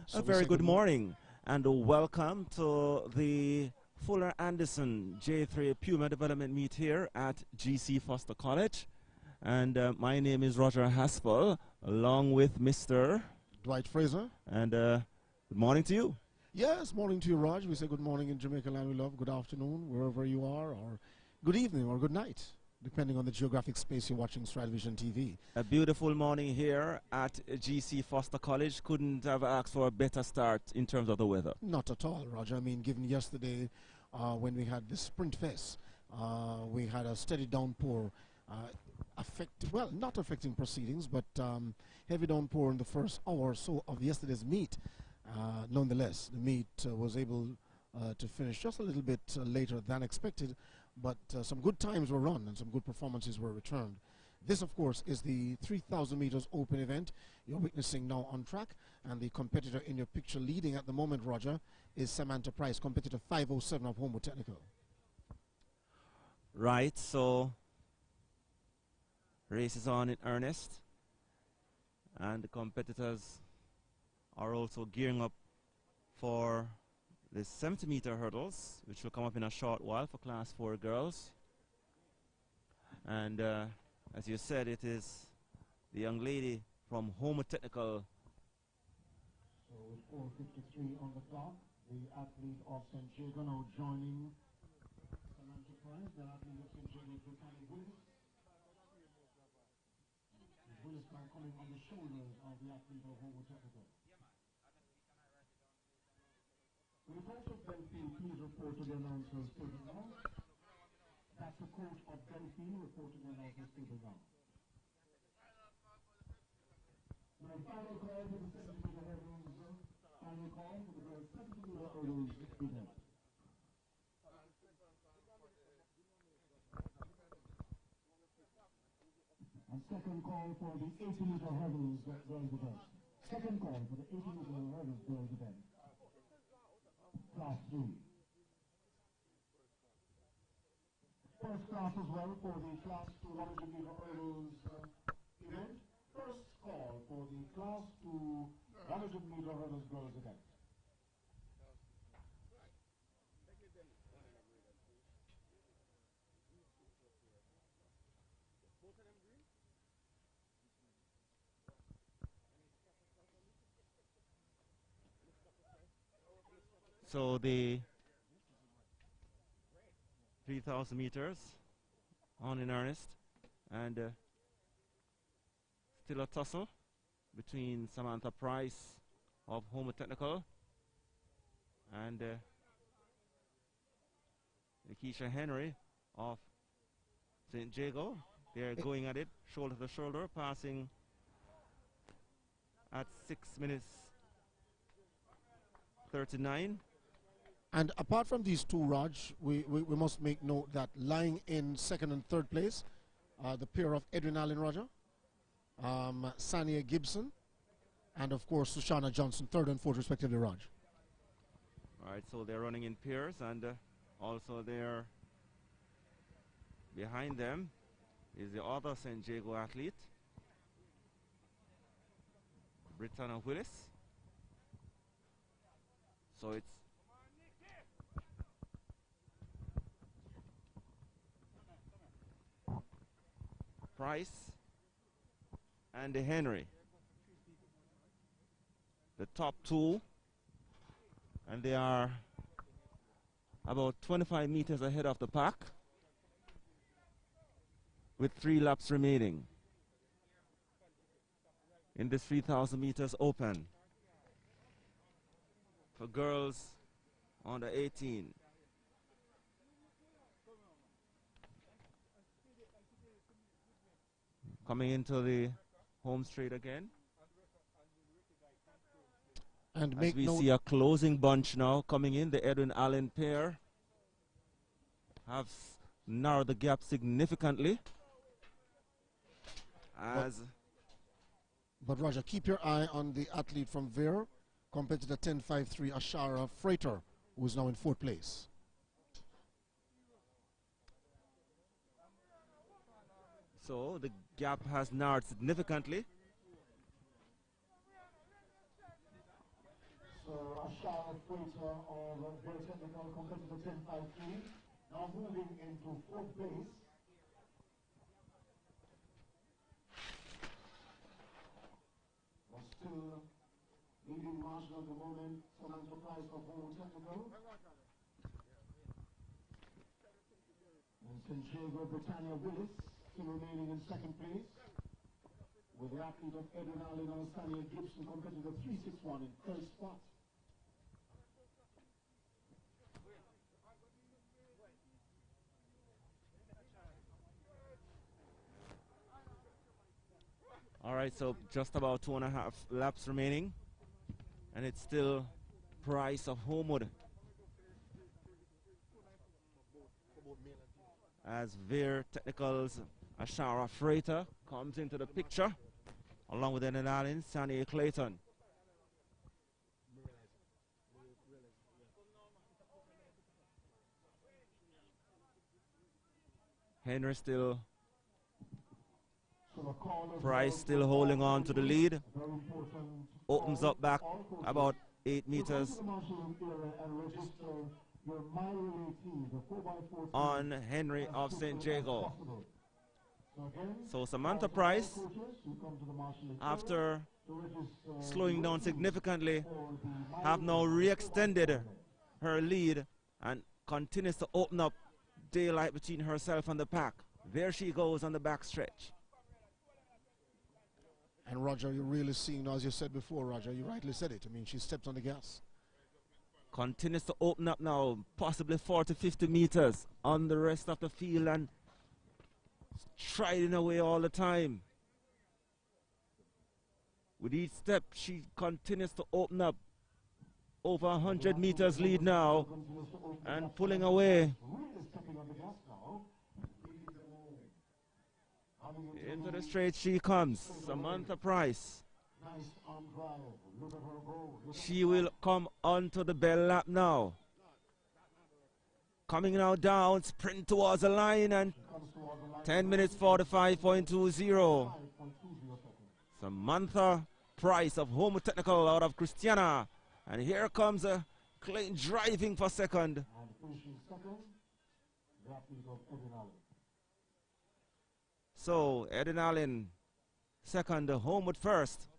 So A very good morning and welcome to the Fuller Anderson J3 Puma Development Meet here at GC Foster College. And my name is Roger Haspel, along with Mr. Dwight Fraser. And good morning to you. Yes, morning to you, Raj. We say good morning in Jamaica land we love, good afternoon, wherever you are, or good evening or good night, depending on the geographic space you're watching StrideVisionTV. A beautiful morning here at GC Foster College. Couldn't have asked for a better start in terms of the weather. Not at all, Roger. I mean, given yesterday when we had the Sprint Fest, we had a steady downpour, not affecting proceedings, but heavy downpour in the first hour or so of yesterday's meet. Nonetheless, the meet was able to finish just a little bit later than expected, but some good times were run and some good performances were returned. This, of course, is the 3,000 meters open event you're witnessing now on track, and the competitor in your picture leading at the moment, Roger, is Samantha Price, competitor 507 of Homo Technical. Right, so race is on in earnest, and the competitors are also gearing up for the 70-meter hurdles, which will come up in a short while for Class 4 girls. And as you said, it is the young lady from Homo Technical. So with 4:53 on the clock, the athlete of St. Jago now joining Samantha Price, the athlete of St. Jago, Brittany Willis. Willis now coming on the shoulders of the athlete of Homo Technical. Report of Delphine, please report to the announcers table now. That's the coach of Delphine reporting the announcers table now. Now, final call for the 70-meter hurdles. Final call for the girls' 70-meter hurdles event. And second call for the 80-meter hurdles girls event. Second call for the 80-meter hurdles girls event. Class 3. First class as well for the Class 2 100-meter hurdles event. First call for the Class 2 100-meter hurdles girls event. So the 3,000 meters on in earnest, and still a tussle between Samantha Price of Homo Technical and Keisha Henry of St. Jago. They're going at it shoulder to shoulder, passing at 6 minutes 39. And apart from these two, Raj, we must make note that lying in second and third place, the pair of Edwin Allen Roger, Sania Gibson, and of course Sushana Johnson, third and fourth respectively, Raj. All right, so they're running in pairs, and also they're behind them is the other St. Jago athlete, Brittany Willis. So it's Price and Henry, the top two, and they are about 25 meters ahead of the pack with 3 laps remaining in this 3,000 meters open for girls under 18. Coming into the home straight again. And as we see a closing bunch now coming in, the Edwin Allen pair have narrowed the gap significantly. But Roger, keep your eye on the athlete from Ver, competitor 10.53, Ashara Freighter, who is now in fourth place. So the gap has narrowed significantly. Ashara Freighter of very technical competitor 1053. Now moving into fourth place. But still leading margin at the moment. Samantha Price of Home Technical. And St. Jago Britannia Willis still remaining in second place. With the athlete of Edwin Allen and Stanley Gibson competitor 361 in third spot. All right, so just about 2.5 laps remaining, and it's still Price of Homewood as Veer Technicals Ashara Freighter comes into the picture, along with Edwin Allen, Sandy Clayton. Henry still, Price still holding on to the lead. Opens up back about 8 meters on Henry of St. Jago. So Samantha Price, after slowing down significantly, have now re-extended her lead and continues to open up daylight between herself and the pack. There she goes on the back stretch. And Roger, you're really seeing, as you said before, Roger, you rightly said it. I mean, she stepped on the gas. Continues to open up now, possibly 40, 50 meters on the rest of the field, and striding away all the time. With each step, she continues to open up. Over 100 meters lead now, and pulling away. Into the straight she comes, Samantha Price. She will come onto the bell lap now. Coming now down, sprint towards the line, and 10 minutes 45.20. Samantha Price of Home Technical out of Christiana. And here comes Clayton driving for second. So Edwin Allen second, Homewood first.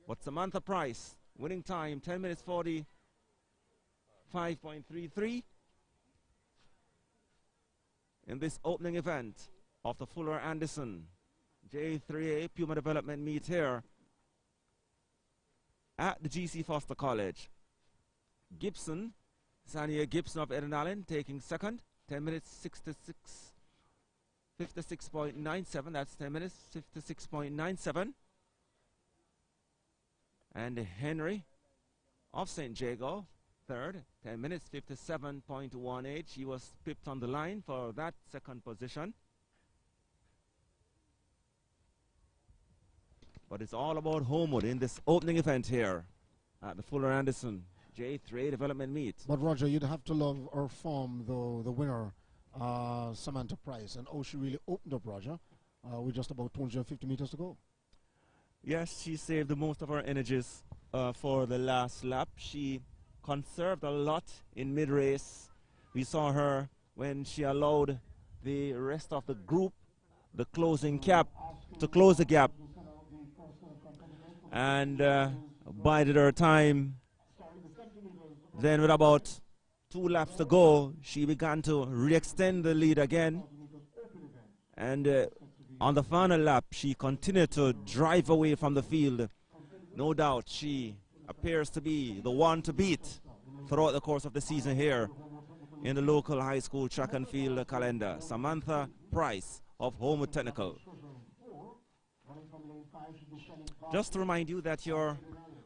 But Samantha Price winning time 10 minutes 45.33 in this opening event of the Fuller Anderson JAAA Puma Development Meet here at the GC Foster College. Gibson, Sania Gibson of Edwin Allen taking second, 10 minutes 56.97, that's 10 minutes 56.97. And Henry of St. Jago, third, 10 minutes 57.18. She was pipped on the line for that second position. But it's all about Homewood in this opening event here at the Fuller Anderson JAAA Development Meet. But Roger, you'd have to love her form, though, the winner, Samantha Price, and she really opened up, Roger, with just about 250 meters to go. Yes, she saved the most of her energies for the last lap. She conserved a lot in mid-race. We saw her when she allowed the rest of the group, the closing gap, to close the gap, and bided her time. Then with about 2 laps to go, she began to re-extend the lead again. And on the final lap, she continued to drive away from the field. No doubt she appears to be the one to beat throughout the course of the season here in the local high school track and field calendar. Samantha Price of Homewood Technical. Just to remind you that you're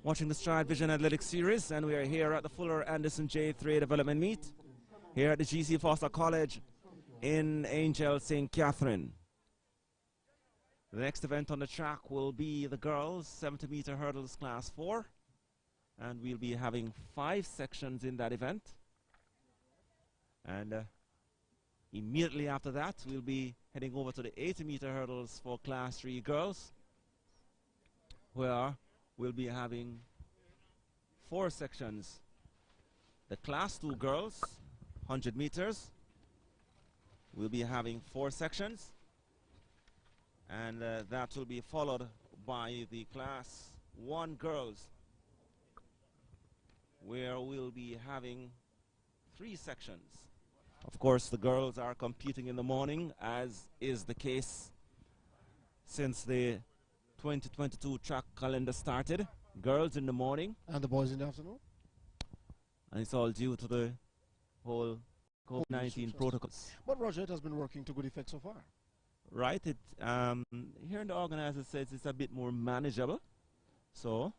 watching the Stride Vision Athletics Series, and we are here at the Fuller Anderson JAAA Development Meet here at the GC Foster College in Angel St. Catherine. The next event on the track will be the girls 70-meter hurdles class 4, and we'll be having 5 sections in that event. And immediately after that, we'll be heading over to the 80-meter hurdles for class 3 girls, where we'll be having 4 sections. The Class 2 girls, 100 meters, will be having 4 sections. And that will be followed by the Class 1 girls, where we'll be having 3 sections. Of course, the girls are competing in the morning, as is the case since the 2022 track calendar started. Girls in the morning. And the boys in the afternoon? And it's all due to the whole COVID-19 protocols. But Roger, it has been working to good effect so far. Right. It here in the organizer says it's a bit more manageable. So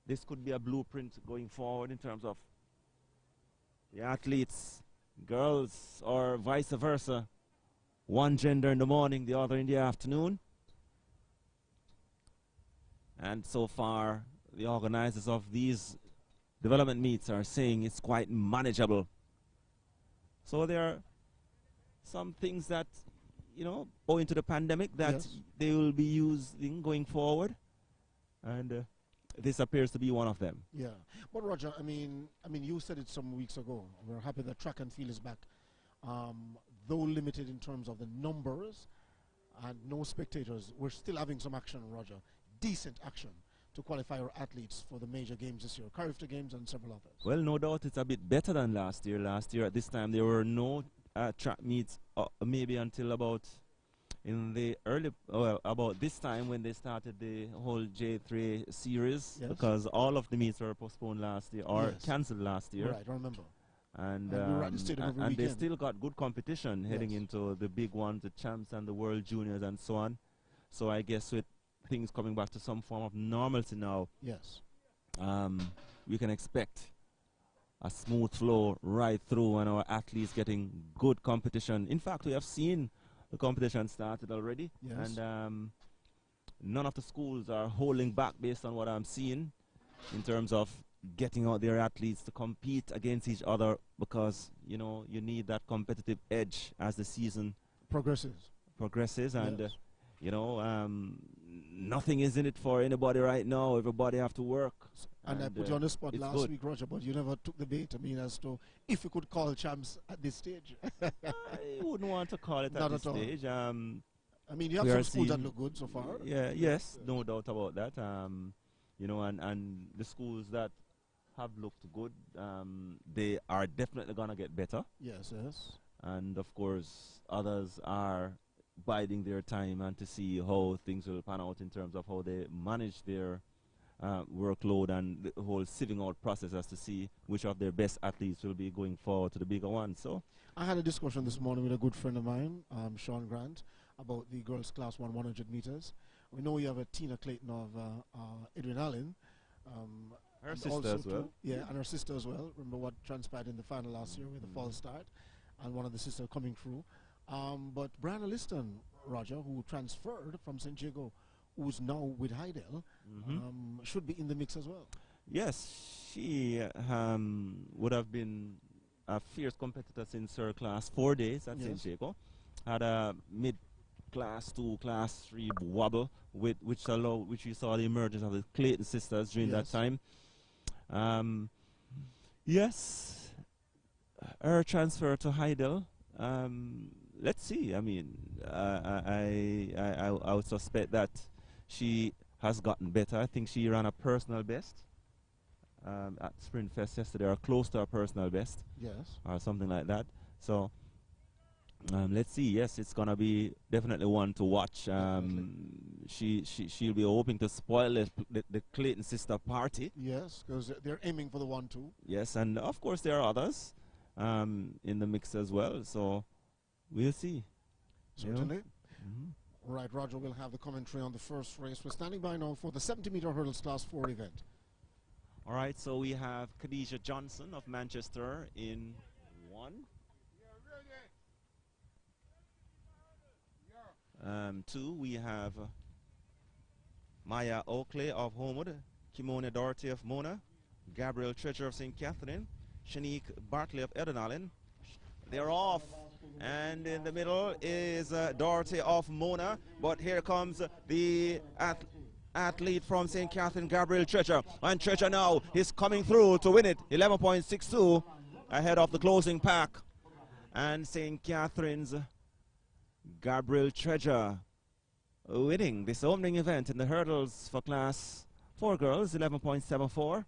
this could be a blueprint going forward in terms of the athletes, girls, or vice versa. One gender in the morning, the other in the afternoon. And so far, the organizers of these development meets are saying it's quite manageable. So there are some things that, you know, owing to the pandemic, that yes, they will be using going forward. And this appears to be one of them. Yeah. But Roger, I mean, you said it some weeks ago. We're happy that track and field is back. Though limited in terms of the numbers and no spectators, we're still having some action, Roger. Decent action to qualify our athletes for the major games this year, Carifta Games and several others. Well, no doubt it's a bit better than last year. Last year at this time there were no track meets, maybe until about in the early, well, about this time when they started the whole J3 series, yes, because all of the meets were postponed last year or yes, cancelled last year. Right, I remember. And they still got good competition heading yes, into the big ones, the champs and the world juniors and so on. So I guess with things coming back to some form of normalcy now, yes, we can expect a smooth flow right through and our athletes getting good competition. In fact, we have seen the competition started already, yes, and none of the schools are holding back based on what I'm seeing in terms of getting out their athletes to compete against each other, because you know you need that competitive edge as the season progresses, and yes, you know, nothing is in it for anybody right now. Everybody have to work. and I put you on the spot last good. week, Roger, but you never took the bait. I mean, as to if you could call champs at this stage. I wouldn't want to call it Not at this at all. stage. I mean, you have some schools that look good so far. Yeah, yes, no doubt about that. You know, and the schools that have looked good, they are definitely gonna get better. Yes, yes. And of course, others are biding their time and to see how things will pan out in terms of how they manage their workload and the whole sieving out process, as to see which of their best athletes will be going forward to the bigger one. So I had a discussion this morning with a good friend of mine, Sean Grant, about the girls' class 100 meters. We know you have a Tina Clayton of Edwin Allen. her sister as well. Yeah, and her sister as well. Remember what transpired in the final last year with the false start, and one of the sisters coming through. But Brianna Liston, Roger, who transferred from St. Jago, who's now with Heidel, should be in the mix as well. Yes, she would have been a fierce competitor since her class 4 days at St. Jago. Had a mid-class 2, class 3 wobble, which we saw the emergence of the Clayton sisters during that time. Yes, her transfer to Heidel. Let's see. I mean, I would suspect that she has gotten better. I think she ran a personal best at Sprint Fest yesterday, or close to a personal best. Yes. Or something like that. So let's see. Yes, it's gonna be definitely one to watch. She'll be hoping to spoil the Clayton sister party. Yes, because they're aiming for the 1-2. Yes, and of course there are others in the mix as well. So we'll see. Certainly. Right, Roger will have the commentary on the first race. We're standing by now for the 70-meter hurdles class 4 event. All right, so we have Khadijah Johnson of Manchester in 1. 2, we have Maya Oakley of Homewood, Kimona Doherty of Mona, Gabriel Treasure of St. Catherine, Shanique Bartley of Eden Allen. They're off. And in the middle is Doherty of Mona. But here comes the athlete from St. Catherine, Gabriel Treasure. And Treasure now is coming through to win it. 11.62 ahead of the closing pack. And St. Catherine's Gabriel Treasure winning this opening event in the hurdles for class 4 girls, 11.74.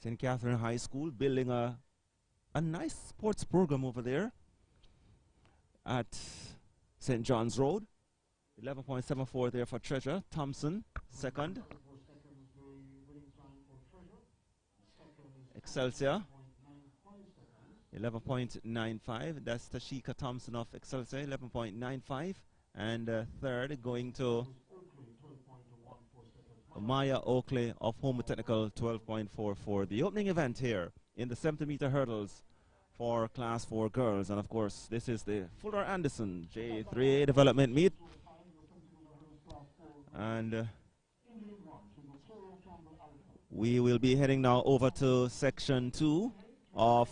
St. Catherine High School building a nice sports program over there at St. John's Road. 11.74 there for Treasure. Thompson, second. Excelsior, 11.95. That's Tashika Thompson of Excelsior, 11.95. And third going to Maya Oakley of Home Technical, 12.44. The opening event here in the 70-meter hurdles for class 4 girls. And of course, this is the Fuller Anderson J3A development meet. And we will be heading now over to section 2 of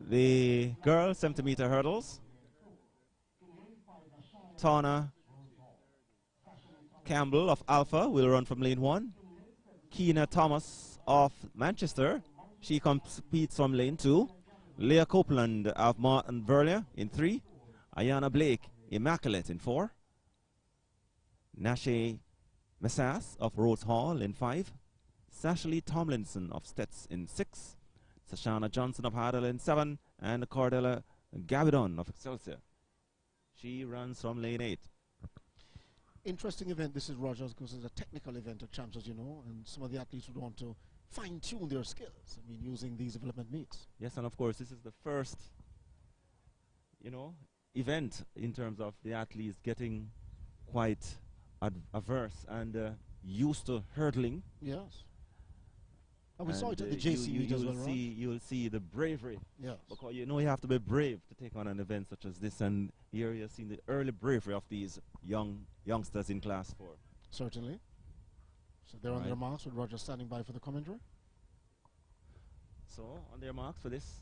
the girls 70-meter hurdles. Tana Campbell of Alpha will run from lane 1. Keena Thomas of Manchester, she competes from lane 2. Leah Copeland of Martin Verlier in 3. Ayana Blake, Immaculate in 4. Nashe Messas of Rhodes Hall in 5. Sashley Tomlinson of Stets in 6. Sashana Johnson of Hardell in 7. And Cordella Gabidon of Excelsior, she runs from lane 8. Interesting event this is, Rogers, because it's a technical event at Champs, as you know, and some of the athletes would want to fine-tune their skills, I mean, using these development meets. Yes, and of course, this is the first, you know, event in terms of the athletes getting quite averse and used to hurdling. Yes. And we saw it at the JC meet as well, right? You'll see the bravery. Yes. Because you know you have to be brave to take on an event such as this, and here you're seeing the early bravery of these youngsters in class 4. Certainly. So they're on their marks with Roger standing by for the commentary. So on their marks for this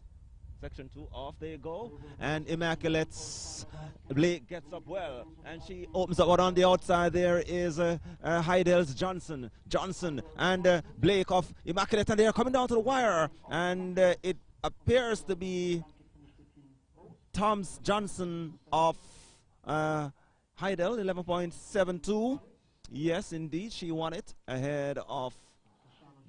section 2, off they go, and Immaculate Blake gets up well, and she opens up. What on the outside there is Heidel's Johnson and Blake of Immaculate, and they are coming down to the wire, and it appears to be Tom's Johnson of Heidel, 11.72. Yes, indeed, she won it ahead of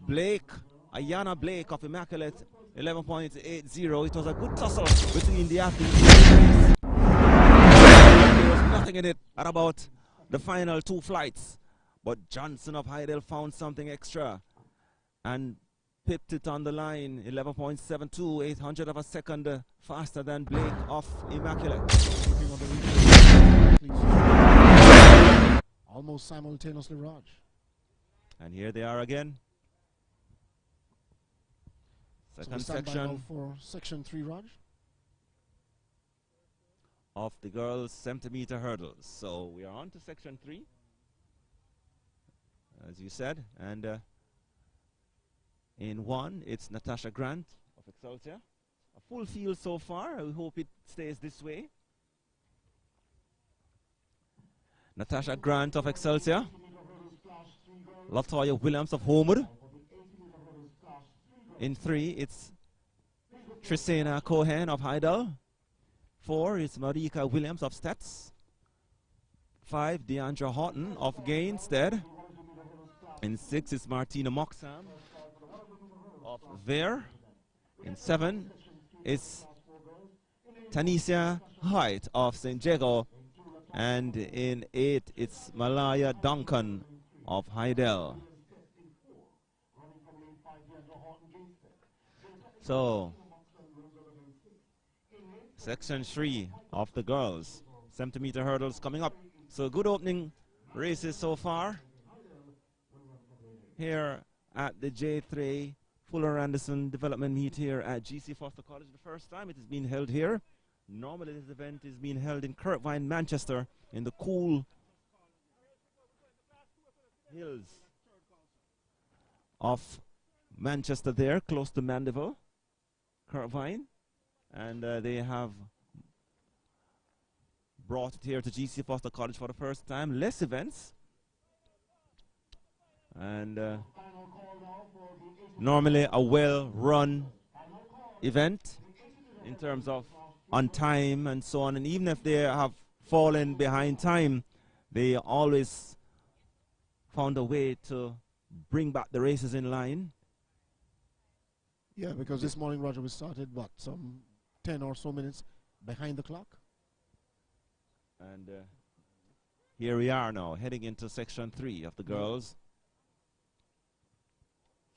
Blake, Ayana Blake of Immaculate, 11.80. It was a good tussle between the athletes. There was nothing in it at about the final 2 flights. But Johnson of Heidel found something extra and pipped it on the line, 11.72, 800 of a second faster than Blake of Immaculate. Almost simultaneously, Raj. And here they are again. Second section for section 3, Raj, of the girls 70-meter hurdles. So we are on to section 3, as you said, and in 1 it's Natasha Grant of Excelsior. A full field so far. I hope it stays this way. Natasha Grant of Excelsior, Latoya Williams of Homewood. In 3, it's Trisena Cohen of Heidel. 4, it's Marika Williams of Stats. 5, Deandra Houghton of Gainstead. In 6, it's Martina Moxham of Vere. In 7, it's Tanisha Height of St. Jago. And in 8, it's Malaya Duncan of Heidel. So, section 3 of the girls 70-meter hurdles coming up. So good opening races so far here at the J3 Fuller Anderson development meet here at GC Foster College. The first time it is being held here. Normally this event is being held in Kirkvine, Manchester, in the cool hills of Manchester there, close to Mandeville, Kirkvine. And they have brought it here to GC Foster College for the first time. Less events. And normally a well-run event in terms of on time and so on. And even if they have fallen behind time, they always found a way to bring back the races in line. Yeah, because this morning, Roger, we started, what, some 10 or so minutes behind the clock? And here we are now, heading into section 3 of the girls.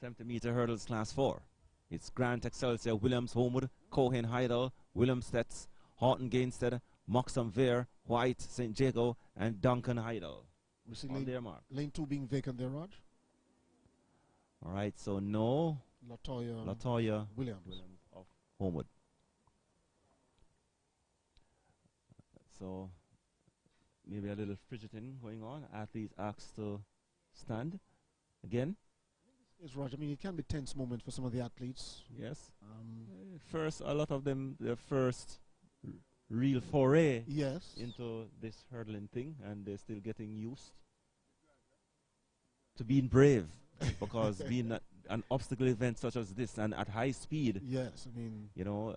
70-meter hurdles class 4. It's Grant, Excelsior, Williams, Homewood, Cohen, Heidel, Willemstedts, Horton, Gainstead, Moxham, Vere, White, St. Jago, and Duncan Heidel. We see on their mark. lane 2 being vacant there, Raj. All right, so no Latoya Williams of Homewood. So maybe a little fidgeting going on. Athletes asked to stand again. Yes, Roger. I mean, it can be tense moment for some of the athletes. Yes. First, a lot of them, their first real foray into this hurdling thing, and they're still getting used to being brave, because being an obstacle event such as this and at high speed, yes, I mean, you know,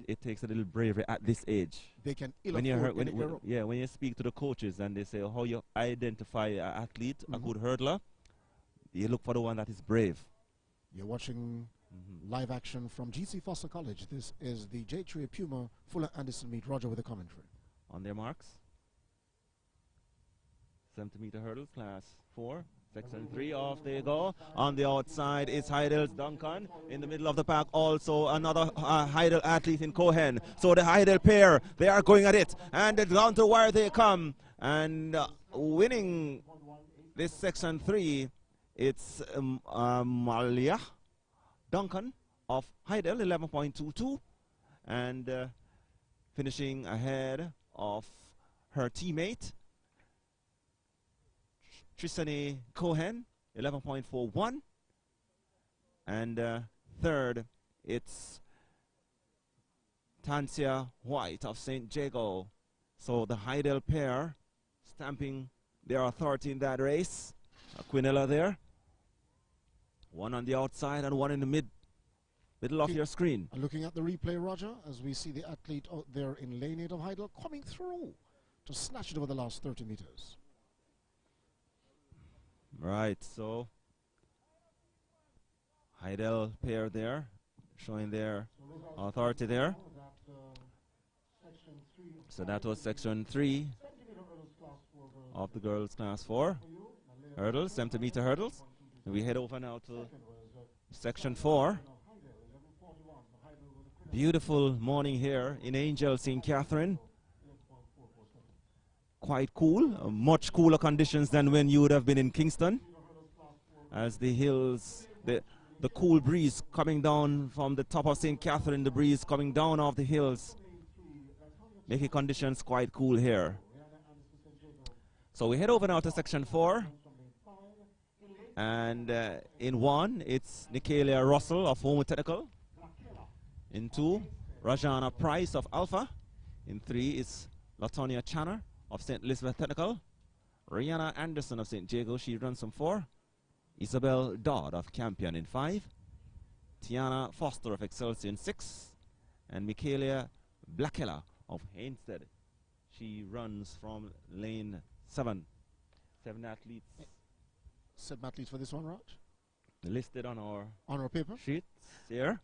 it takes a little bravery at this age. They can when you speak to the coaches and they say how you identify an athlete, a good hurdler, you look for the one that is brave. You're watching live action from GC Foster College. This is the JAAA Puma Fuller Anderson meet. Roger with the commentary. On their marks. 70-meter hurdles, class 4. Section 3, off they go. On the outside is Heidel's Duncan. In the middle of the pack also another Heidel athlete in Cohen. So the Heidel pair, they are going at it. And down to where they come. And winning this section 3, it's Malia Duncan of Heidel, 11.22. And finishing ahead of her teammate, Tristany Cohen, 11.41. And third, it's Tancia White of St. Jago. So the Heidel pair stamping their authority in that race. Quinella there. One on the outside and one in the middle of your screen. Looking at the replay, Roger, as we see the athlete out there in lane 8 of Heidel coming through to snatch it over the last 30 meters. Right, so Heidel pair there, showing their authority there. So that was section 3 of the girls class 4 hurdles, 70-meter hurdles. And we head over now to section 4. Beautiful morning here in Angel, St. Catherine. Quite cool, much cooler conditions than when you would have been in Kingston, as the hills, the cool breeze coming down from the top of St. Catherine, the breeze coming down off the hills, making conditions quite cool here. So we head over now to section 4, and in 1 it's Nicalia Russell of Homewood Technical. In 2, Rajana Price of Alpha. In 3 is Latonia Channer of St. Elizabeth Technical. Rihanna Anderson of St. Jago, she runs some 4. Isabel Dodd of Campion in 5. Tiana Foster of Excelsior in 6. And Michaela Blackella of Hainstead, she runs from lane 7. 7 athletes. 7 athletes for this one, Raj? Listed on our paper sheets here.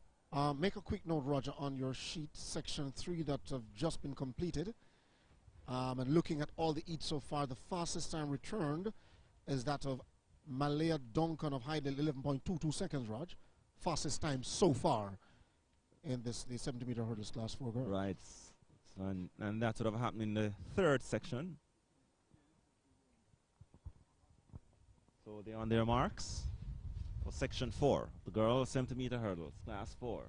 Make a quick note, Roger, on your sheet, section 3 that have just been completed. And looking at all the eats so far, the fastest time returned is that of Malaya Duncan of Heidel, 11.22 seconds, Raj. Fastest time so far in the 70-meter hurdles class 4 girls. Right. And that sort of happened in the 3rd section. So they're on their marks for section 4, the girls 70-meter hurdles, class 4.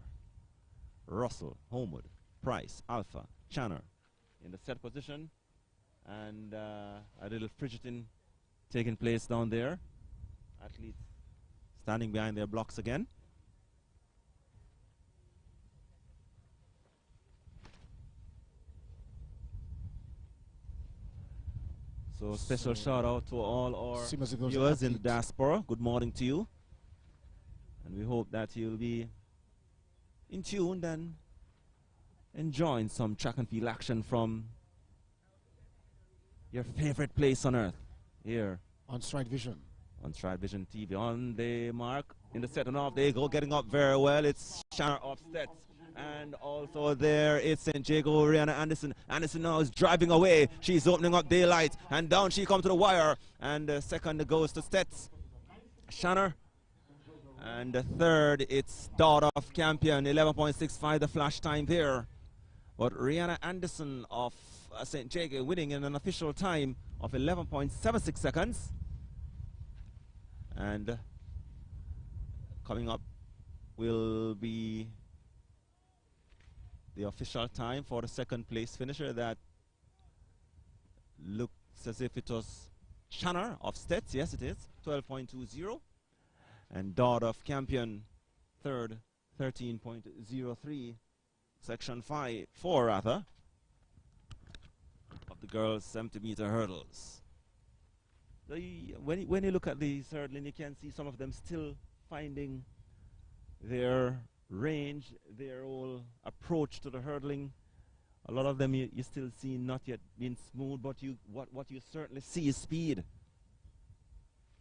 Russell, Homewood, Price, Alpha, Channer in the set position, and a little fidgeting taking place down there. Athletes standing behind their blocks again. So special shout out to all our same as it goes, viewers in the athletes. diaspora. Good morning to you. And we hope that you'll be in tune and enjoying some track and field action from your favorite place on earth here On Stride Vision. on StrideVisionTV. On the mark, in the second half, they go getting up very well. It's Shanna Offsets. And also there it's St. Jago, Rihanna Anderson. Anderson now is driving away. She's opening up daylight. And down she comes to the wire. And the second goes to Stets. Shanna. And the third, it's Daughter of Campion. 11.65 the flash time there. But Rihanna Anderson of St. Jago winning in an official time of 11.76 seconds. And coming up will be the official time for the second place finisher. That looks as if it was Shanna of Stets. Yes, it is. 12.20. And Daughter of Campion, third, 13.03. Section 4 rather, of the girls' 70-meter hurdles. When you look at these hurdling, you can see some of them still finding their range, their whole approach to the hurdling. A lot of them you still see not yet being smooth, but what you certainly see is speed.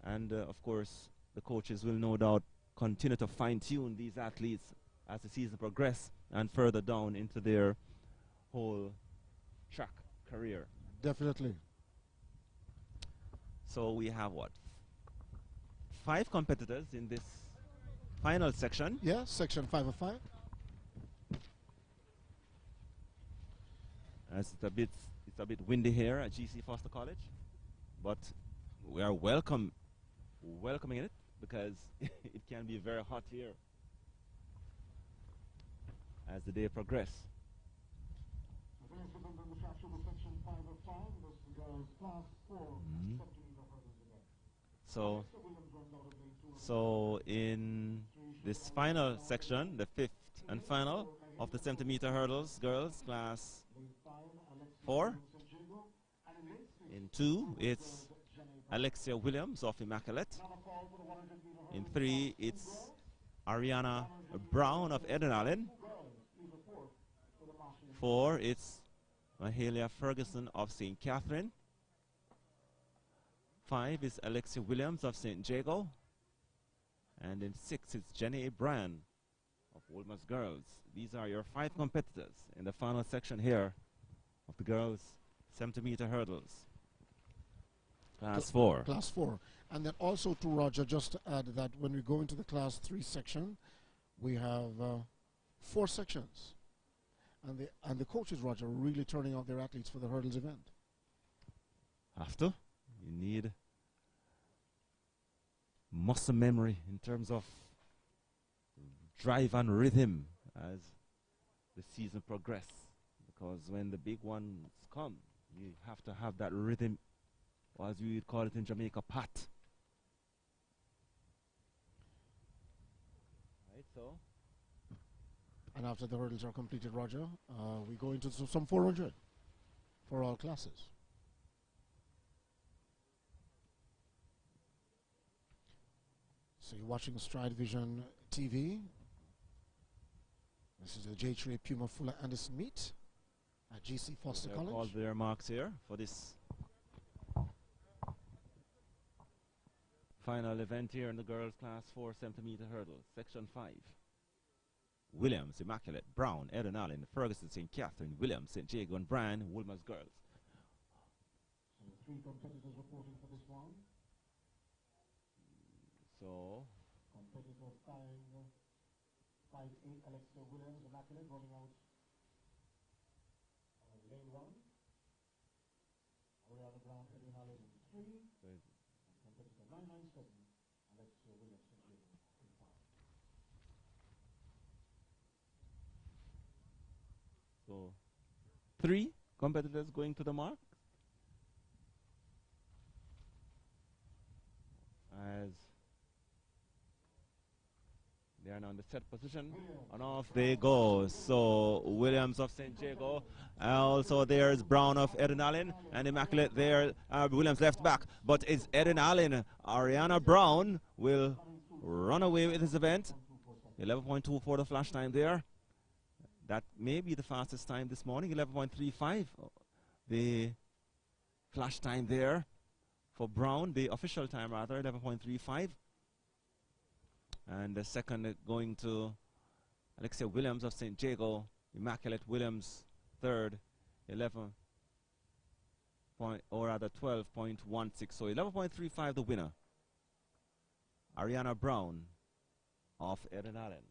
And of course, the coaches will no doubt continue to fine-tune these athletes as the season progresses and further down into their whole track career. Definitely. So we have what? 5 competitors in this final section. Yeah, section 5 of 5. It's a bit windy here at GC Foster College, but we are welcoming it because it can be very hot here as the day progresses. So in this final section, the 5th and final of the 70-meter hurdles, girls, class 4. In 2, it's Alexia Williams of Immaculate. In 3, it's Ariana Brown of Eden Allen. 4, it's Mahalia Ferguson of St. Catherine. 5 is Alexia Williams of St. Jago. And in 6, it's Jenny Bryan of Wolmer's Girls. These are your 5 competitors in the final section here of the girls' 70-meter hurdles. Class 4. Class 4. And then also to Roger, just to add that when we go into the class 3 section, we have 4 sections. And the coaches, Roger, are really turning out their athletes for the hurdles event. Have to. You need muscle memory in terms of drive and rhythm as the season progresses. Because when the big ones come, you have to have that rhythm, or as we would call it in Jamaica, pat. Right, so. And after the hurdles are completed, Roger, we go into some 400 for all classes. So you're watching Stride Vision TV. This is the JAAA Puma Fuller Anderson meet at GC Foster College. All their marks here for this final event here in the girls' class 4 centimeter hurdle, section 5. Williams, Immaculate, Brown, Eden Allen, Ferguson, St. Catherine, Williams, St. Jago, and Bryan, Wolmer's Girls. So 3 competitors reporting for this one. So competitor 5'8", Alexia Williams, Immaculate, running out lane 1. Ariana Brown, Eden Allen in 3. Competitor 997, Alexia Williams, St. Jago in 5. So 3 competitors going to the mark. As they They're now in the set position, and off they go. So Williams of St. Jago. Also there's Brown of Eden Allen, and Immaculate there. Williams left back, but it's Eden Allen. Ariana Brown will run away with this event. 11.2 for the flash time there. That may be the fastest time this morning. 11.35. The flash time there for Brown, the official time rather, 11.35. And the second going to Alexia Williams of St. Jago. Immaculate Williams third, 12.16. So 11.35 the winner. Ariana Brown of Eden Allen.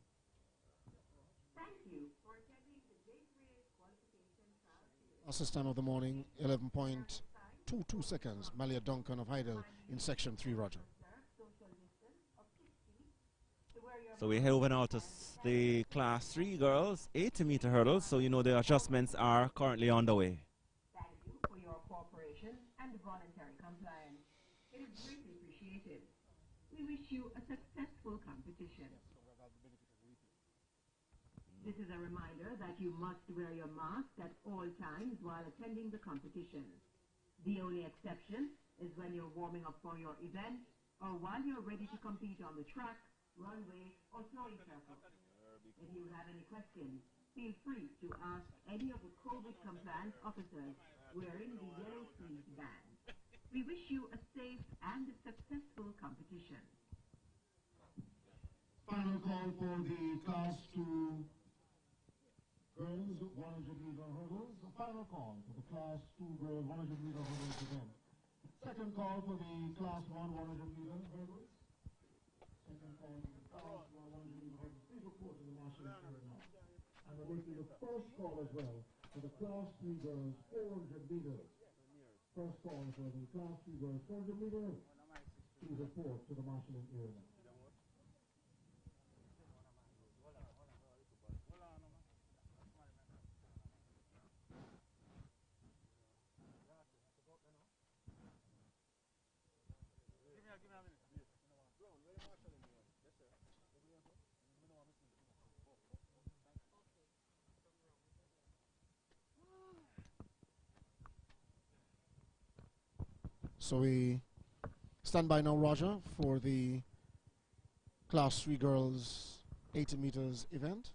Thank you for attending the JAAA qualification trial. Fastest time of the morning, 11.22 seconds. Malia Duncan of Heidel in section 3, Roger. So we head over now to the class 3 girls, 80-meter hurdles. So you know the adjustments are currently underway. Thank you for your cooperation and voluntary compliance. It is greatly appreciated. We wish you a successful competition. This is a reminder that you must wear your mask at all times while attending the competition. The only exception is when you're warming up for your event or while you're ready to compete on the track, runway, or throwing circle. If you have any questions, feel free to ask any of the COVID compliance officers wearing the yellow sleeve band. We wish you a safe and a successful competition. Final call for the class 2 girls 100-meter hurdles. The final call for the class 2 girls 100-meter hurdles event. Second call for the class 1 100-meter hurdles. Second call for the class 1 100-meter hurdles. Please report to the marshal here now. And we're making the first call as well for the class 3 girls 400 meters. First call for the class 3 girls 400 meters. Please report to the marshal here now. So we stand by now, Roger, for the class 3 girls 80 meters event.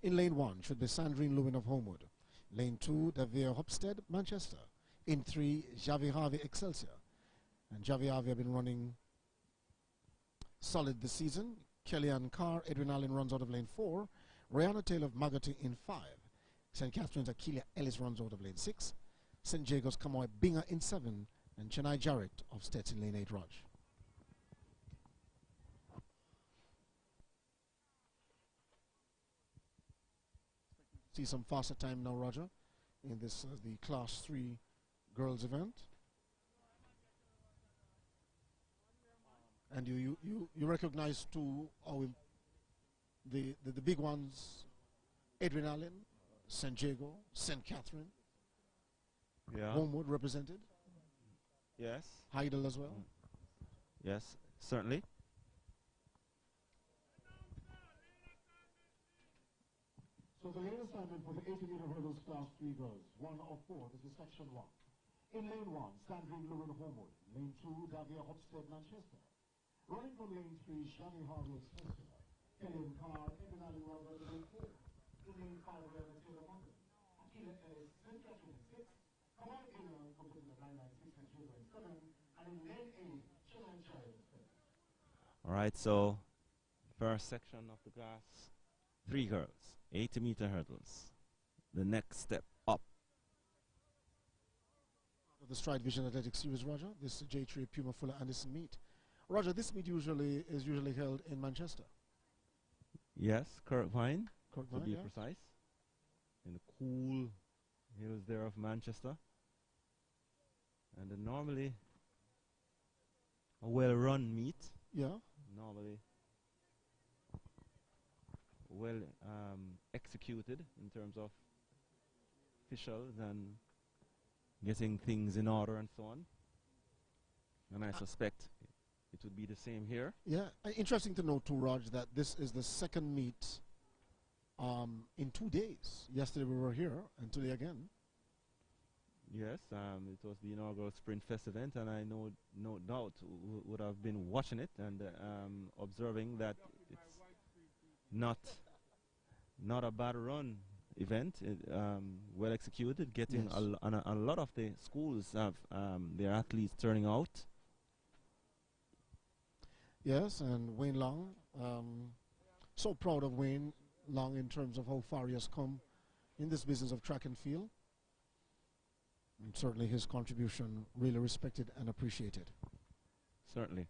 In lane 1 should be Sandrine Lewin of Homewood. Lane 2, Davia Hopstead, Manchester. In 3, Javi Harvey Excelsior. And Javi Harvey have been running solid this season. Kellyanne Carr, Edwin Allen runs out of lane 4. Rihanna Taylor of Magotty in 5. St. Catherine's Akeelia Ellis runs out of lane 6. St. Jago's Kamoy Binga in 7. And Chennai Jarrett of Stetson lane 8, Raj. See some faster time now, Roger, in this the class 3 girls event. And you recognize two the big ones, Edwin Allen, St. Jago, St. Catherine, Homewood represented. Yes. Heidel as well. Yes, certainly. So the lane assignment for the 80-meter hurdles class 3 girls, 1 of 4, this is section 1. In lane 1, Sandrine Lewin Homewood. Lane 2, Davia Hopstead, Manchester. Running from lane 3, Shani Harvey Excelsior. Kellyanne Carr, Edwin Allen runs out of lane 4. In lane 5, Rihanna Taylor Mountain. Akeelia Ellis, St. Catherine 6. Kamal Taylor completing the 996 and Children 7. And in lane 8, Chennai Jarrett. All right, so first section of the class 3 girls, 80-meter hurdles. The next step up. The Stride Vision Athletic Series, Roger. This is JAAA Puma Fuller Anderson meet. Roger, this meet is usually held in Manchester. Yes, Kirkvine, to be yeah. precise. In the cool hills there of Manchester. And normally a well-run meet. Yeah. Normally well executed in terms of officials and getting things in order and so on. And I suspect it it would be the same here. Yeah, interesting to note too, Raj, that this is the second meet in 2 days. Yesterday we were here, and today again. Yes, it was the inaugural Sprint Fest event, and I know no doubt would have been watching it and observing that it's not a bad run event. Well executed, getting Yes. a lot of the schools have their athletes turning out. Yes, and Wayne Long, so proud of Wayne Long in terms of how far he has come in this business of track and field. And certainly his contribution really respected and appreciated. Certainly.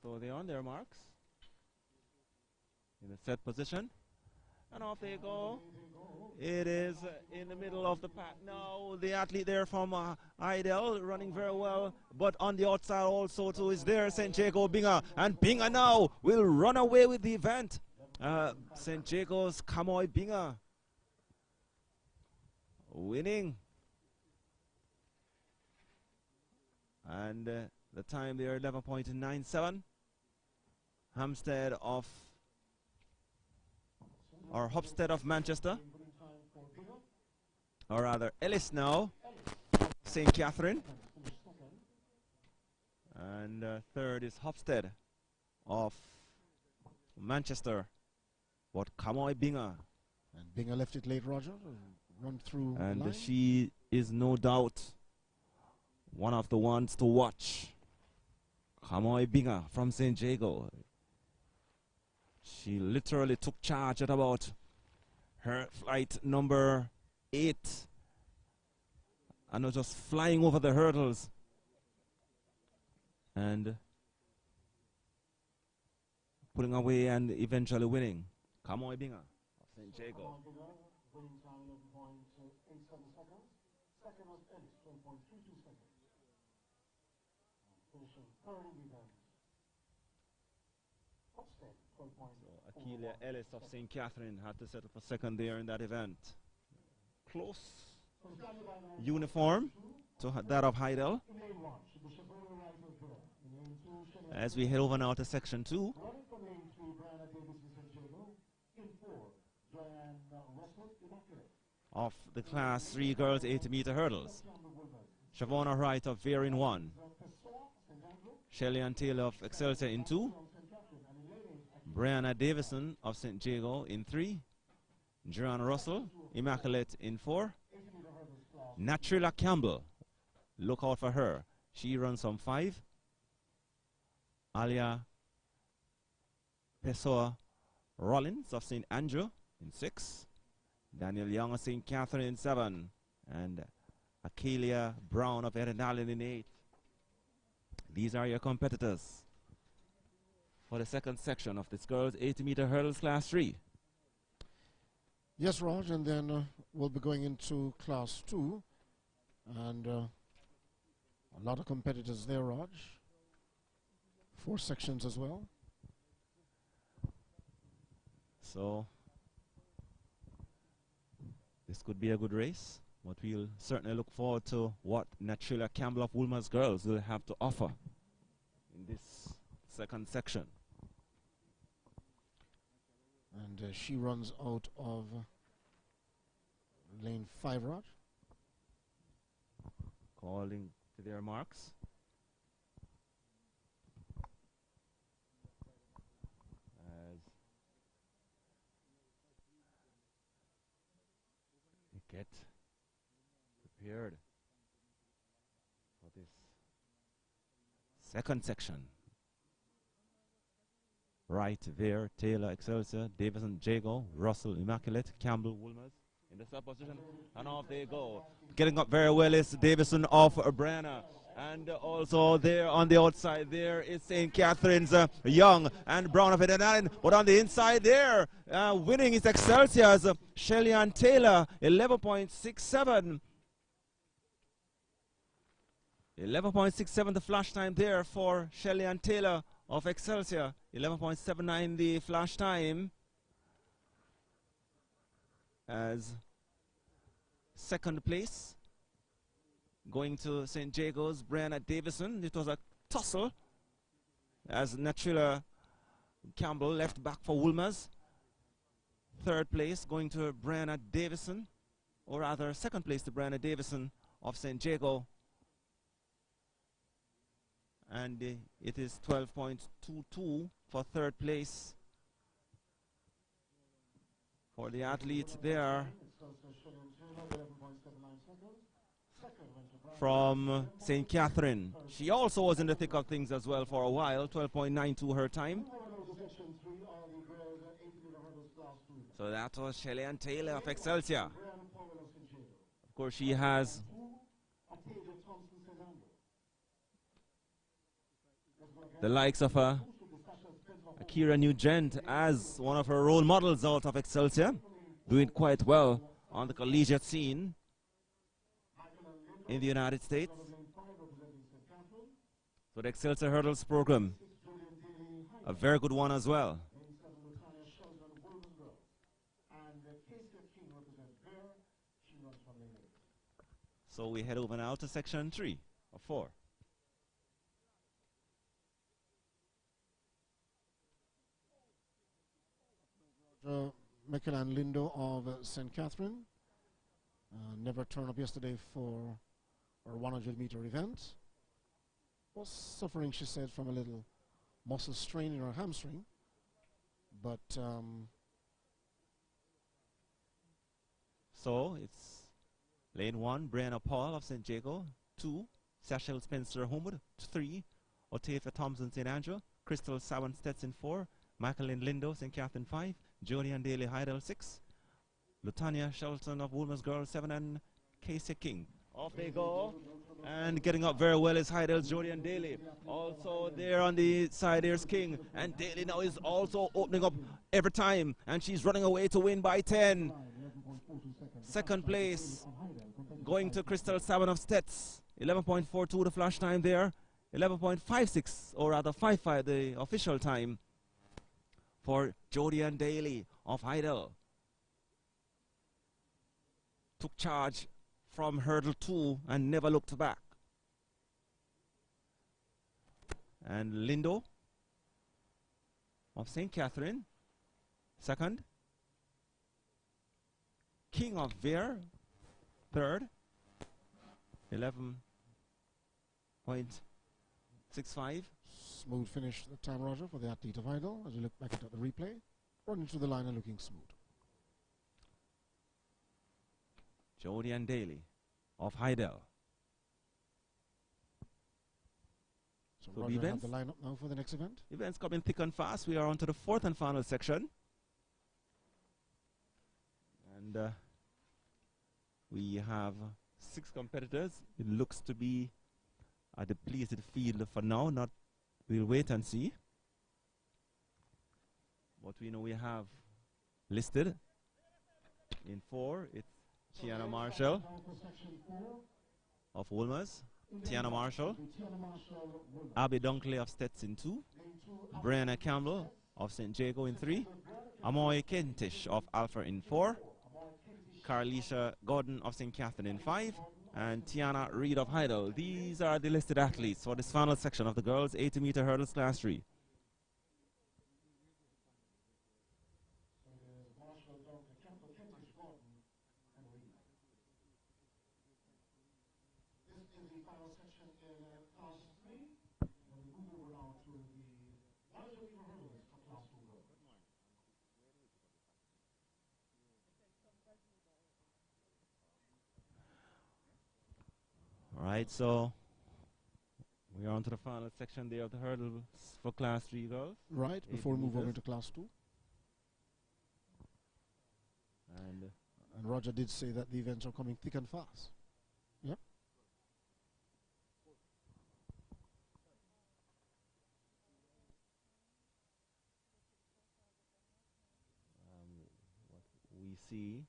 So, they're on their marks in a set position, and off they go. It is in the middle of the pack now. The athlete there from Idel running very well, but on the outside also too is there St. Jago Binga, and Binga now will run away with the event. St. Jago's Kamoy Binga winning, and the time there 11.97. Hopstead of Manchester, or rather Ellis now, St. Catherine, and third is Hopstead of Manchester, but Kamoy Binga. And Binga left it late, Roger, run through the And line. she is no doubt one of the ones to watch. Kamoy Binga from St. Jago. She literally took charge at about her flight number 8 and was just flying over the hurdles and pulling away and eventually winning. Kamoy Binga of St. Jago. Akeelia Ellis of St. Catherine had to settle for second there in that event. Close uniform to that of Heidel. As we head over now to section 2. Of the class 3 girls 80-meter hurdles. Shavona Wright of Veer in 1. Shelley Ann Taylor of Excelsior in 2. Brianna Davison of St. Jago in 3. Joanne Russell, Immaculate in 4. Natrilla Campbell, look out for her. She runs from 5. Alia Pessoa Rollins of St. Andrew in 6. Daniel Young of St. Catherine in 7. And Akeelia Brown of Eden Allen in 8. These are your competitors for the second section of this girls 80-meter hurdles class 3. Yes, Raj, and then we'll be going into class 2. And a lot of competitors there, Raj. 4 sections as well. So this could be a good race, but we'll certainly look forward to what Natrilla Campbell of Woolmer's girls will have to offer in this second section. And she runs out of lane 5, Raj. Calling to their marks. As we get prepared for this second section. Wright, Veer, Taylor, Excelsior, Davison, Jago, Russell, Immaculate, Campbell, Woolmers in the sub position, and off they go. Getting up very well is Davison of Brenner, and also there on the outside there is St. Catherine's Young and Brown of Eden Allen, but on the inside there, winning is Excelsior's Shelley Ann Taylor, 11.67. 11.67 the flash time there for Shelley and Taylor of Excelsior. 11.79 the flash time. As second place going to St. Jago's, Brianna Davison. It was a tussle as Natrilla Campbell left back for Wolmer's. Third place going to Brianna Davison, or rather second place to Brianna Davison of St. Jago. And it is 12.22 for third place for the athlete there from St. Catherine. She also was in the thick of things as well for a while. 12.92 her time. So that was Shelley Ann Taylor of Excelsior. Of course, she has the likes of Akira Nugent as one of her role models out of Excelsior, doing quite well on the collegiate scene in the United States. So the Excelsior Hurdles program, a very good one as well. So we head over now to section 3 or 4. Michelin Lindo of St. Catherine never turned up yesterday for our 100-meter event. Was suffering, she said, from a little muscle strain in her hamstring. But so it's lane 1, Brianna Paul of St. Jago. 2, Sachel Spencer Homewood. 3, Otavia Thompson St. Andrew. Crystal Sawan Stetson 4. Michaelin Lindo St. Catherine 5. Jody and Daly Heidel 6. Lutania Shelton of Woolmer's Girls 7. And Casey King. Off they go. And getting up very well is Heidel's Jody and Daly. Also there on the side, there's King. And Daly now is also opening up every time. And she's running away to win by 10. Second place going to Crystal Saban of Stets. 11.42 the flash time there. 11.56, or rather 55 the official time for Jody and Daly of Heidel. Took charge from hurdle 2 and never looked back. And Lindo of St. Catherine, second. King of Vere, third. 11.65. Smooth finish the time, Roger, for the athlete of Heidel. As you look back at the replay, running through the line and looking smooth. Jody and Daly of Heidel. So So Roger, the have events, the lineup now for the next event. events coming thick and fast. We are on to the fourth and final section. And we have 6 competitors. It looks to be a depleted field for now. Not, we'll wait and see. But we know we have listed in 4. It's Tiana Marshall of Wolmer's, Tiana Marshall, Abby Dunkley of Stetson 2, Brianna Campbell of St. Jago in 3, Amoy Kentish of Alpha in 4, Carlisha Gordon of St. Catherine in 5, and Tiana Reed of Heidel. These are the listed athletes for this final section of the girls 80-meter hurdles class 3. All right, so we are on to the final section there of the hurdles for class 3 girls. Right, before we move over into class 2. And And Roger did say that the events are coming thick and fast. Yep. what we see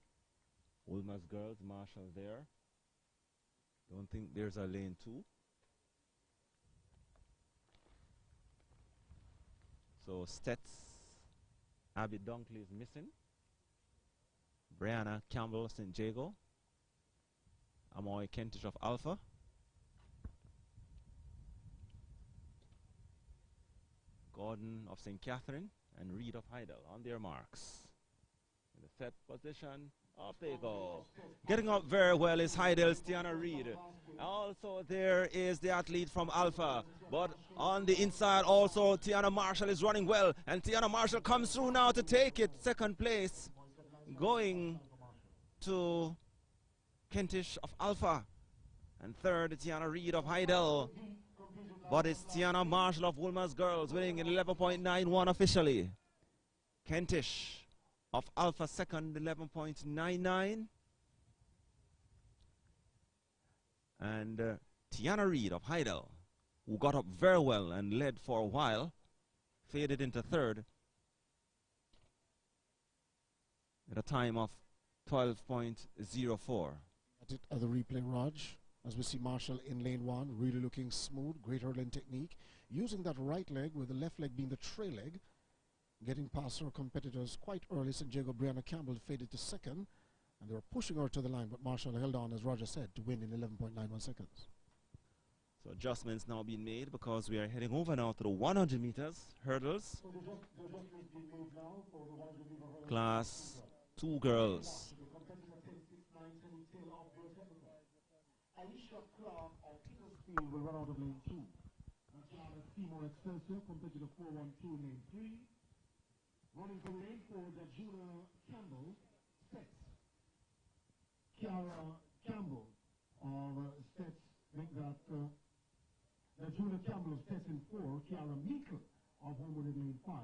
Wolmer's girls, Marshall there. Don't think there's a lane 2. So Stets, Abby Dunkley is missing. Brianna Campbell, St. Jago. Amoy Kentish of Alpha. Gordon of St. Catherine and Reed of Heidel on their marks. In the set position, off they go. Getting up very well is Heidel's Tiana Reed. Also there is the athlete from Alpha. But on the inside also Tiana Marshall is running well. And Tiana Marshall comes through now to take it. Second place going to Kentish of Alpha. And third, Tiana Reed of Heidel. But it's Tiana Marshall of Woolmer's Girls winning in 11.91 officially. Kentish of Alpha second, 11.99. And Tiana Reed of Heidel, who got up very well and led for a while, faded into third at a time of 12.04. At the replay, Raj, as we see Marshall in lane one, really looking smooth, great hurdling technique, using that right leg with the left leg being the trail leg, getting past her competitors quite early. St. Jago Brianna Campbell faded to second, and they were pushing her to the line, but Marshall held on, as Roger said, to win in 11.91 seconds. So adjustments now being made because we are heading over now to the 100 meters hurdles. Class 2 girls. Will run out of lane 2. Puma Excelsior compared to the 412 lane 3. Running from lane 4, the Juna Campbell Stets. Kiara Campbell of Stets make that the Juna Campbell of Stets in 4. Kiara Meeker of Homewood in lane 5.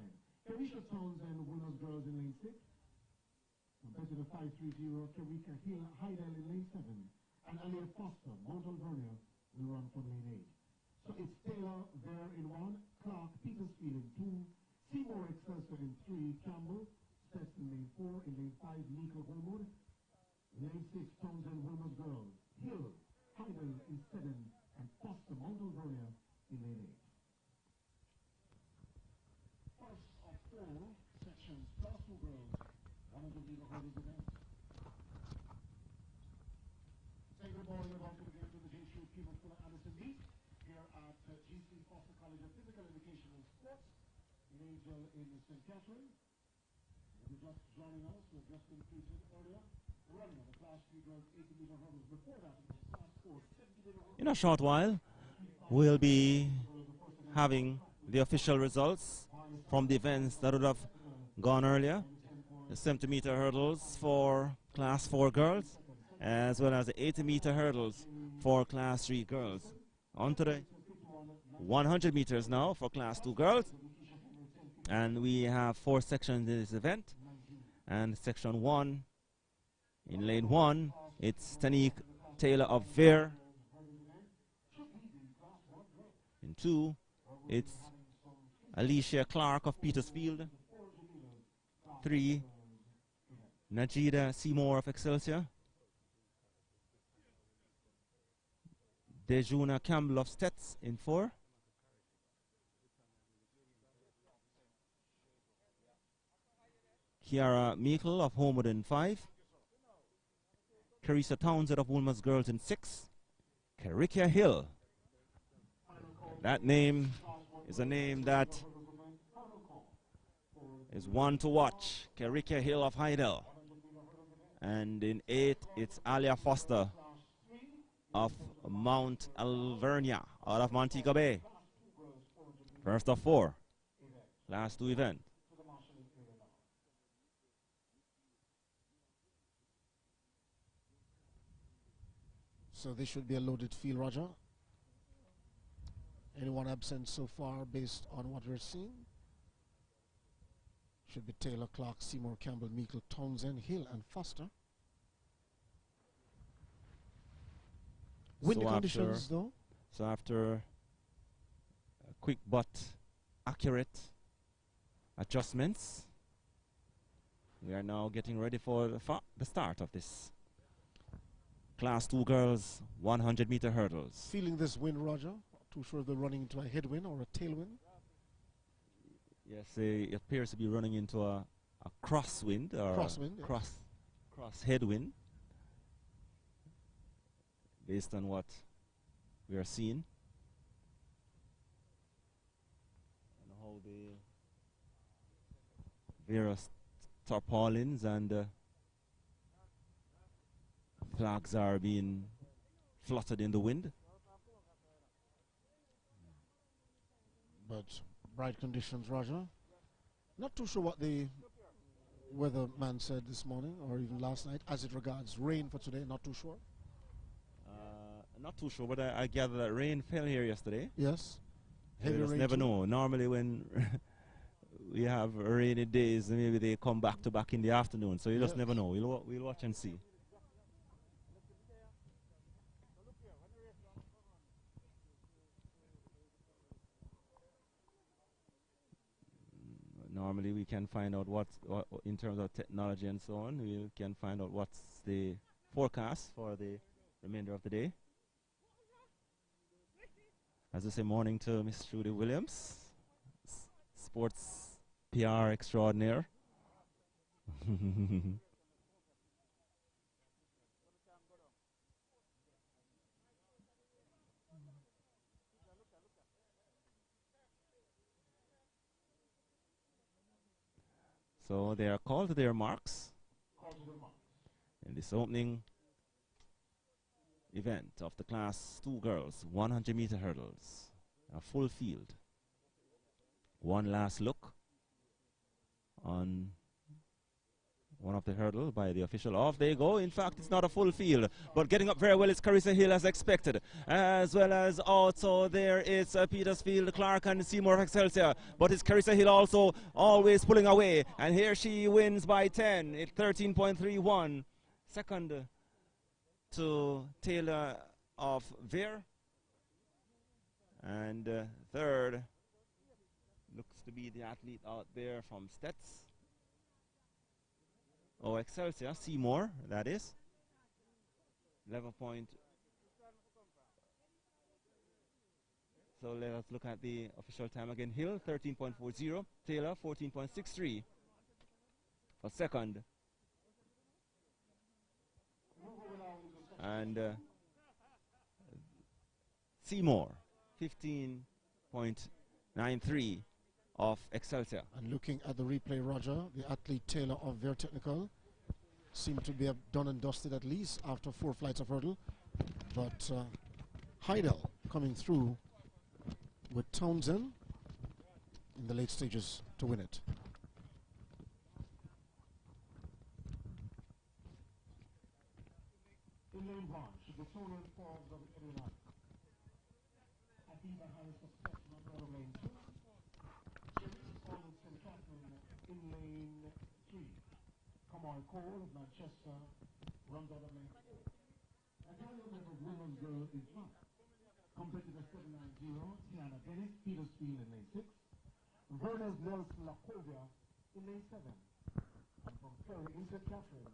Carisha Towns and Winners Girls in lane 6. Compared to the 530, Karika Hill Heidel in lane 7. And Alia Foster, Mount Alvernia, will run from lane 8. So it's Taylor there in 1, Clark Petersfield in 2, Seymour Excelsior in 3, Campbell, Stets in lane 4, in lane 5, Nika Homewood, lane 6, Townsend Wilmer's Girls, Hill, Heidel in 7, and Foster Mount Alvernia in lane 8. First of 4 sections, Class 2 Girls, 100 meter hurdles event. Say good morning and welcome again to the J.A.A. Puma Fuller Anderson meet here at GC Foster College of Physical Education and Sports in Angel in St. Catherine. If you're just joining us, we've just completed earlier running of the Class 3 Girls 80 meter hurdles. Before that, it was Class 4 70 meter hurdles. In a short while, we'll be having the official results from the events that would have gone earlier. The 70 meter hurdles for Class 4 girls, as well as the 80 meter hurdles for Class 3 girls. On to the 100 meters now for Class 2 girls. And we have 4 sections in this event. And section 1, in lane 1, it's Tanique Taylor of Vere. In 2, it's Alicia Clark of Petersfield. 3, Najida Seymour of Excelsior. Dejuna Campbell of Stets in 4. Kiara Meikle of Homewood in 5. Carissa Townsend of Woolmer's Girls in 6. Karika Hill. That name is a name that is one to watch. Karika Hill of Heidel. And in 8, it's Alia Foster of Mount Alvernia out of Montego Bay. First of 4. Class 2 event. So this should be a loaded field, Roger. Anyone absent so far based on what we're seeing? Should be Taylor, Clark, Seymour, Campbell, Meikle, Townsend, Hill, and Foster. Windy conditions, though. So after quick but accurate adjustments, we are now getting ready for the start of this Class 2 girls 100 meter hurdles. Feeling this wind, Roger? Too sure they're running into a headwind or a tailwind? Yes, it appears to be running into a crosswind or Crosswind, yes. cross headwind, based on what we are seeing and how the various tarpaulins and flags are being fluttered in the wind. But bright conditions, Roger. Not too sure what the weatherman said this morning or even last night as it regards rain for today. Not too sure. Not too sure, but I gather that rain fell here yesterday. Yes. You Heavy just rain never too. know. Normally when we have rainy days, maybe they come back to back in the afternoon. So you just never know. We'll watch and see. Normally we can find out what in terms of technology and so on. We can find out what's the forecast for the remainder of the day. As I say, morning to Miss Judy Williams, sports PR extraordinaire. So they are called to their marks in this opening event of the Class 2 girls 100-meter hurdles, a full field. One last look on one of the hurdle by the official. Off they go. In fact, it's not a full field, but getting up very well is Carissa Hill as expected, as well as also there is Petersfield, Clark and Seymour of Excelsior, but it's Carissa Hill also always pulling away, and here she wins by 10 at 13.31. Second to Taylor of Veer, and third looks to be the athlete out there from Stets. Oh, Excelsior, Seymour, that is. 11 point. So let us look at the official time again. Hill, 13.40. Taylor, 14.63 for second. And Seymour, 15.93 of Excelsior. And looking at the replay, Roger, the athlete Taylor of Veer Technical seemed to be done and dusted at least after 4 flights of hurdle. But Heidel coming through with Townsend in the late stages to win it. In lane 1, should the Tony Forbes of Illinois. Akiva Harris of Spectrum of lane 2. In lane 3, Kamal Cole of Manchester runs out of lane 4. And the women's girl is 1. Competitor 790, Tiana Dennis, Petersfield in lane 6. Verna's Nelson Lacovia in lane 7. And from Ferry into Catherine,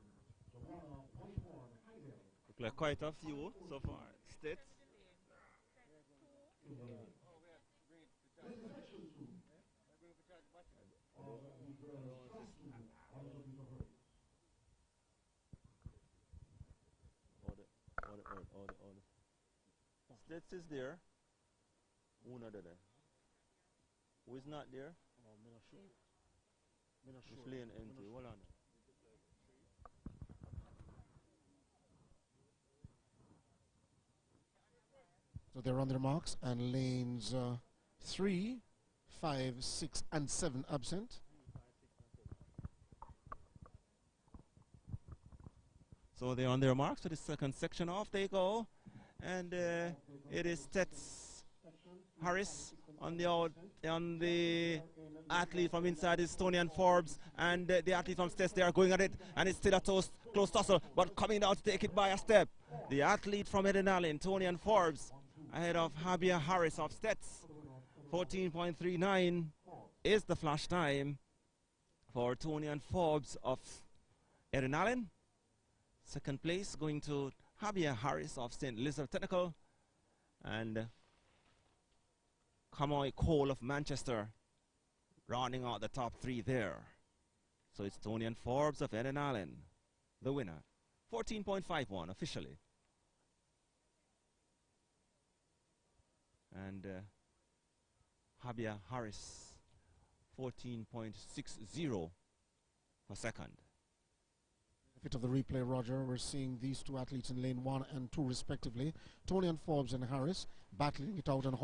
Joanna Whitehorn, Heidel. Look like quite a few so far. Stets. Stets is there. Who not there? Who is not there? This lane empty. Hold on. So they're on their marks, and lanes 3, 5, 6, and 7 absent. So they're on their marks for the second section. Off they go, and it is Stets Harris on the athlete from inside is Tony and Forbes, and the athlete from Stets, they are going at it, and it's still a close tussle, but coming down to take it by a step. The athlete from Eden Allen, Tony and Forbes, ahead of Habia Harris of Stets. 14.39 is the flash time for Tony and Forbes of Eden Allen. Second place going to Habia Harris of St. Elizabeth Technical, and Kamoy Cole of Manchester rounding out the top three there. So it's Tony and Forbes of Eden Allen, the winner. 14.51 officially. And Habia Harris, 14.60 per second. Bit of the replay, Roger. We're seeing these two athletes in lane 1 and 2 respectively. Tony and Forbes and Harris battling it out, and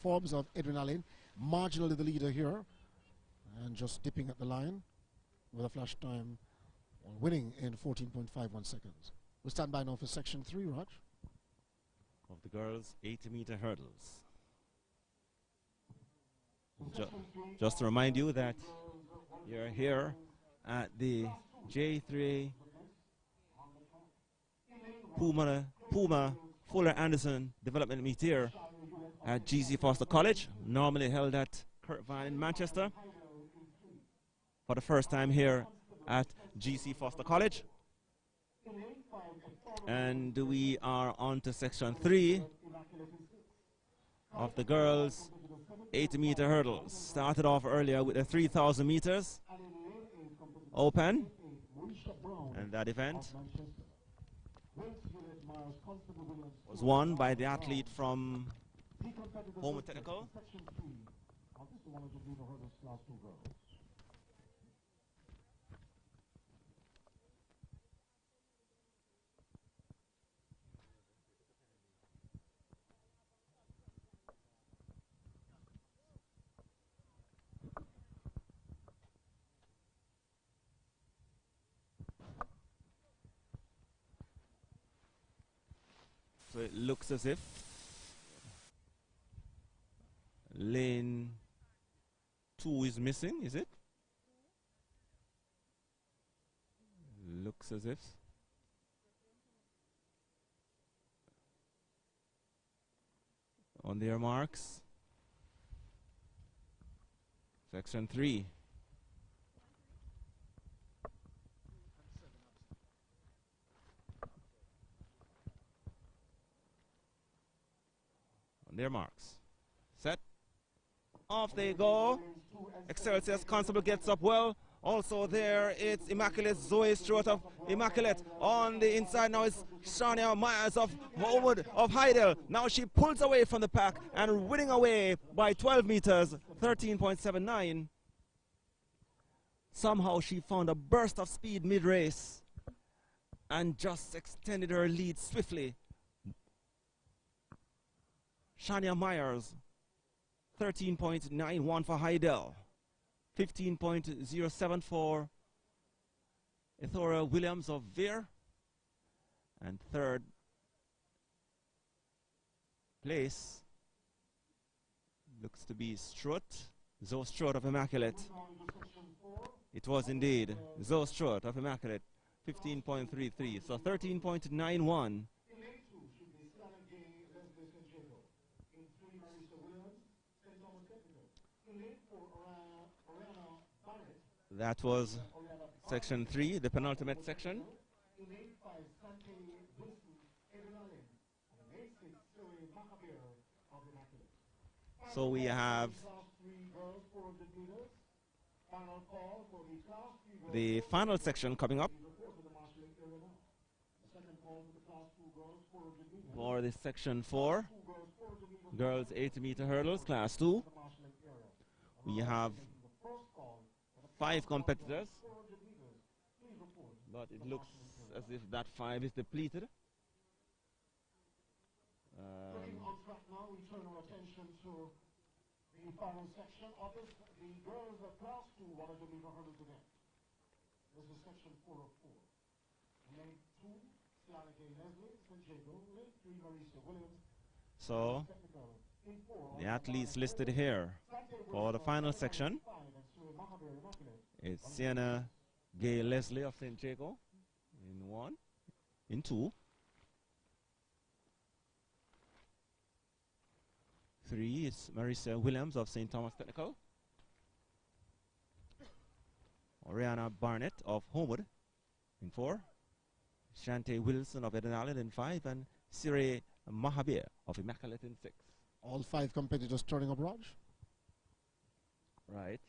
Forbes of Edwin Allen marginally the leader here, and just dipping at the line with a flash time, winning in 14.51 seconds. We stand by now for section 3, Raj. Of the girls' 80-meter hurdles. Just to remind you that you're here at the J3 Puma Fuller Anderson Development Meet here at GC Foster College, normally held at Kirkvan in Manchester. For the first time here at GC Foster College. And we are on to section 3 of the girls' 80-meter hurdles. Started off earlier with the 3,000 meters open, and that event was won by the athlete from Home Technical. So it looks as if lane 2 is missing, is it? Looks as if. On their marks. Section 3. Their marks. Set. Off they go. Excelsior's Constable gets up well. Also there it's Immaculate Zoe Stewart of Immaculate. On the inside now is Shania Myers of Homewood of Heidel. Now she pulls away from the pack and winning away by 12 meters, 13.79. Somehow she found a burst of speed mid-race and just extended her lead swiftly. Shania Myers, 13.91 for Heidel, 15.07 for Ethora Williams of Veer, and third place looks to be Zoe Strutt of Immaculate. It was indeed Zoe Strutt of Immaculate, 15.33, so 13.91. That was section 3, the penultimate section. So we have the final section coming up for this section 4, girls 80-meter hurdles, class 2. We have 5 competitors, but it looks as if that 5 is depleted. Now we turn our attention to the final section of this, the girls of class 2 100-meter hurdles event. This is section 4 of 4. Lane 2, Siana K. Leslie, St. Jago. Lane 3, Marisa Williams. So the athletes listed here for the final section. It's Sienna Gay Leslie of St. Jago in 1, in 2. 3 is Marisa Williams of St. Thomas Technical. Oriana Barnett of Homewood in 4. Shante Wilson of Eden Allen in 5. And Sire Mahabir of Immaculate in 6. All 5 competitors turning up, Raj? Right.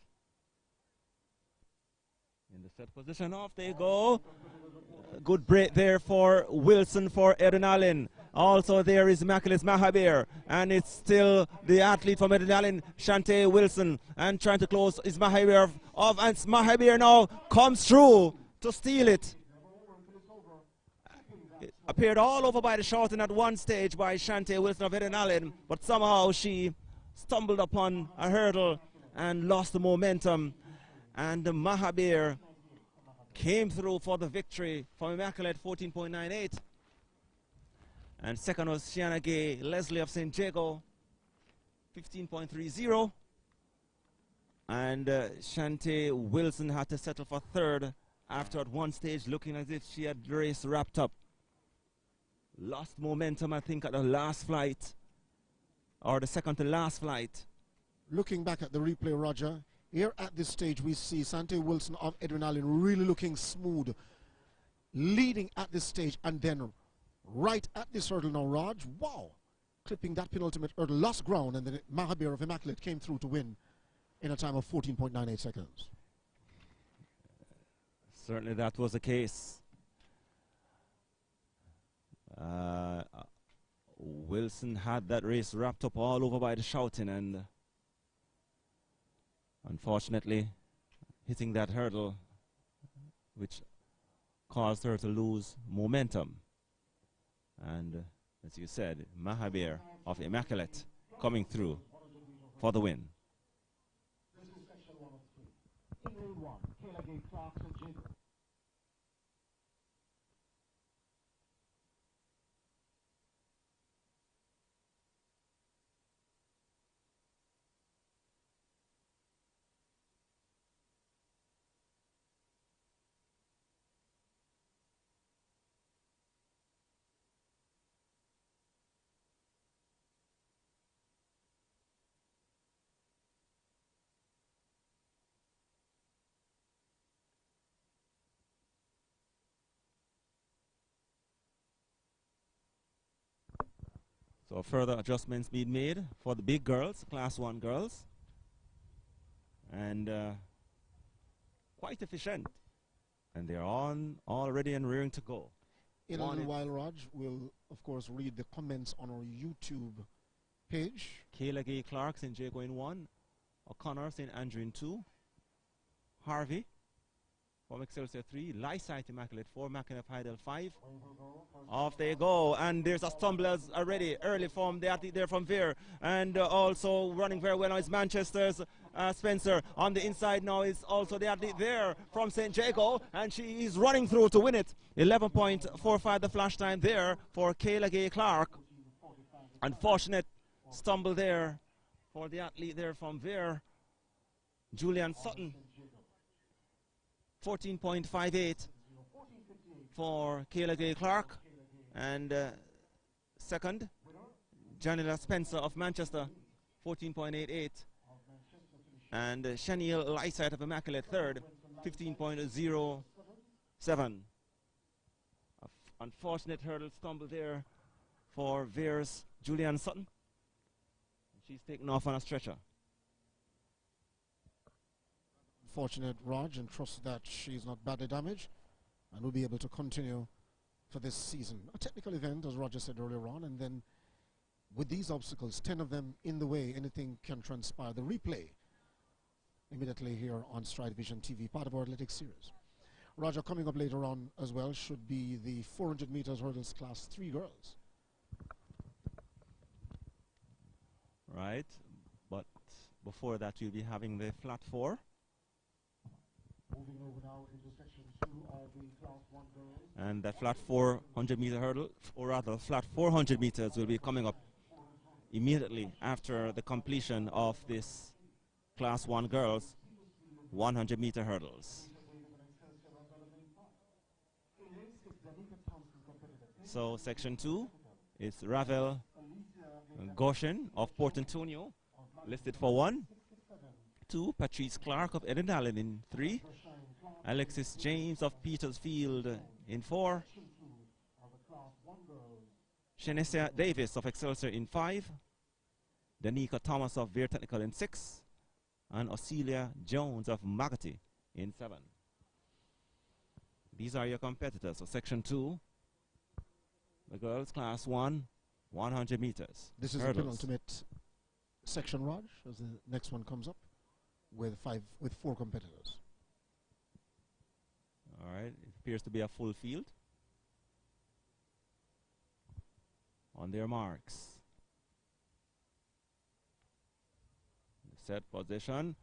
In the set position, off they go. Good break there for Wilson for Adrenaline. Also there is Immaculate Mahabir, and it's still the athlete from Adrenaline, Shantae Wilson, and trying to close is Mahabir off, and Mahabir now comes through to steal it. It appeared all over by the shouting at one stage by Shantae Wilson of Adrenaline, but somehow she stumbled upon a hurdle and lost the momentum, and Mahabir came through for the victory from Immaculate 14.98. And second was Shiana Gay Leslie of St. Jago, 15.30. And Shantae Wilson had to settle for third after at one stage looking as if she had the race wrapped up. Lost momentum, I think, at the last flight, or the second to last flight. Looking back at the replay, Roger, here at this stage we see Shantae Wilson of Adrenaline really looking smooth, leading at this stage, and then right at this hurdle now, Raj, wow, clipping that penultimate hurdle, lost ground, and then Mahabir of Immaculate came through to win in a time of 14.98 seconds. Certainly that was the case. Wilson had that race wrapped up all over by the shouting, and unfortunately hitting that hurdle, which caused her to lose momentum. And as you said, Mahabir of Immaculate coming through for the win. This is section 1 of 3. In grade 1, Kayla Gay Clark and Jacob. So further adjustments being made for the big girls, Class 1 girls. And quite efficient. And they're on already and rearing to go. In a little while, Raj, we'll, of course, read the comments on our YouTube page. Kayla Gay Clark, St. Jago in 1. O'Connor, St. Andrew in 2. Harvey from Excelsior 3. Lysite Immaculate 4. Mackin of Heidel 5. Off they go, and there's a stumblers already early from the athlete there from Veer, and also running very well now is Manchester's Spencer. On the inside now is also the athlete there from St. Jago, and she is running through to win it. 11.45 the flash time there for Kayla Gay Clark. Unfortunate stumble there for the athlete there from Veer, Julian Sutton. 14.58 for Kayla Gay Clark. And second, Janila Spencer of Manchester, 14.88. And Shaniel Lysite of Immaculate third, 15.07. Unfortunate hurdle stumble there for Veer's Julianne Sutton. She's taken off on a stretcher. Fortunate, Raj, and trust that she's not badly damaged and will be able to continue for this season. A technical event, as Roger said earlier on, and then with these obstacles, 10 of them in the way, anything can transpire. The replay immediately here on StrideVisionTV, part of our athletics series. Roger, coming up later on as well should be the 400 meters hurdles Class 3 girls. Right, but before that you'll be having the flat 4. Moving over now into section 2 of the Class 1 girls. And that flat 400 meter hurdle, or rather flat 400 meters, will be coming up immediately after the completion of this Class 1 girls 100 meter hurdles. So section 2 is Ravel Goshen of Port Antonio, listed for 1. 2, Patrice Clark of Adrenaline in 3. Alexis James of Petersfield in 4. Shanesia Davis of Excelsior in 5. Danica Thomas of Veer Technical in 6. And Auxilia Jones of Magati in 7. These are your competitors. So section 2, the girls class 1, 100 meters. This is the penultimate section, Raj, as the next one comes up with 4 competitors. All right, it appears to be a full field. On their marks. Set position.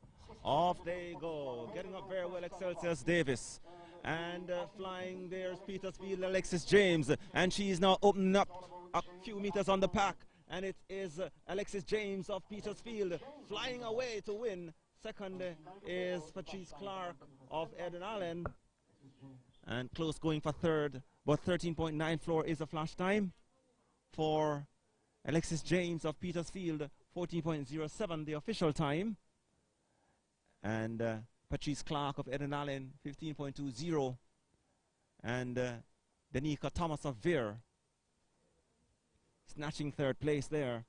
Off they go. Getting up very well, Excelsior Davis. And flying there's Petersfield Alexis James. And she's now opening up a few meters on the pack. And it is Alexis James of Petersfield flying away to win. Second is Patrice Clark of Eden Allen. And close going for third. But 13.9 floor is a flash time for Alexis James of Petersfield. 14.07 the official time. And Patrice Clark of Eden Allen, 15.20. And Danica Thomas of Veer snatching third place there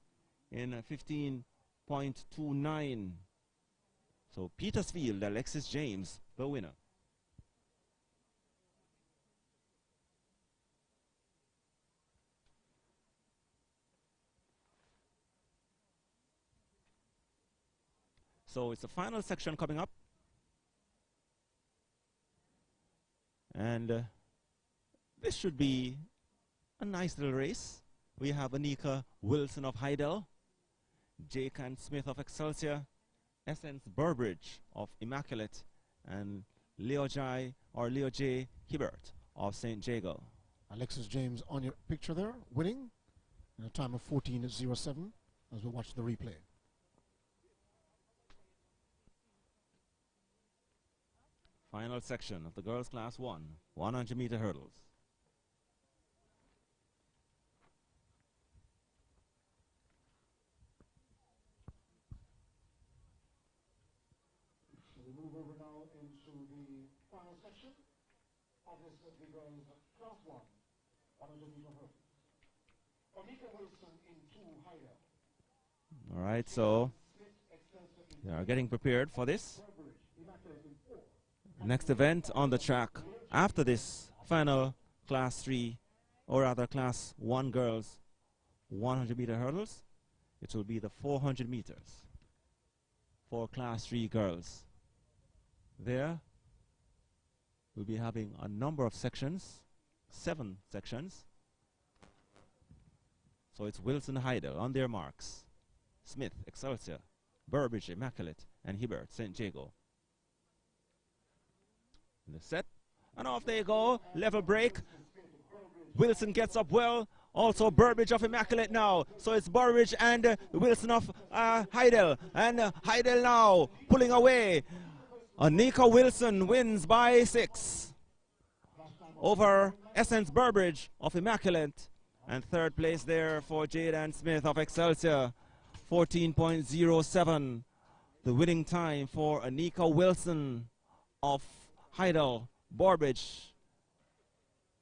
in 15.29. So Petersfield, Alexis James, the winner. So it's the final section coming up. And this should be a nice little race. We have Anika Wilson of Heidel, Jacan Smith of Excelsior, Essence Burbridge of Immaculate, and Leo J. Hibbert of St. Jago. Alexis James on your picture there, winning in a time of 14.07 as we watch the replay. Final section of the girls class 1, 100 meter hurdles. So we move over now into the final section of this the girls class 1, 100 meter hurdles. Anika Wilson in 2 Heidel. All right, so they are getting prepared for this. Next event on the track after this final class 3, or rather class 1 girls 100 meter hurdles, it will be the 400 meters for class 3 girls. There we'll be having a number of sections, 7 sections. So it's Wilson Heidel on their marks, Smith, Excelsior, Burbridge, Immaculate, and Hibbert, St. Jago. The set, and off they go. Level break. Wilson gets up well. Also Burbridge of Immaculate now. So it's Burbridge and Wilson of Heidel. And Heidel now pulling away. Anika Wilson wins by 6 over Essence Burbridge of Immaculate. And third place there for Jaden Smith of Excelsior. 14.07. The winning time for Anika Wilson of Heidel. Burbridge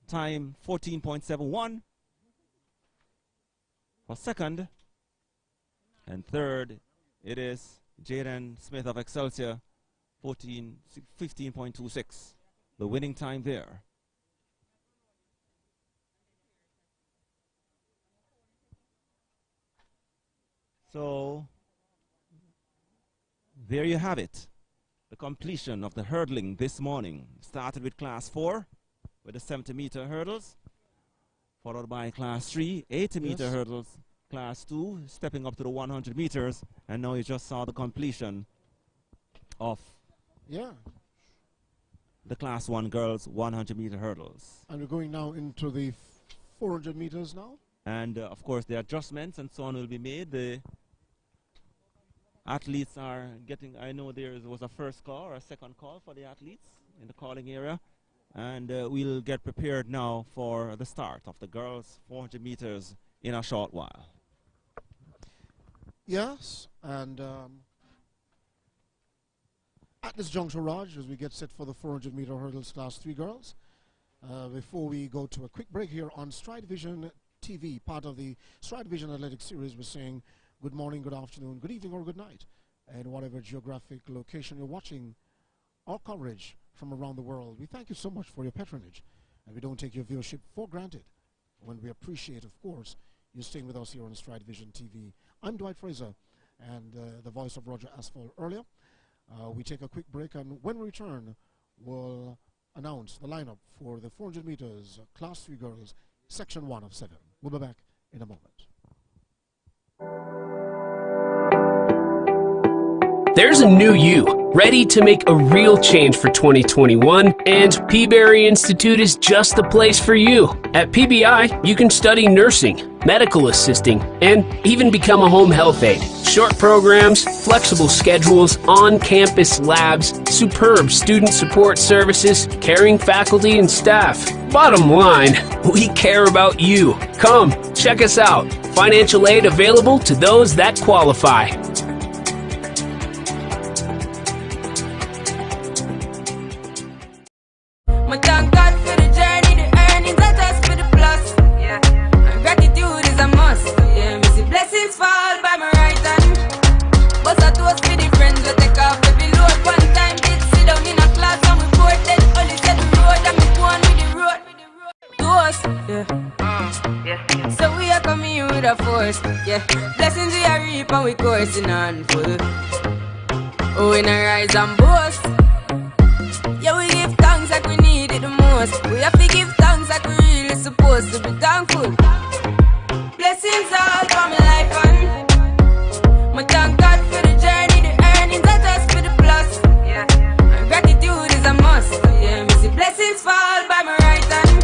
time 14.71 for second, and third it is Jaden Smith of Excelsior, 15.26, the winning time there. So there you have it. The completion of the hurdling this morning started with class 4 with the 70 meter hurdles, followed by class 3, 80 meter hurdles, class 2 stepping up to the 100 meters, and now you just saw the completion of the class 1 girls 100 meter hurdles. And we're going now into the 400 meters now. And of course the adjustments and so on will be made. The athletes are getting, I know there was a first call or a second call for the athletes in the calling area, and we'll get prepared now for the start of the girls 400 meters in a short while. Yes, and at this juncture, Raj, as we get set for the 400 meter hurdles class 3 girls, before we go to a quick break here on StrideVisionTV, part of the StrideVision Athletic Series, we're saying good morning, good afternoon, good evening, or good night, and whatever geographic location you're watching our coverage from around the world. We thank you so much for your patronage, and we don't take your viewership for granted. When we appreciate, of course, you staying with us here on StrideVisionTV. I'm Dwight Fraser, and the voice of Roger Asphalt earlier. We take a quick break, and when we return, we'll announce the lineup for the 400 meters Class 3 girls, Section 1 of 7. We'll be back in a moment. There's a new you, ready to make a real change for 2021, and Peaberry Institute is just the place for you. At PBI, you can study nursing, medical assisting, and even become a home health aide. Short programs, flexible schedules, on-campus labs, superb student support services, caring faculty and staff. Bottom line, we care about you. Come, check us out. Financial aid available to those that qualify. So we are coming in with a force, yeah. Blessings we are reap and we coursing on full. Oh, we not rise and boast. Yeah, we give thanks like we need it the most. We have to give thanks like we really supposed to be thankful. Blessings all for my life and my thank God for the journey, the earnings, not just for the plus. Yeah, and gratitude is a must. Yeah, me see blessings fall by my right hand.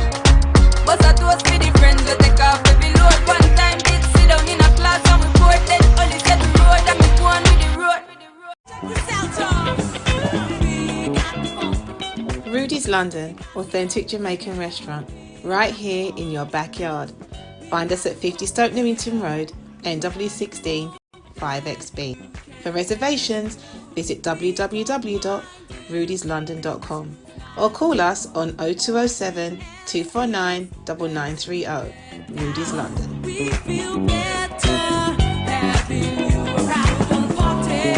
But I toast for the friends we take off every load. One time did sit down in a class and we bored. Then only said the road and me go on with the road. Rudy's London, authentic Jamaican restaurant, right here in your backyard. Find us at 50 Stoke Newington Road, NW16 5XB. For reservations, visit www.rudyslondon.com or call us on 0207 249 9930. Rudy's London. We feel better having you around on 40.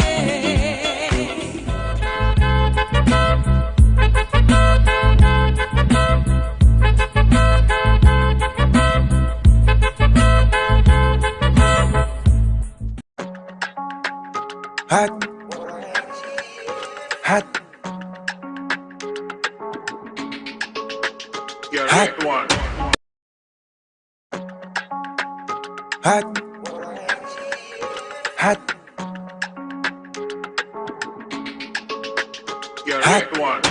Hot. Hot. Hot one. Hot. Hot. Hot one.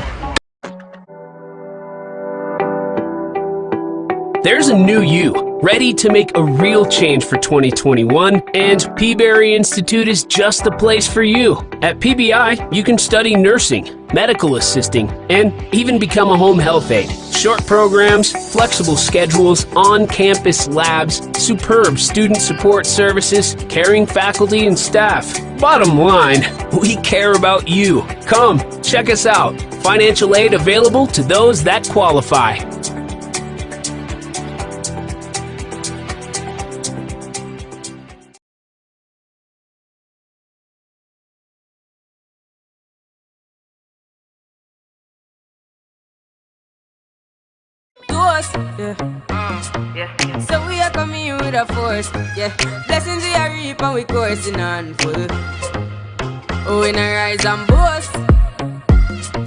There's a new you, ready to make a real change for 2021, and Peaberry Institute is just the place for you. At PBI, you can study nursing, medical assisting, and even become a home health aide. Short programs, flexible schedules, on-campus labs, superb student support services, caring faculty and staff. Bottom line, we care about you. Come, check us out. Financial aid available to those that qualify. Yeah. So we are coming in with a force, yeah. Blessings we are reap and we coursing on full. Oh, we not rise and boast.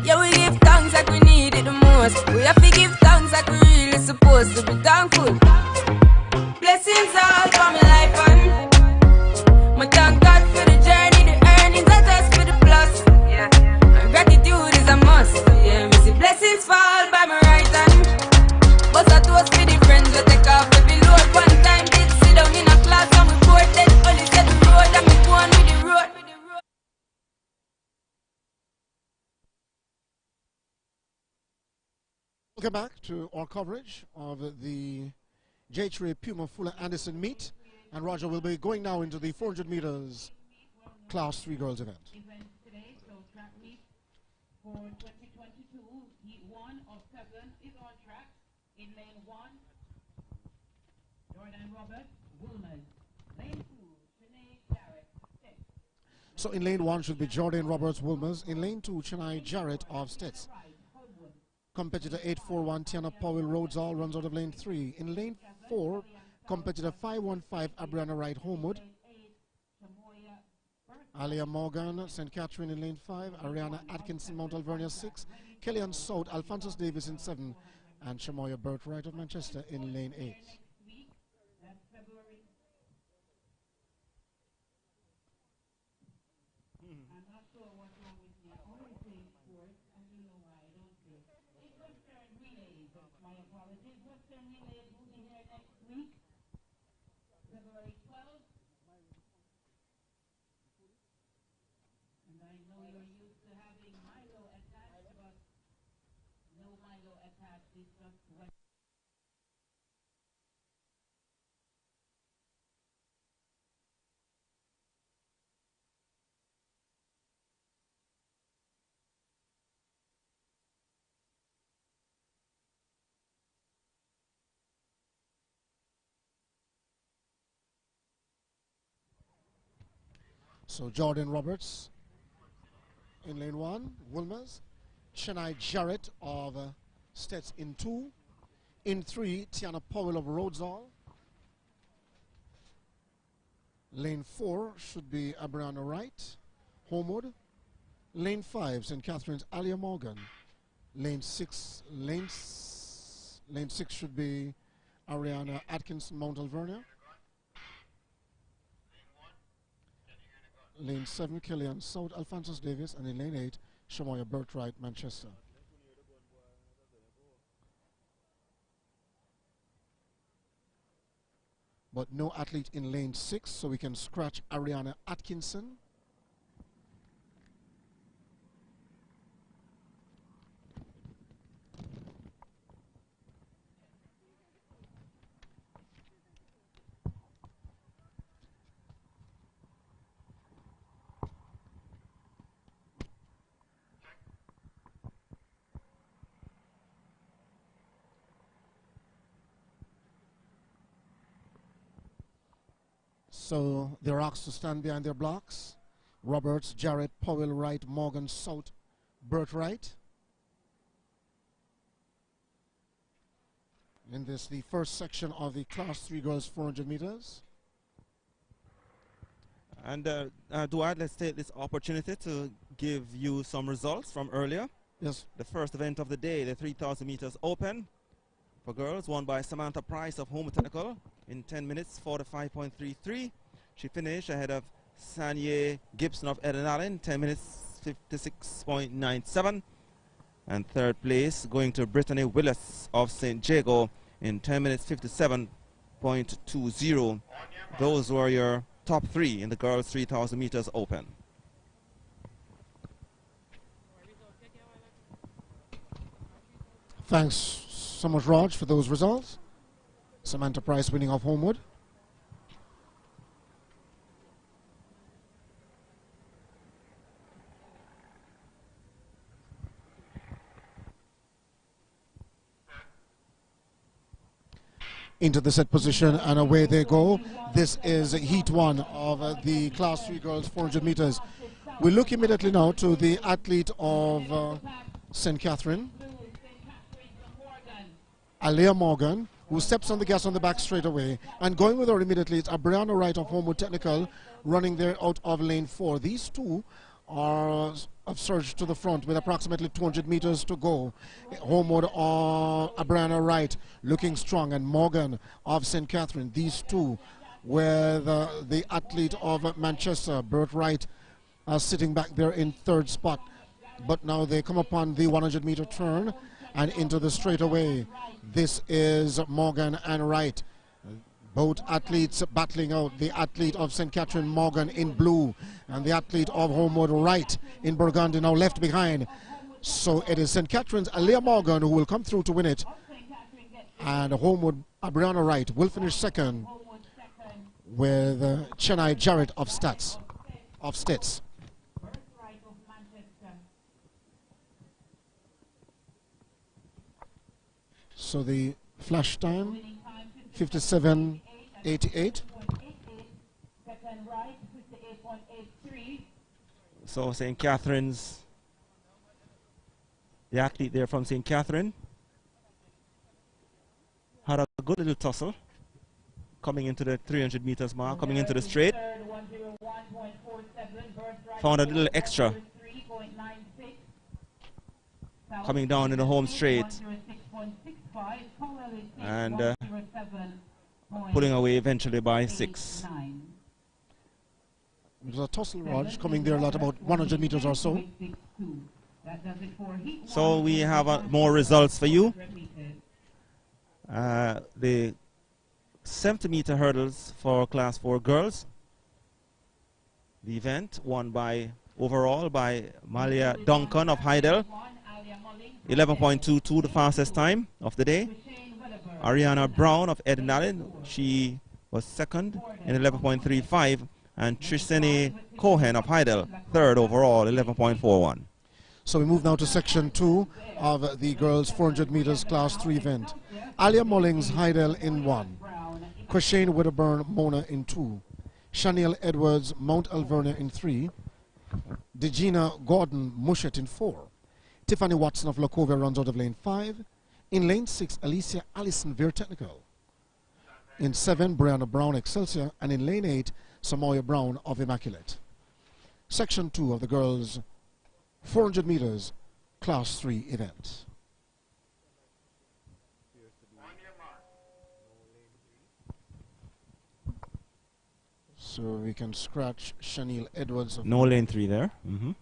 Yeah, we give thanks like we need it the most. We have to give thanks like we really supposed to be thankful. Blessings all for my life and my thank God for the journey, the earnings, not just for the plus. Yeah, and gratitude is a must. Yeah, me see blessings fall by my right hand. But I toast for the friends we take off every load. One time did sit down in a class and we bored. Then only said the road and me go on with the road. Welcome back to our coverage of the JAAA Puma Fuller Anderson meet, and Roger will be going now into the 400 meters Class 3 girls event. Today, so track meet for 2022, heat 1 of 7 is on track. In lane 1, Jordan Robert, Woolman. Lane 2, Sinead Jarrett, Stitz. So in lane 1 should be Jordan Roberts Wilmers. In lane 2, Chennai Jarrett of Stitz. competitor 841 Tiana Powell Rhodesall runs out of lane 3. In lane 4, competitor 515 Abriana Wright Homewood. Alia Morgan, St. Catherine in lane 5, Ariana Atkinson, Mount Alvernia 6, Kellyanne South, Alphonsus Davis in 7, and Shamoya Birthright of Manchester in lane 8. So Jordan Roberts in lane 1, Wilmers. Chennai Jarrett of Stets in 2. In 3, Tiana Powell of Rhodesall. Lane 4 should be Abriana Wright, Homewood. Lane 5, St. Catherine's Alia Morgan. Lane 6 should be Ariana Atkinson, Mount Alvernia. Lane 7, Kellyanne South, Alphonsus Davis, and in lane 8, Shamoya Birthright, Manchester. But no athlete in lane 6, so we can scratch Ariana Atkinson. So they're asked to stand behind their blocks. Roberts, Jarrett, Powell, Wright, Morgan, South, Birthright. In this, the first section of the Class 3 girls 400 meters. And Dwight, let's take this opportunity to give you some results from earlier. Yes. The first event of the day, the 3,000 meters open for girls, won by Samantha Price of Home Technical in 10 minutes 45.33. She finished ahead of Sanye Gibson of Eden Allen, 10 minutes 56.97. And third place going to Brittany Willis of St. Jago in 10 minutes 57.20. Those were your top 3 in the girls 3,000 meters open. Thanks so much, Raj, for those results. Samantha Price winning off Homewood. Into the set position, and away they go. This is heat 1 of the Class 3 girls 400 meters. We look immediately now to the athlete of St. Catherine, Alia Morgan, who steps on the gas on the back straight away. And going with her immediately is Abriana Wright of Homewood Technical, running there out of lane 4. These two have surged to the front with approximately 200 meters to go. Homewood or Abriana Wright looking strong, and Morgan of St. Catherine. These two with the athlete of Manchester, Birthright, sitting back there in 3rd spot. But now they come upon the 100-meter turn and into the straightaway. This is Morgan and Wright. Both athletes battling out. The athlete of St. Catherine, Morgan, in blue, and the athlete of Homewood, Wright, in burgundy, now left behind. So it is St. Catherine's Alia Morgan who will come through to win it, and Homewood, Abriana Wright, will finish second with Chennai Jarrett of Stets. So the flash time, 57.88. So St. Catherine's the athlete there from St. Catherine, had a good little tussle coming into the 300 meters mark, coming into the straight. Found a little extra coming down in the home straight and pulling away eventually by 6. It was a tussle, Raj, coming there at about 100 meters or so. So we have more results for you. The 70-meter hurdles for Class 4 girls. The event won by overall by Malia Duncan of Heidel. 11.22, the fastest time of the day. Ariana Brown of Edinallen, she was second in 11.35. And Trishene Cohen of Heidel, third overall, 11.41. So we move now to section 2 of the girls 400 meters class 3 event. Alia Mullings, Heidel in 1. Quashane Wedderburn, Mona in 2. Chanel Edwards, Mount Alvernia in 3. Degina Gordon, Mushet in 4. Tiffany Watson of Lacovia runs out of lane 5. In lane 6, Alicia Allison, Veer Technical. In 7, Brianna Brown, Excelsior. And in lane 8, Samoya Brown of Immaculate. Section 2 of the girls 400 meters class 3 event. So we can scratch Chanel Edwards of no lane 3 there.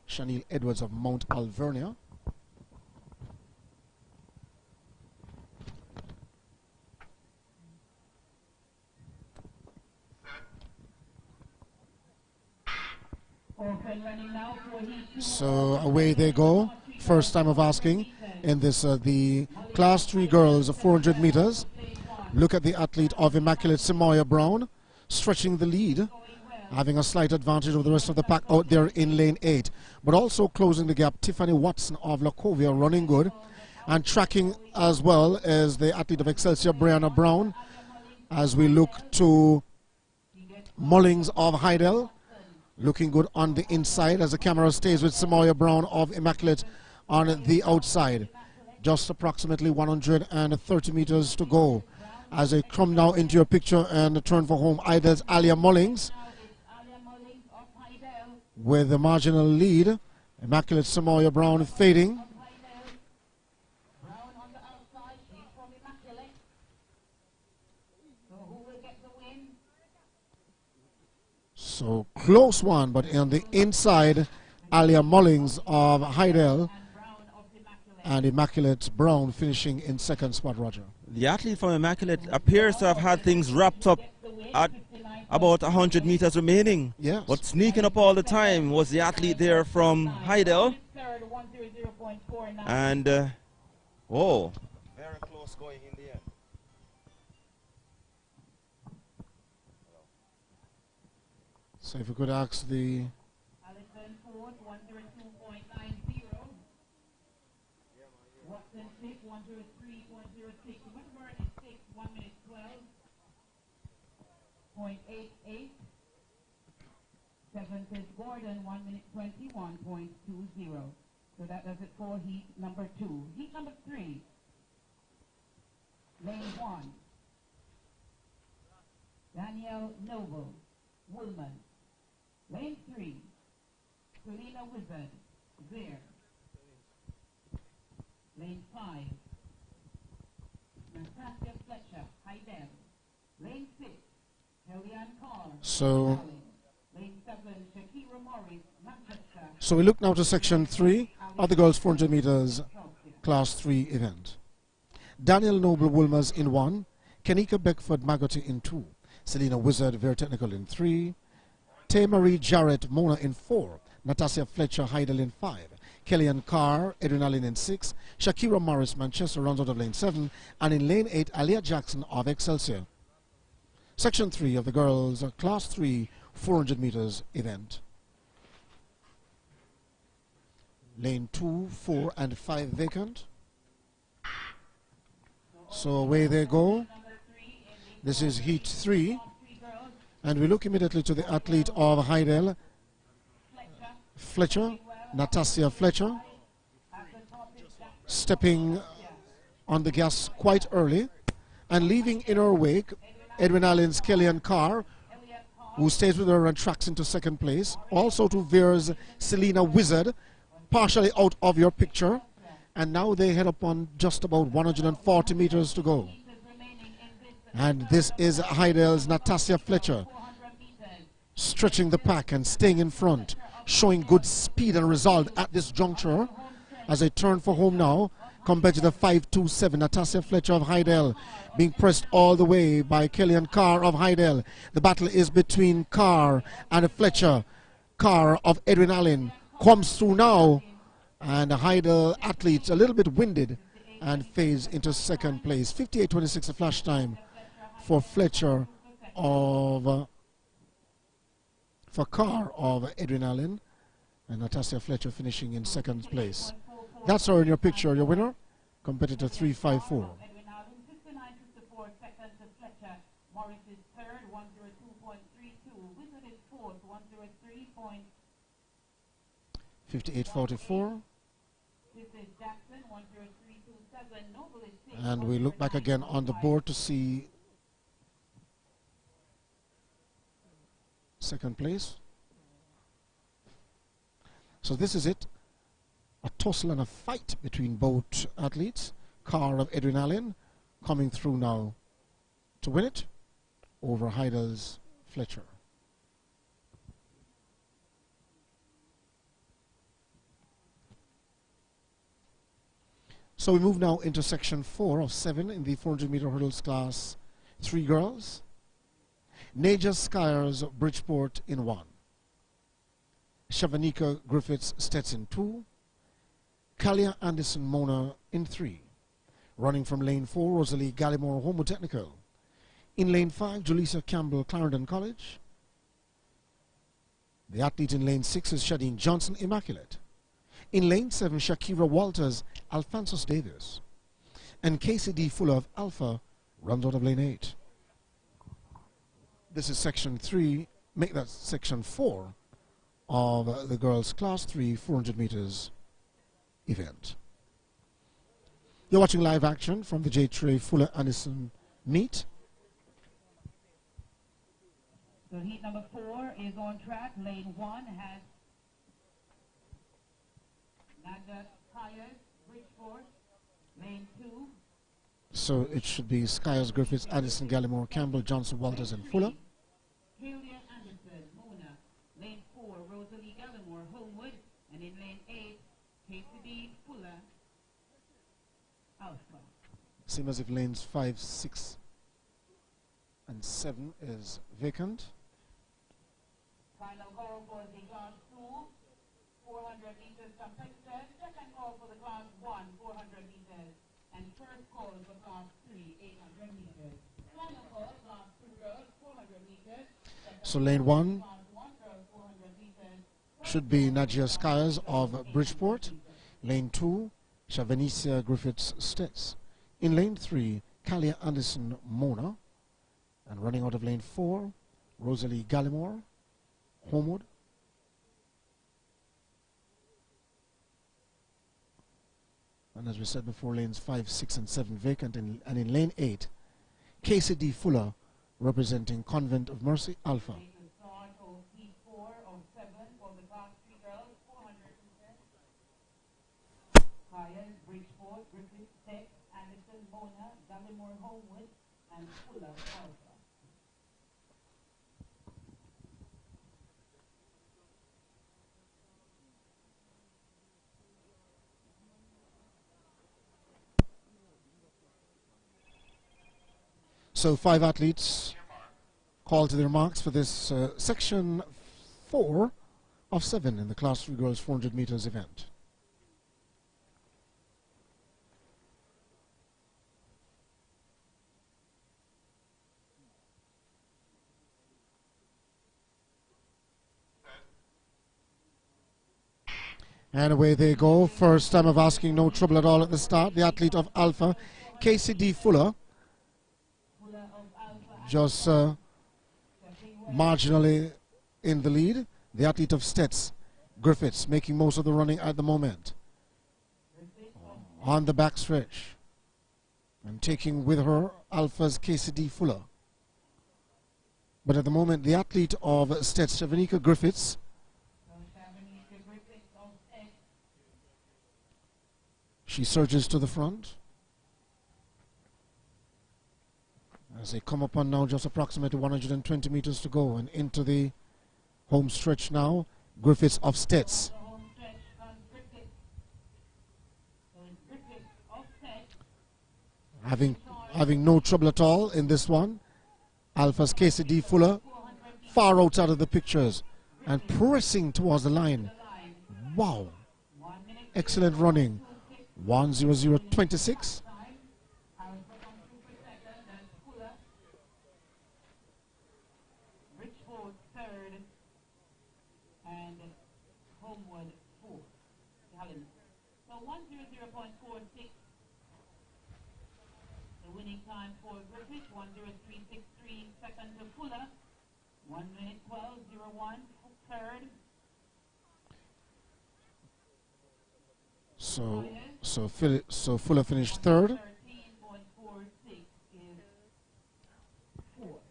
Chanel Edwards of Mount Alvernia. So away they go. First time of asking in this the class 3 girls 400 meters. Look at the athlete of Immaculate, Samoya Brown, stretching the lead, having a slight advantage over the rest of the pack out there in lane 8, but also closing the gap. Tiffany Watson of Lacovia running good, and tracking as well as the athlete of Excelsior, Brianna Brown, as we look to Mullings of Heidel. Looking good on the inside as the camera stays with Samoya Brown of Immaculate on the outside. Just approximately 130 meters to go. As they come now into your picture and turn for home, Heidel's Alia Mullings with the marginal lead. Immaculate Samoya Brown fading. So close one, but on the inside, Alia Mullings of Heidel and Immaculate Brown finishing in second spot, Roger. The athlete from Immaculate appears to have had things wrapped up at about 100 meters remaining. Yes. But sneaking up all the time was the athlete there from Heidel. And, oh, very close going in the end. So if we could ask the... Alison Ford, 102.90. Watson 6, 103, 106. Whitburn is 6, 1 minute 12.88. Seventh is Gordon, 1 minute 21.20. So that does it for heat number 2. Heat number 3. Lane 1. Danielle Noble, Woolman. Lane 3, Selena Wizard, Veer. Lane 5, Natasha Fletcher, Heidel. Lane 6, Kellyanne Carr. So, Lane 7, Shakira Morris, Manchester. so we look now to section 3 of the girls 400 meters class 3 event. Daniel Noble Woolmers in 1, Kenika Beckford Magotti in 2, Selena Wizard Veer Technical in 3, Tay Marie Jarrett Mona in 4, Natasha Fletcher Heidel in 5, Kellyanne Carr Adrenaline in 6, Shakira Morris Manchester runs out of lane 7, and in lane 8 Alia Jackson of Excelsior. Section 3 of the girls class 3 400 meters event. Lane 2, 4 and 5 vacant. So away they go. This is heat 3. And we look immediately to the athlete of Heidel, Fletcher, Natasha Fletcher. stepping on the gas quite early and leaving in her wake Edwin Allen's Kellyanne Carr, who stays with her and tracks into second place. Also to Veer's Selena Wizard, partially out of your picture. And now they head up on just about 140 meters to go. And this is Heidel's Natasha Fletcher, stretching the pack and staying in front, showing good speed and result at this juncture. As they turn for home now, competitor 527, Natasha Fletcher of Heidel, being pressed all the way by Kellyanne Carr of Heidel. The battle is between Carr and Fletcher. Carr of Edwin Allen comes through now, and the Heidel athlete a little bit winded and fades into second place. 58.26 a flash time for Fletcher of for Carr of Edwin Allen, and Natasha Fletcher finishing in second place. That's her in your picture, your winner, competitor 354. 58.44. And we look back again on the board to see second place. So this is it. A tussle and a fight between both athletes. Carr of Edwin Allen coming through now to win it over Heidel's Fletcher. So we move now into section 4 of 7 in the 400 meter hurdles class. 3 girls. Naja Skyers Bridgeport in 1. Shavanika Griffiths Stetson 2. Kalia Anderson Mona in 3. Running from lane 4, Rosalie Gallimore Homo Technical. In lane 5, Julissa Campbell Clarendon College. The athlete in lane 6 is Shadeen Johnson Immaculate. In lane 7, Shakira Walters Alphonsus Davis. And KCD Fuller of Alpha runs out of lane 8. This is section 3, make that section 4 of the girls' class 3 400 meters event. You're watching live action from the JAAA Fuller Anderson meet. So heat number 4 is on track. Lane 1 has Naja Skyers Bridgeport. Lane 2. So it should be Skyers, Griffiths, Addison, Gallimore, Campbell, Johnson, Walters, and Fuller. Kalia Anderson, Mona. Lane 4, Rosalie Gallimore, Homewood. And in lane 8, KCD Fuller, Alpha. Seems as if lanes 5, 6, and 7 is vacant. Final call for the class 2, 400 meters competitor. Second call for the class 1, 400 meters. And first call for class 3, 800 meters. Final call, class 2 girls, 400 meters. So lane 1 should be Naja Skyers of Bridgeport. Lane 2, Shavanika Griffiths Stets. In lane 3, Kalia Anderson Mona. And running out of lane 4, Rosalie Gallimore, Homewood. And as we said before, lanes 5, 6, and 7 vacant. And in lane 8, KCD Fuller representing Convent of Mercy Alpha. Bridgeport, Griffith, Tech, Anderson, Mona, Gallimore, Homewood, and Fuller Alpha. So 5 athletes called to their marks for this section 4 of 7 in the Class 3 Girls 400 meters event. And away they go. First time of asking, no trouble at all at the start. The athlete of Alpha, KCD Fuller, just marginally in the lead. The athlete of Stets, Griffiths, making most of the running at the moment. on the backstretch. And taking with her Alpha's KCD Fuller. But at the moment, the athlete of Stets, Shavanika Griffiths, she surges to the front. As they come upon now just approximately 120 meters to go and into the home stretch now, Griffiths of Stets. Having no trouble at all in this one. Alpha's KCD Fuller far outside of the pictures and pressing towards the line. Wow. Excellent running. 1:00:26. Time for Griffith, 1:03.63. Second to Fuller, 1:12.01. Third. So Fuller finished third. 13.46 is fourth.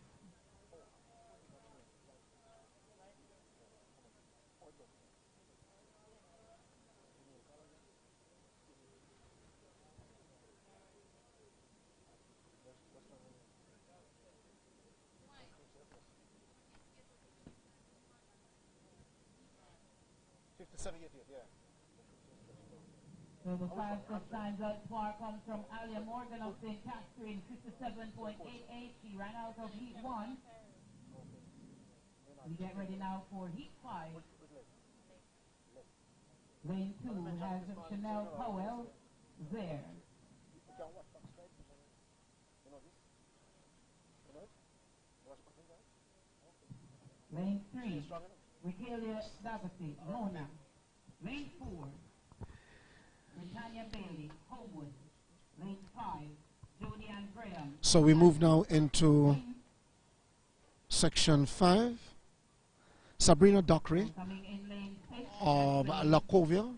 So the fastest times out far comes from Alia Morgan of St. Catherine, 57.88. She ran out of heat 1. We get ready now for heat 5. Lane 2 has Chanel Powell there. Lane 3, Michaela Dagacy, Mona. Lane 4, Britannia Bailey, Homewood. Lane 5, Jody Ann Graham. So we move now into section 5. Sabrina Dockery of Lacovia.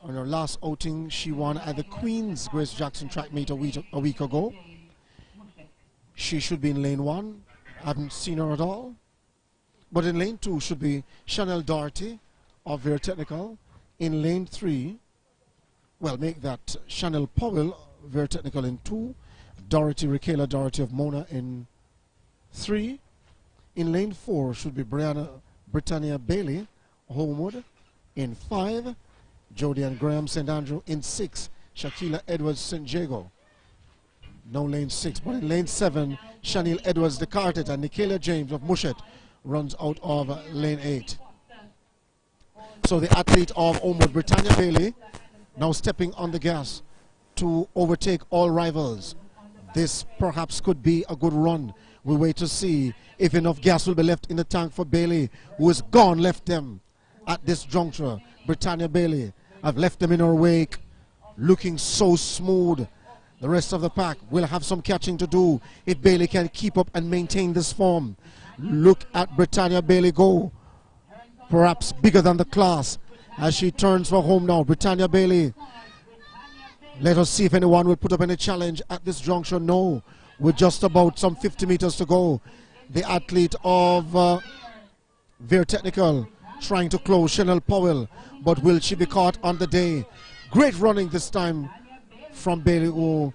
On her last outing, she won at the Queen's Grace Jackson track meet a week ago. She should be in lane 1. I haven't seen her at all. But in lane 2 should be Chanel Doherty of Veer Technical. In lane 3, well, make that Chanel Powell, Veer Technical in 2. Doherty, Rakela Doherty of Mona in 3. In lane 4 should be Britannia Bailey, Homewood in 5. Jody and Graham, St. Andrew in 6. Shakila Edwards, St. Jago. No lane 6, but in lane 7, Chanel Edwards, the Cartet, and Nikela James of Mushet runs out of lane 8. So the athlete of Homewood, Britannia Bailey, now stepping on the gas to overtake all rivals. This perhaps could be a good run. We'll wait to see if enough gas will be left in the tank for Bailey, who has gone, left them at this juncture. Britannia Bailey have left them in her wake, looking so smooth. The rest of the pack will have some catching to do if Bailey can keep up and maintain this form. Look at Britannia Bailey go, perhaps bigger than the class as she turns for home now. Britannia Bailey, let us see if anyone will put up any challenge at this juncture. No, with just about some 50 meters to go. The athlete of Veer Technical trying to close Chanel Powell, but will she be caught on the day? Great running this time from Bailey, who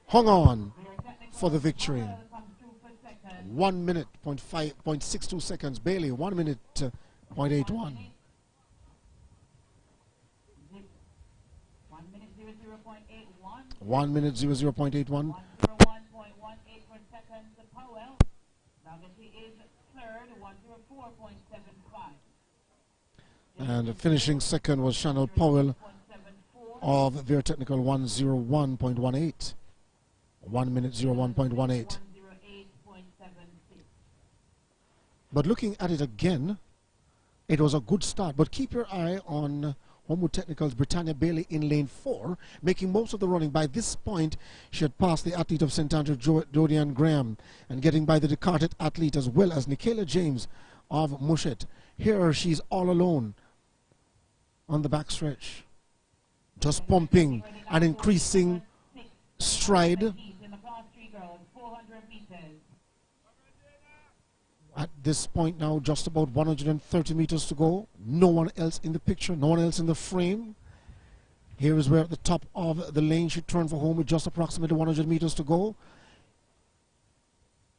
hung on for the victory. 1 minute, 0.62 seconds. Bailey, 1 minute, 0.81. 1 minute 00.81. 1:01.18 per second to Powell. Legacy is third, 1:04.75. And finishing second was Chanel Powell of Veer Technical, 1:01.18. 1 minute 01.18. But looking at it again, it was a good start. But keep your eye on Homewood Technical's Britannia Bailey in lane 4, making most of the running. By this point, she had passed the athlete of St. Andrew, Jody Ann Graham, and getting by the Descartes athlete as well as Nikela James of Mushet. Here she's all alone on the backstretch. just pumping and increasing stride. In the class 3 girls, 400 meters. At this point now, just about 130 meters to go. No one else in the picture, no one else in the frame. Here is where at the top of the lane she turned for home with just approximately 100 meters to go.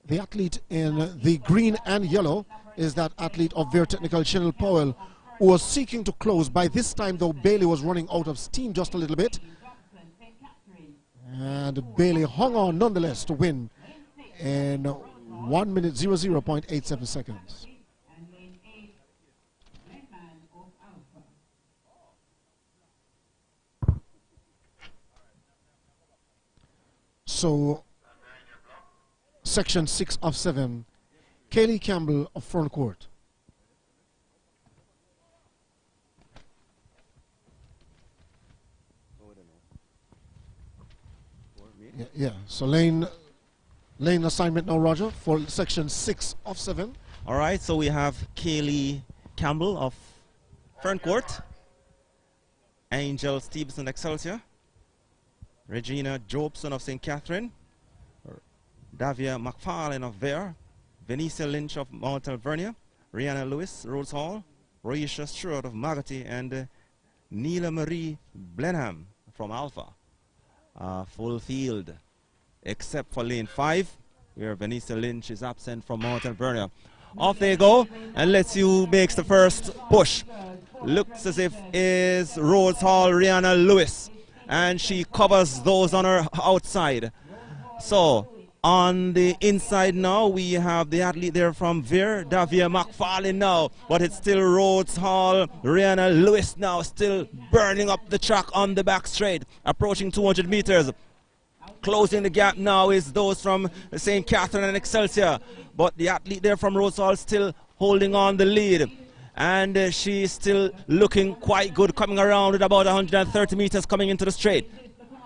The athlete in the green and yellow is that athlete of Veer Technical, Chanel Powell, who was seeking to close. By this time, though, Bailey was running out of steam just a little bit. And Bailey hung on nonetheless to win in 1 minute 00.87 seconds. So, section 6 of 7, Kaylee Campbell of front court. Yeah. So lane assignment now, Roger, for section 6 of 7. All right, so we have Kaylee Campbell of front court, Angel Stevenson Excelsior, Regina Jobson of St. Catherine, Davia McFarlane of Vere, Venicia Lynch of Mount Alvernia, Rihanna Lewis, Rhodes Hall, Roisha Stewart of Magotty, and Neela Marie Blenheim from Alpha. Full field, except for lane 5, where Venicia Lynch is absent from Mount Alvernia. Off they go, and let's see who makes the first push. Looks as if is Rhodes Hall, Rihanna Lewis, and she covers those on her outside. So on the inside now, we have the athlete there from Veer, Davia McFarlane now, but it's still Rhodes Hall, Rihanna Lewis now, still burning up the track on the back straight, approaching 200 meters. Closing the gap now is those from St. Catherine and Excelsior, but the athlete there from Rhodes Hall still holding on the lead. And she's still looking quite good, coming around with about 130 meters coming into the straight.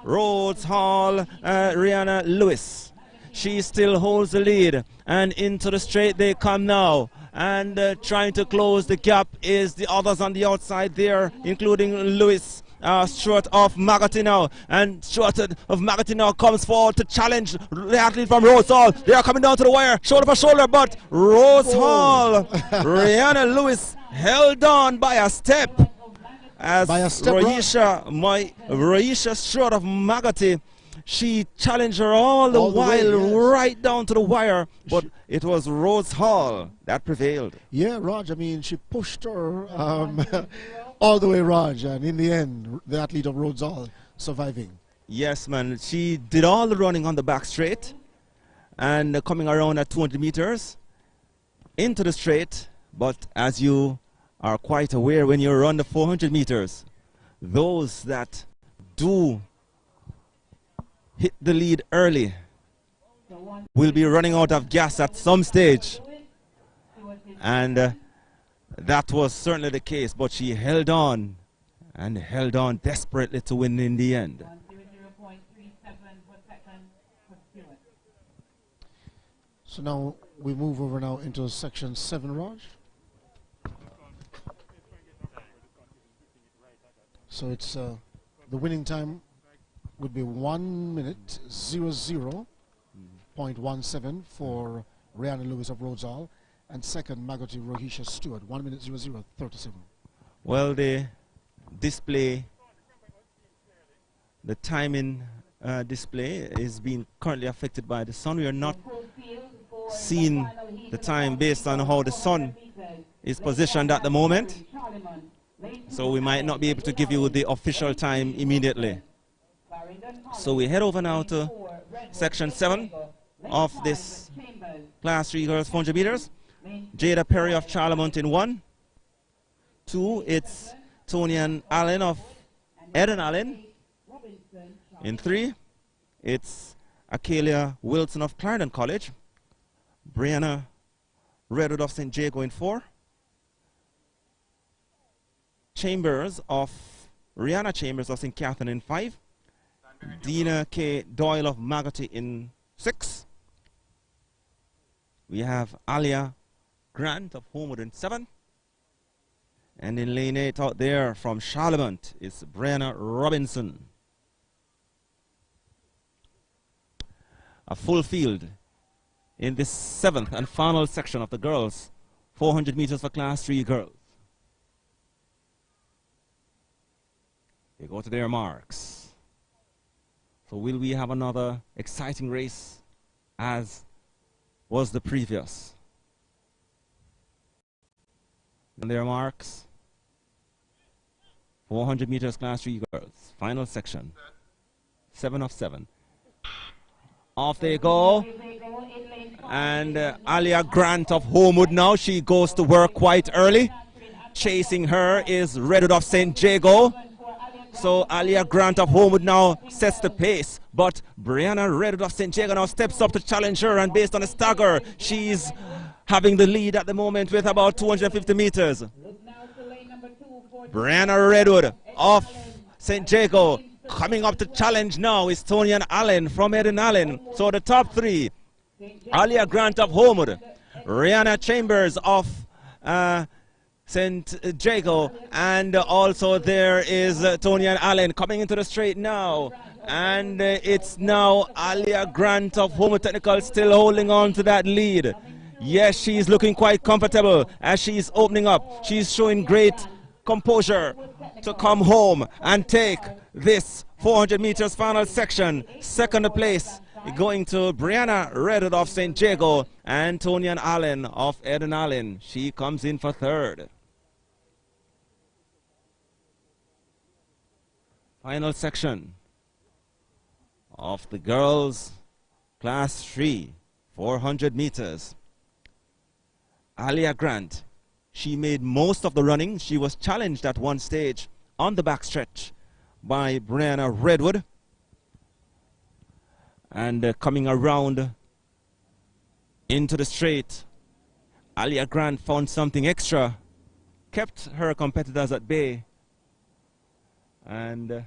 Rhodes Hall, Rihanna Lewis. She still holds the lead, and into the straight they come now. And trying to close the gap is the others on the outside there, including Lewis, Stewart of Magotty now. And Stewart of Magotty now comes forward to challenge the athlete from Rhodes Hall. They are coming down to the wire, shoulder for shoulder, but Rhodes Hall, Rihanna Lewis held on by a step. As Roisha Stewart of Magotty, she challenged her all the while, right down to the wire, but it was Rhodes Hall that prevailed. Yeah, Raj, I mean, she pushed her all the way, Raj, and in the end, the athlete of Rhodes Hall surviving. Yes, man, she did all the running on the back straight, and coming around at 200 meters into the straight, but as you are quite aware, when you run the 400 meters, those that do hit the lead early will be running out of gas at some stage, and that was certainly the case, but she held on and held on desperately to win in the end. So now we move over now into section 7, Raj. So it's the winning time would be 1 minute 00.17 for Rihanna Lewis of Rhodes Hall, and second Magotty Rohisha Stewart, 1 minute 00.37. Well, the display, the timing display is being currently affected by the sun. We are not seeing the time based on how the sun is positioned at the moment, so we might not be able to give you the official time immediately. So we head over now to section 7 of this class 3 girls 400 meters. Jada Perry of Charlemont in 1. 2, it's Tony and Allen of Eden Allen. In 3, it's Akelia Wilson of Clarendon College. Brianna Redwood of St. Jago in 4. Rihanna Chambers of St. Catherine in 5. Dina K. Doyle of Magotty in 6. We have Alia Grant of Homewood in 7. And in lane 8 out there from Charlemont is Brianna Robinson. A full field in this 7th and final section of the girls 400 meters for class 3 girls. They go to their marks. So will we have another exciting race as was the previous? On their marks. 400 meters class 3 girls. Final section. 7 of 7. Off they go. And Alia Grant of Homewood now. She goes to work quite early. Chasing her is Redwood of St. Jago. So Alia Grant of Homewood now sets the pace. But Brianna Redwood of St. Jago now steps up to challenge her. And based on a stagger, she's having the lead at the moment with about 250 meters. Brianna Redwood of St. Jago coming up to challenge now is Tonian Allen from Eden Allen. So the top 3, Alia Grant of Homewood, Rihanna Chambers of St. Jago, and also there is Tonian Allen coming into the straight now. And it's now Alia Grant of Homewood Technical still holding on to that lead. Yes, she's looking quite comfortable as she's opening up. She's showing great composure to come home and take this 400 meters final section. Second place going to Brianna Redwood of St. Jago and Tonian Allen of Eden Allen. She comes in for third. Final section of the girls class 3 400 meters. Alia Grant, she made most of the running. She was challenged at one stage on the backstretch by Brianna Redwood. And coming around into the straight, Alia Grant found something extra, kept her competitors at bay, and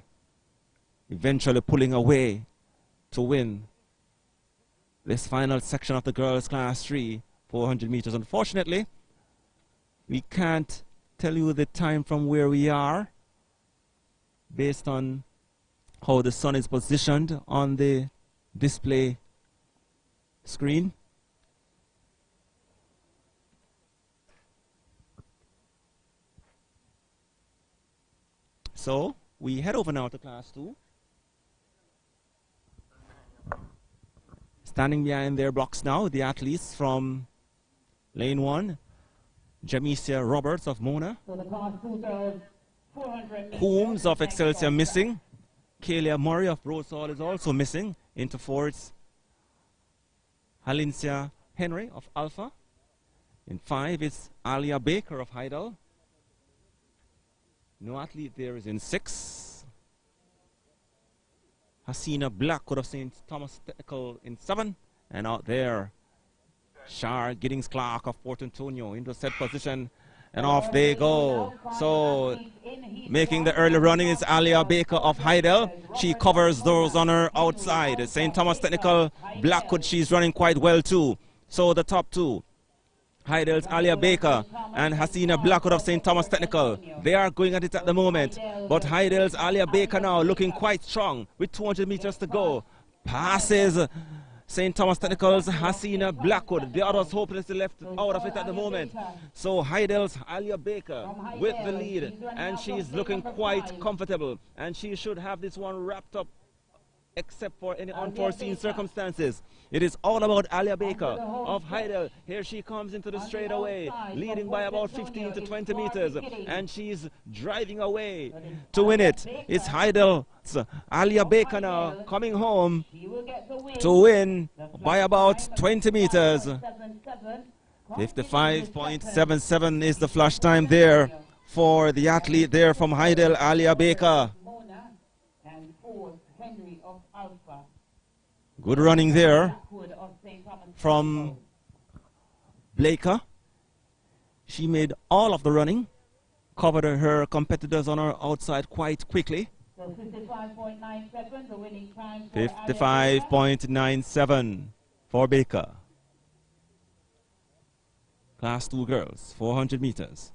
eventually pulling away to win this final section of the girls class 3 400 meters. Unfortunately, we can't tell you the time from where we are based on how the sun is positioned on the display screen. So we head over now to class 2. Standing behind their blocks now, the athletes from lane 1, Jamesia Roberts of Mona, Coombs of Excelsior missing, Kalia Murray of Rosehall is also missing. Into 4, it's Halencia Henry of Alpha. In 5, it's Alia Baker of Heidel. No athlete there is in 6. Hasina Blackwood of St. Thomas Technical in 7. And out there, Shar Giddings Clark of Port Antonio into set position. And off they go. So making the early running is Alia Baker of Heidel. She covers those on her outside. St. Thomas Technical, Blackwood, she's running quite well too. So the top 2, Heidel's Alia Baker and Hasina Blackwood of St. Thomas Technical. They are going at it at the moment. But Heidel's Alia Baker now looking quite strong with 200 meters to go. Passes St. Thomas Technical's Hasina Blackwood. The others hopelessly left out of it at the moment. So Heidel's Alia Baker with the lead. And she's looking quite comfortable. And she should have this one wrapped up except for any unforeseen circumstances. It is all about Alia Baker of Heidel. Here she comes into the straightaway, leading by about 15 to 20 meters, and she's driving away to win it. It's Heidel's Alia Baker now coming home to win by about 20 meters. 55.77 is the flash time there for the athlete there from Heidel, Alia Baker. Good running there from Blaker. She made all of the running, covered her competitors on her outside quite quickly. 55.97 for Baker. Class 2 girls, 400 meters.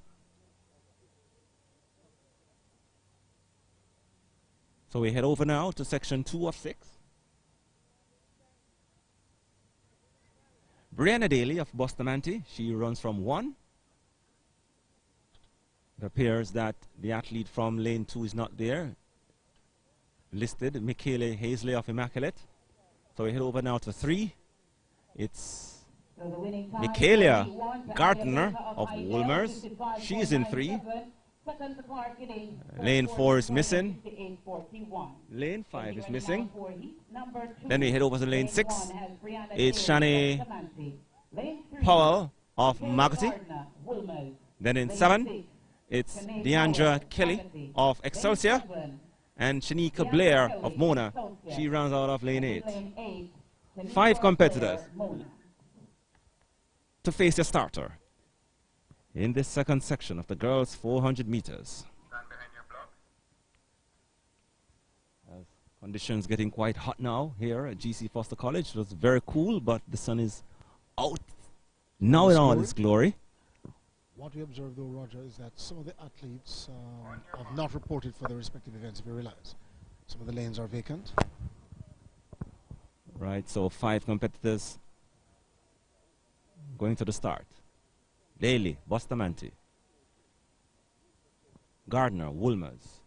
So we head over now to section 2 of 6. Brianna Daly of Bustamante, she runs from 1. It appears that the athlete from lane 2 is not there. Listed, Michaela Hazley of Immaculate. So we head over now to 3. It's Michaela Gardner of Wolmers. She's in 3. Lane 4 is missing. Lane 5 is missing. Then we head over to lane 6. It's Shani Powell of Magati. Then in 7, it's Deandra Kelly of Excelsior. And Shanika Blair of Mona. She runs out of lane 8. 5 competitors to face the starter in this second section of the girls' 400 meters. As conditions getting quite hot now here at GC Foster College. It was very cool, but the sun is out now in all its glory. What we observe, though, Roger, is that some of the athletes have not reported for their respective events, if you realize. Some of the lanes are vacant. Right, so 5 competitors going to the start. Daly, Bustamante, Gardner, Wolmers,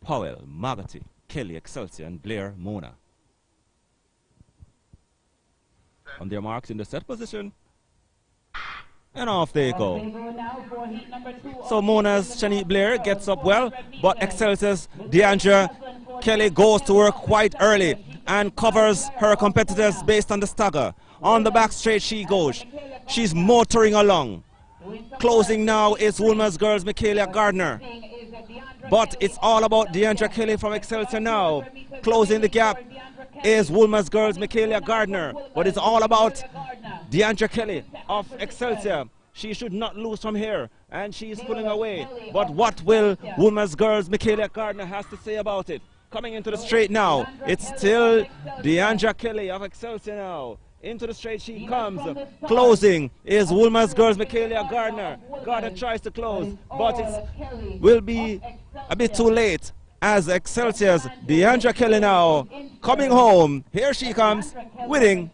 Powell, Magati, Kelly, Excelsior, and Blair, Mona. On their marks in the set position. And off they go. So Mona's Shanique Blair gets up well, but Excelsior's Deandra Kelly goes to work quite early and covers her competitors based on the stagger. On the back straight she goes. She's motoring along. Closing now is Wolmer's girls Michaela Gardner. But it's all about Deandra Kelly from Excelsior now. Closing the gap is Wolmer's girls Michaela Gardner. But it's all about Deandra Kelly of Excelsior. She should not lose from here, and she's pulling away. But what will Wolmer's girls Michaela Gardner has to say about it? Coming into the straight now, it's still Deandra Kelly of Excelsior now. Into the straight she comes. Closing is Wolmer's girls Michaela Gardner. Gardner tries to close, but it will be a bit too late as Excelsior's Deandra Kelly now coming home. Here she comes, winning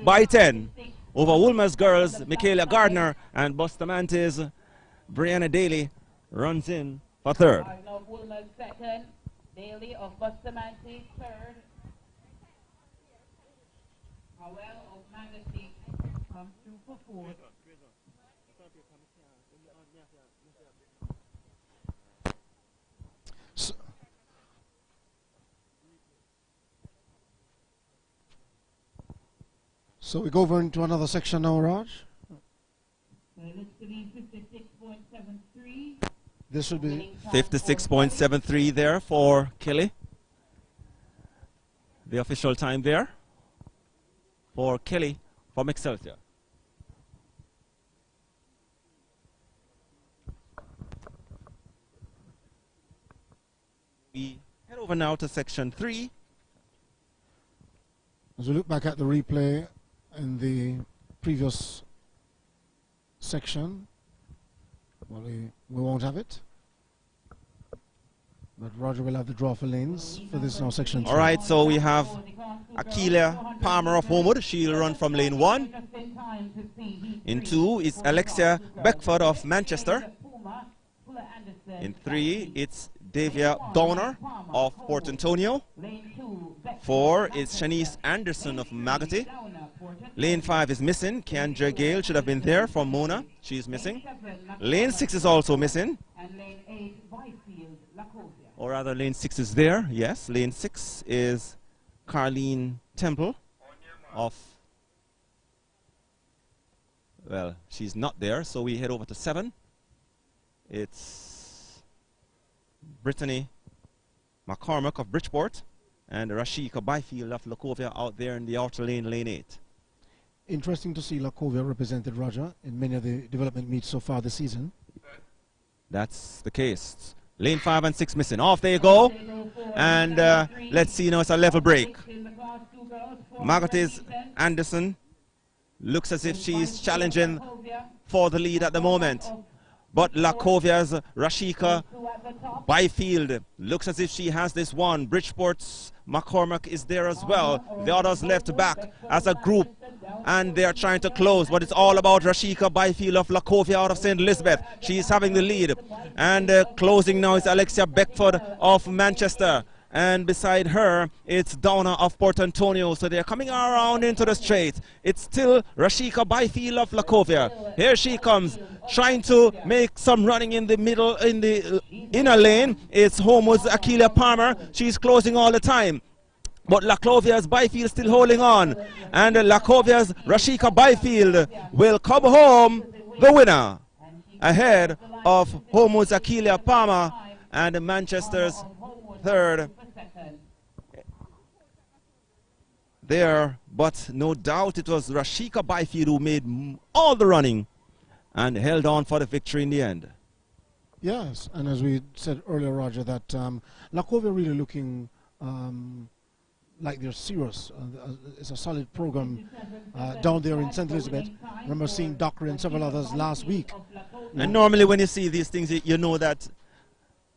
by 10 over Wolmer's girls Michaela Gardner, and Bustamante's Brianna Daly runs in for 3rd. Wolmer's 2nd, Daly of Bustamante 3rd. Howell of Magazine comes through for 4th. So we go over into another section now, Raj. It looks to be 56.73. This should be 56.73 there for Kelly. The official time there for Kelly from Excelsior. We head over now to section 3. As we look back at the replay in the previous section, well, we won't have it. But Roger will have the draw for lanes for this now section 3. All right, so we have Akilia Palmer of Homewood. She'll run from lane 1. In 2, it's Alexia Beckford of Manchester. In 3, it's Davia Downer of Port Antonio. 4, it's Shanice Anderson of Magati. Lane 5 is missing. Kendra Gale should have been there from Mona. She's missing. Lane 6 is also missing. Or rather, lane 6 is there. Yes, lane 6 is Carlene Temple of... Well, she's not there, so we head over to 7. It's Brittany McCormick of Bridgeport and Rashika Byfield of Lacovia out there in the outer lane, lane 8. Interesting to see Lacovia represented, Roger, in many of the development meets so far this season. That's the case. Lane 5 and 6 missing. Off they go. And let's see now, it's a level break. Margaret Anderson looks as if she's challenging for the lead at the moment. But Lakovia's Rashika Byfield looks as if she has this one. Bridgeport's McCormack is there as well. The others left back as a group, and they are trying to close, but it's all about Rashika Byfield of Lakovia out of St. Elizabeth. She is having the lead, and closing now is Alexia Beckford of Manchester. And beside her, it's Donna of Port Antonio. So they're coming around into the straight. It's still Rashika Byfield of Lakovia. Here she comes, trying to make some running in the middle, in the inner lane. It's Homo's Akilia Palmer. She's closing all the time. But Lakovia's Byfield still holding on. And Lakovia's Rashika Byfield will come home the winner, ahead of Homo's Akilia Palmer and Manchester's third there, but no doubt it was Rashika Byfield who made all the running and held on for the victory in the end. Yes, and as we said earlier, Roger, that Lakovia really looking like they're serious. It's a solid program down there in St. Elizabeth. I remember seeing Dockery and several others last week. And normally when you see these things, you know that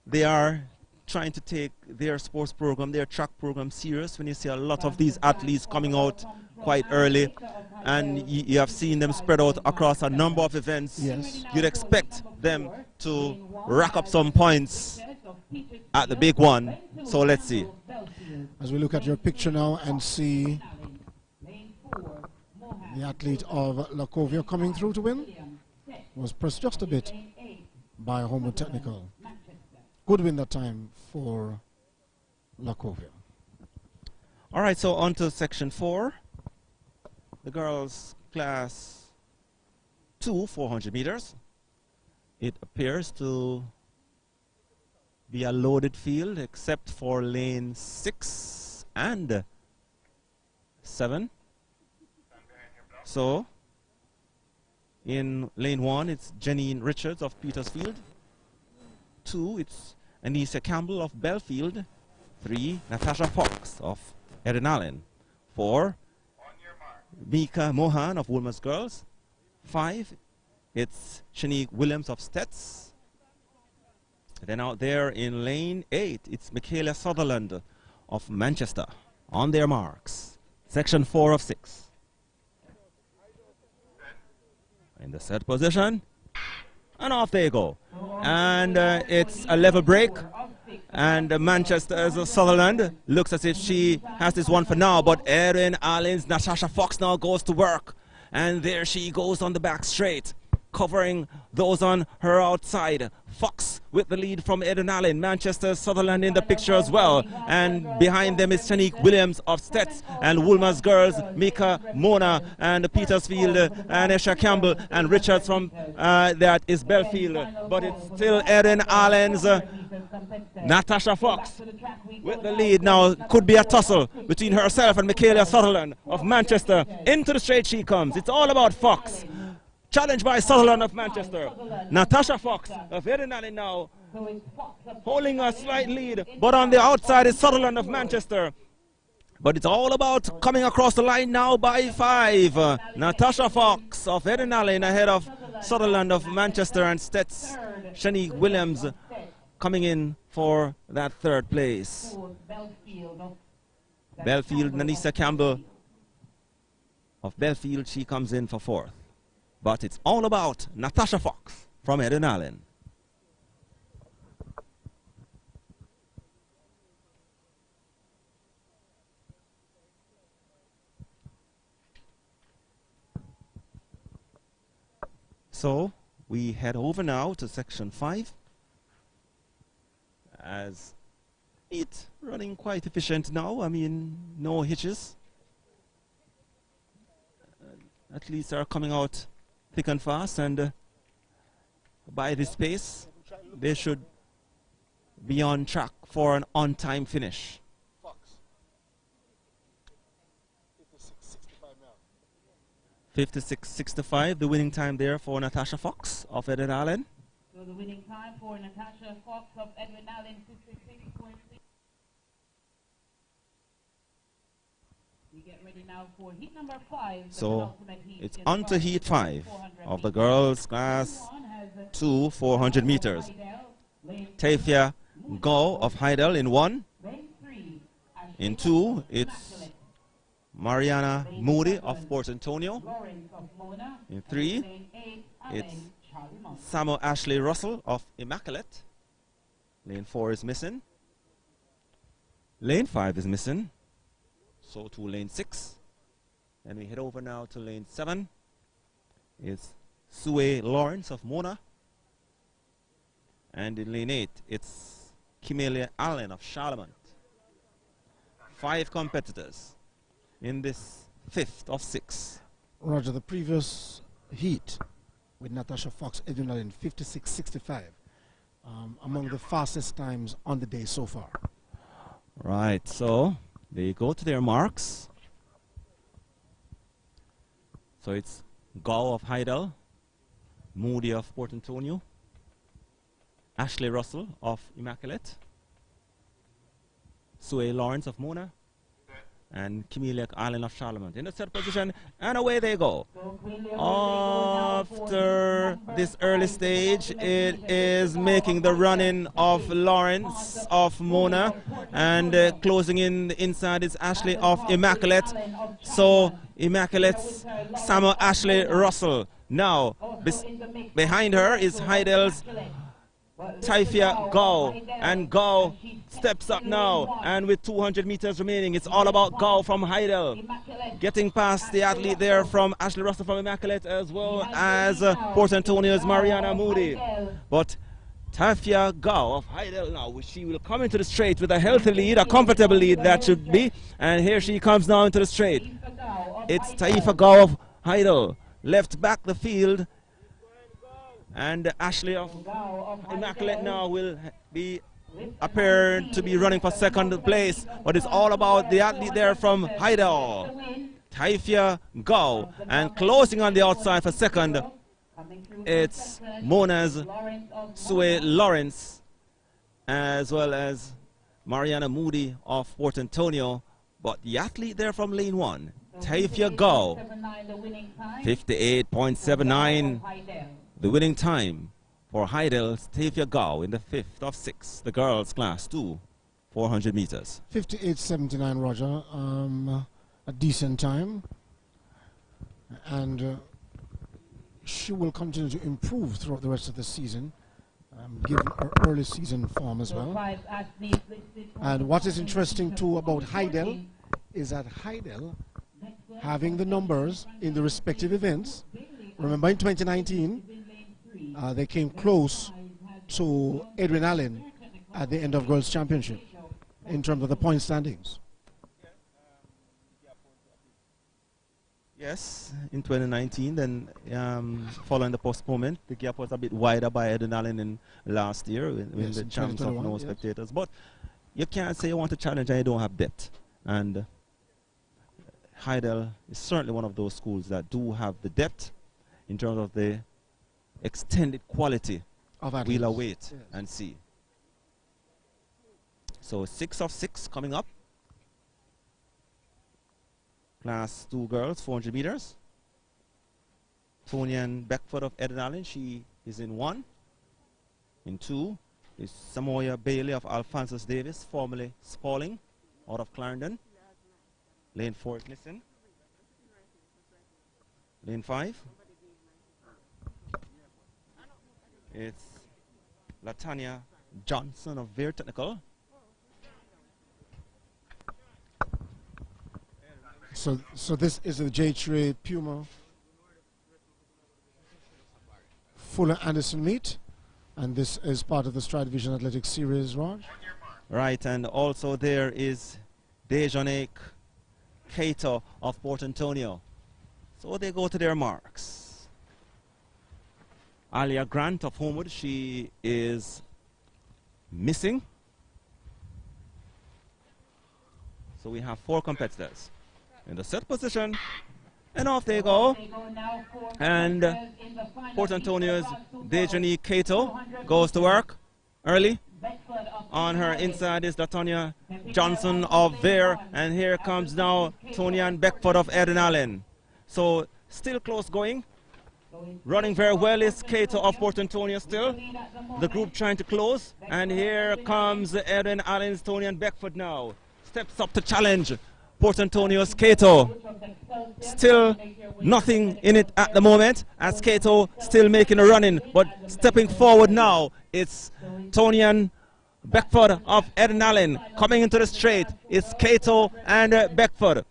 they are trying to take their sports program, their track program serious. When you see a lot of these athletes coming out quite early, and you have seen them spread out across a number of events, yes, you'd expect them to rack up some points at the big one. So let's see. As we look at your picture now and see the athlete of Lakovia coming through to win, was pressed just a bit by Homo Technical. Good win that time for Lakovia. All right, so on to section 4. The girls class 2, 400 meters. It appears to be a loaded field except for lane 6 and 7. So in lane 1, it's Janine Richards of Petersfield. 2, it's Anisha Campbell of Belfield. 3, Natasha Fox of Eden Allen. 4, Mika Mohan of Woolmer's Girls. 5, it's Shanique Williams of Stets. Then out there in lane 8, it's Michaela Sutherland of Manchester. On their marks, section 4 of 6. In the set position, and off they go. And it's a level break. And Manchester's Sutherland looks as if she has this one for now, but Erin Allen's Natasha Fox now goes to work. And there she goes on the back straight, covering those on her outside. Fox with the lead from Eden Allen. Manchester Sutherland in the picture as well. And behind them is Shanique Williams of Stets. And Woolmer's Girls, Mika Mona and Petersfield, and Esha Campbell and Richards from that is Belfield. But it's still Eden Allen's Natasha Fox with the lead now. Could be a tussle between herself and Michaela Sutherland of Manchester. Into the straight she comes. It's all about Fox. Challenged by Sutherland of Manchester. Natasha Fox of Eden Allen now holding a slight lead, but on the outside is Sutherland of Manchester. But it's all about coming across the line now by 5. Natasha Fox of Eden Allen ahead of Sutherland of Manchester, and Stets Shanique Williams coming in for that 3rd place. Belfield, Nanisa Campbell of Belfield, she comes in for 4th. But it's all about Natasha Fox from Eden Allen. So we head over now to section 5. As it running quite efficient now. I mean, no hitches. Athletes are coming out thick and fast, and by this pace, they should be on track for an on-time finish. 56.65, the winning time there for Natasha Fox of Eden Allen. So the winning time for Natasha Fox of Edwin Allen, 56.6. We get ready now for heat number 5. So it's on to heat 5 of the girls class 2 400 meters. Tafia Go of Heidel in 1. In 2, it's Mariana Moody of Port Antonio. In 3, it's Samuel Ashley Russell of Immaculate. Lane 4 is missing. Lane 5 is missing. So to lane 6. And we head over now to lane 7. It's Sue Lawrence of Mona. And in lane 8, it's Kimelia Allen of Charlemont. 5 competitors in this 5th of 6. Roger, the previous heat with Natasha Fox Edwin in 56.65, among the fastest times on the day so far. Right, so they go to their marks. So it's Gao of Heidel, Moody of Port Antonio, Ashley Russell of Immaculate, Sue Lawrence of Mona, and Kimelia Allen of Charlemont in the third position, and away they go. After this early stage, it is making the run-in of Lawrence of Mona, and closing in the inside is Ashley of Immaculate. So Immaculate's Samuel Ashley Russell. Now behind her is Heidel's Taifia Gao, and Gao steps up now, and with 200 meters remaining, it's all about Gao from Heidel, getting past the athlete there from Ashley Russell from Immaculate, as well as Port Antonio's Mariana Moody. But Taifia Gao of Heidel now, she will come into the straight with a healthy lead, a comfortable lead that should be, and here she comes now into the straight. It's Taifia Gao of Heidel, left back the field. And Ashley of Immaculate now will be appeared to be running for second place, but it's all about the athlete there from Heidel, Taifia Gao, and closing on the outside for second, it's Mona's Sue Lawrence, as well as Mariana Moody of Port Antonio, but the athlete there from lane 1, Taifia Gao, 58.79. The winning time for Heidel's Tafia Gao in the 5th of 6, the girls class 2, 400 meters. 58.79, Roger, a decent time. And she will continue to improve throughout the rest of the season, given her early season form as well. And what is interesting too about Heidel is that Heidel, having the numbers in the respective events, remember in 2019, they came close to Edwin Allen at the end of Girls' Championship in terms of the point standings. Yes, in 2019, then following the postponement, the gap was a bit wider by Edwin Allen in last year when the champs of no spectators. But you can't say you want to challenge and you don't have depth. And Heidel is certainly one of those schools that do have the depth in terms of the extended quality of we'll await and see. So 6 of 6 coming up. Class 2 girls, 400 meters. Tonian Beckford of Edwin Allen, she is in 1. In 2 is Samoya Bailey of Alphonsus Davis, formerly Spalding, out of Clarendon. Lane 4 is missing. Lane 5. It's Latanya Johnson of Veer Technical. So this is the JAAA Puma Fuller Anderson meet, and this is part of the StrideVision Athletics Series, Raj. Right, and also there is Dejanay Kato of Port Antonio. So they go to their marks. Alia Grant of Homewood, she is missing. So we have 4 competitors in the set position, and off they go. And Port Antonio's Dejanay Kato goes to work early. On her inside is Latonya Johnson of Vere, and here comes now Tonian Beckford of Eden Allen. So still close going. Running very well is Cato of Port Antonio still. The group trying to close, and here comes Eden Allen's Tonian Beckford now. Steps up to challenge Port Antonio's Cato. Still nothing in it at the moment, as Cato still making a run in, but stepping forward now, it's Tonian Beckford of Eden Allen coming into the straight. It's Cato and Beckford.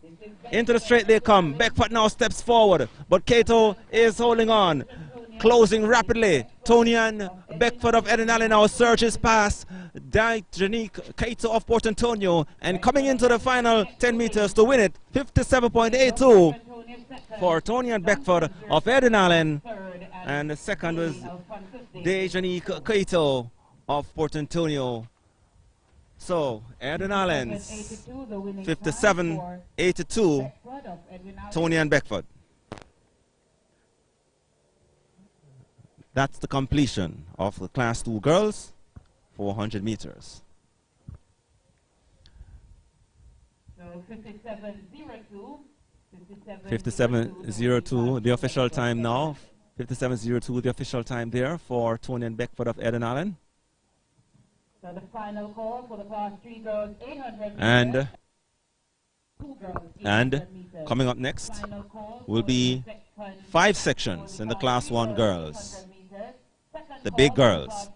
Into the straight they come. Beckford now steps forward, but Cato is holding on. Closing rapidly. Tonian Beckford of Eden Allen now surges past Janique Cato of Port Antonio, and coming into the final 10 meters to win it. 57.82 for Tonian Beckford of Eden Allen. And the second was Janique Cato of Port Antonio. So, Eden Allen's 57.82, Tonian Beckford. That's the completion of the Class 2 girls, 400 meters. So 57.02. 57.02, the official time now. 57.02, the official time there for Tonian Beckford of Eden Allen. So the final call for the Class 3 girls, 800 meters. And coming up next will be 5 sections in the Class 1 girls. The big girls.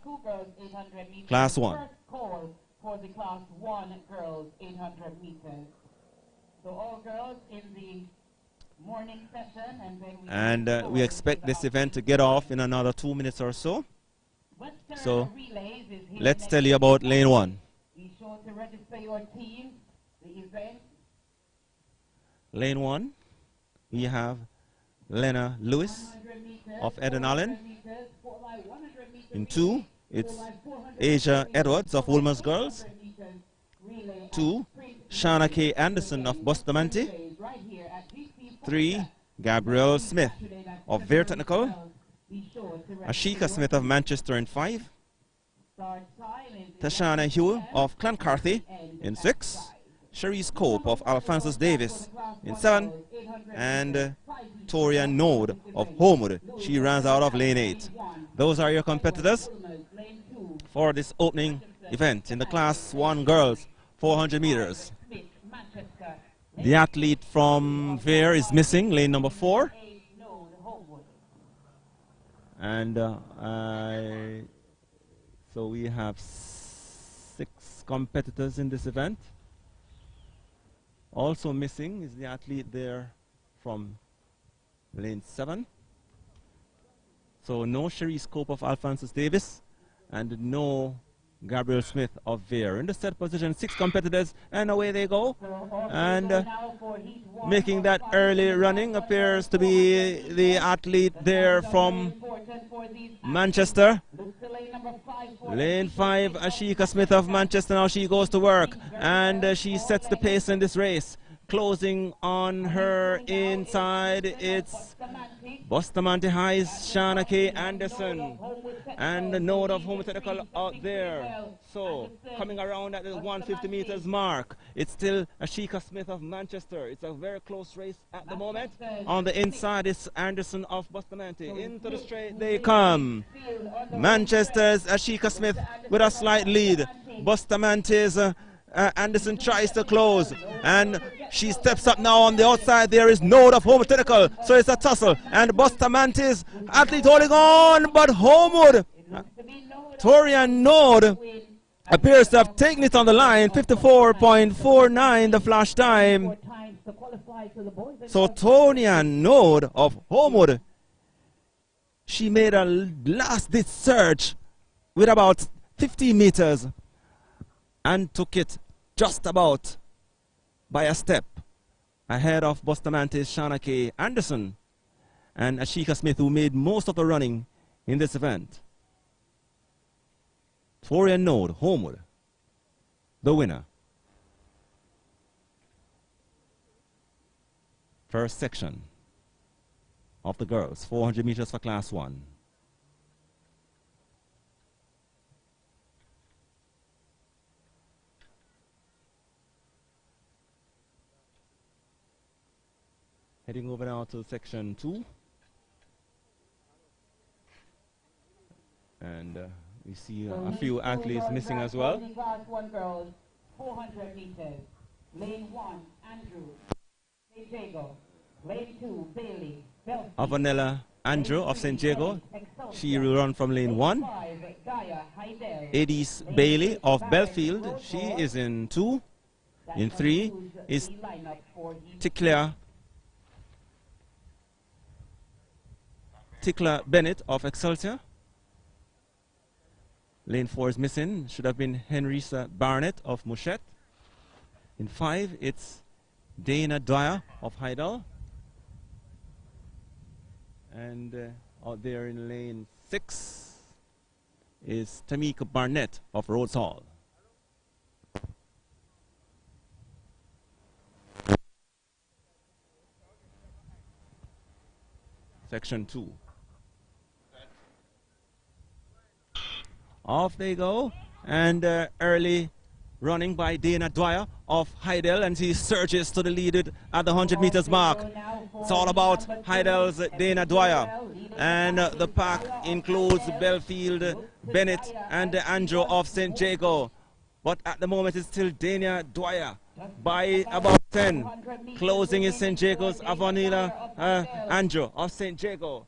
Class 1. First call for the Class 1 girls, 800 meters. So all girls in the morning session, and then we expect this event to get off in another 2 minutes or so. So let's tell you about lane 1. Be sure to register your team. The event. Lane 1, we have Lena Lewis of Eden Allen. In 2, it's Asia Edwards of Wolmer's Girls. 2, Shana K. Anderson of Bustamante. 3, Gabrielle Smith of Vere Technical. Ashika Smith of Manchester in 5. Tashana Hugh of Clancarthy in 6. Cherise Cope of Alphonsus Davis in 7. And Toria Node of Homewood. She runs out of lane 8. Those are your competitors for this opening event in the Class 1 girls 400 meters. The athlete from Vere is missing, lane number 4. And so we have 6 competitors in this event. Also missing is the athlete there from lane 7. So no Cherise Cope of Alphonsus Davis and no Gabrielle Smith of Vere. In the set position, 6 competitors, and away they go. And making that early running appears to be the athlete there from Manchester. Lane 5, Ashika Smith of Manchester. Now she goes to work, and she sets the pace in this race. Closing on her inside, it's Bustamante High's Shana K. Anderson and the Node of Home Technical out there. So coming around at the 150 meters mark, it's still Ashika Smith of Manchester. It's a very close race at the moment. On the inside is Anderson of Bustamante. Into the straight they come. Manchester's Ashika Smith with a slight lead. Bustamante's Anderson tries to close, and she steps up now on the outside. There is Node of Home Technical, so it's a tussle, and Bustamante's athlete holding on, but Homewood, Toria Node appears to have taken it on the line. 54.49 the flash time. So Toria Node of Homewood, she made a last-ditch surge with about 50 meters and took it just about by a step ahead of Bustamante's Shana K. Anderson and Ashika Smith, who made most of the running in this event. Toria Node, Homewood, the winner. First section of the girls, 400 meters for Class 1. Heading over now to section 2. And we see a few athletes missing as well. Class 1 girls, 400 meters. Lane 1, Andrew. St. Jago. Lane 2, Bailey. Avanella Andrew of St. Jago. She will run from lane 1. Edis Bailey of Belfield. She is in 2. In 3 is Tikla Bennett of Excelsior. Lane 4 is missing. Should have been Henrisa Barnett of Mouchette. In 5, it's Dana Dwyer of Heidel. And out there in lane 6 is Tamika Barnett of Rhodes Hall. Section 2. Off they go, and early running by Dana Dwyer of Heidel, and he surges to the lead at the 100 meters mark. It's all about Heidel's Dana Dwyer, and the pack includes Belfield, Bennett, and Andrew of St. Jago. But at the moment it's still Dana Dwyer by about 10. Closing is St. Jago's Avanila Andrew of St. Jago.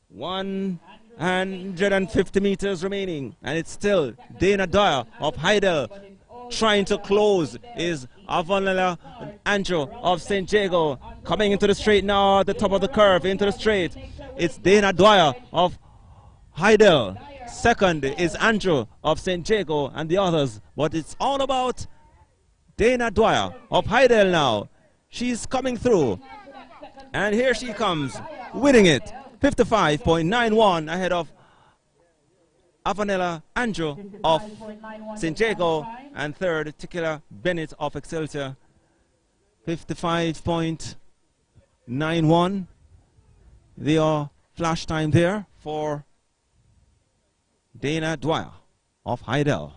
150 meters remaining, and it's still Dana Dwyer of Heidel. Trying to close is Avanella Andrew of St. Jago. Coming into the straight now at the top of the curve, into the straight. It's Dana Dwyer of Heidel. Second is Andrew of St. Jago and the others. But it's all about Dana Dwyer of Heidel now. She's coming through. And here she comes, winning it. 55.91 ahead of Avanella Andrew of St. Jago, and third, Tikila Bennett of Excelsior. 55.91. The flash time there for Dana Dwyer of Heidel.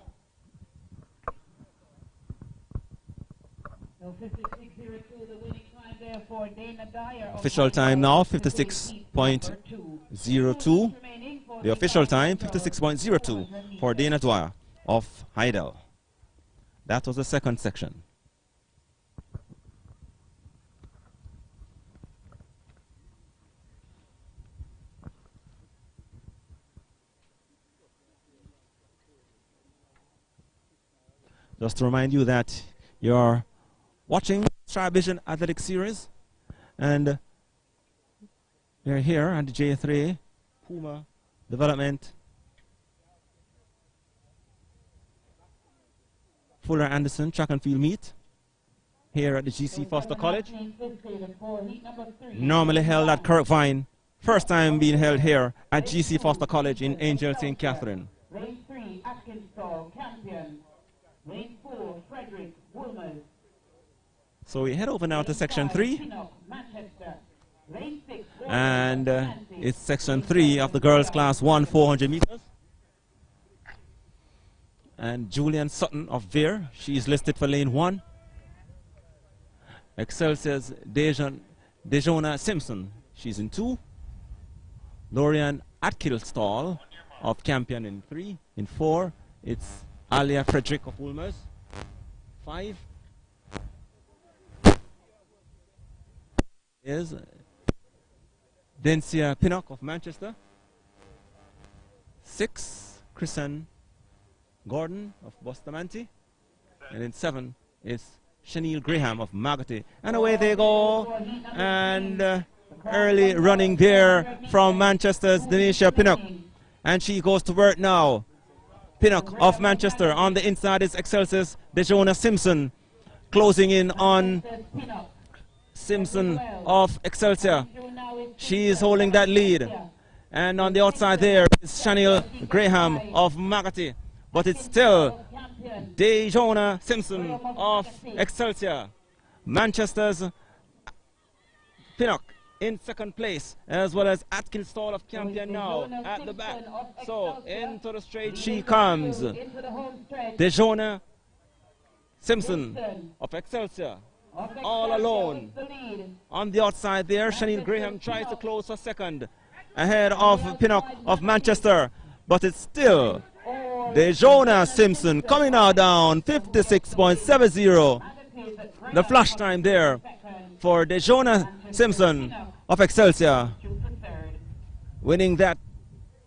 So 56.02, the winning time there for Dana Dwyer. Official time now, 56.02. The official time, 56.02 for Dana Dwyer of Heidel. That was the second section. Just to remind you that you're watching StrideVision Athletic Series, and we're here at the JAAA Puma Development Fuller Anderson Track and Field Meet here at the GC Foster College. Normally held at Kirkvine. First time being held here at GC Foster College in Angel St. Catherine. Lane 3, Atkinson, Campion. Lane 4, Frederick, Woolman. So we head over now to section 3. And it's section 3 of the girls class 1, 400 meters. And Julian Sutton of Veer, she's listed for lane 1. Excelsior's Dejona Simpson, she's in 2. Lorian Atkilstall of Campion in 3. In 4, it's Alia Frederick of Woolmers. 5 is Dencia Pinnock of Manchester. 6, Christian Gordon of Bustamante. And in 7 is Chanel Graham of Magotty. And away they go. And early running there from Manchester's Denisha Pinnock. And she goes to work now. Pinnock of Manchester. On the inside is Excelsior's Dejona Simpson. Closing in on Simpson of Excelsior. She is holding that lead. And on the outside there is Chanel Graham of Magotty. But it's still Dejona Simpson of Excelsior. Manchester's Pinnock in second place, as well as Atkins Stall of Campion now at the back. So into the straight she comes. Dejona Simpson of Excelsior all alone. On the outside there, Shanine Graham tries to close for second, ahead of Pinnock of Manchester, but it's still DeJoanna Simpson coming now down 56.70. The flash time there for DeJoanna Simpson of Excelsior, winning that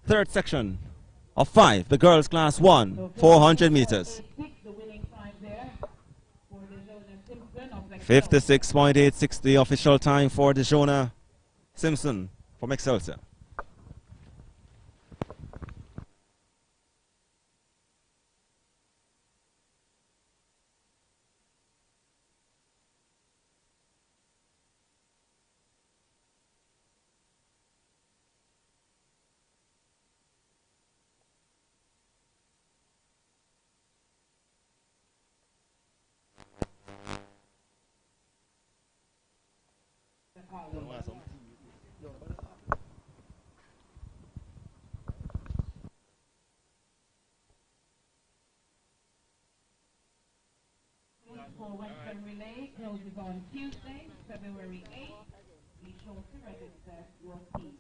third section of 5, the girls class 1, 400 meters. 56.86 the official time for DeJoanna Simpson from Excelsior. For Western Relay closes on Tuesday, February 8th. Be sure to register your team.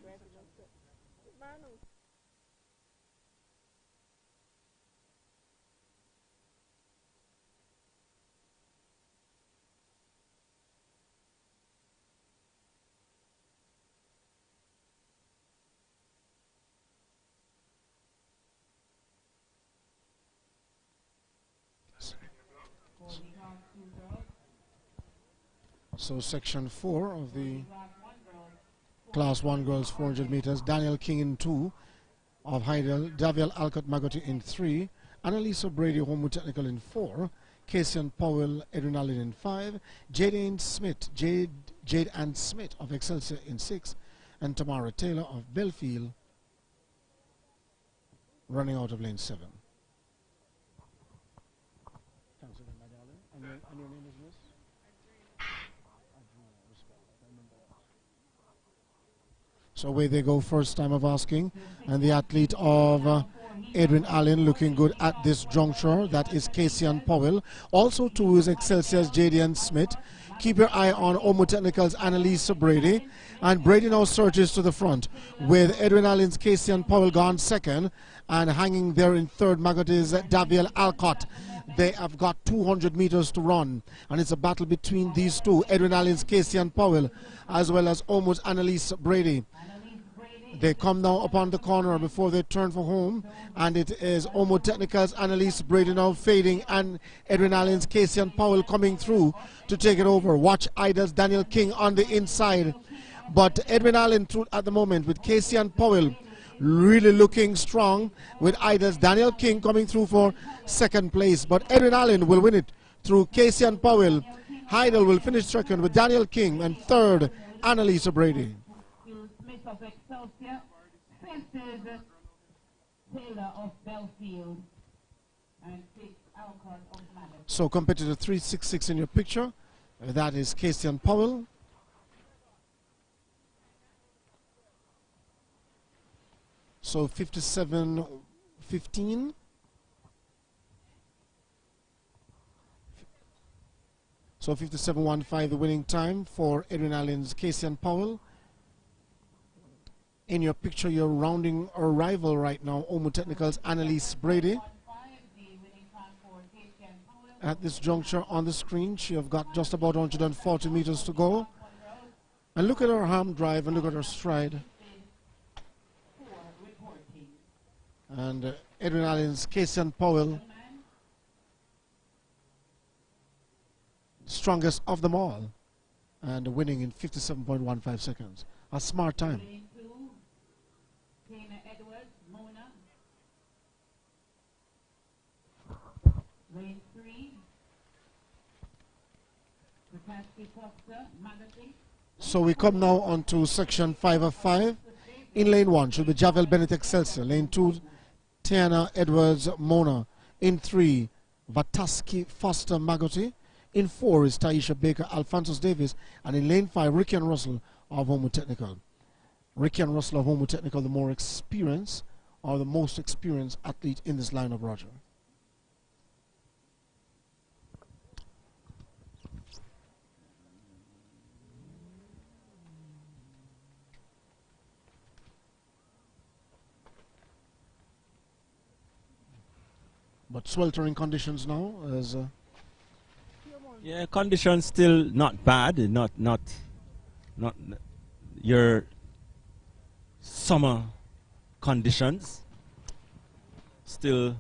So section 4 of the class 1 girls 400 meters, Daniel King in 2 of Heidel, Daviel Alcott Magoti in 3, Annalisa Brady Homu Technical in 4, Kasian Powell Edwin Allen in 5, Jade Ann Smith of Excelsior in 6, and Tamara Taylor of Belfield running out of lane 7. And your name is Miss? So away they go, first time of asking, and the athlete of Edwin Allen looking good at this juncture. That is Kasian Powell. Also too is Excelsior's Jadian Smith. Keep your eye on Omo Technical's Annalisa Brady, and Brady now surges to the front with Edwin Allen's Kasian Powell gone second, and hanging there in third Magoti's Daviel Alcott. They have got 200 meters to run, and it's a battle between these two, Edwin Allen's Kasian Powell as well as Omo's Annalisa Brady. They come now upon the corner before they turn for home, and it is Omo Technical's Annalise Brady now fading, and Edwin Allen's Kasian Powell coming through to take it over. Watch Idle's Daniel King on the inside, but Edwin Allen through at the moment with Kasian Powell really looking strong, with Idle's Daniel King coming through for second place, but Edwin Allen will win it through Kasian Powell. Heidel will finish second with Daniel King, and third Annalisa Brady. Of Excelsior, faces Taylor of Belfield, and 6 Alcott of Madison. So competitor 366 in your picture, that is Kasian Powell. So 57.15. So 57.15 the winning time for Edwin Allen's Kasian Powell. In your picture, you're rounding a rival right now, Omo Technical's Annalise Brady. At this juncture on the screen, she have got just about 140 meters to go. And look at her arm drive and look at her stride. And Edwin Allen's Kasian Powell, strongest of them all, and winning in 57.15 seconds. A smart time. Lane 3, so we come now on to section 5 of 5. In lane 1 should be Javel Bennett Excelsior. Lane 2, Tiana Edwards Mona. In 3, Vataski Foster Magoti. In 4 is Taisha Baker Alphonsus Davis. And in lane 5, Ricky and Russell of Homo Technical. Ricky and Russell of Homo Technical, the more experienced, or the most experienced athlete in this lineup, Roger. But sweltering conditions now as Yeah, conditions still not bad, not your summer conditions. Still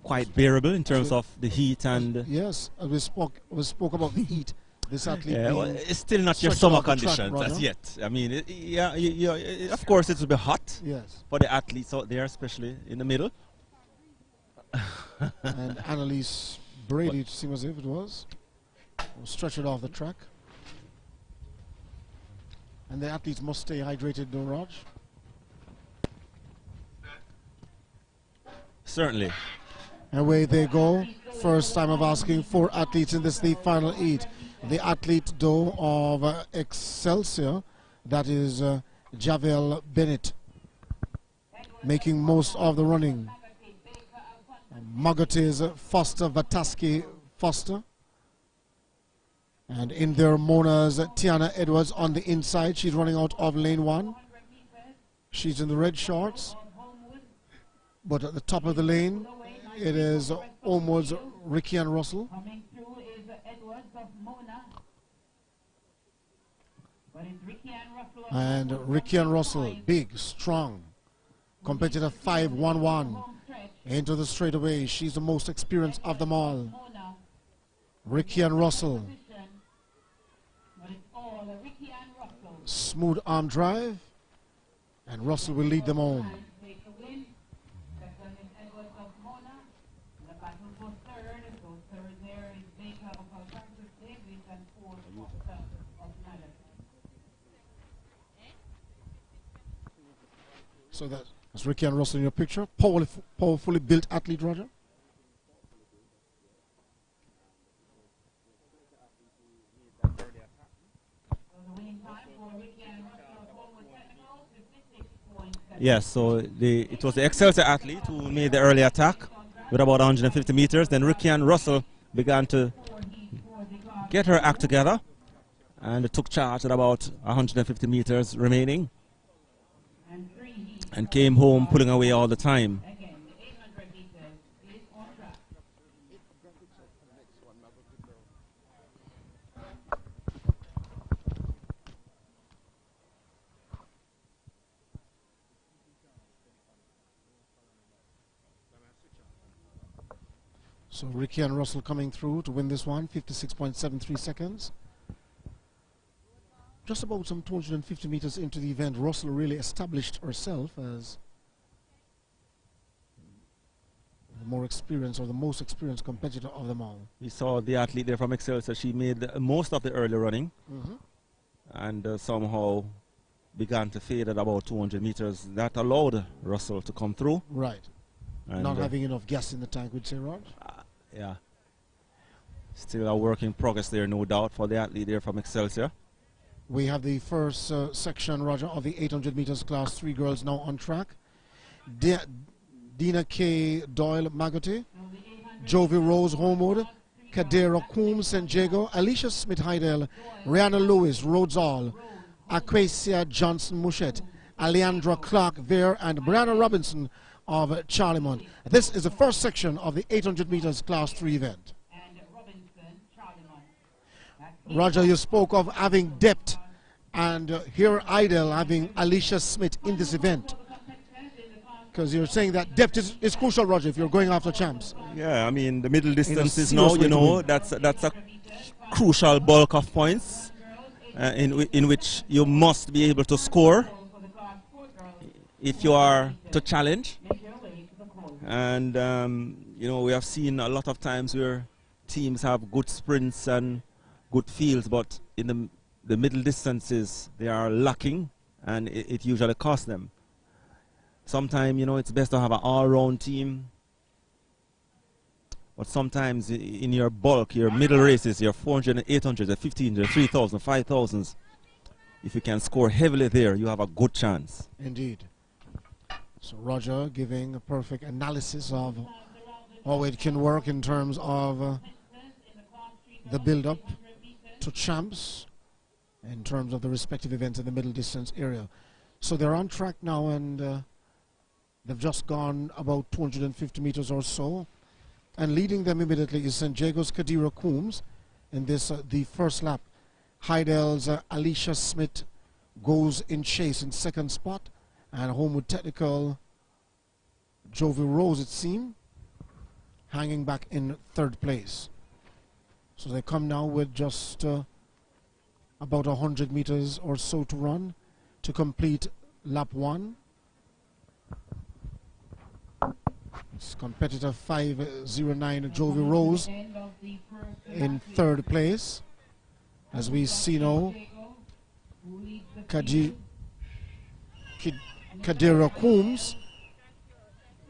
quite bearable in terms of the heat and yes, we spoke about the heat. This athlete yeah, well, being it's still not your stretched summer out the track, conditions as Roger. yet. I mean, of course it will be hot Yes. for the athletes out there, especially in the middle. And Annalise Brady, it seems as if it was stretched off the track. And the athletes must stay hydrated, though, Raj. Certainly. Away they go. First time of asking 4 athletes in this the final 8. The athlete, though, of Excelsior, that is Javel Bennett, making most of the running. Magate's Foster Vataski Foster. And in there, Mona's Tiana Edwards on the inside. She's running out of lane 1. She's in the red shorts. But at the top of the lane, it is almost Ricky and Russell. Coming through is Edwards of Mona. But it's Ricky and Russell. And Ricky and Russell, big, strong, competitor 5-1-1 into the straightaway. She's the most experienced of them all. Ricky and Russell. But it's all Ricky and Russell. Smooth arm drive, and Russell will lead them home. Take the win. Second is Edwards of Mona. The battle for third. So third there is Baker of Alphonsus Davis and fourth Foster of Madison. So that's Ricky and Russell in your picture. Powerfully built athlete, Roger. Yes, so it was the Excelsior athlete who made the early attack with about 150 meters. Then Ricky and Russell began to get her act together and took charge at about 150 meters remaining and came home pulling away all the time. So Ricky and Russell coming through to win this one, 56.73 seconds. Just about some 250 meters into the event, Russell really established herself as the more experienced or the most experienced competitor of them all. We saw the athlete there from Excelsior. She made most of the early running and somehow began to fade at about 200 meters. That allowed Russell to come through. Right. And not having enough gas in the tank, would say, Raj? Yeah. Still a work in progress there, no doubt, for the athlete there from Excelsior. We have the first section, Roger, of the 800 meters class 3 girls now on track. Dina K. Doyle Magote, Jovi Rose Homewood, Kadera Coombs St. Jago, Alicia Smith Heidel, Rihanna Lewis Rhodesall, Aquacia Johnson Mushet, Alejandra Clark Vere, and Brianna Robinson of Charlemont. This is the first section of the 800 meters class 3 event. Roger, you spoke of having depth, and here Idle having Alicia Smith in this event. Because you're saying that depth is crucial, Roger, if you're going after champs. Yeah, I mean, the middle distances now, you know, that's a crucial bulk of points in which you must be able to score if you are to challenge. And, you know, we have seen a lot of times where teams have good sprints and good fields, but in the middle distances, they are lacking, and it usually costs them. Sometimes, you know, it's best to have an all-round team, but sometimes in your bulk, your middle races, your 400, 800, 1500, 3000, 5000s, if you can score heavily there, you have a good chance. Indeed. So Roger giving a perfect analysis of how it can work in terms of the build-up to champs in terms of the respective events in the middle distance area. So they're on track now, and They've just gone about 250 meters or so. And leading them immediately is St. Jago's Kadira Coombs in this, the first lap. Heidel's Alicia Smith goes in chase in second spot. And Homewood Technical, Jovi Rose, it seemed, hanging back in third place. So they come now with just about 100 meters or so to run to complete lap 1. It's competitor 509 Jovi Rose in third place. As we see now, Kadira Coombs.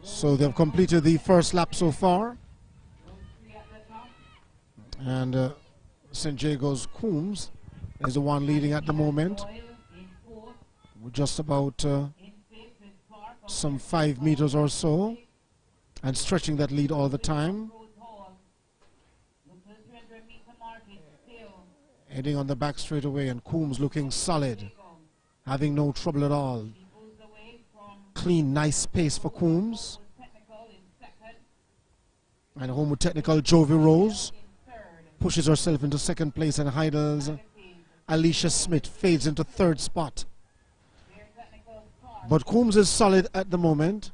So they've completed the first lap so far. And St. Jago's Coombs is the one leading at the moment. We're just about some 5 meters or so and stretching that lead all the time. Heading on the back straightaway, and Coombs looking solid, having no trouble at all. Clean, nice pace for Coombs. And Homewood Technical Jovi Rose pushes herself into second place, and Heidel's Alicia Smith fades into third spot. But Coombs is solid at the moment,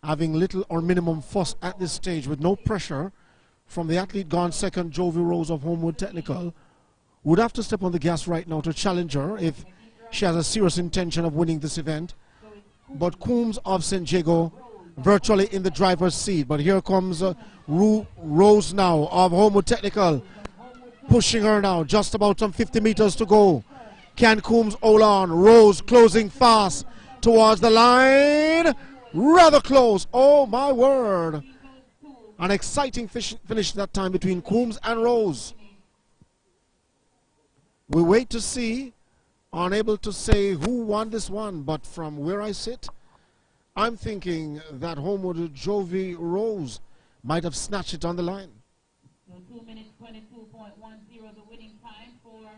having little or minimum fuss at this stage, with no pressure from the athlete gone second, Jovi Rose of Homewood Technical, would have to step on the gas right now to challenge her if she has a serious intention of winning this event. But Coombs of St. Jago virtually in the driver's seat. But here comes Rose now of Homewood Technical, pushing her now, just about some 50 meters to go. Can Coombs hold on? Rose closing fast towards the line. Rather close. Oh my word. An exciting finish that time between Coombs and Rose. We wait to see, unable to say who won this one, but from where I sit, I'm thinking that Homewood Jovi Rose might have snatched it on the line. So 2 minutes 22.10, the winning time for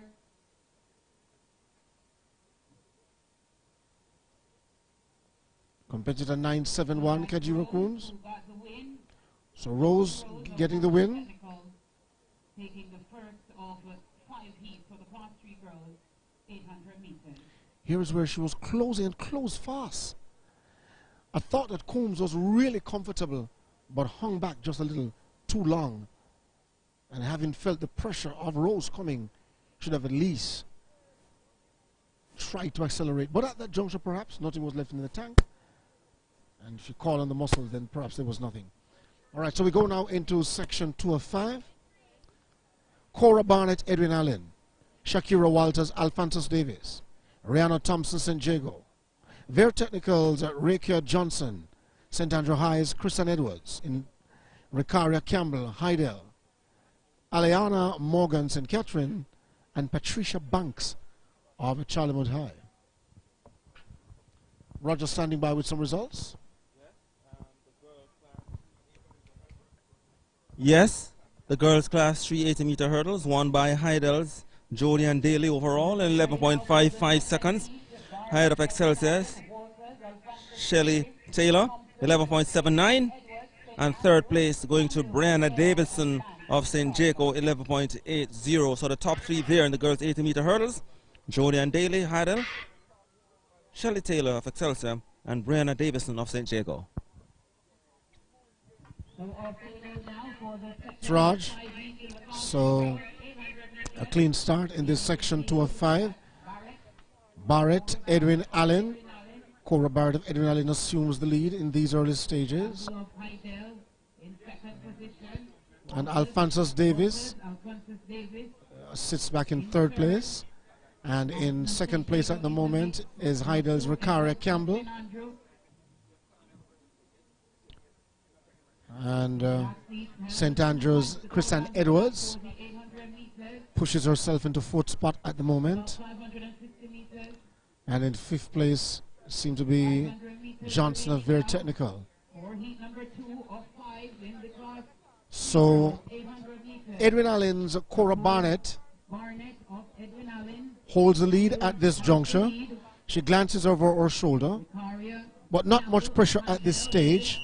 competitor 971 Kadira Coombs. So Rose getting the win. Taking the first of 5 heats for the Class 3 girls, 800 meters. Here's where she was closing and closed fast. I thought that Coombs was really comfortable, but hung back just a little too long. And having felt the pressure of Rose coming, should have at least tried to accelerate. But at that juncture, perhaps, nothing was left in the tank. And if you call on the muscles, then perhaps there was nothing. All right, so we go now into section 2 of 5. Cora Barnett, Edwin Allen. Shakira Walters, Alphonsus Davis. Rihanna Thompson, St. Jago. Ver Technicals, Rakia Johnson. St. Andrew Highs, Kristen Edwards. In Ricaria Campbell, Heidel. Aliana Morgan, St. Catherine. And Patricia Banks of Charlemont High. Roger standing by with some results. Yes, the girls' class 380 meter hurdles won by Heidel's Jody and Daly overall in 11.55 seconds. Ahead of Excelsior's Shelley Taylor, 11.79. And third place going to Brianna Davidson of St. Jago, 11.80. So the top 3 there in the girls' 80 meter hurdles: Jody and Daly, Heidel, Shelley Taylor of Excelsior, and Brianna Davidson of St. Jago. Raj, so a clean start in this section 2 of 5. Barrett, Edwin Allen. Cora Barrett of Edwin Allen assumes the lead in these early stages. And Alphonsus Davis sits back in third place. And in second place at the moment is Heidel's Ricaria Campbell. And St. Andrew's Kristen Edwards pushes herself into fourth spot at the moment. And in fifth place seems to be Johnson of Ver Technical. So Edwin Allen's Cora Barnett holds the lead at this juncture. She glances over her shoulder but not much pressure at this stage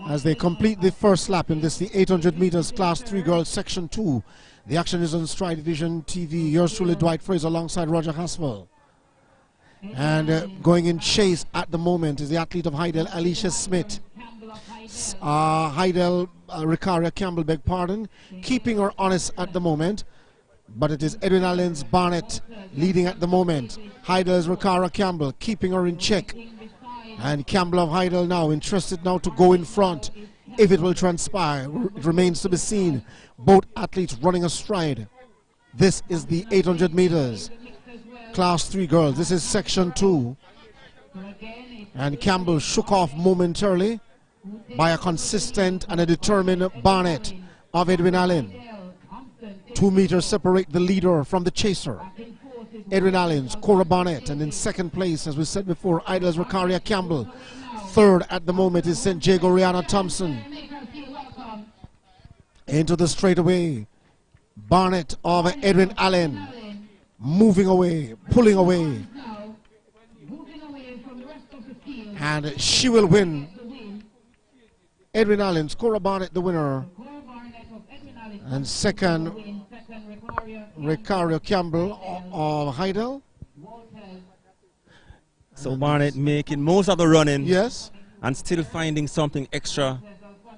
as they complete the first lap in this, the 800 meters Class 3 girls Section 2. The action is on StrideVisionTV. Yours truly, Dwight Fraser, alongside Roger Haswell. And going in chase at the moment is the athlete of Heidel, Alicia Smith. Heidel, Ricaria Campbell, beg pardon, keeping her honest at the moment. But it is Edwin Allen's Barnett leading at the moment. Heidel's Ricaria Campbell keeping her in check. And Campbell of Heidel now interested now to go in front. If it will transpire, it remains to be seen. Both athletes running astride. This is the 800 meters. Class 3 girls. This is Section 2. And Campbell shook off momentarily by a consistent and a determined Barnett of Edwin Allen. 2 meters separate the leader from the chaser. Edwin Allen's Cora Barnett, and in second place, as we said before, Ida's Ricaria Campbell. Third at the moment is St. Jago Rihanna Thompson. Into the straightaway, Barnett of Edwin Allen, moving away, pulling away. And she will win. Edwin Allen's Cora Barnett, the winner. And second, Ricaria Campbell of Heidel. So Barnett making most of the running. Yes. And still finding something extra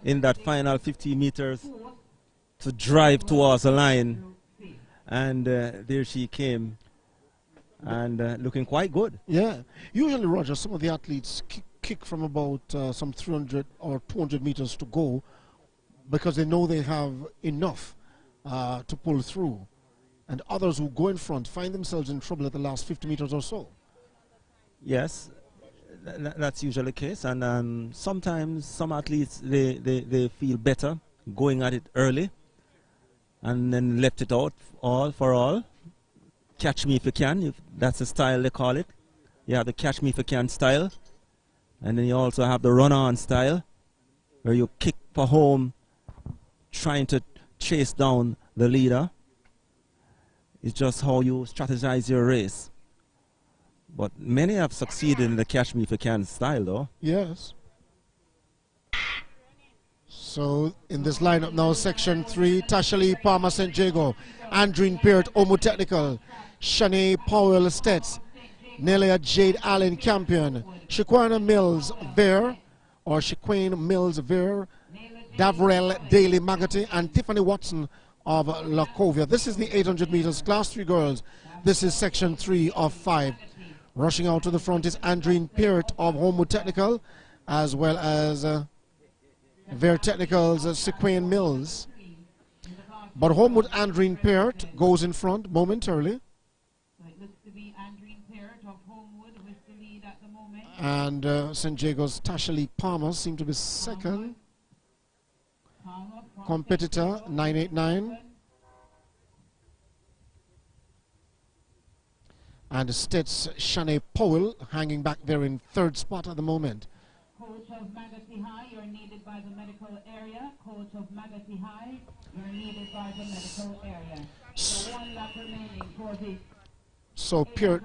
in that final 50 meters to drive towards the line. And there she came. And looking quite good. Yeah. Usually, Roger, some of the athletes kick from about some 300 or 200 meters to go because they know they have enough to pull through. And others who go in front find themselves in trouble at the last 50 meters or so. Yes, that's usually the case. And sometimes some athletes, they feel better going at it early and then left it out all for all. Catch me if you can, if that's the style they call it. You have the catch me if you can style. And then you also have the run-on style, where you kick for home, trying to chase down the leader. It's just how you strategize your race. But many have succeeded in the catch me if you can style, though. Yes. So in this lineup now, Section 3, Tasha Lee, Palmer, St. Jago, Andreen Peart, Omo Technical, Shanae Powell, Stets, Nelia Jade Allen, Campion, Shaquana Mills, Ver, or Shaquane Mills, Ver, Davrell Daly, Magati, and Tiffany Watson of Lacovia. This is the 800 meters, Class 3 girls. This is Section 3 of 5. Rushing out to the front is Andreen Peart of Homewood Technical, as well as Ver Technical's Sequane Mills. But Homewood Andreen Peart goes in front momentarily. And St. Jago's Tasha Lee Palmer seem to be second. Competitor 989. And Stets Shanae Powell hanging back there in third spot at the moment. Coach of Magatti High, you're needed by the medical area. Coach of Magatti High, you're needed by the medical area. So 1 lap remaining for the Peart.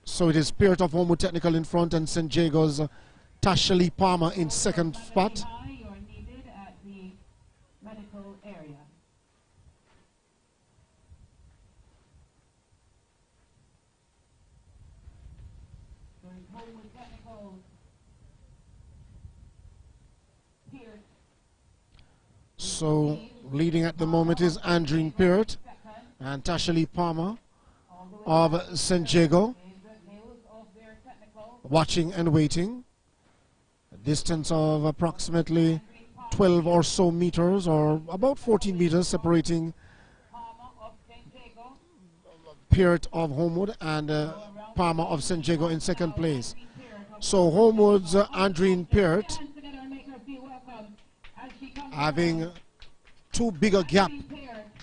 So it is Peart of Homewood Technical in front and St. Jago's Tasha Lee Palmer in second spot. You're needed at the medical area. Homewood Technical Peart. So leading at the moment is Andreen Peart and Tasha Lee Palmer of St. Jago. Watching and waiting. A distance of approximately 12 or so meters, or about 14 meters, separating Peart of Homewood and Palmer of St. Jago in second place. So Homewood's Andreen Peart having too big a gap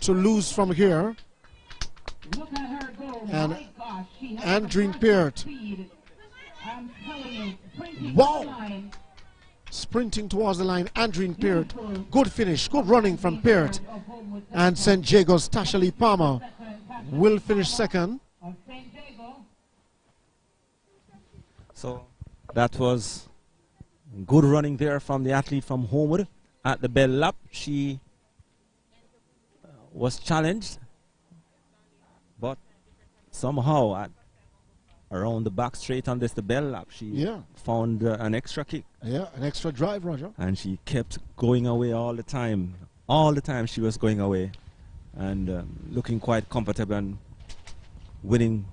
to lose from here. And Andreen Peart, wow, sprinting towards the line. Andreen Peart, good finish, good running from Peart. And St. Jago's Tasha Lee Palmer will finish second. So that was good running there from the athlete from Homewood. At the bell lap, she was challenged, but somehow around the back straight on the bell lap, she found an extra kick. Yeah, an extra drive, Roger. And she kept going away all the time. All the time she was going away and looking quite comfortable and winning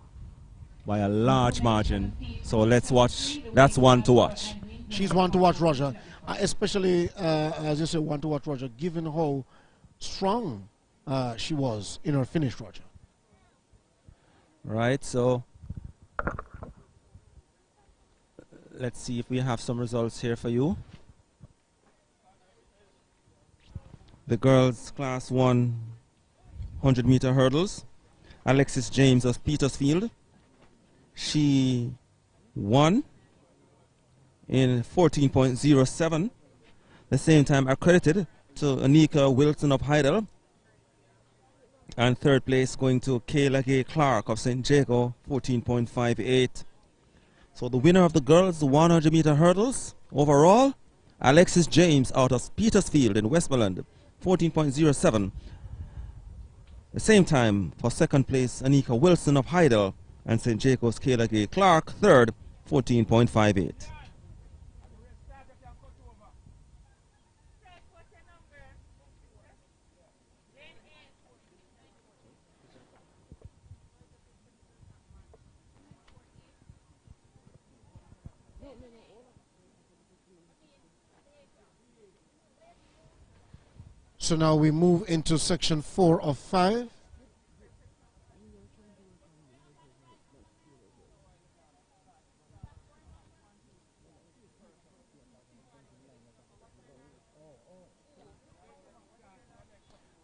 by a large margin. So let's watch. That's one to watch. She's one to watch, Roger. Especially, as you say, one to watch, Roger, given how strong she was in her finish, Roger. Right, so let's see if we have some results here for you. The girls class 1 100-meter hurdles. Alexis James of Petersfield. She won in 14.07. The same time accredited to Anika Wilson of Heidel. And third place going to Kayla Gay Clark of St. Jago, 14.58. So the winner of the girls 100-meter hurdles overall, Alexis James out of Petersfield in Westmoreland, 14.07. The same time for second place, Anika Wilson of Heidel and St. Jago's Kayla Gay Clark, third, 14.58. So now we move into section 4 of 5.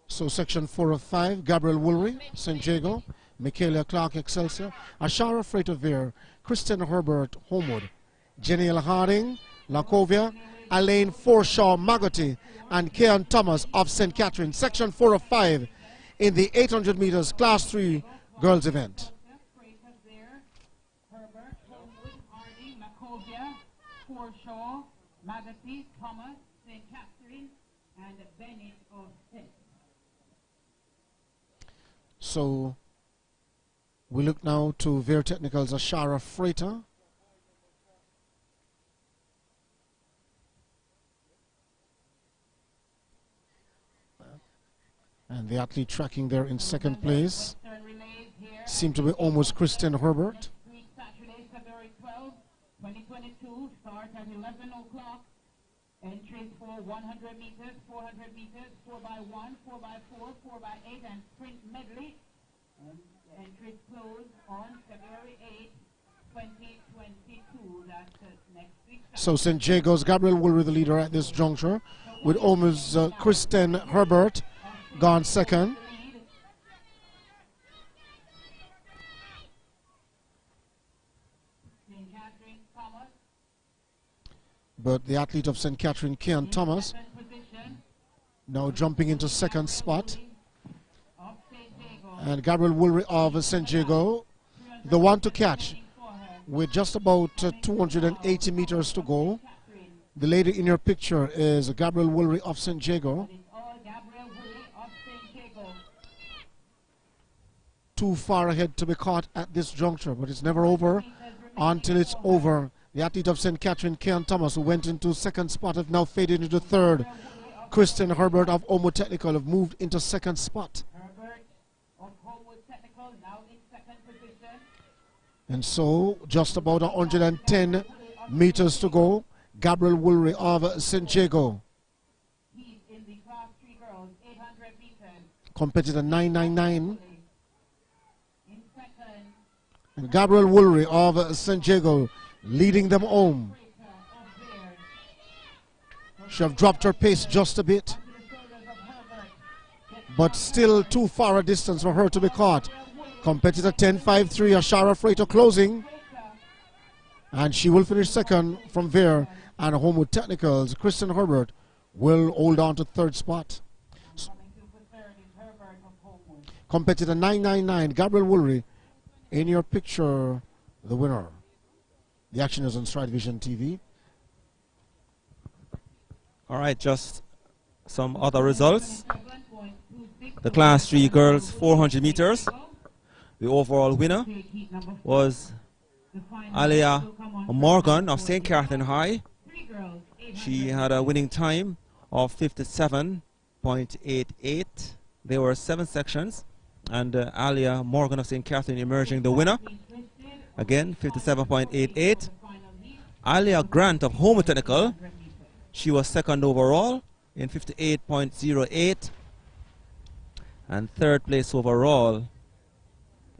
So section 4 of 5, Gabriel Woolry, St. Jago, Michaela Clark, Excelsior, Ashara Freighter-Veer, Kristen Herbert, Homewood, Jenny L. Harding, Lacovia, Elaine Forshaw, Magoty, and Kean Thomas of St. Catherine, section 4 of 5 in the 800 meters class 3 girls event. Herbert, Homewood, Harding, Lacovia, Forshaw, Magoty, Thomas, St. Catherine, and Bennett of St. So we look now to Veer Technical's Ashara Freighter. And the athlete tracking there in second place seemed to be almost Kristen Herbert. Saturday, February 12, 2022, start at 11 o'clock. Entries for 100 meters, 400 meters, 4x1, 4x4, 4x8, and sprint medley. Entries close on February 8, 2022. That's next week. So St. Jago's Gabriel Woolry the leader at this juncture, with almost Kristen Herbert gone second. But the athlete of St. Catherine, Kean Thomas, now jumping into second spot. And Gabriel Woolry of St. Jago, the one to catch, with just about 280 meters to go. The lady in your picture is Gabriel Woolry of St. Jago. Too far ahead to be caught at this juncture, but it's never over until it's over. The athlete of St. Catherine, Kean Thomas, who went into second spot, have now faded into third. Kristen Herbert of Homewood Technical have moved into second spot. And so, just about 110 meters to go. Gabriel Woolry of St. Jago. Competitor 999. And Gabriel Woolry of St. Jago leading them home. She have dropped her pace just a bit, but still too far a distance for her to be caught. Competitor 10.53, Ashara Freighter closing, and she will finish second from there. And Homewood Technicals, Kristen Herbert will hold on to third spot. Competitor 999, Gabriel Woolry, in your picture, the winner. The action is on StrideVisionTV. All right, just some other results. The Class 3 girls 400 meters. The overall winner was Alia Morgan of St. Catherine High. She had a winning time of 57.88. There were 7 sections, and Alia Morgan of St. Catherine emerging the winner. Again, 57.88. Alia Grant of Homer Technical, she was second overall in 58.08. And third place overall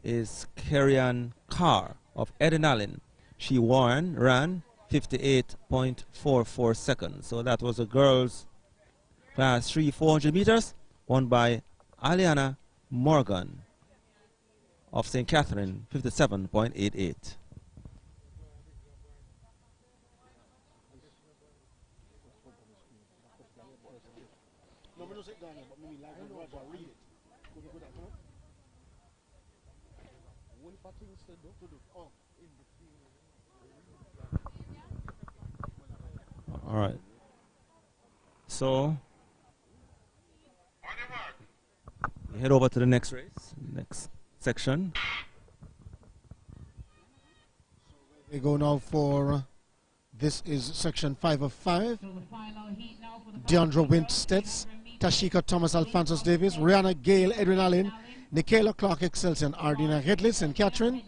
is Kerrian Carr of Eden Allen. She ran 58.44 seconds. So that was a girls Class 3 400 meters won by Aliana Morgan of St. Catherine, 57.88. All right. So we head over to the next race, next section. We go now for, this is section 5 of 5. Deandra Wintstead, Tashika Thomas, Alphonsus Davis, Rihanna Gale, Edwin Allen, Nicaila Clark Excelsior, Ardina Headley, St. Catherine,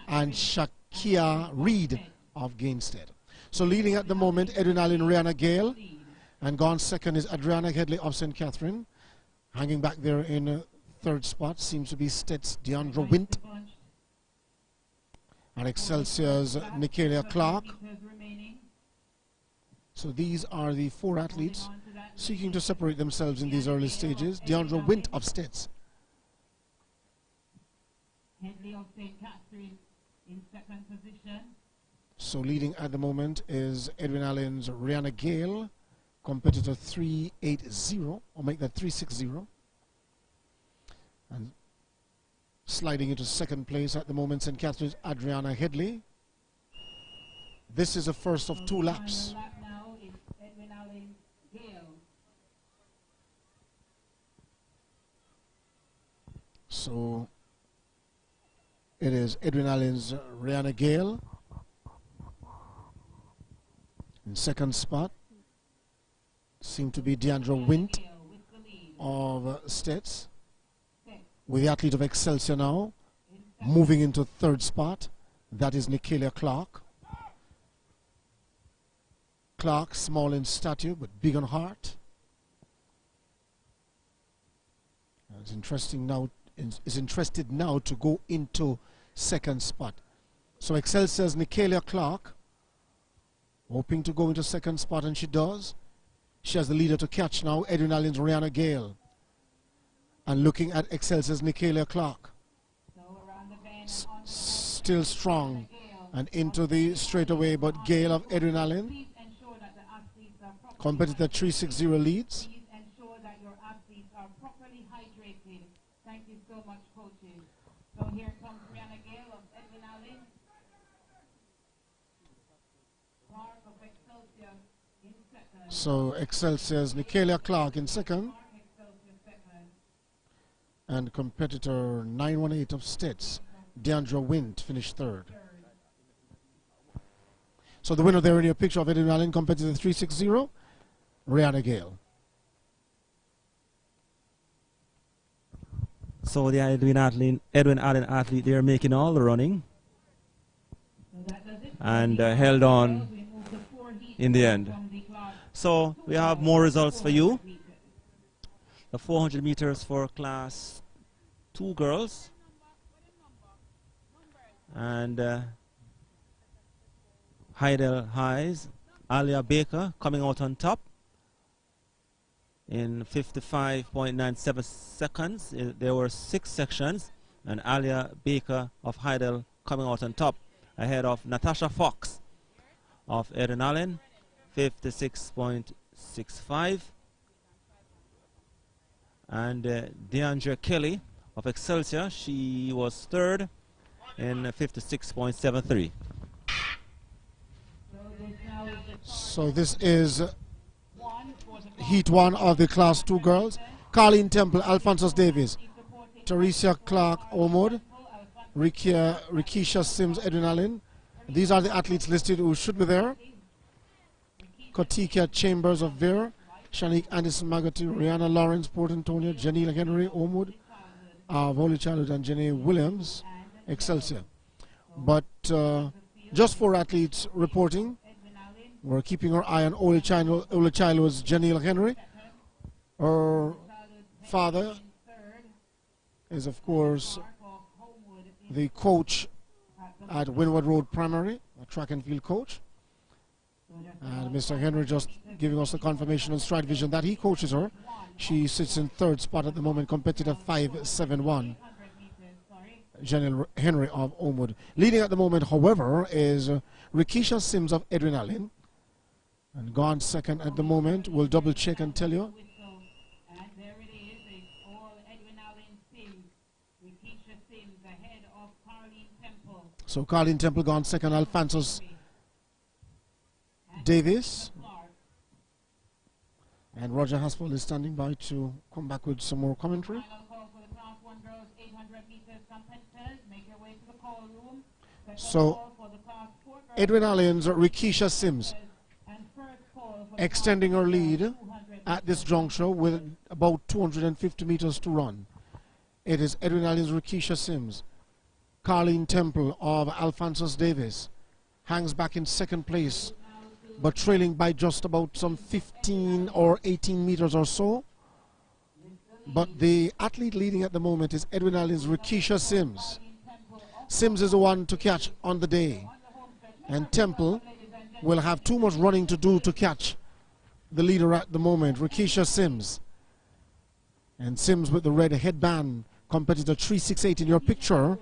and Shakia Reed of Gainstead. So leading at the moment, Edwin Allen, Rihanna Gale, and gone second is Adriana Headley of St. Catherine. Hanging back there in third spot seems to be Stets Deandra Wint, and Excelsior's Nicaila Clark. So these are the 4 athletes seeking to separate themselves in these early stages. Deandra Wint of Stets. Headley of St. Catherine in second position. So leading at the moment is Edwin Allen's Rihanna Gale, competitor 380, or make that 360. And sliding into second place at the moment, St. Catherine's Adriana Headley. This is the first of 2 laps. Lap now is Edwin Allen Gale. So it is Edwin Allen's Rihanna Gale in second spot. Seem to be Deandra Wint of Stets, with the athlete of Excelsior now moving into third spot. That is Nicaila Clark. Clark, small in stature but big on heart. It's interesting now. Is interested now to go into second spot. So Excelsior's Nicaila Clark hoping to go into second spot, and she does. She has the leader to catch now, Edwin Allen's Rihanna Gale. And looking at Excelsior's Nicaila Clark. Still strong and into the straightaway, but Gale of Edwin Allen. Competitor 360 leads. Please ensure that your athletes are properly hydrated. Thank you so much, coaches. So here comes Rihanna Gale of Edwin Allen. Clark of Excelsior in second. So Excelsior's Nicaila Clark in second. And competitor 918 of Stets, Deandra Wint, finished third. So the winner there in your picture of Edwin Allen, competitor 360, Rihanna Gale. So the Edwin Allen athlete, they are making all the running and held on in the end. So we have more results for you. The 400 meters for Class 2 girls. And Heidel Highs, Alia Baker coming out on top in 55.97 seconds. There were 6 sections, and Alia Baker of Heidel coming out on top ahead of Natasha Fox of Eden Allen, 56.65. And Deandra Kelly of Excelsior, she was third in 56.73. So this is Heat 1 of the Class 2 girls. Colleen Temple, Alphonsus Davis, Teresa Clark Ormond, Rikisha Sims, Edwin Allen. These are the athletes listed who should be there. Kotika Chambers of Vera, Shanique Anderson Magati, Rihanna Lawrence, Port Antonio, Janila Henry, Ormond, Holy Childhood, and Jenny Williams, Excelsior. But just 4 athletes reporting. We're keeping our eye on Holy Childhood's Janila Henry. Her father is, of course, the coach at Windward Road Primary, a track and field coach. And Mr. Henry just giving us the confirmation on Stride Vision that he coaches her. She sits in 3rd spot at the moment, competitive 5.71. Janelle Henry of Elmwood. Leading at the moment, however, is Rikisha Sims of Edwin Allen. And gone 2nd at the moment. We'll double check and tell you. And there it is. It's all Edwin Allen Sims. Rikisha Sims ahead of Colleen Temple. So Colleen Temple gone 2nd. Alphonsus Davis. And Roger Haspel is standing by to come back with some more commentary. Final call for the Class 1 girls, 800 meters competitors. Make your way to the call room. So Edwin Allen's Rikisha Sims extending her lead at this juncture with about 250 meters to run. It is Edwin Allen's Rikisha Sims. Colleen Temple of Alphonsus Davis hangs back in 2nd place, but trailing by just about some 15 or 18 meters or so. But the athlete leading at the moment is Edwin Allen's Rikisha Sims. Sims is the one to catch on the day, and Temple will have too much running to do to catch the leader at the moment, Rikisha Sims. And Sims with the red headband, competitor 368 in your picture,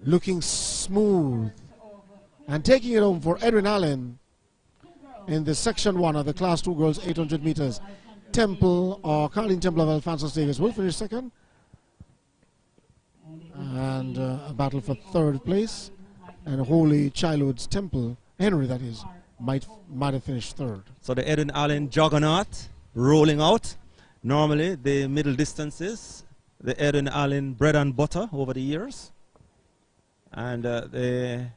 looking smooth and taking it home for Edwin Allen in the section 1 of the Class 2 girls 800 meters. Temple, or Colleen Temple of Alphonsus Davis, will finish 2nd. And a battle for 3rd place. And Holy Childhood's Temple, Henry that is, might have finished 3rd. So the Edwin Allen juggernaut rolling out. Normally the middle distances, the Edwin Allen bread and butter over the years. And they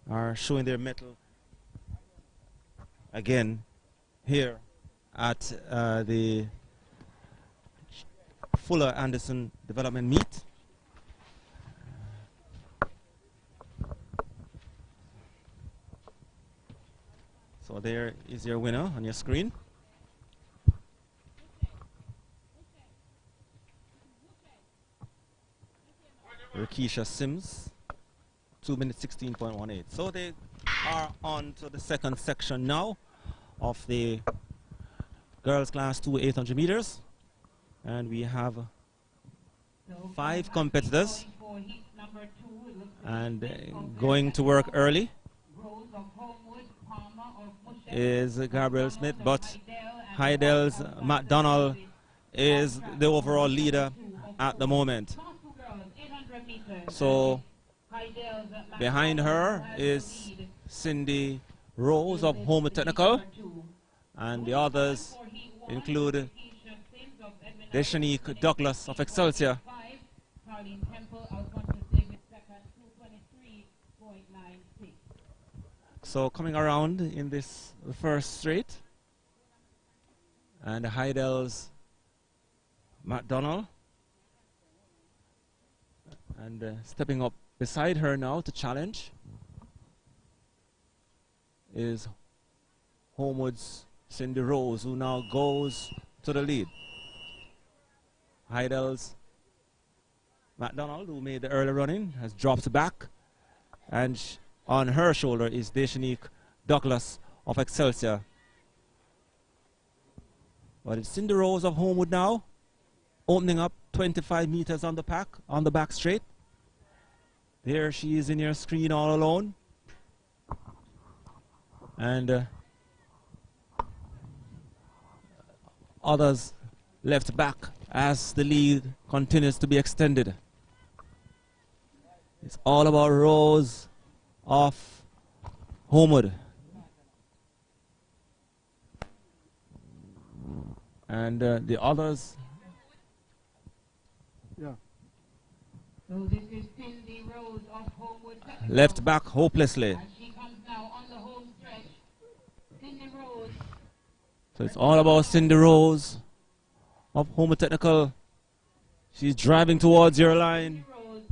are showing their mettle again here at the Fuller Anderson Development Meet. So there is your winner on your screen. Rikisha Sims, 2 minutes 16.18. So they are on to the 2nd section now of the girls class 2 800 meters. And we have 5 competitors and going to work early is Gabriel Smith, but Heidel's McDonald is the overall leader at the moment. So behind her is Cindy Rose of Home Technical, and the others include Deshanique Douglas of Excelsior. So coming around in this first straight, and Heidel's McDonald, and stepping up beside her now to challenge is Homewood's Cindy Rose, who now goes to the lead. Heidel's McDonald, who made the early running, has dropped back, and on her shoulder is Deshanique Douglas of Excelsior. But it's Cindy Rose of Homewood now, opening up 25 meters on the back straight. There she is in your screen all alone. And others left back as the lead continues to be extended. It's all about Rose of Homewood. And the others. Yeah. So this is Cindy Rose of Homewood Technical. Left back hopelessly. And she comes now on the home stretch. Cindy Rose. So it's all about Cindy Rose of Homewood Technical. She's driving towards your line. Cindy Rose,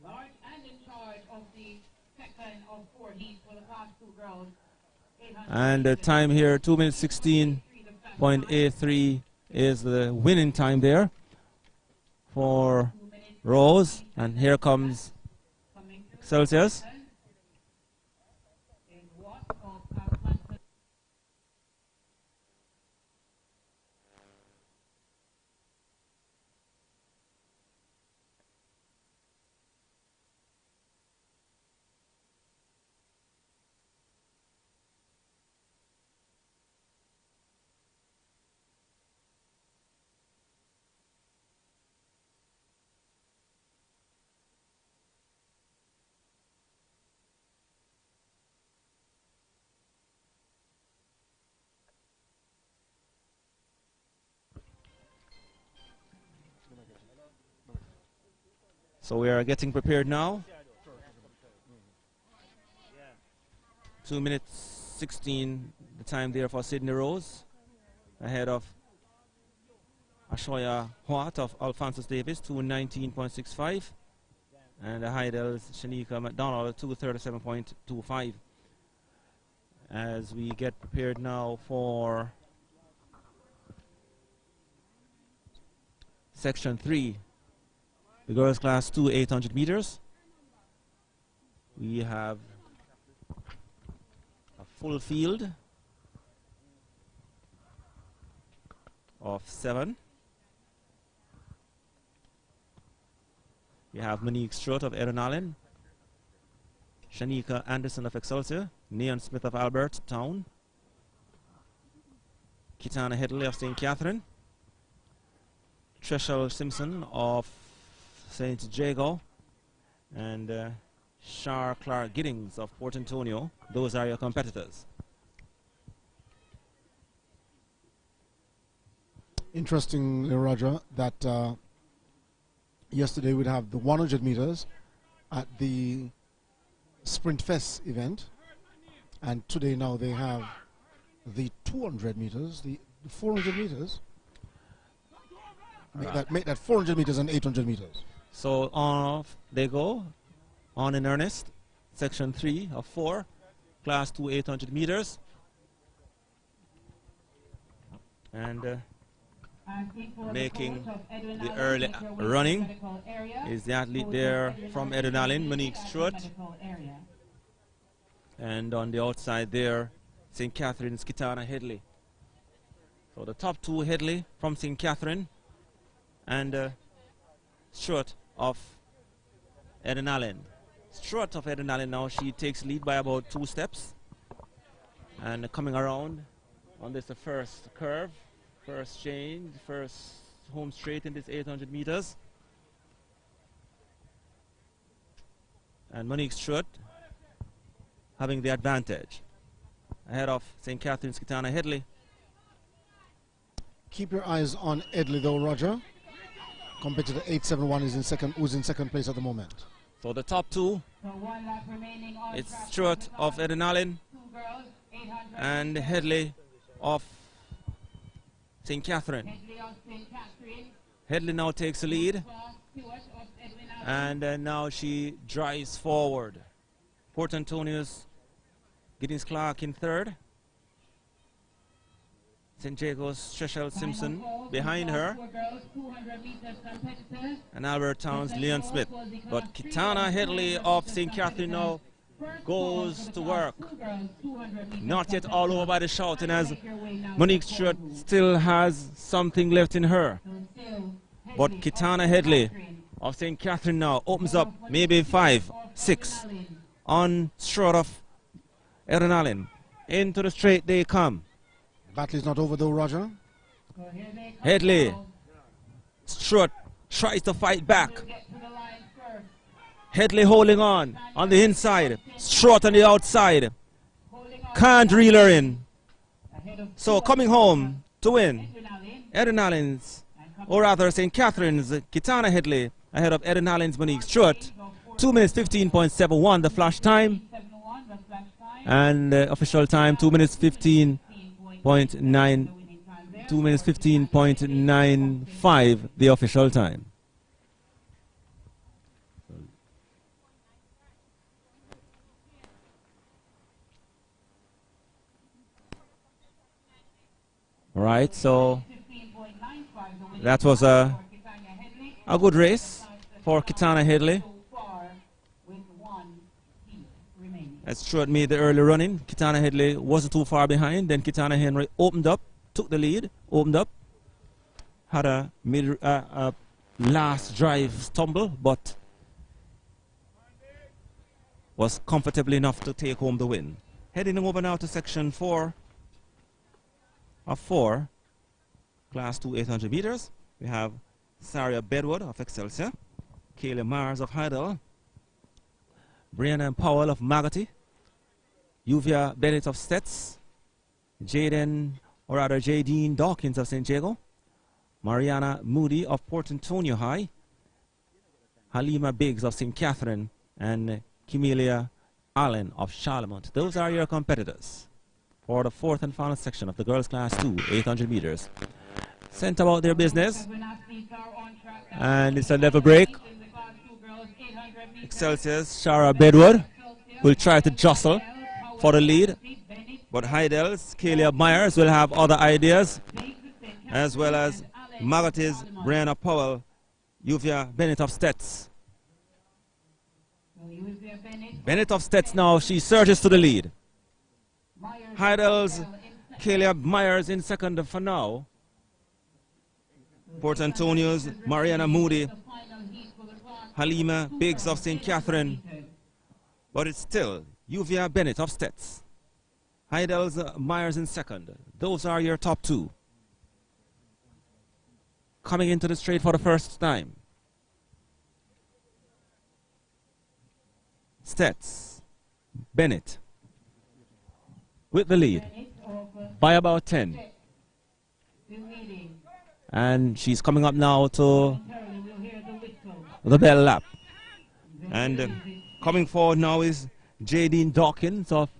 large and in charge of the second of 4 heats for the class 2 girls. And the time here, 2 minutes 16.83 is the winning time there for Rose. And here comes Celsius. So we are getting prepared now. 2 minutes 16, the time there for Sydney Rose, ahead of Ashoya Huat of Alphonsus Davis, 2:19.65, and the Heidel's Shanika McDonald, 2:37.25. As we get prepared now for Section 3, the girls class 2, 800 meters. We have a full field of 7. We have Monique Strutt of Erin Allen, Shanika Anderson of Excelsior, Neon Smith of Albert Town, Kitana Headley of St. Catherine, Treshelle Simpson of St. Jago, and Shar Clark Giddings of Port Antonio. Those are your competitors. Interesting, Roger, that yesterday we'd have the 100 meters at the Sprint Fest event, and today now they have the 200 meters, the 400 meters. Make that 400 meters and 800 meters. So off they go, on in earnest. Section 3 of 4, class 2, 800 meters. And making the early running is the athlete there from Erin Allen, Monique Strutt. And on the outside there, St. Catherine's Kitana Headley. So the top 2, Headley from St. Catherine and Strutt of Erin Allen. Strutt of Erin Allen now, she takes lead by about 2 steps. And coming around on this, the first curve, first change, first home straight in this 800 meters. And Monique Strutt having the advantage ahead of St. Catherine's Kitana Headley. Keep your eyes on Headley though, Roger. Competitor 871 is in second, who's in second place at the moment. So the top 2, it's Strutt of Erin Allen and Headley of St. Catherine. Headley now takes the lead, and now she drives forward. Port Antonio's Giddings Clark in 3rd. St. Jago's Treshelle Simpson behind her, and Albert Town's Leon Smith. But Kitana Headley of St. Catherine now goes to work. Not yet all over by the shouting, as Monique Strutt still has something left in her. But Kitana Headley of St. Catherine now opens up maybe 5, 6 on Strutt of Erin Allen. Into the straight they come. Battle is not over though, Roger. Headley, Strutt tries to fight back. Headley holding on the inside, Strutt on the outside. Can't reel her in. So coming home to win Eden Allens, or rather St. Catherine's, Kitana Headley ahead of Eden Allens, Monique Stewart. 2 minutes 15.71 the flash time. And official time 2 minutes 15.9. 2 minutes 15.95 the official time. All right, so that was a good race for Kitana Headley. As Stuart made the early running, Kitana Headley wasn't too far behind. Then Kitana Henry opened up, took the lead, opened up, had a last drive stumble, but was comfortable enough to take home the win. Heading over now to section 4 of 4, class 2 800 meters. We have Saria Bedwood of Excelsior, Kayla Mars of Heidel, Brianna Powell of Magotty, Yuvia Bennett of Stets, Jadine Dawkins of St. Jago, Mariana Moody of Port Antonio High, Halima Biggs of St. Catherine, and Camelia Allen of Charlemont. Those are your competitors for the fourth and final section of the girls' class 2 800 meters. Sent about their business, and it's a level break. Excelsior's Shara Bedwood will try to jostle for the lead, but Heidel's Kalia Myers will have other ideas, as well as Magotty's Brianna Powell, Yuvia Bennett of Stets. Bennett of Stets now, she surges to the lead. Heidel's Kalia Myers in second for now. Port Antonio's Mariana Moody, Halima Biggs of St. Catherine, but it's still Yuvia Bennett of Stets. Heidel's Myers in second. Those are your top two. Coming into the straight for the first time. Stets, Bennett with the lead by about 10. And she's coming up now to the bell lap. And coming forward now is Jadine Dawkins of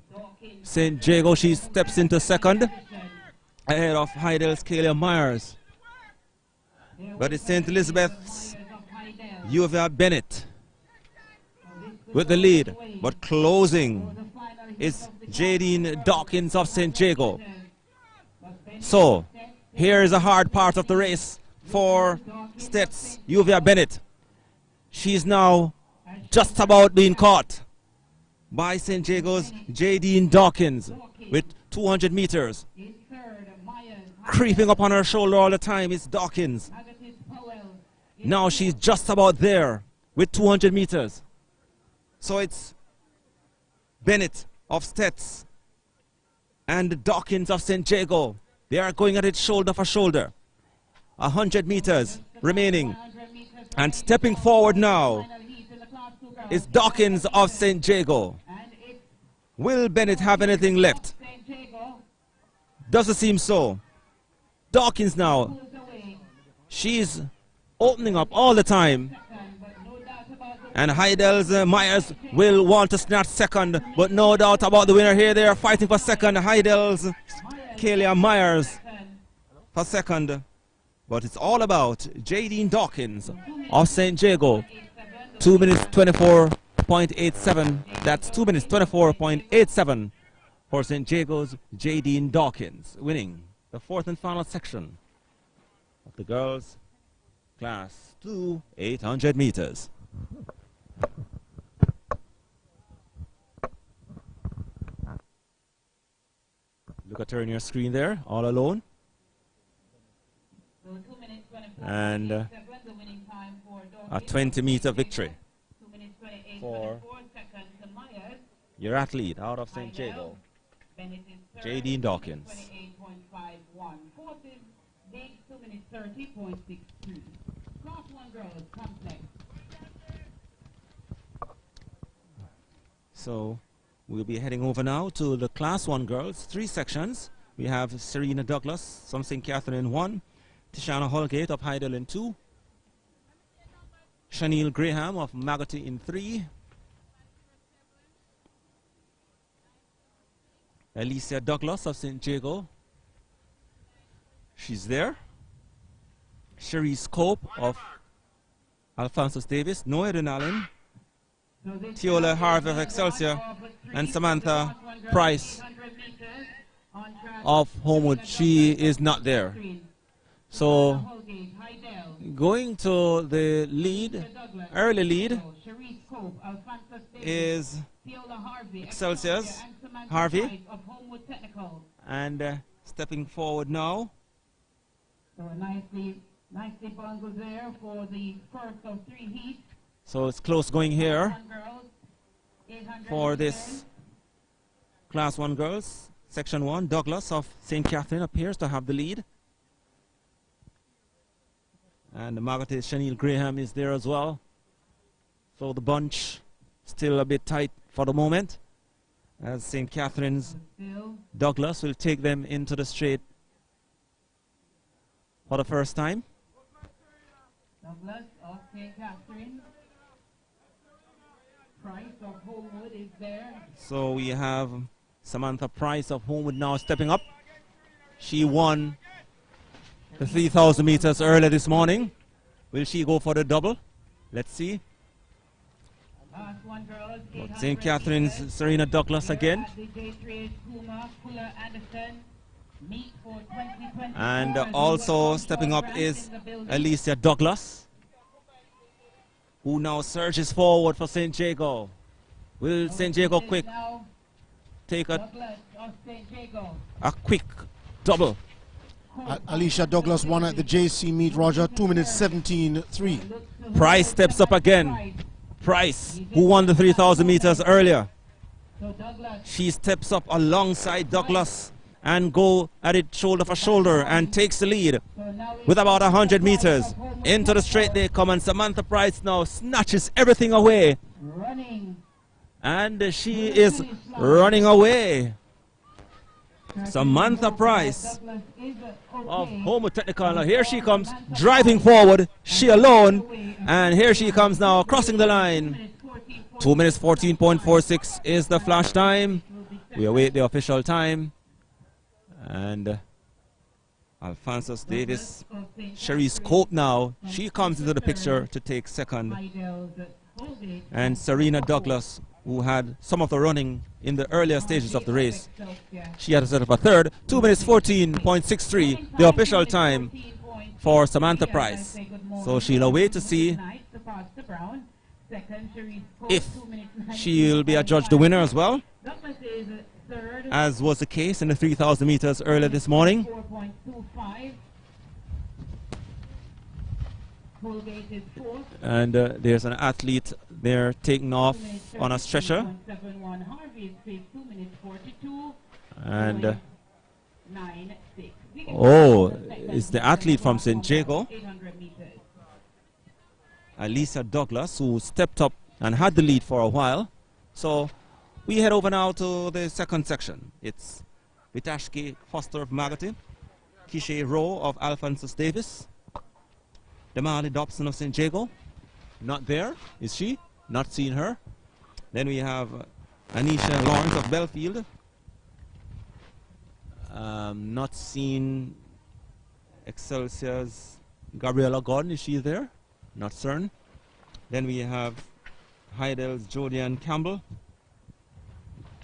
St. Jago. She steps into second ahead of Heidel's Kalia Myers. But it's St. Elizabeth's Yuvia Bennett with the lead. But closing is Jadine Dawkins of St. Jago. So here is a hard part of the race for Stets Yuvia Bennett. She's now just about being caught by St. Jago's Jadine Dawkins with 200 meters. Creeping up on her shoulder all the time is Dawkins. Now she's just about there with 200 meters. So it's Bennett of Stets and Dawkins of St. Jago. They are going at it shoulder for shoulder. 100 meters remaining. And stepping forward now is Dawkins of St. Jago. Will Bennett have anything left? Doesn't seem so. Dawkins now. She's opening up all the time. And Heidel's Myers will want to snatch second, but no doubt about the winner here. They are fighting for second. Heidel's Kalia Myers for second. But it's all about Jadine Dawkins of St. Jago. 2 minutes 24.87. That's 2 minutes 24.87 for St. Jago's Jadine Dawkins, winning the fourth and final section of the girls' class 2 800 meters. Look at her on your screen there, all alone. And a 20-meter victory for your athlete out of St. Jago, Jadine Dawkins. So we'll be heading over now to the Class 1 girls, 3 sections. We have Serena Douglas from St. Catherine in 1, Tishana Holgate of Heidel in 2. Shaniel Graham of Magotty in 3. Alicia Douglas of St. Jago. She's there. Cherise Cope of Alphonsus Davis. No Eden Allen. Teola Harvey of Excelsior. And Samantha Price of Homewood. She is not there. So going to the lead, early lead, is Excelsior's Harvey. And stepping forward now. So nicely bundled there for the first of 3 heats. So it's close going here for this Class 1 girls. Section 1, Douglas of St. Catherine appears to have the lead. And the Magotty Shaniel Graham is there as well. So the bunch still a bit tight for the moment, as St. Catherine's Douglas will take them into the straight for the first time. Douglas of St. Catherine. Price of Homewood is there. So we have Samantha Price of Homewood now stepping up. She won the 3,000 meters earlier this morning. Will she go for the double? Let's see. St. Catherine's Serena Douglas again. And also stepping up is Alicia Douglas, who now surges forward for St. Jago. Will St. Jago quick take a quick double? Alicia Douglas won at the JC meet, Roger, 2 minutes 17.3. Price steps up again. Price, who won the 3,000 meters earlier. She steps up alongside Douglas and go at it shoulder for shoulder and takes the lead with about 100 meters. Into the straight they come, and Samantha Price now snatches everything away. And she is running away. Samantha Price of Homewood Technical. Now here she comes, driving forward, she alone, and here she comes now, crossing the line. 2 minutes 14.46 is the flash time. We await the official time. And Alphonsus Davis, Cherise Cope now, she comes into the picture to take second. And Serena Douglas, who had some of the running in the earlier stages of the race, she had to set up a third. 2 minutes 14.63, the official time for Samantha Price. So she'll await to see if she'll be adjudged the winner as well, as was the case in the 3,000 meters earlier this morning. And there's an athlete there taking off on a stretcher. And oh, it's the athlete from St. Jago, Alicia Douglas, who stepped up and had the lead for a while. So we head over now to the second section. It's Vitashki Foster of Magotty, Kishe Rowe of Alphonsus Davis, Damali Dobson of St. Jago. Not there, is she? Not seeing her. Then we have Anisha Lawrence of Belfield. Not seen Excelsior's Gabriella Gordon, is she there? Not certain. Then we have Heidel's Jodian Campbell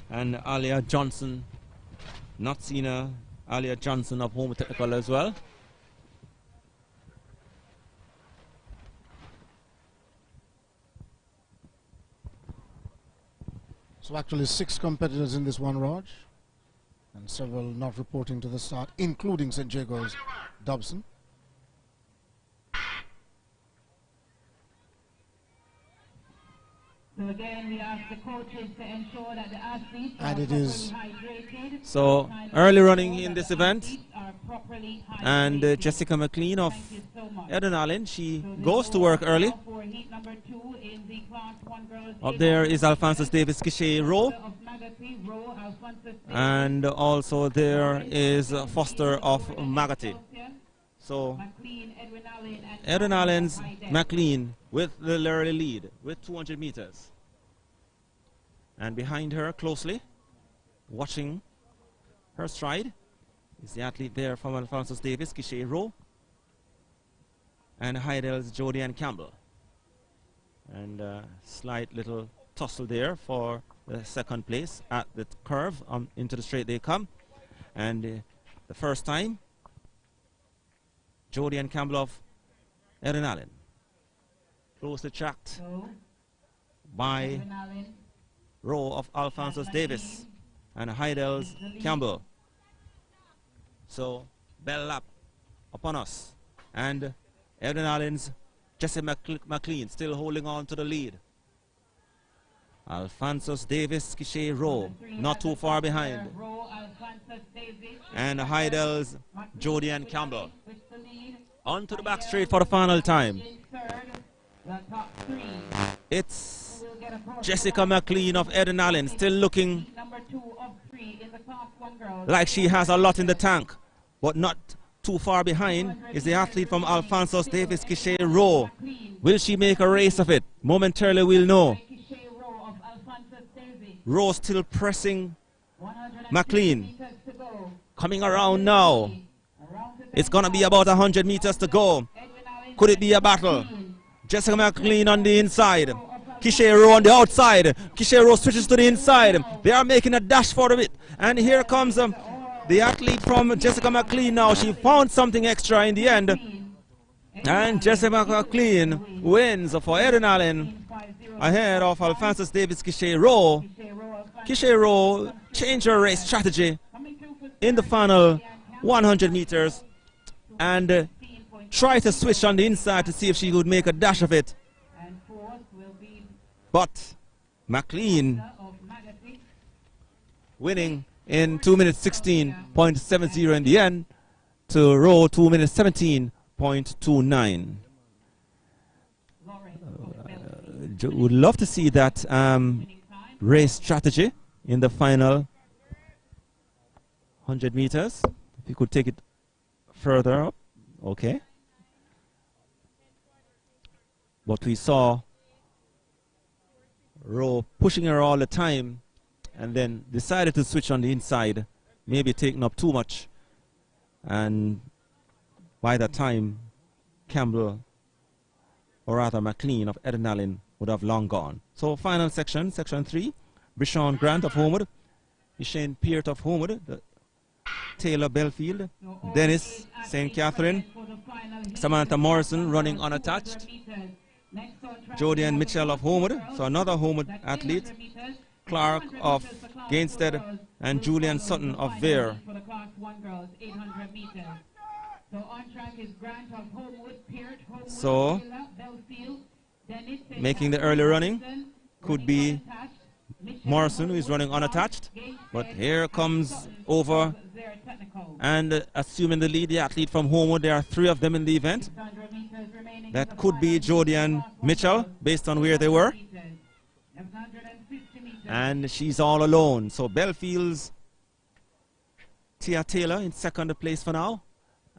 and Alia Johnson. Not seen Alia Johnson of Home Technical as well. So actually 6 competitors in this one, Raj, and several not reporting to the start, including St. Jago's Dobson. So again, we ask the coaches to ensure that the athletes and are it is hydrated. So early running in this event, and Jessica McLean of Eden Allen, she goes to work early. Up there is Alphonsus Davis Kishe Rowe, and also there is Foster of Magotty. So McLean, Edwin Allen, and Edwin Allen's Biden. McLean with the early lead with 200 meters. And behind her closely, watching her stride, is the athlete there from Alphonsus Davis, Kishay Rowe, and Heidel's Jodie Ann Campbell. And slight little tussle there for the second place at the curve. Into the straight they come. And the first time, Jodie Ann Campbell of Edwin Allen. Closely tracked So, by Edwin Allen, Rowe of Alphonsus Davis and Heidel's Campbell. So bell lap upon us, and Edwin Allen's Jesse McLean still holding on to the lead. Alphonsus Davis, Kishay Rowe not too far behind, Rowe, Alphonsus Davis, and Heidel's Jodie Ann Campbell with the lead. on to the back straight for the final time. In third, the top three. It's We'll get a cross Jessica McLean of Edwin Allen still looking number 2 of 3 in the class 1 girls. like she has a lot in the tank, but not too far behind is the athlete from Alphonsus Davis, Kishay Rowe. Will she make a race of it? Momentarily we'll know. Kishay Rowe of Alphonsus Davis. Rowe still pressing 150 McLean. meters to go. Coming around now. Around to It's gonna be about 100 meters to go. Edwin Allen, Could it be a battle? Jessica McLean on the inside. Kishay Rowe on the outside. Kishay Rowe switches to the inside. They are making a dash for it. And here comes the athlete from Jessica McLean now. She found something extra in the end. And Jessica McLean wins for Edwin Allen ahead of Alphonsus Davis, Kishay Rowe. Kishay Rowe changed her race strategy in the final 100 meters and tried to switch on the inside to see if she could make a dash of it. and fourth will be But McLean of Magazine. winning in 2 minutes 16.70 in the end to Rowe 2 minutes 17.29. Would love to see that race strategy in the final 100 meters. If you could take it further up. Okay. But we saw Rowe pushing her all the time and then decided to switch on the inside, maybe taking up too much. And by that time, Campbell, or rather McLean of Edwin Allen, would have long gone. So final section, section 3, Brishon Grant of Homewood, Ishane Peart of Homewood, Taylor Belfield, Dennis St. Catherine, Samantha Morrison running unattached, Jodie Ann Mitchell of Homewood, so another Homewood athlete, Clark of Gainstead, and Julian Sutton of Vere. For the class 1 girls, 800 meters. So on track is Grant of Homewood, Peart, Homewood, So, Taylor, Belfield, Dennis, St. making the early running Catherine, could be Morrison, who is running unattached. But here comes over and assuming the lead, the athlete from Homewood. There are 3 of them in the event. That could be Jodie Ann Mitchell, based on where they were. And she's all alone. So Belfield's Tia Taylor in second place for now.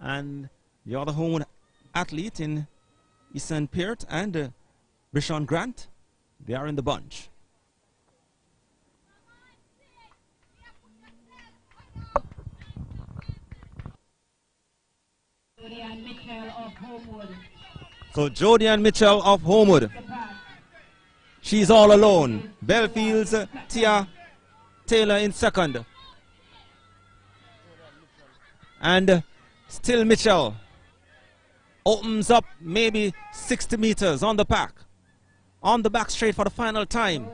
And the other Homewood athlete in Easton Peart and Brishon Grant, they are in the bunch. Jodie Ann Mitchell of Homewood. So Jodie Ann Mitchell of Homewood. She's all alone. Belfield's Tia Taylor in second. And still Mitchell opens up maybe 60 meters on the pack. On the back straight for the final time.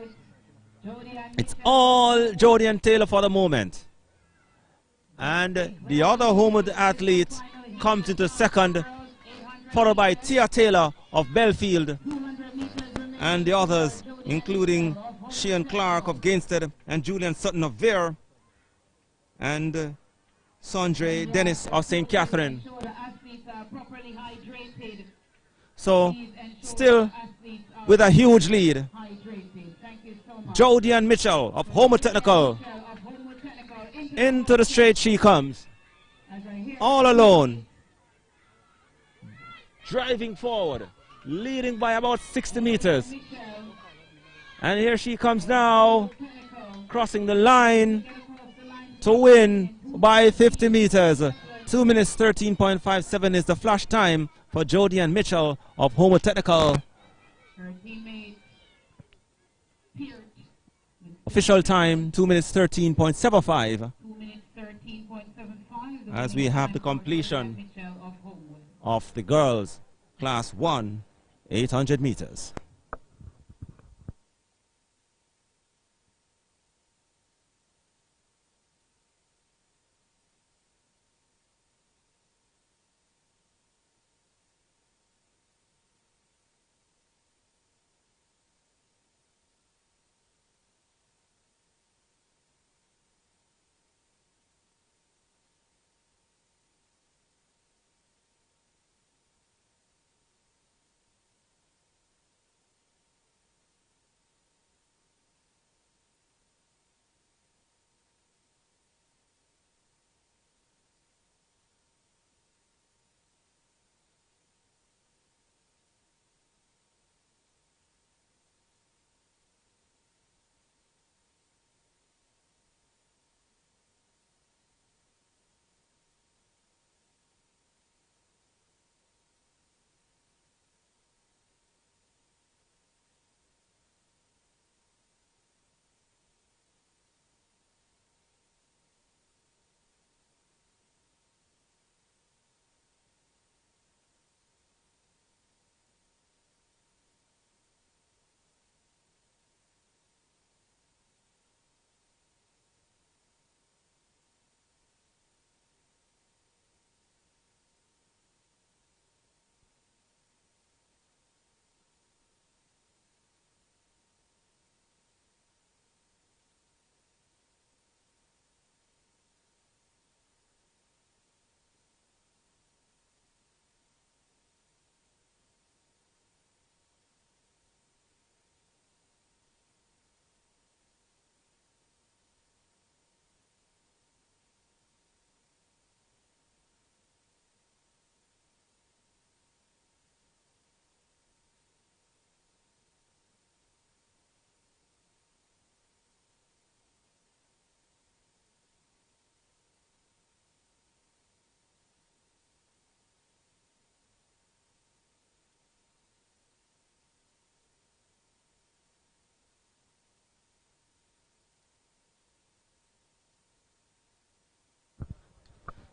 It's all Jodie Ann Taylor for the moment. And the other Homewood athlete comes into second, followed by Tia Taylor of Belfield, and the others, including Sheehan Clark of Gainstead and Julian Sutton of Vere, and Sondre Dennis of St. Catherine. So, still with a huge lead, Jodie Ann Mitchell of Homewood Technical. Into the straight she comes, all alone. driving forward, leading by about 60 meters. And here she comes now, crossing the line to win by 50 meters. 2 minutes 13.57 is the flash time for Jody and Mitchell of Homer Technical. Official time 2 minutes 13.75. As we have the completion of the girls class 1 800 meters.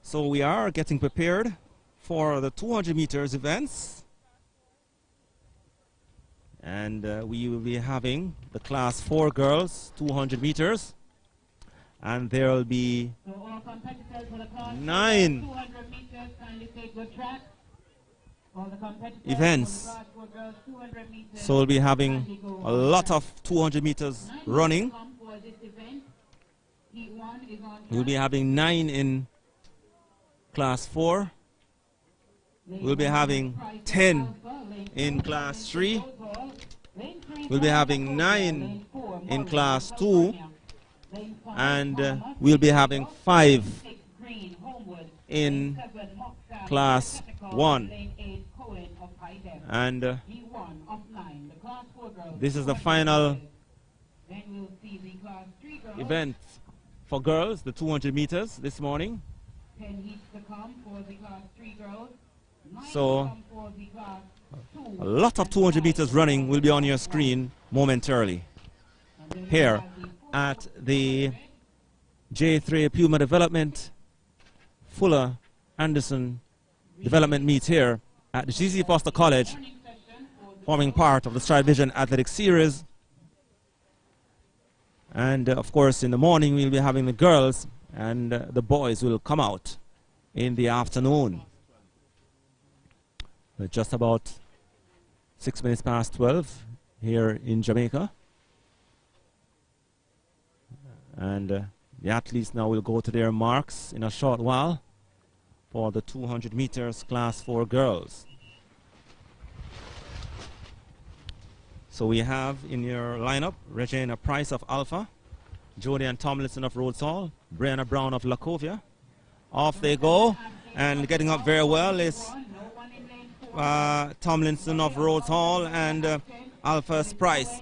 So we are getting prepared for the 200 meters events. And we will be having the class 4 girls, 200 meters. And there will be 9 events. So we'll be having a lot of 200 meters running. We'll be having 9 in class 4. We'll be having 10 in class 3. We'll be having 9 in class 2. And we'll be having 5 in class 1. And this is the final event for girls, the 200 meters this morning. So a lot of 200 meters running will be on your screen momentarily here at the JAAA Puma Development Fuller Anderson Development Meet here at the GC Foster College, forming part of the Stride Vision Athletic Series. And of course in the morning we'll be having the girls, and the boys will come out in the afternoon. We're just about 6 minutes past 12 here in Jamaica. And the athletes now will go to their marks in a short while for the 200 meters class 4 girls. So we have in your lineup Regina Price of Alpha, Jody and Tomlinson of Rhodesall, Brianna Brown of Lacovia. Off they go, and getting up very well is Tomlinson of Rhodes Hall and Alpha's Price.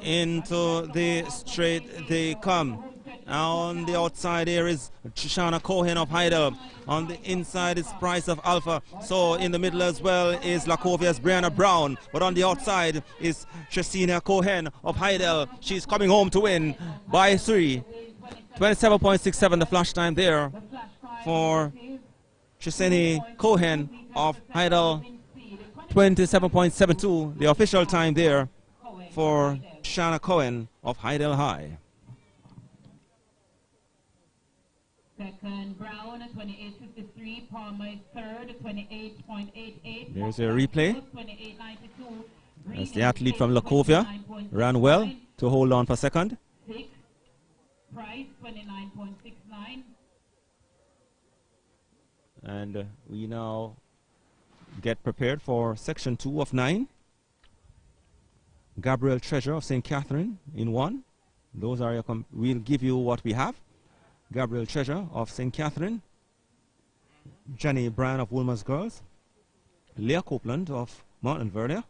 Into the straight they come. On the outside here is Shoshana Cohen of Heidel. On the inside is Price of Alpha. So in the middle as well is Lacovia's Brianna Brown. But on the outside is Tresina Cohen of Heidel. She's coming home to win by 3. 27.67 the flash time there for Tresina Cohen of Heidel. 27.72 the official time there for Shana Cohen of Heidel High. Second, Brown, 28.53. Palmer is third, 28.88. There's a replay. As the athlete from Lacovia ran well to hold on for second. Sixth, Price, 29.69. And we now get prepared for section 2 of 9. Gabriel Treasure of St. Catherine in 1. Those are your we'll give you what we have. Gabriel Treasure of St. Catherine, Jenny Bryan of Woolmer's Girls, Leah Copeland of Mountain Vernier,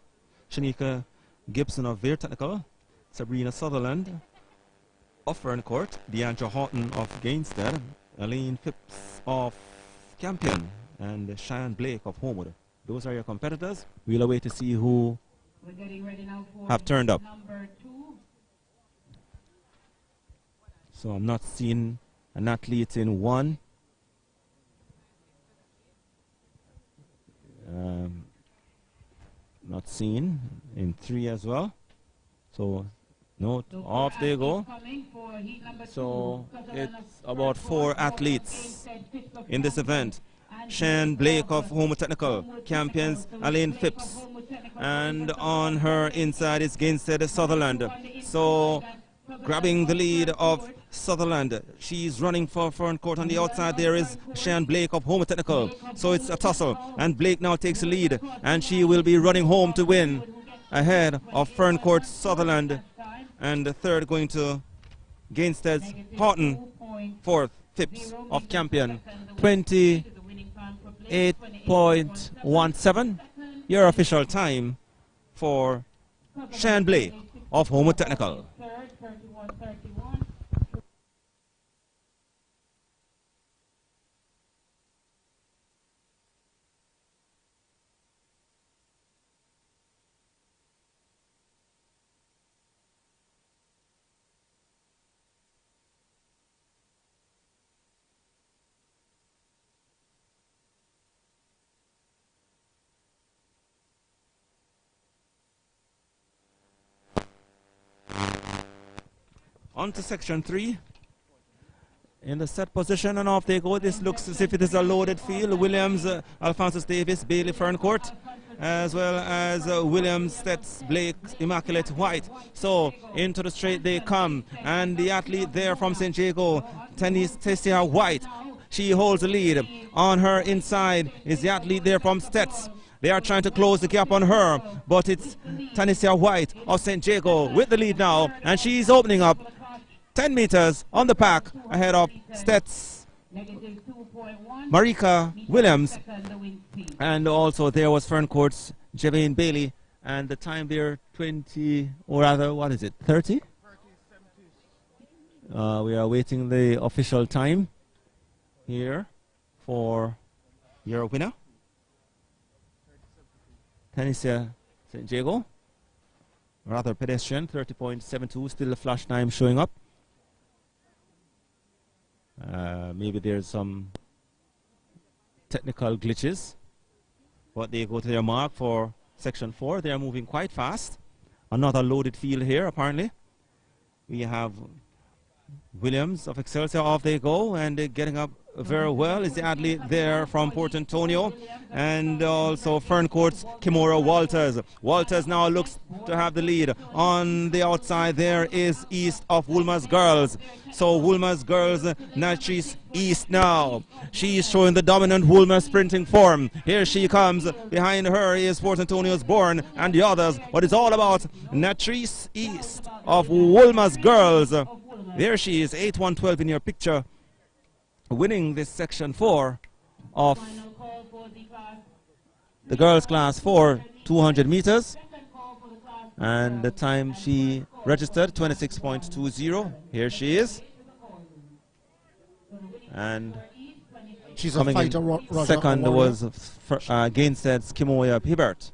Shanika Gibson of Veer Technical, Sabrina Sutherland of Ferncourt, Deandra Horton of Gainstead, Elaine Phipps of Campion, and Cheyenne Blake of Homewood. Those are your competitors. We'll await to see who have turned up. So I'm not seeing an athlete in 1. Not seen in 3 as well. So no, off they go. So it's about 4 athletes in this event. Cheyenne Blake of Homo Technical, Campions Elaine Phipps, and on her inside is Gainstead Sutherland. So grabbing the lead of Sutherland, she's running for Ferncourt. On the outside there is Cheyenne Blake of Homo Technical. So it's a tussle, and Blake now takes the lead, and she will be running home to win ahead of Ferncourt Sutherland, and the third going to Gainstead's Horton. Fourth, Phipps of Campion. 28.17 your official time for Cheyenne Blake of Homo Technical. On to section 3. In the set position, and off they go. This looks as if it is a loaded field. Williams, Alphonsus Davis, Bailey Ferncourt, as well as Williams, Stets, Blake, Immaculate White. So into the straight they come, and the athlete there from St. Jago, Tessia White, she holds the lead. On her inside is the athlete there from Stets. They are trying to close the gap on her, but it's Tanisha White of St. Jago with the lead now, and she's opening up 10 meters on the pack ahead of Stets, Marika Williams, and also there was Ferncourt's Javane Bailey, and the time there 20, or rather, what is it, 30? We are waiting the official time here for your winner. Tanisha St. Jago, rather pedestrian, 30.72, still the flash time showing up. Maybe there's some technical glitches, but they go to their mark for section 4. They are moving quite fast. Another loaded field here, apparently. We have Williams of Excelsior, off they go, and they're getting up very well is the athlete there from Port Antonio, and also Ferncourt's Kimura Walters. Walters now looks to have the lead. On the outside there is East of Woolmer's Girls. So Woolmer's Girls, Natrice East now. She is showing the dominant Woolmer sprinting form. Here she comes. Behind her is Port Antonio's Born and the others. But it's all about Natrice East of Woolmer's Girls. There she is, 8-1-12 in your picture, winning this section 4 of the girls class 4 200 meters, and the time she registered 26.20. Here she is, and she's a coming fighter, in Roger, second was Gainstead's Kimoya Hibbert,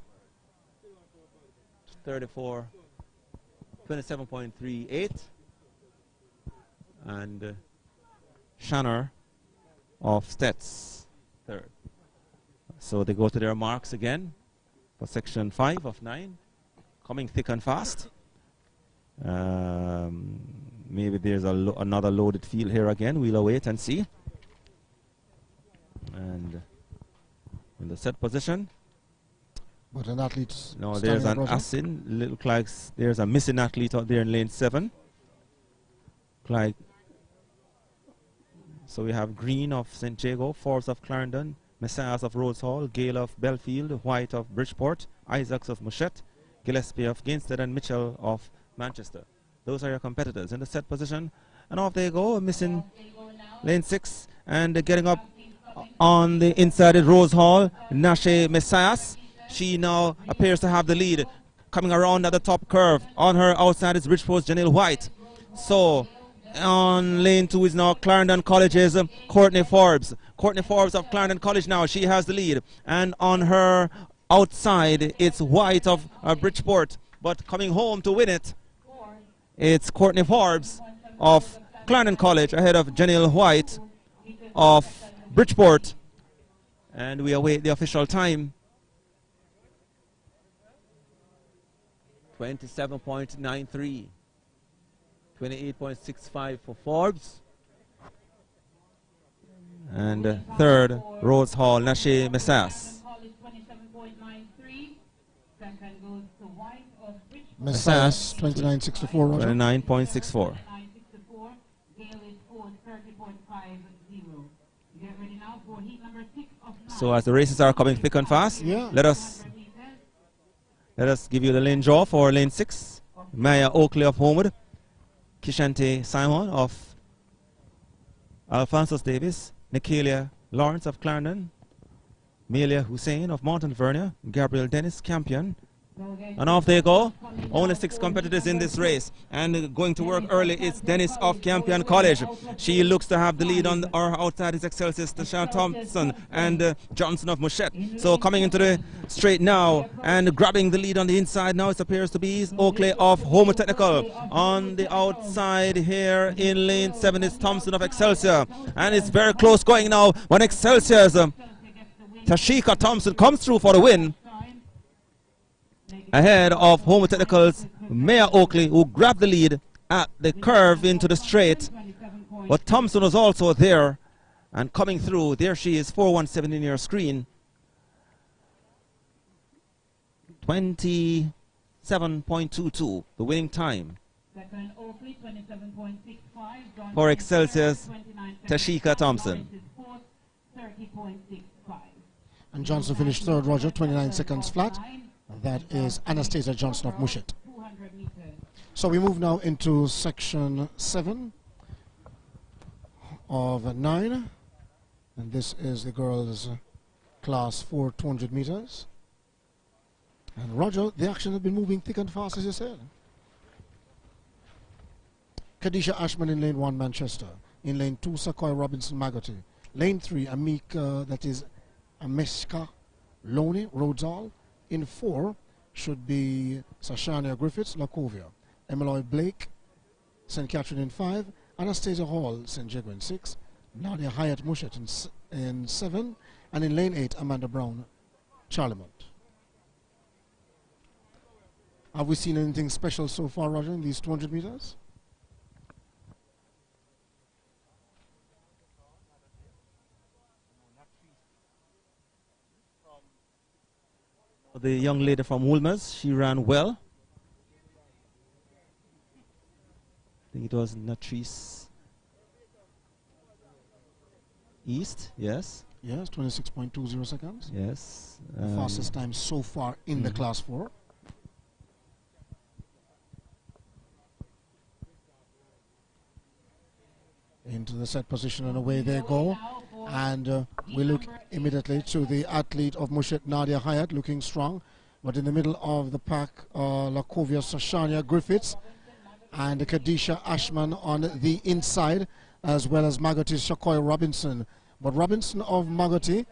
27.38, and Shanner of Stets third. So they go to their marks again for section 5 of 9, coming thick and fast. Maybe there's another loaded field here again. We'll await and see. And in the set position. But an athlete. No, there's an Asin. Look like there's a missing athlete out there in lane 7. Like, so we have Green of St. Jago, Forbes of Clarendon, Messiahs of Rhodes Hall, Gale of Belfield, White of Bridgeport, Isaacs of Mushet, Gillespie of Gainstead, and Mitchell of Manchester. Those are your competitors in the set position. And off they go, missing lane 6, and getting up on the inside at Rose Hall, Nashe Messias. She now appears to have the lead. Coming around at the top curve. On her outside is Bridgeport's Janelle White. So on lane 2 is now Clarendon College's Courtney Forbes. Courtney Forbes of Clarendon College now, she has the lead. And on her outside, it's White of Bridgeport. But coming home to win it, it's Courtney Forbes of Clarendon College ahead of Janelle White of Bridgeport. And we await the official time. 27.93. 28.65 for Forbes. And third, Rose Hall, Nashe Messias. Messias, 29.64, Roger. 29.64. So as the races are coming thick and fast, let us give you the lane draw for lane 6. Maya Oakley of Homewood, Kishante Simon of Alphonsus Davis, Nicalia Lawrence of Clarendon, Melia Hussein of Mount Vernia, Gabriel Dennis Campion. And off they go. Only 6 competitors in this race. And going to work early is Dennis of Campion College. She looks to have the lead on our outside is Excelsior Tasha Thompson and Johnson of Mushet. So coming into the straight now and grabbing the lead on the inside now, it appears to be Oakley of Homer Technical. On the outside here in lane 7 is Thompson of Excelsior. And it's very close going now when Excelsior's Tashika Thompson comes through for the win. Ahead of Homer Technical's Maya Oakley, who grabbed the lead at the curve into the straight. But Thompson was also there and coming through. There she is, 4:17 in your screen. 27.22, the winning time for Excelsior's Tashika Thompson. And Johnson finished third, Roger, 29 seconds flat. That is Anastasia Johnson of Mushet. So we move now into section 7 of 9. And this is the girls' class 4 200 meters. And Roger, the action has been moving thick and fast, as you said. Kadisha Ashman in lane 1, Manchester. In lane 2, Sequoia Robinson Magoty. Lane 3, Amika, that is Ameshka Loney, Rhodes Hall. In 4 should be Sashania Griffiths, Lacovia. Emily Blake, St. Catherine in 5. Anastasia Hall, St. Jago in 6. Nadia Hyatt Mushet in 7. And in lane 8, Amanda Brown, Charlemont. Have we seen anything special so far, Roger, in these 200 meters? The young lady from Woolmers, she ran well. I think it was Natrice East, yes. Yes, 26.20 seconds. Yes. The fastest time so far in the class 4. Into the set position and away they go. And we look immediately to the athlete of Mushet, Nadia Hayat, looking strong. But in the middle of the pack, Lakovia Sashania Griffiths and Kadisha Ashman on the inside, as well as Magoti Shakoy Robinson. But Robinson of Magoti,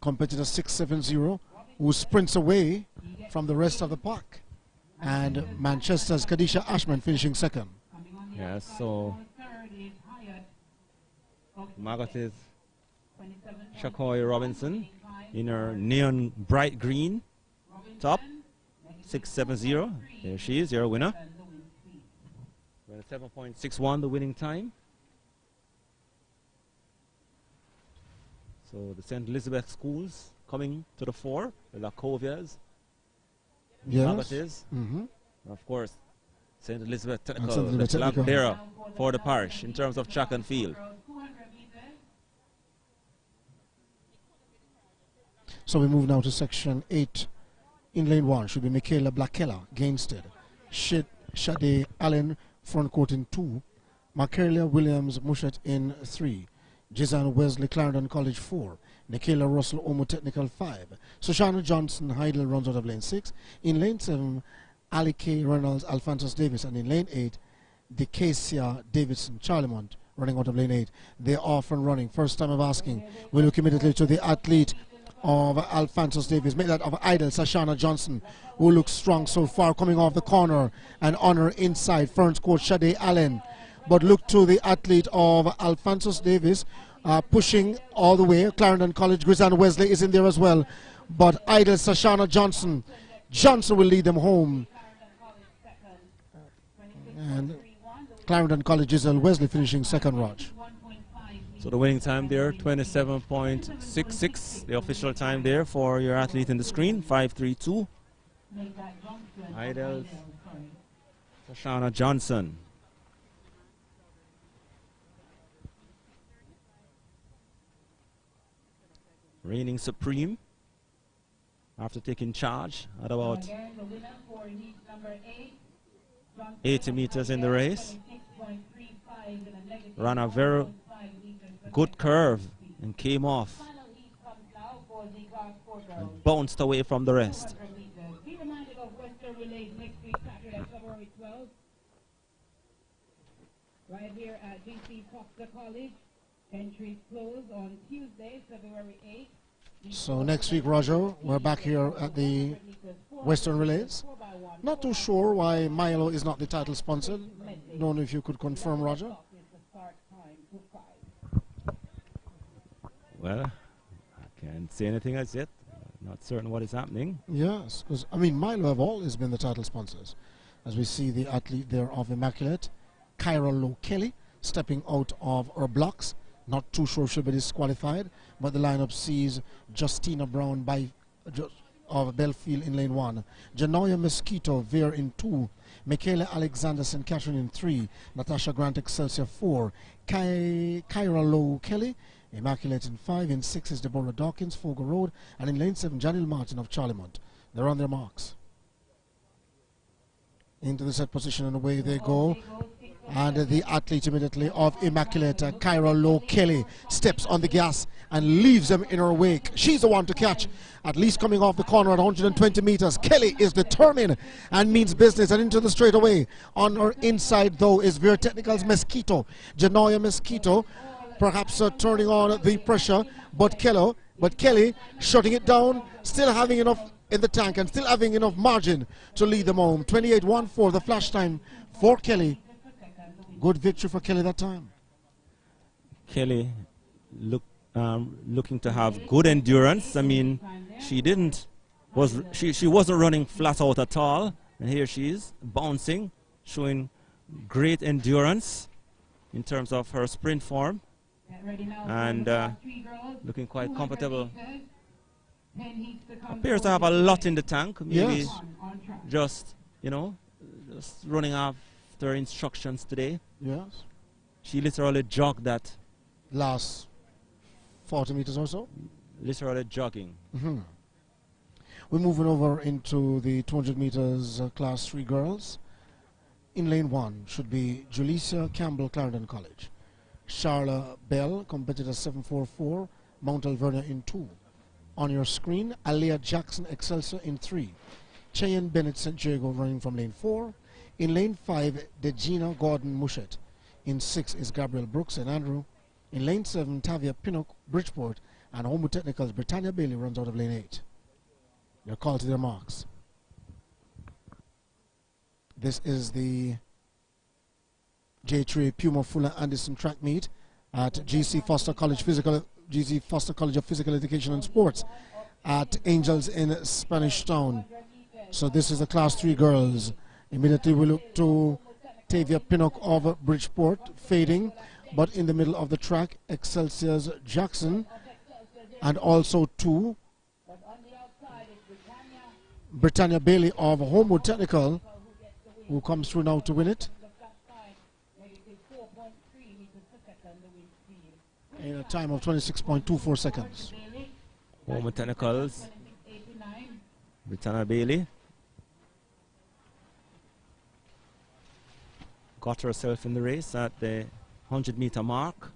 competitor 670, who sprints away from the rest of the pack. And Manchester's Kadisha Ashman finishing second. Yes, so Magoti's Shakoy Robinson in her neon bright green top, 670. There she is, your winner. 7.61 the winning time. So the St. Elizabeth schools coming to the fore, the Lakovias, Yes. of course, St. Elizabeth Technical, the flag bearer for the parish in terms of track and field. So we move now to section 8. In lane 1 should be Michaela Blackella, Gainsted. Shade Allen, front court in 2. Michaela Williams Mushet in 3. Jizan Wesley Clarendon College 4. Nicola Russell Omo Technical 5. Sushana Johnson Heidel runs out of lane 6. In lane 7, Ali K. Reynolds Alphonsus Davis. And in lane 8, Decasia Davidson Charlemont running out of lane 8. They're off and running. First time of asking. We look immediately to the athlete of Alphonsus Davis, made that of Idle Sashana Johnson, who looks strong so far, coming off the corner and on her inside, Ferns coach Shade Allen. But look to the athlete of Alphonsus Davis, pushing all the way. Clarendon College, Grizan Wesley is in there as well. But Idle Sashana Johnson will lead them home. And Clarendon College, Giselle Wesley finishing second, Raj. So the winning time there, 27.66, the official time there for your athlete in the screen, 5.32. Idle Sashana Johnson. Reigning supreme after taking charge at about 80 meters in the race. Ran a very good curve and came off and bounced away from the rest. Be reminded of Western Relays next week, Saturday, February 12th, right here at GC Foster College. Entries close on Tuesday, February 8th. So next week, Roger, we're back here at the Western Relays. Not too sure why Milo is not the title sponsor. Don't know if you could confirm, Roger. Well, I can't say anything as yet. Not certain what is happening. Yes, because, I mean, Milo have always been the title sponsors. As we see the athlete there of Immaculate, Kyra Lowe Kelly, stepping out of her blocks. Not too sure she'll be disqualified, but the lineup sees Justina Brown of Belfield in lane 1. Janoya Mosquito Veer in 2. Michaela Alexander St. Catherine in 3. Natasha Grant Excelsior 4. Kyra Lowe Kelly, Immaculate in 5. In 6 is Deborah Dawkins, Fogo Road. And in lane 7, Janil Martin of Charlemont. They're on their marks. Into the set position and away they go. And the athlete immediately of Immaculate, Kyra Lowe Kelly, steps on the gas and leaves them in her wake. She's the one to catch, at least coming off the corner at 120 meters. Kelly is determined and means business, and into the straightaway. On her inside, though, is Veer Technical's Mosquito. Janoya Mosquito, perhaps turning on the pressure, but Kelly shutting it down, still having enough in the tank and still having enough margin to lead them home. 28.14 the flash time for Kelly. Good victory for Kelly that time. Kelly looking to have good endurance. I mean, she wasn't running flat out at all, and here she is bouncing, showing great endurance in terms of her sprint form, and looking quite comfortable. Appears to have a lot in the tank. Maybe yes. just running after instructions today. Yes. She literally jogged that last 40 meters or so. Literally jogging. We're moving over into the 200 meters class 3 girls. In lane 1 should be Julicia Campbell, Clarendon College. Charla Bell competed at 7.44, Mount Alvernia in 2. On your screen, Aliyah Jackson Excelsior in 3. Cheyenne Bennett St. Jago running from lane 4. In lane 5, Degina Gordon Mushet. In 6 is Gabriel Brooks and Andrew. In lane 7, Tavia Pinnock Bridgeport, and Homo Technical's Britannia Bailey runs out of lane 8. They're called to their marks. This is the JAAA Puma Fuller Anderson track meet at GC Foster College of Physical Education and Sports at Angels in Spanish Town. So this is the Class 3 girls. Immediately we look to Tavia Pinnock of Bridgeport fading, but in the middle of the track, Excelsior's Jackson, and also 2, Britannia Bailey of Homo Technical, who comes through now to win it in a time of 26.24 seconds. Homo Technicals, Britannia Bailey got herself in the race at the 100-meter mark,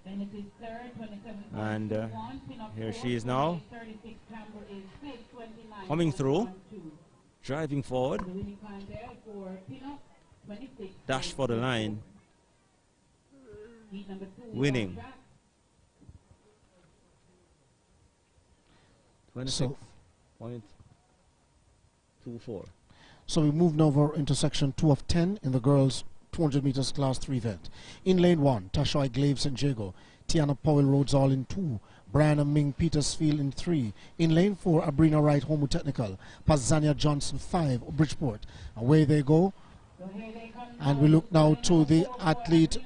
and here she is now, coming through, driving forward, dash for the line, winning. 26.24. So we moved over into section 2 of 10 in the girls' 200 meters class 3 event. In lane 1, Tashoy Glave St. Jago, Tiana Powell Rhodes all in 2, Brianna Ming Petersfield in 3. In lane 4, Abrina Wright Homo Technical, Pazania Johnson 5, Bridgeport. Away they go. And we look now to the athlete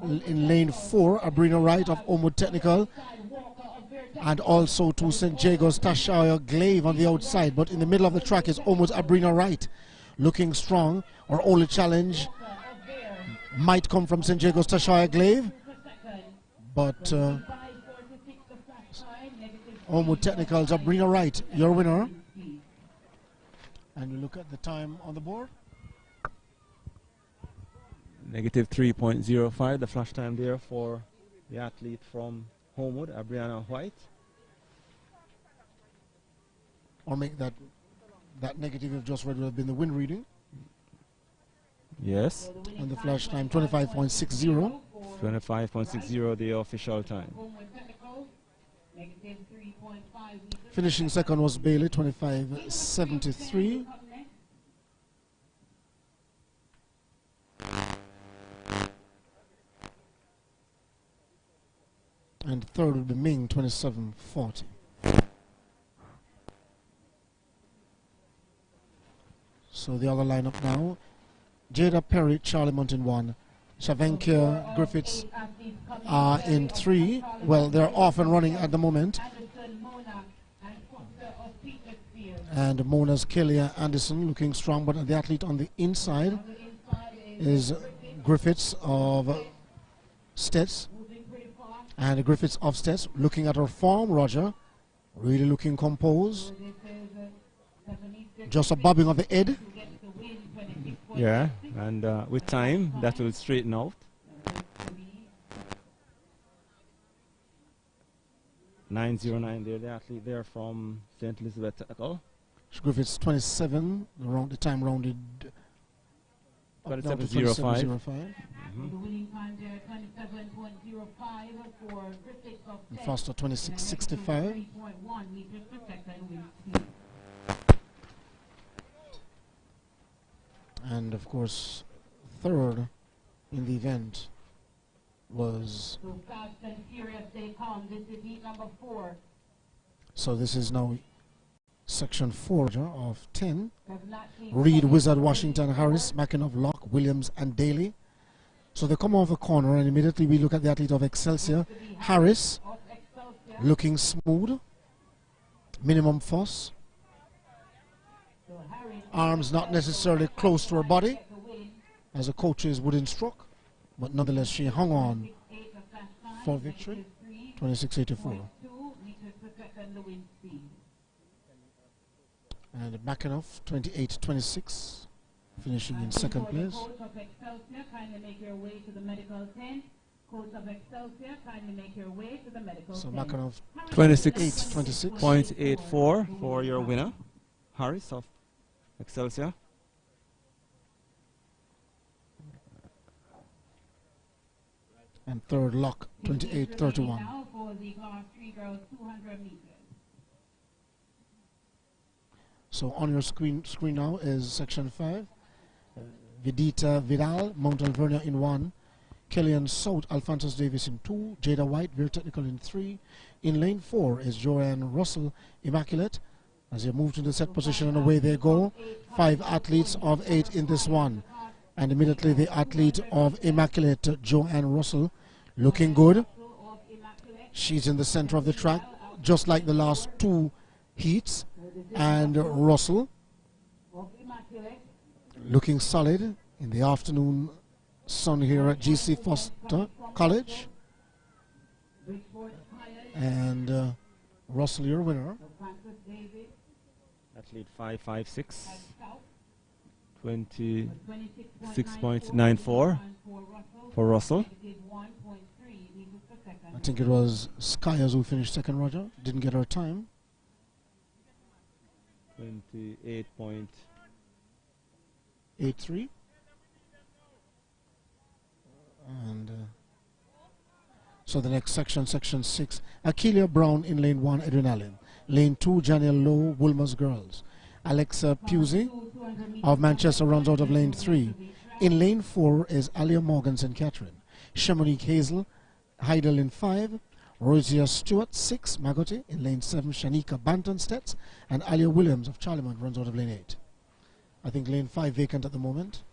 in lane 4, Abrina Wright of Homo Technical, and also to St. Jago's Tashoy Glave on the outside. But in the middle of the track is almost Abrina Wright, looking strong. Our only challenge might come from St. Jago's Tashoy Glave, but Homo Technical's Abrina Wright, your winner. And we look at the time on the board. Negative 3.05, the flash time there for the athlete from Homewood, Abriana White. Or make that negative you've just read would have been the wind reading. Yes. And the flash time 25.60. 25.60 the official time. Finishing second was Bailey, 25.73. And third would be Ming, 27.40. So the other lineup now: Jada Perry, Charlie Mountain 1, Shavenkia Griffiths are in 3. Well, they're off and running at the moment. And Mona's Kelia Anderson looking strong, but the athlete on the inside is Griffiths of Stets. And Griffiths of Stets looking at her form, Roger, really looking composed. Just a bobbing of the head. Yeah, and with time that will straighten out. 909 there, the athlete there from St. Elizabeth Technical. Griffiths 27, the time rounded 27.05. And Foster 26.65. And of course, third in the event was. So this is now section 4 of 10. Reed, Wizard, Washington, Harris, Mackinoff, Locke, Williams, and Daly. So they come off the corner, and immediately we look at the athlete of Excelsior, Harris, looking smooth, minimum fuss. Arms not necessarily close to her body, as the coaches would instruct, but nonetheless she hung on for victory, 26.84. And Mackinoff, 28.26, finishing in second place. Coach of Excelsior, kindly make your way to the medical So tent. Makarov 26.84 26. for your winner, Harris of Excelsior. And third lock 28.31. Now for the class 3 girls 200 meters. So on your screen now is section 5. Vidita Vidal, Mount Alvernia in 1. Kellyanne South, Alphonsus Davis in 2. Jada White, Very Technical in 3. In lane 4 is Joanne Russell, Immaculate. As they move to the set position and away they go. 5 athletes of 8 in this one. And immediately the athlete of Immaculate, Joanne Russell, looking good. She's in the center of the track, just like the last 2 heats. And Russell looking solid in the afternoon sun here at GC Foster College. And Russell, your winner. Athlete 5.56, 26.94 for Russell. I think it was Skyers who finished second, Roger. Didn't get her time. 28.83. And so the next section, section 6, Akeelia Brown in lane 1, Edwin Allen. Lane 2, Janelle Lowe, Wilmer's Girls. Alexa Pusey of Manchester runs out of lane 3. In lane 4 is Alia Morgan St. Catherine. Shamonique Hazel, Heidel in 5. Rosia Stewart, 6, Magotti. In lane 7, Shanika Bantonstedts. And Alia Williams of Charlemont runs out of lane 8. I think lane 5 vacant at the moment.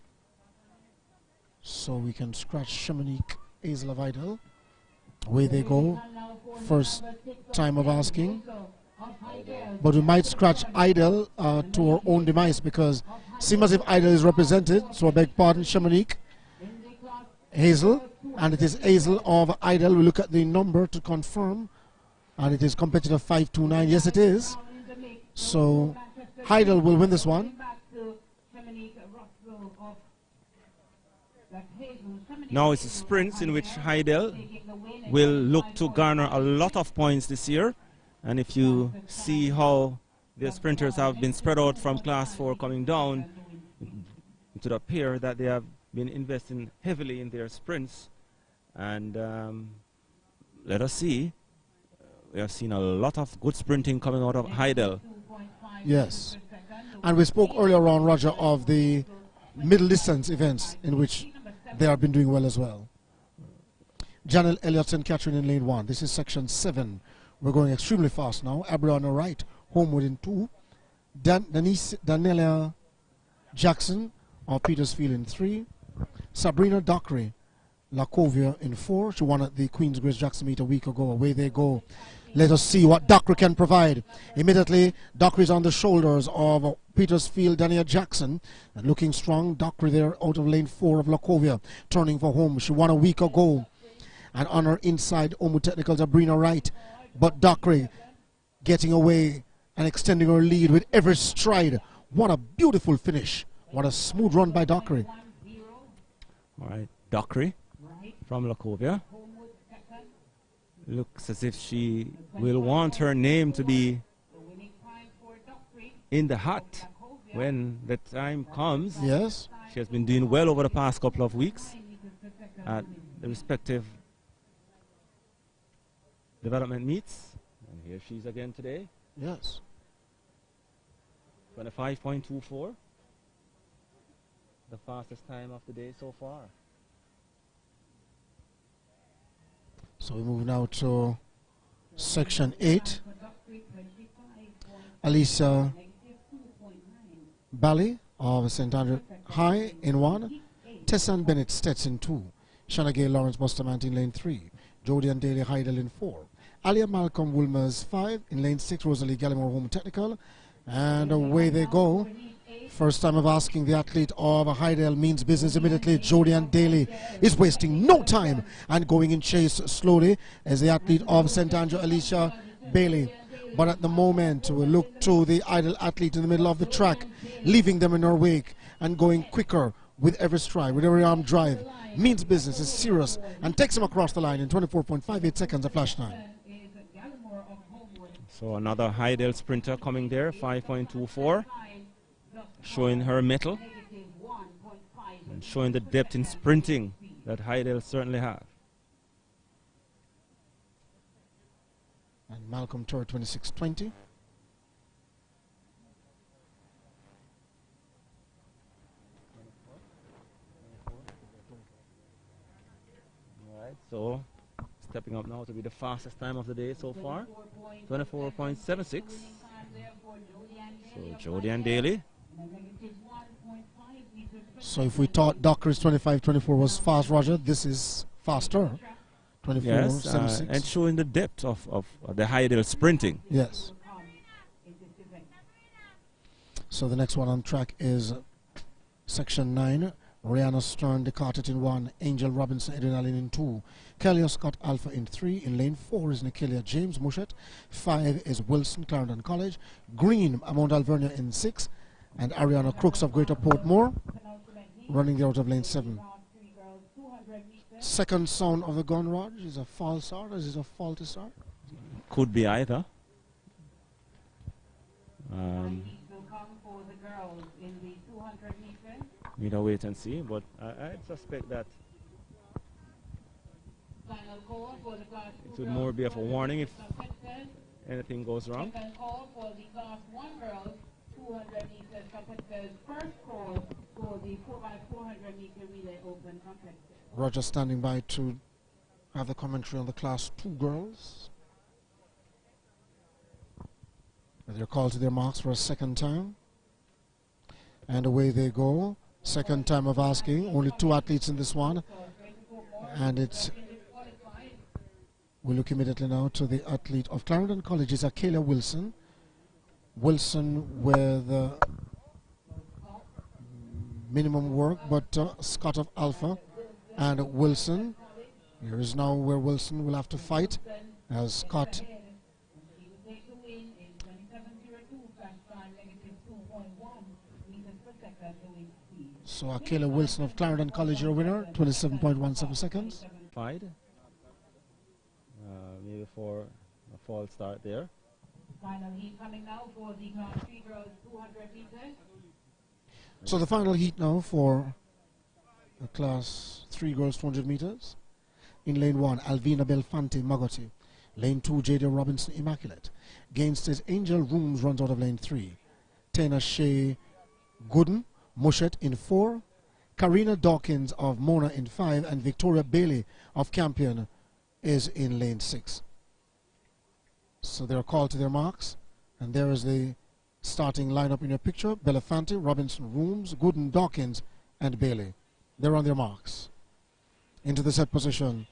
So we can scratch Shamonique Hazel of Heidel. Away they go. First time of asking. But we might scratch Idle to our own demise because it seems as if Idle is represented. So I beg pardon, Shamonique Hazel. And it is Hazel of Idle. We look at the number to confirm. And it is competitor 529. Yes, it is. So Idle will win this one. Now it's sprints in which Heidel will look to garner a lot of points this year. And if you see how the sprinters have been spread out from class 4 coming down, it would appear that they have been investing heavily in their sprints. And let us see. We have seen a lot of good sprinting coming out of Heidel. Yes. And we spoke earlier on, Roger, of the middle distance events in which they have been doing well as well. Janelle Elliott St. Catherine in lane 1. This is section 7. We're going extremely fast now. Abra on the right, Homewood in 2. Daniela Jackson of Petersfield in 3. Sabrina Dockery, Lacovia in 4. She won at the Queen's Grace Jackson meet a week ago. Away they go. Let us see what Dockery can provide. Immediately, Dockery is on the shoulders of Petersfield, Daniela Jackson. And looking strong, Dockery there out of lane 4 of Lacovia, turning for home. She won a week ago. And on her inside, Omu Technicals, Sabrina Wright. But Dockery getting away and extending her lead with every stride. What a beautiful finish. What a smooth run by Dockery. All right, Dockery from Lacovia. Looks as if she will want her name to be in the hat when the time comes. Yes. She has been doing well over the past couple of weeks at the respective development meets. And here she's again today. Yes. 25.24. The fastest time of the day so far. So we move now to section 8. Alicia Bally of St. Andrew High in 1. Tessan Bennett Stets in 2. Shanna Gay Lawrence Bustamante in lane 3. Jody and Daly Heidel in 4. Alia Malcolm Wilmers 5. In lane 6, Rosalie Gallimore Home Technical. And away they go. First time of asking, the athlete of Heidel means business immediately. Jody and Daly is wasting no time and going in chase slowly as the athlete of St. Andrew, Alicia Bailey. But at the moment, we look to the idle athlete in the middle of the track, leaving them in her wake and going quicker with every stride, with every arm drive, means business, is serious, and takes him across the line in 24.58 seconds of flash time. So another Hydel sprinter coming there, 5.24, showing her mettle and showing the depth in sprinting that Hydel certainly have. And Malcolm Torre 26.20. So stepping up now to be the fastest time of the day so far, 24.76. So Jody and Daly. So if we thought Docker's 25.24 was fast, Roger, this is faster. 24.76. Yes, and showing the depth of the Hydel sprinting. Yes. So the next one on track is section 9. Rihanna Stern, Descartes in 1, Angel Robinson, Edwin Allen in 2, Kelly Scott Alpha in 3. In lane 4 is Nikelia James Mushet. 5 is Wilson, Clarendon College. Green, Mount Alvernia in 6, and Ariana Crooks of Greater Portmore running the out of lane 7. Second sound of the gun, Rod, is a false start, or is it a faulty start? Could be either. We'll wait and see, but I suspect that it would more be of a warning if anything goes wrong. Second call for the class 1 girls, 200 meters competitors. First call for the 4x400 meter relay open competitors. Roger standing by to have the commentary on the class 2 girls. They're called to their marks for a second time. And away they go. Second time of asking. Only 2 athletes in this one. And it's... We look immediately now to the athlete of Clarendon College, is Akela Wilson. Wilson with minimum work, but Scott of Alpha and Wilson. Here is now where Wilson will have to fight as Scott. So Akela Wilson of Clarendon College, your winner, 27.17 seconds. Maybe for a false start there. Final heat coming now for the class 3 girls, 200 meters. So the final heat now for the class 3 girls, 200 meters. In lane 1, Alvina Belfanti Magoti. Lane 2, Jada Robinson Immaculate. Gainstead's Angel Rooms runs out of lane 3. Tena Shea Gooden Mushet in 4. Karina Dawkins of Mona in 5. And Victoria Bailey of Campion is in lane 6. So they're called to their marks. And there is the starting lineup in your picture. Belafonte, Robinson Rooms, Gooden, Dawkins, and Bailey. They're on their marks. Into the set position.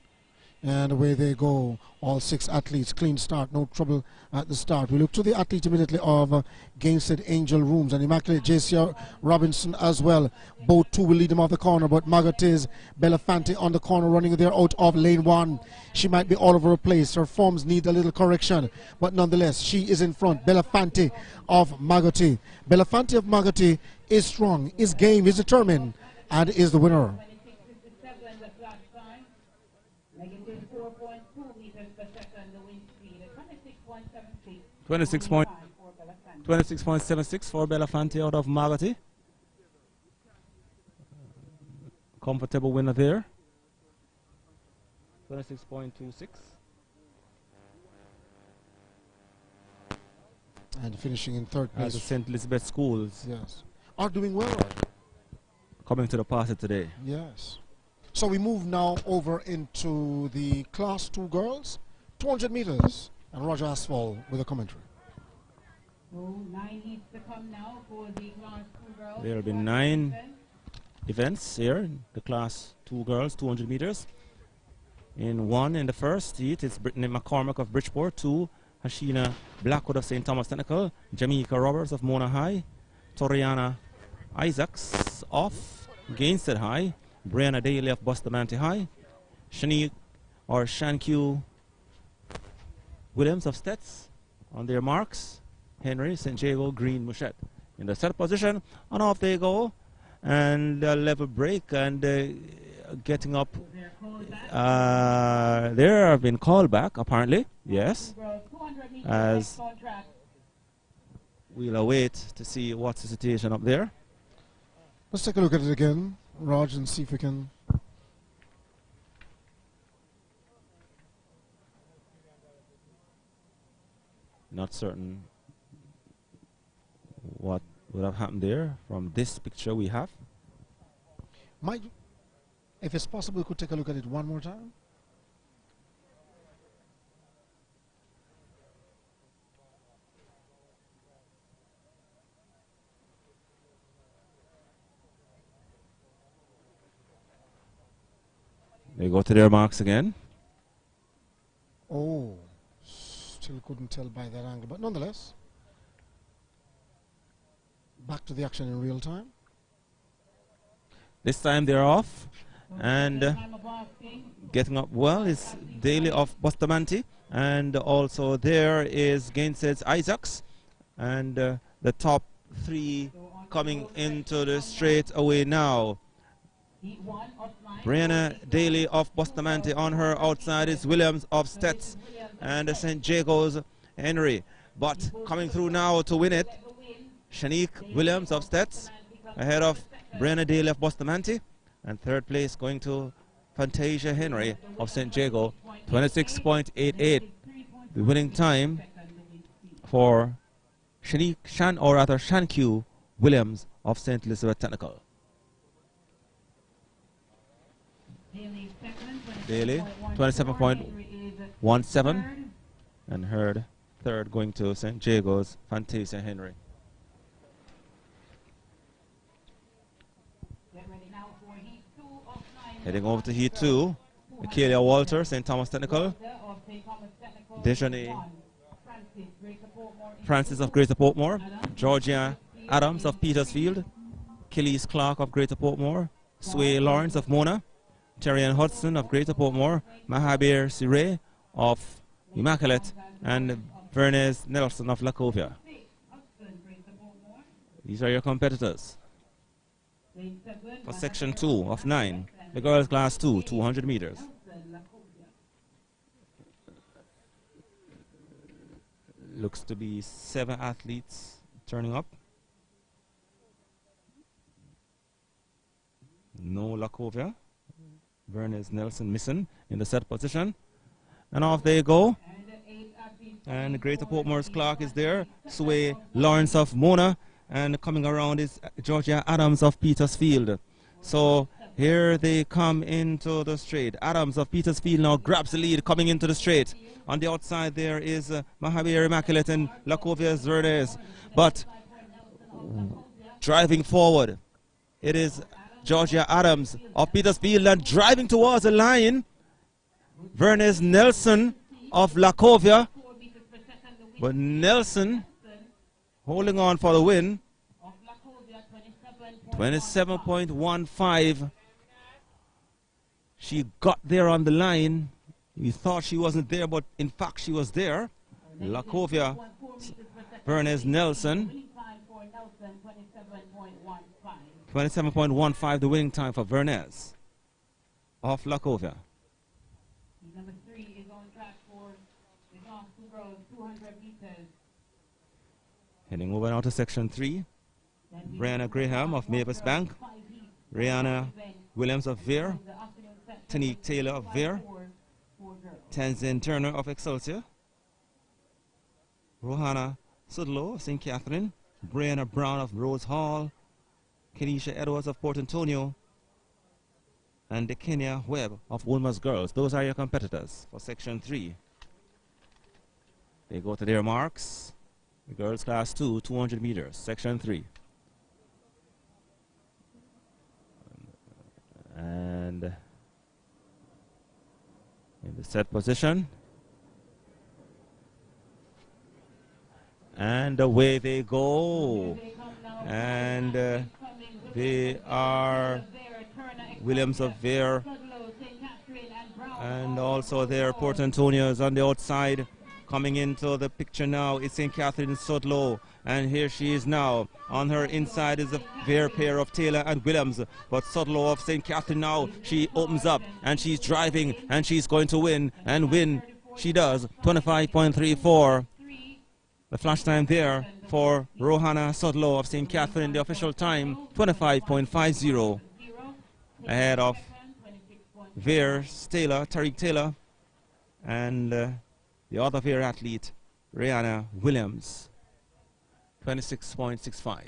And away they go. All 6 athletes. Clean start. No trouble at the start. We look to the athlete immediately of Gainstead Angel Rooms and Immaculate JC Robinson as well. Both 2 will lead them off the corner, but Magates Belafonte on the corner running there out of lane 1. She might be all over the place. Her forms need a little correction, but nonetheless, she is in front. Belafonte of Magoti. Belafonte of Magoti is strong, is game, is determined, and is the winner. 26.76 for Belafonte out of Magoti. Comfortable winner there. 26.26. And finishing in 3rd place. As the St. Elizabeth schools. Yes. Are doing well. Coming to the party today. Yes. So we move now over into the class 2 girls, 200 meters. And Roger Asphalt with a commentary. So 9 heats to come now for the class 2 girls. There will be 9 events here in the class 2 girls, 200 meters. In 1 in the first heat, it's Brittany McCormick of Bridgeport. 2, Hashina Blackwood of St. Thomas Technical. Jamaica Roberts of Mona High. Toriana Isaacs of Gainstead High. Brianna Daly of Bustamante High. Shanique or Shanq Williams of Stets on their marks. Henry, St. Jago, Green, Mushet in the set position, and off they go. and a level break, and getting up. There have been called back, apparently, yes, as we'll await to see what's the situation up there. Let's take a look at it again, Raj, and see if we can. Not certain what would have happened there from this picture we have. Might, if it's possible, we could take a look at it one more time. They go to their marks again. Oh, still couldn't tell by that angle, but nonetheless, back to the action in real time. This time they're off, and getting up well is Daly of Bustamante, and also there is Gainsets Isaacs, and the top three coming into the straight away now. Brianna Daly of Bustamante, on her outside is Williams of Stets and St. Jago's Henry, but coming through now to win it, Shanique Williams of Stets ahead of Brianna Daly of Bustamante, and third place going to Fantasia Henry of St. Jago, 26.88, the winning time for Shanq Williams of St. Elizabeth Technical. Daly 27.17, and Hurd third going to St. Jago's Fantasia Henry. Heading over to Heat 2, Akelia Walter, St. Thomas Technical, Dejanay Francis of Greater Portmore, Georgia Adams of Petersfield, Kelly's Clark of Greater Portmore, Sway Lawrence of Mona, Terrian Hudson of Greater Portmore, Mahabir Sire of Immaculate, and Vernes Nelson of Lacovia. These are your competitors for section 2 of 9, the girls class 2, 200 meters. Looks to be 7 athletes turning up. No Lacovia. Vernes Nelson missing in the set position. And off they go. And Greater Portmore's Clark is there. Sway Lawrence of Mona. And coming around is Georgia Adams of Petersfield. So here they come into the straight. Adams of Petersfield now grabs the lead coming into the straight. On the outside there is Mahabir Immaculate and Lacovia's Verdes. But driving forward, it is Georgia Adams of Petersfield, and driving towards the line, Vernes Nelson of Lacovia. But Nelson holding on for the win. 27.15. She got there on the line. We thought she wasn't there, but in fact she was there. Lacovia, Vernes Nelson. 27.15, the winning time for Vernes of Lacovia. Number 3 is on track for the class 2 girls, 200 meters. Heading over now to section 3. Brianna Graham of Mavis Bank, Rihanna Williams of Vere, Tanique Taylor of Vere, Tenzin Turner of Excelsior, Rohana Sudlow of St. Catherine, Brianna Brown of Rose Hall, Kenisha Edwards of Port Antonio, and the Kenya Webb of Wolmer's Girls. Those are your competitors for section 3. They go to their marks. The girls class 2, 200 meters, section 3. And in the set position. And away they go. And they are Williams of Vere, and also there Port Antonio is on the outside, Coming into the picture now is St. Catherine Sudlow, and here she is now. On her inside is a fair pair of Taylor and Williams, but Sudlow of St. Catherine now, she opens up and she's driving and she's going to win, and win she does. 25.34. The flash time there for Rohanna Sudlow of St. Catherine, the official time 25.50, ahead of Veer Taylor, Tariq Taylor, and the other Veer athlete, Rihanna Williams, 26.65.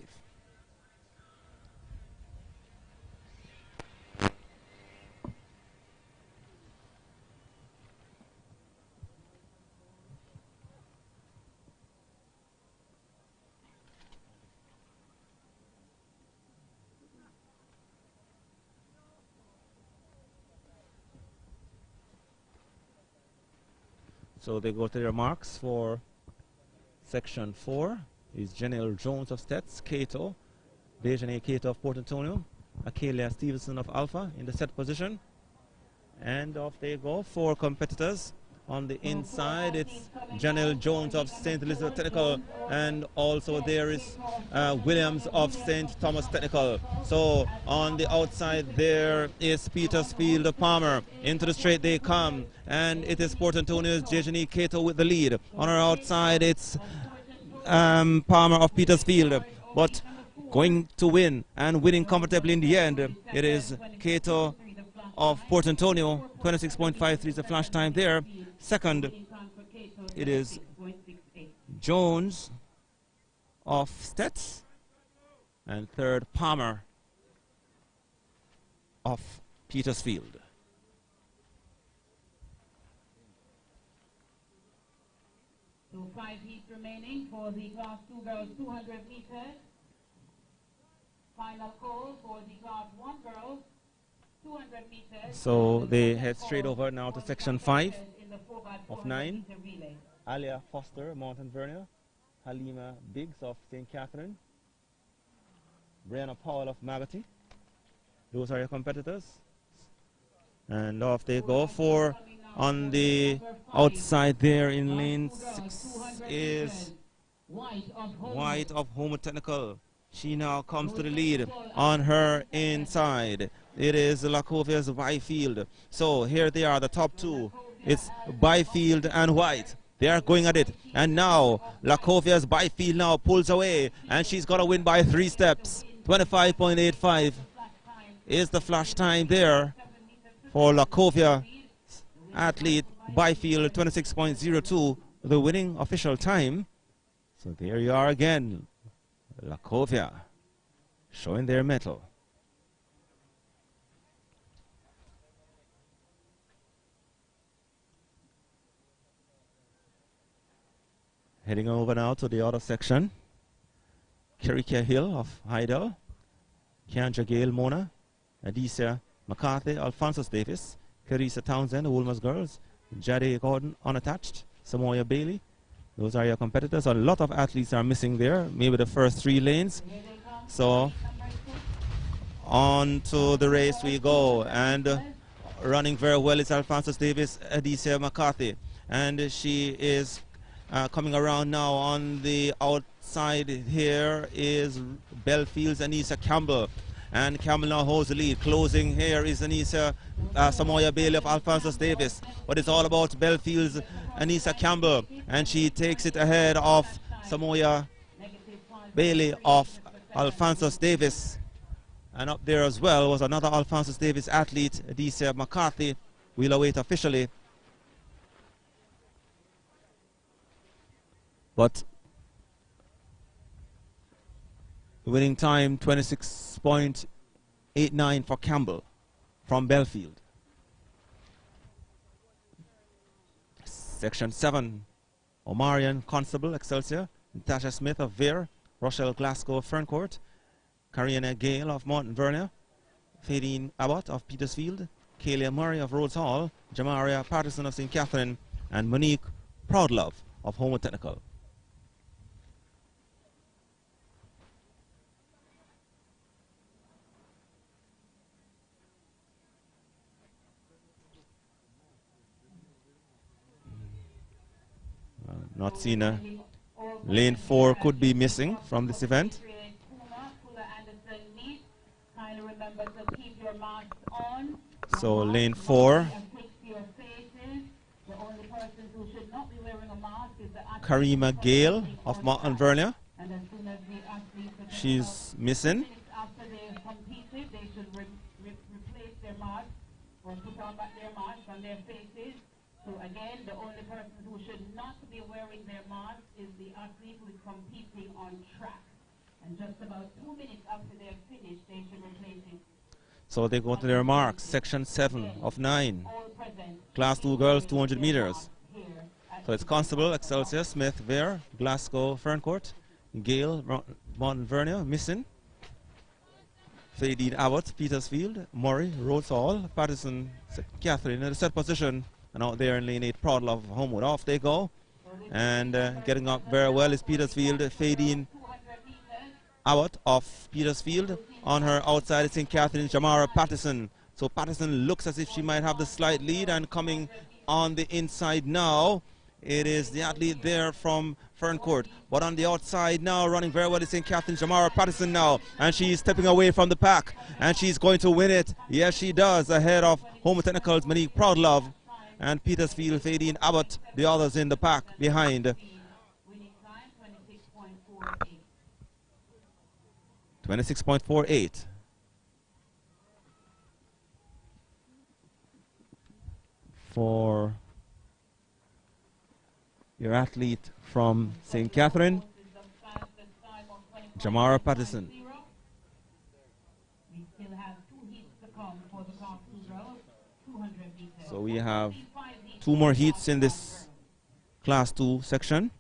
So they go to their marks for section 4. Is Janelle Jones of Stets, Cato, Dejane Cato of Port Antonio, Akelia Stevenson of Alpha in the set position. And off they go, 4 competitors. On the inside, it's Janelle Jones of St. Elizabeth Technical, and also there is Williams of St. Thomas Technical. So on the outside there is Petersfield Palmer. Into the straight they come, and it is Port Antonio's Jejani Cato with the lead. On our outside, it's Palmer of Petersfield, but going to win and winning comfortably in the end, it is Cato of Port Antonio. 26.53 is the flash time there. Second, it is Jones of Stets, and third, Palmer of Petersfield. So 5 heats remaining for the Class 2 girls 200 meters. Final call for the Class 1 girls 200 meters. So they head straight over now to section 5 of 9. Alia Foster, Mountain Vernier. Halima Biggs of St. Catherine. Brianna Powell of Magotty. Those are your competitors. And off they go. 4 on the outside there in lane 6 is White of Homer Technical. She now comes to the lead. On her inside, it is Lacovia's Byfield. So here they are, the top 2. It's Byfield and White. They are going at it. And now Lacovia's Byfield now pulls away, and she's going to win by 3 steps. 25.85 is the flash time there for Lacovia athlete Byfield. 26.02, the winning official time. So there you are again, Lacovia showing their mettle. Heading over now to the other section. Kirika Hill of Heidel, Kianja Gale Mona, Adisa McCarthy, Alphonsus Davis, Carissa Townsend, the Woolmer's girls, Jade Gordon unattached, Samoya Bailey. Those are your competitors. A lot of athletes are missing there, maybe the first 3 lanes. So on to the race we go, and running very well is Alphonsus Davis, Adisa McCarthy, and she is coming around now. On the outside here is Bellfield's Anissa Campbell, and Campbell now holds the lead. Closing here is Anissa Samoya Bailey of Alphonsus Davis, but it's all about Bellfield's Anissa Campbell, and she takes it ahead of Samoya Bailey of Alphonsus Davis. And up there as well was another Alphonsus Davis athlete, Adisa McCarthy. We'll await officially. But winning time 26.89 for Campbell from Belfield. Section 7, Omarion Constable, Excelsior, Natasha Smith of Vere, Rochelle Glasgow of Ferncourt, Karina Gale of Mountain Vernier, Fadine Abbott of Petersfield, Kalia Murray of Rhodes Hall, Jamaria Patterson of St. Catherine, and Monique Proudlove of Homer Technical. Not seen a lane 4 could be missing from this event. So lane 4, Karima Gale of Mount Vernia. She's missing. After they competed, they should replace their mask or put on back their mask on their faces. So again, the only person who should not be wearing their mask is the athlete who is competing on track. And just about 2 minutes after they're finished, they should replace it. So they go to their marks, section 7 of 9. Class 2 girls, 200 meters. So it's Constable, Excelsior, Smith, Vere, Glasgow, Ferncourt, Gale, Mount Vernia, missing. Fadid Abbott, Petersfield, Murray, Rhodes Hall, Patterson, Catherine in the set position. And out there in lane 8, Proudlove, Homewood. Off they go. And getting up very well is Petersfield, Fadine Abbott of Petersfield. On her outside is St. Catherine, Jamara Patterson. So Patterson looks as if she might have the slight lead, and coming on the inside now, it is the athlete there from Ferncourt. But on the outside now, running very well is St. Catherine, Jamara Patterson now. And she's stepping away from the pack. And she's going to win it. Yes, she does. Ahead of Home Technicals, Monique Proudlove. And Petersfield, Fadine Abbott, the others in the pack behind. 26.48. For your athlete from St. Catherine, Jamara Patterson. So we have 2 more heats in this Class 2 section.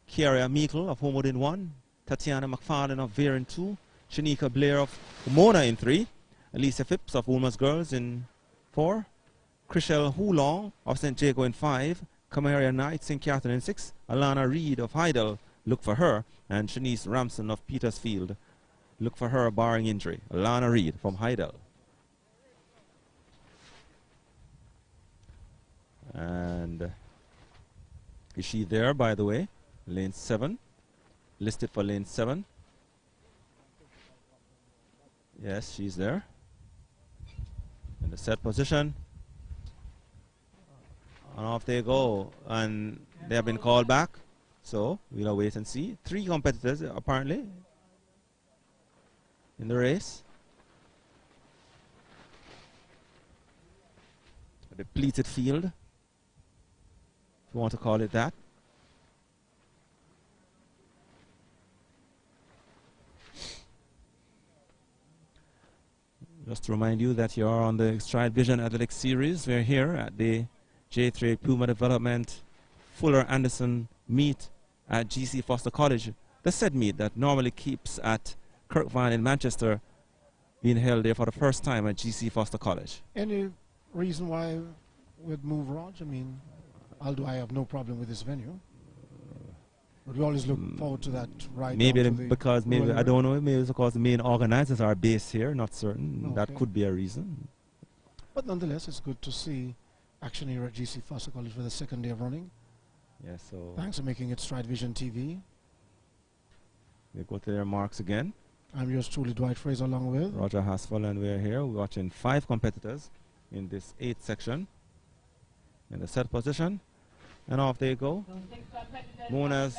Kiara Meikle of Homewood in 1, Tatiana McFarlane of Vere in 2, Shanika Blair of Pomona in 3, Elisa Phipps of Woolmer's Girls in 4, Chriselle Houlong of St. Jago in 5, Camaria Knight, St. Catherine in 6, Alana Reed of Heidel, look for her, and Shanice Ramson of Petersfield, look for her barring injury. Alana Reed from Heidel. And is she there, by the way? Lane 7, listed for lane 7. Yes, she's there. In the set position. And off they go. And they have been called back. So we'll wait and see. 3 competitors, apparently, in the race. A depleted field, if you want to call it that. Just to remind you that you are on the Stride Vision Athletics Series. We're here at the J3 Puma Development Fuller Anderson meet at GC Foster College. The said meet that normally keeps at Kirkvine in Manchester, being held there for the first time at GC Foster College. Any reason why we'd move, Raj? I mean, I have no problem with this venue. But we always look forward to that ride. Maybe because maybe I don't know. Maybe it's because the main organizers are based here. Not certain. Okay. That could be a reason. But nonetheless, it's good to see action here at GC Foster College for the 2nd day of running. Yeah. So thanks for making it StrideVisionTV. We go to their marks again. I'm yours truly, Dwight Fraser, along with Roger Haspel, and we're here watching 5 competitors in this 8th section in the set position. And off they go. Mona's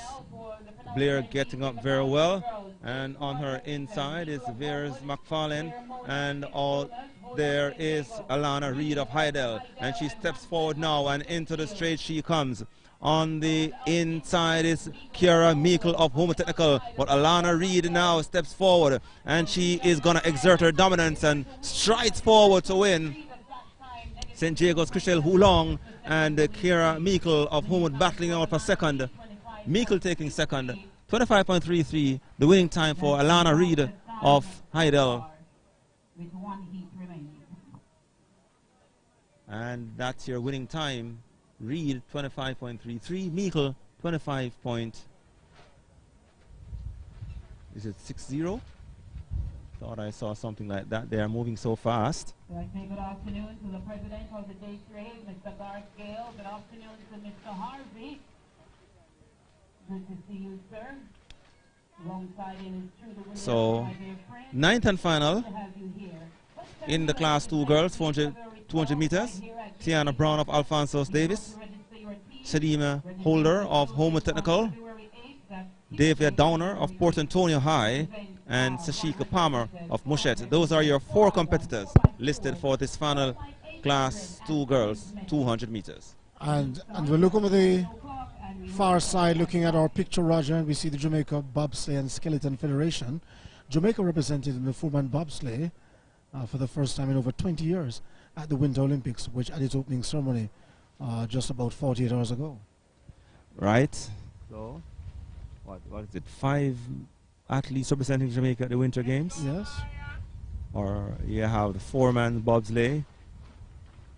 Blair getting up very well. And on her inside is Vere's McFarlane. And all there is Alana Reed of Heidel. And she steps forward now, and into the straight she comes. On the inside is Kiara Meikle of Home Technical. But Alana Reed now steps forward, and she is going to exert her dominance and strides forward to win. St. Jago's Chriselle Houlong and Kiara Meikle of Homewood battling out for second. Meikle taking second. 25.33, the winning time for Alana Reed of Heidel. And that's your winning time. Reed 25.33, Meikle 25. Is it 60? Thought I saw something like that. They are moving so fast. I'd like to say good afternoon to the president of the J3, Mr. Garth Gale. Good afternoon to Mr. Harvey. Good to see you, sir. Alongside him is true the winner, So, my dear friend. ninth and final To have you here. in the class 2 girls, 200 meters. Tiana Brown of Alphonsus Davis, Shadima Holder of Homewood Technical, David Downer of Port Antonio High, and Sashika Palmer of Mushette. Those are your 4 competitors listed for this final class 2 girls, 200 meters. And we look over the far side, looking at our picture, Roger, and we see the Jamaica Bobsleigh and Skeleton Federation. Jamaica represented in the 4-man bobsleigh for the first time in over 20 years at the Winter Olympics, which had its opening ceremony just about 48 hours ago. Right. So, what is it? 5 athletes representing Jamaica at the Winter Games? Yes. Or you have the 4-man bobsleigh,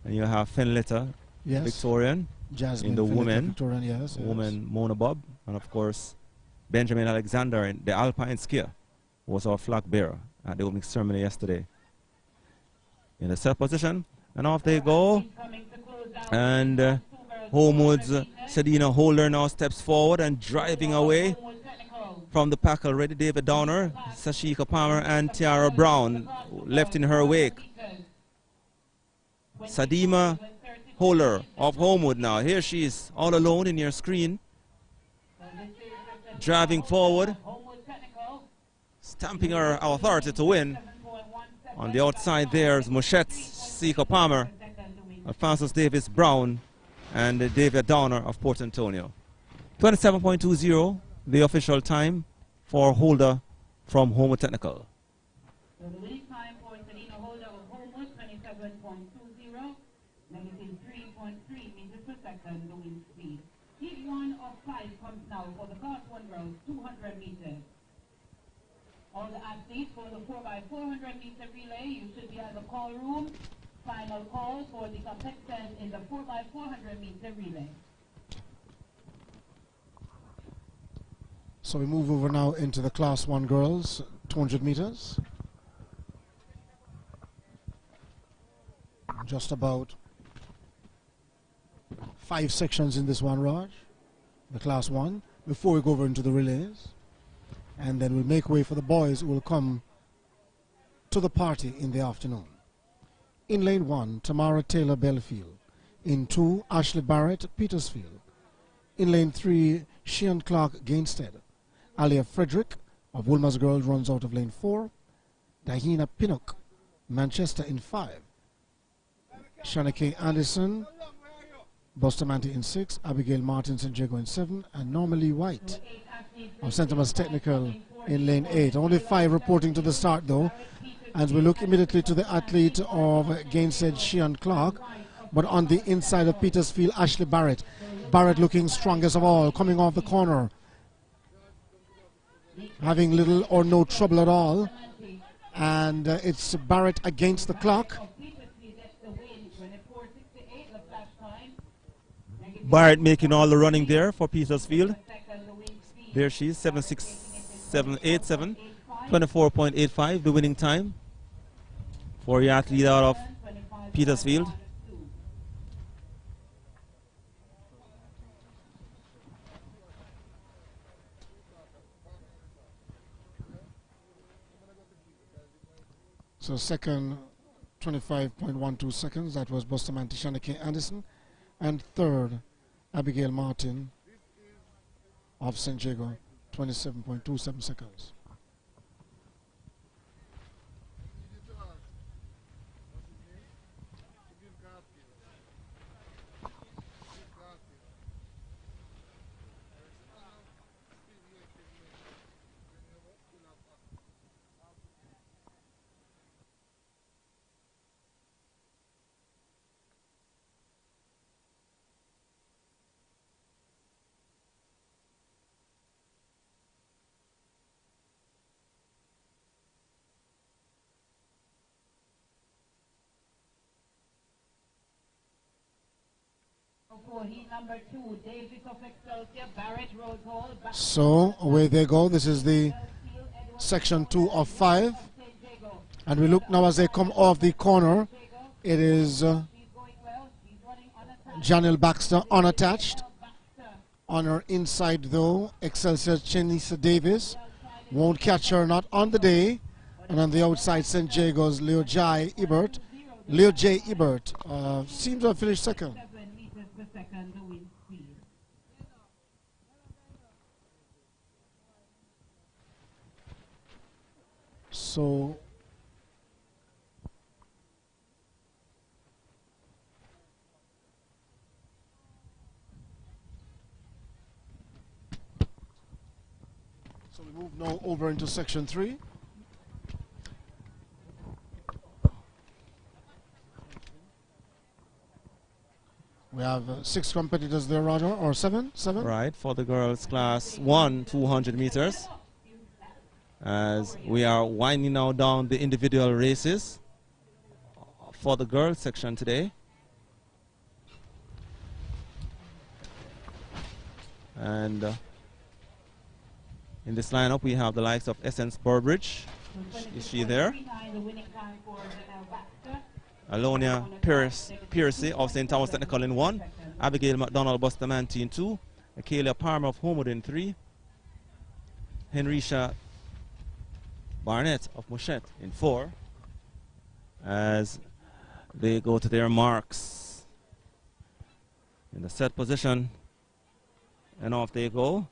and you have Fenletta, Yes. Victorian, Jasmine in the Philippa women, Victorian, yes, woman Mona Bob, and of course Benjamin Alexander in the Alpine skier was our flag bearer at the opening ceremony yesterday. In the set position, and off they go. And Homewood's Shadina Holder now steps forward and driving away from the pack already. David Downer, Sashika Palmer, and Tiara Brown left in her wake. Sadima Holder of Homewood now. Here she is all alone in your screen. Driving forward. Stamping her authority to win. On the outside there is Mushette Sika Palmer, Alphonsus Davis Brown, and David Downer of Port Antonio. 27.20, the official time for Holder from Homewood Technical. So the winning time for Selena Holder of Homewood, 27.20, negative 3.3 meters per second, the wind speed. Heat 1 of 5 comes now for the class 1 girls, 200 meters. All the athletes for the 4x400 meter relay, you should be at the call room. Final call for the contestants in the 4x400 meter relay. So we move over now into the class 1 girls, 200 meters. Just about 5 sections in this one, Raj, the class 1, before we go over into the relays. And then we'll make way for the boys who will come to the party in the afternoon. In lane 1, Tamara Taylor Belfield. In 2, Ashley Barrett Petersfield. In lane 3, Sheehan Clark Gainstead. Alia Frederick of Wilma's Girls runs out of lane 4. Dahina Pinnock, Manchester in 5. Shanike Anderson, Bustamante in 6. Abigail Martin St. Jago in 7. And Normally White of St. Thomas Technical in lane 8. Only 5 reporting to the start though. And we look immediately to the athlete of Gainstead, Sheehan Clark. But on the inside of Petersfield, Ashley Barrett. Barrett looking strongest of all, coming off the corner. Having little or no trouble at all. And it's Barrett against the clock. Barrett making all the running there for Petersfield. There she is, 7.6787, 24.85, the winning time for the athlete out of Petersfield. So second, 25.12 seconds, that was Bustamante Shanike Anderson. And third, Abigail Martin of St. Jago, 27.27 seconds. So away they go. This is the section 2 of 5. And we look now as they come off the corner. It is Janelle Baxter unattached On her inside, though, Excelsior Chenisa Davis won't catch her, not on the day. And on the outside, St. Jago's Leo J. Ebert. Seems to have finished second. So we move now over into section 3. We have 6 competitors there, Roger, or 7? Right, for the girls class 1, 200 meters. As we are winding now down the individual races for the girls section today. And in this lineup we have the likes of Essence Burbridge. Is she there? Alonia Piercy of St. Thomas Technical in 1. Abigail McDonald Bustamante in 2. Akelia Palmer of Homewood in 3. Henrisha Barnett of Mouchette in 4, as they go to their marks in the set position, and off they go.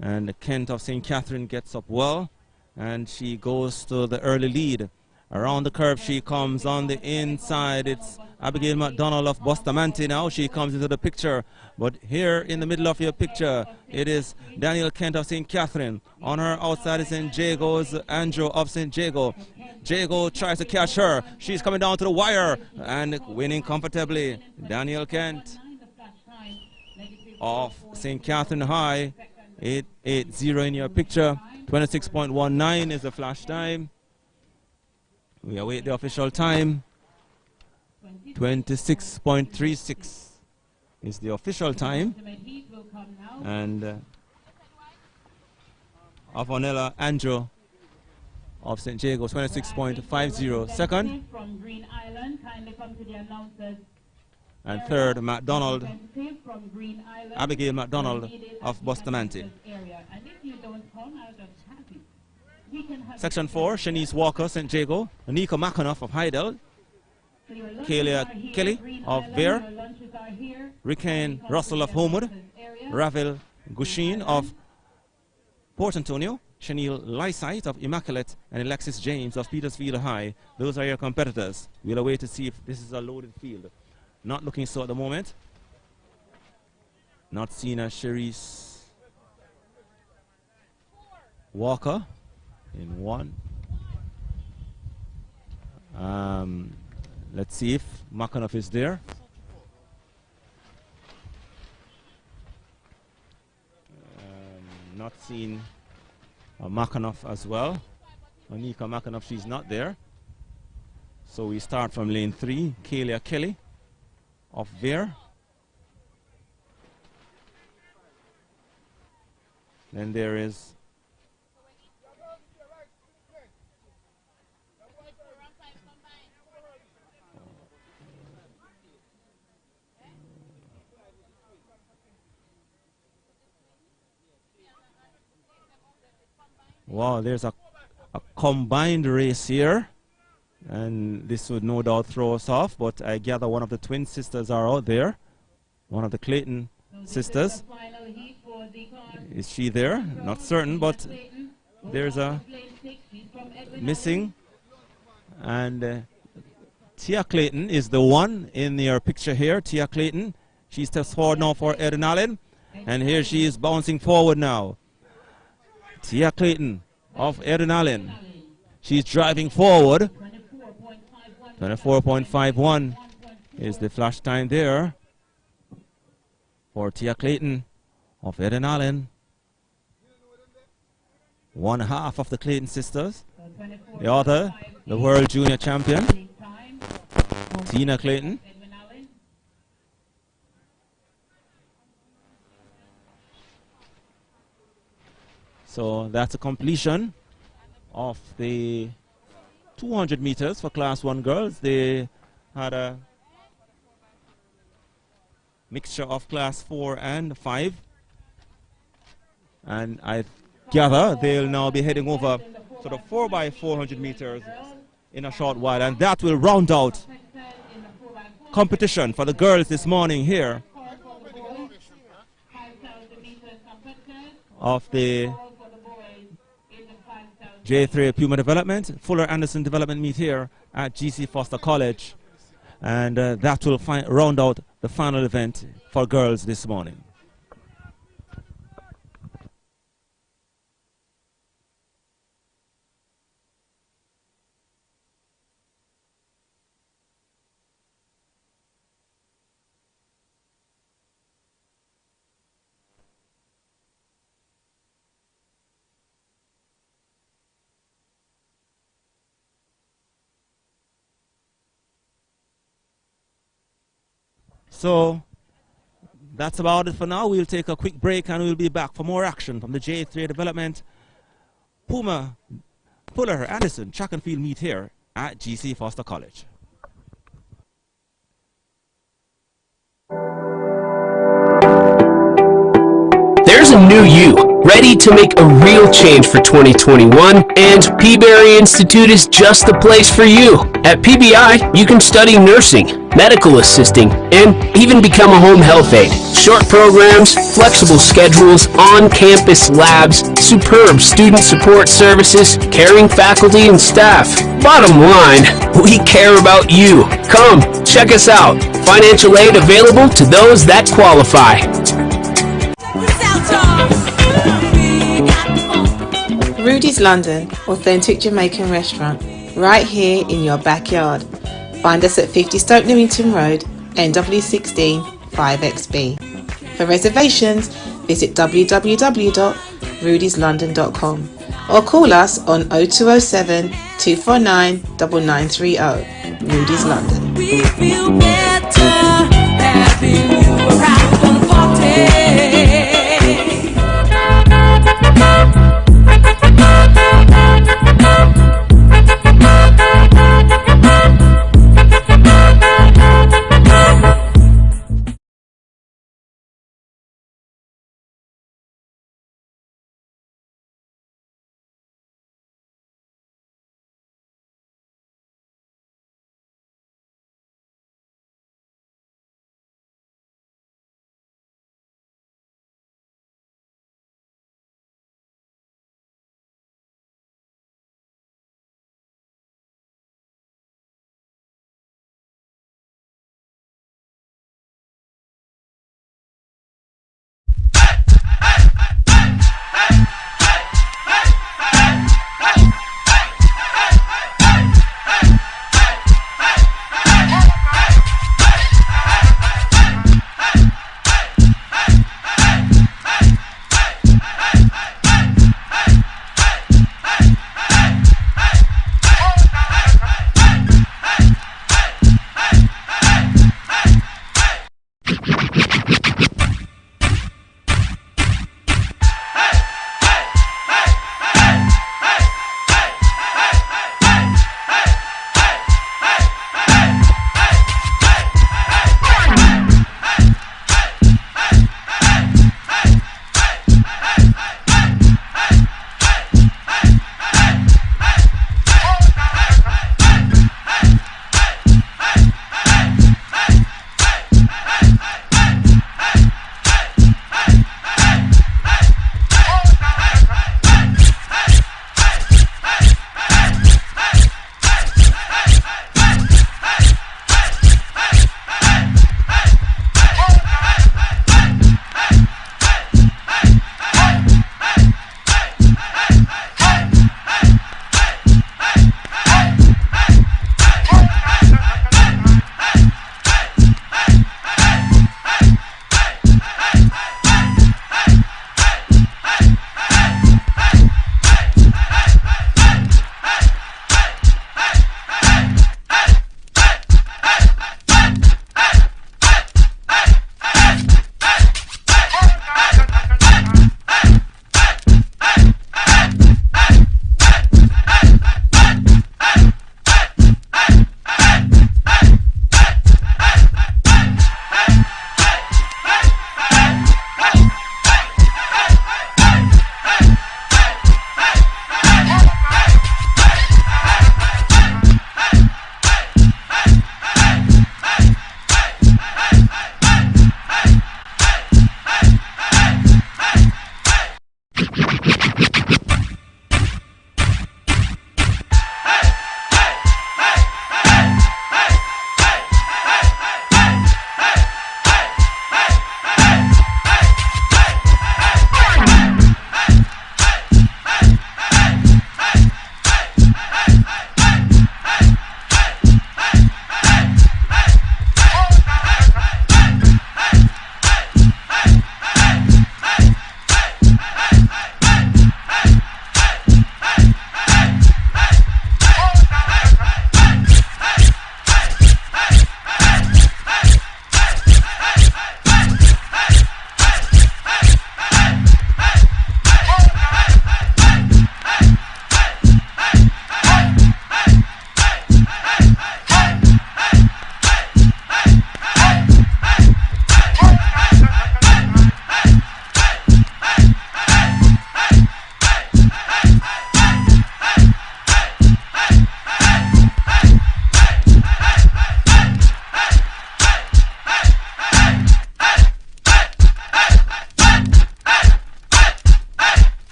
And Kent of St. Catherine gets up well, and she goes to the early lead. Around the curve she comes on the inside. It's Abigail McDonald of Bustamante now. She comes into the picture. But here in the middle of your picture, it is Daniel Kent of St. Catherine. On her outside is St. Jago's Andrew of St. Jago. Jago tries to catch her. She's coming down to the wire and winning comfortably. Daniel Kent of St. Catherine High. 880 in your picture. 26.19 is the flash time. We await the official time. 26.36 is the official time. And Avonella Andrew of St. Jago, 26.50 second. And third, McDonald, Abigail McDonald of Bustamante. Section 4, Shanice Walker, St. Jago, Anika McAnuff of Heidel, Kalia Kelly of Vere, Rickane Russell of Homewood, Ravel Gushin of Port Antonio, Chanel Lysite of Immaculate, and Alexis James of Petersfield High. Those are your competitors. We'll await to see if this is a loaded field. Not looking so at the moment. Not seeing a Cherise Walker in 1. Let's see if McAnuff is there. Not seeing McAnuff as well. Anika McAnuff, she's not there. So we start from lane 3, Kalia Kelly of Vere. Then there is wow, there's a combined race here, and this would no doubt throw us off, but I gather one of the twin sisters are out there, one of the Clayton sisters. Is she there? Not certain, but there's a missing, and Tia Clayton is the one in your picture here. Tia Clayton, she steps forward now for Eden Allen, and here she is bouncing forward now. Tia Clayton of Eden Allen. She's driving forward. 24.51 is the flash time there for Tia Clayton of Eden Allen. 1/2 of the Clayton sisters. The other, the world junior champion, Tina Clayton. So that's a completion of the 200 meters for Class 1 girls. They had a mixture of Class 4 and 5 And I gather they'll now be heading over to the 4x400 meters in a short while, and that will round out competition for the girls this morning here of the J3 Puma Development, Fuller Anderson Development meet here at GC Foster College, and that will round out the final event for girls this morning. So that's about it for now. We'll take a quick break and we'll be back for more action from the J3 Development Puma Fuller Anderson track and field meet here at GC Foster College. There's a new you, ready to make a real change for 2021, and Peaberry Institute is just the place for you. At PBI, you can study nursing, medical assisting, and even become a home health aide. Short programs, flexible schedules, on-campus labs, superb student support services, caring faculty and staff. Bottom line, we care about you. Come, check us out. Financial aid available to those that qualify. Rudy's London, authentic Jamaican restaurant, right here in your backyard. Find us at 50 Stoke Newington Road, NW16 5XB. For reservations, visit www.rudyslondon.com or call us on 0207 249 9930. Rudy's London. We feel better having you around the party.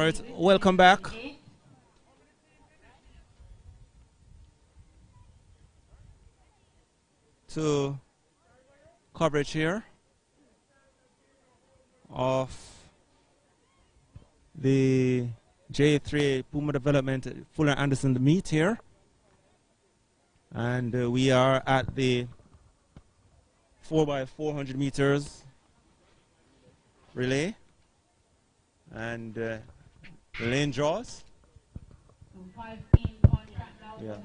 right, welcome back. To coverage here of the J3 Puma Development Fuller Anderson meet here. And we are at the 4x400 meters relay. And the lane draws. Yeah.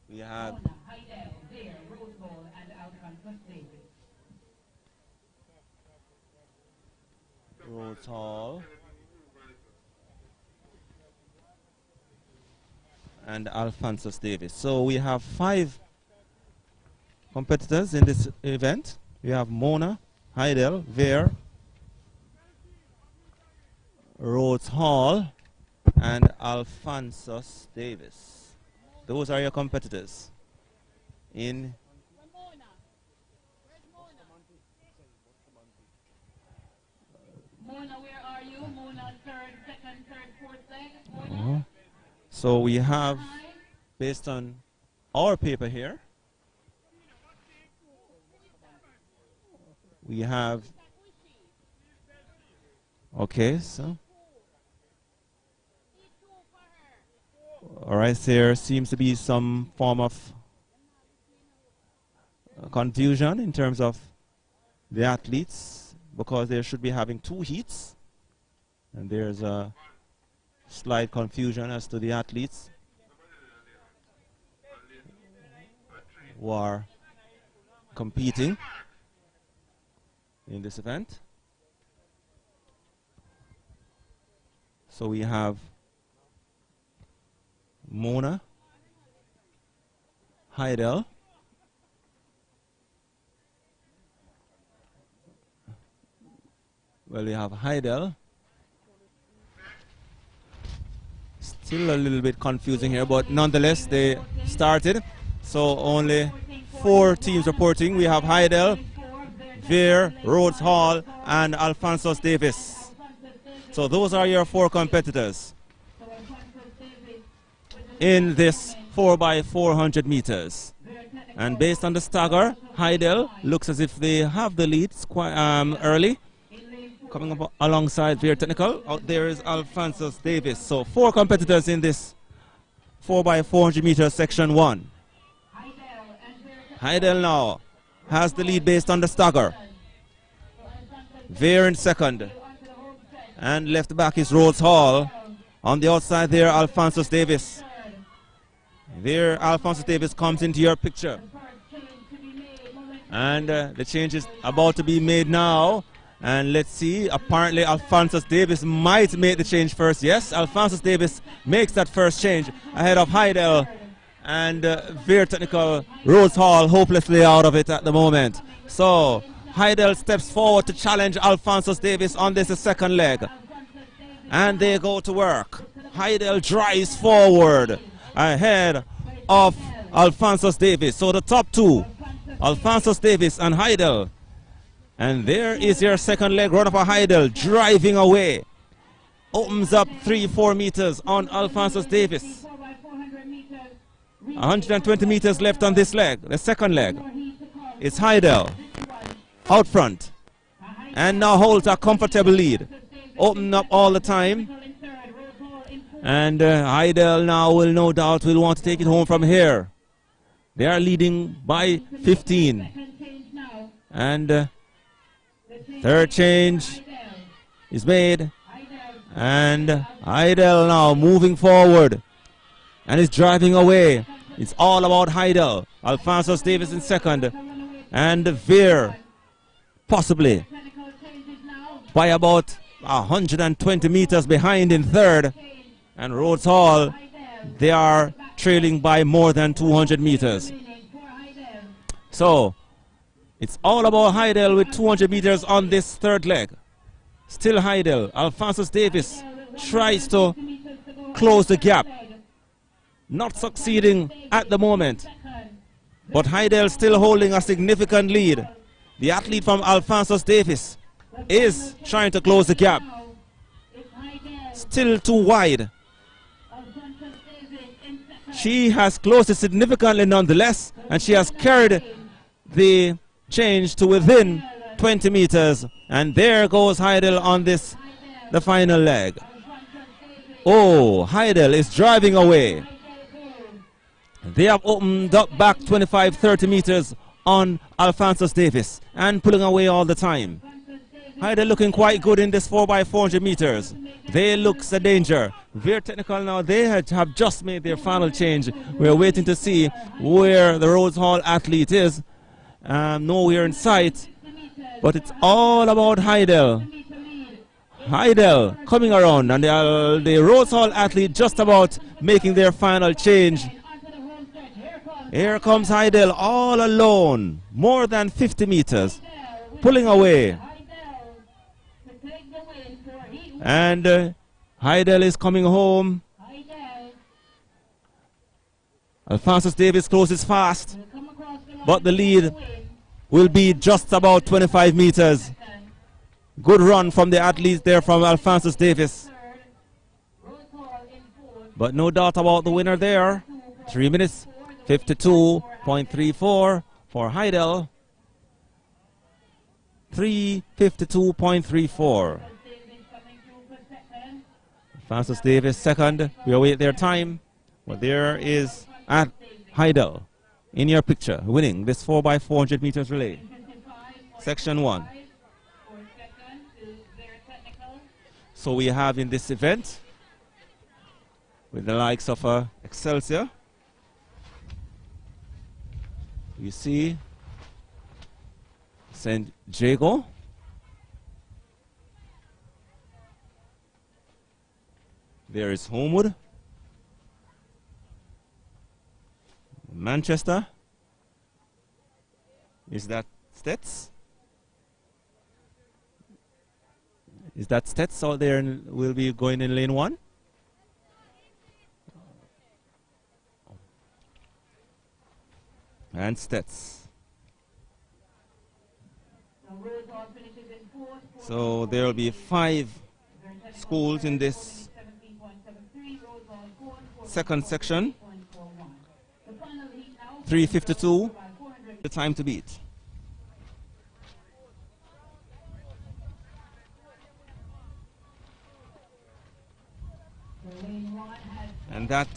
We have Rhodes Hall and Alphonsus Davis. So we have 5 competitors in this event. We have Mona, Heidel, Veer, Rhodes Hall, and Alphonsus Davis. Those are your competitors. In Mona, where are you? Mona, second, third, fourth leg. So we have, based on our paper here, we have, okay, so all right, there seems to be some form of confusion in terms of the athletes, because they should be having 2 heats, and there's a slight confusion as to the athletes who are competing in this event. So we have Mona, Heidel, well, we have Heidel. Still a little bit confusing here, but nonetheless they started. So only 4 teams reporting. We have Heidel, Veer, Rhodes Hall, and Alphonsus Davis. So those are your 4 competitors in this 4x400 meters. And based on the stagger, Heidel looks as if they have the leads quite early. Coming up alongside Veer Technical, out there is Alphonsus Davis. So 4 competitors in this 4x400 meters section 1. Heidel now has the lead based on the stagger. Veer in second. And left back is Rhodes Hall. On the outside there, Alphonsus Davis. There, Alphonsus Davis comes into your picture. And the change is about to be made now. And let's see, apparently Alphonsus Davis might make the change first. Yes, Alphonsus Davis makes that first change ahead of Heidel. And Veer Technical, Rhodes Hall hopelessly out of it at the moment. So Heidel steps forward to challenge Alphonsus Davis on this second leg. And they go to work. Heidel drives forward ahead of Alphonsus Davis. So the top 2, Alphonsus Davis and Heidel. And there is your second leg run for Heidel, driving away. Opens up 3-4 meters on Alphonsus Davis. 120 meters left on this leg, the second leg. It's Heidel out front. And now holds a comfortable lead. Open up all the time. And Heidel now will no doubt will want to take it home from here. They are leading by 15. And third change is made. And Heidel now moving forward. And is driving away. It's all about Heidel. Alphonsus Davis in second. And Veer possibly by about 120 meters behind in third. And Rhodes Hall, they are trailing by more than 200 meters. So it's all about Heidel with 200 meters on this third leg. Still Heidel. Alphonsus Davis tries to close the gap. Not succeeding at the moment. But Heidel still holding a significant lead. The athlete from Alphonsus Davis is trying to close the gap. still too wide. She has closed it significantly nonetheless, and she has carried the change to within 20 meters. And there goes Heidel on this, the final leg. Oh, Heidel is driving away. They have opened up back 25-30 meters on Alphonsus Davis and pulling away all the time. Heidel looking quite good in this 4x400 meters. They look a danger. Very technical now. They have just made their final change. We're waiting to see where the Rhodes Hall athlete is. Nowhere in sight. But it's all about Heidel. Heidel coming around, and the Rhodes Hall athlete just about making their final change. Here comes Heidel all alone. More than 50 meters. Pulling away. And Heidel is coming home. Alphonsus Davis closes fast, but the lead will be just about 25 meters. Good run from the athletes there from Alphonsus Davis. But no doubt about the winner there. 3 minutes 52.34 for Heidel. 3:52.34. Alphonsus Davis second. We await their time. But there is Heidel in your picture, winning this 4x400 meters relay. Section 1. So we have in this event, with the likes of Excelsior, you see St. Jago, there is Homewood, Manchester, is that Stets? Is that Stets out there and will be going in lane 1? And Stets. So there will be 5 schools in this second section. 3:52, the time to beat. And that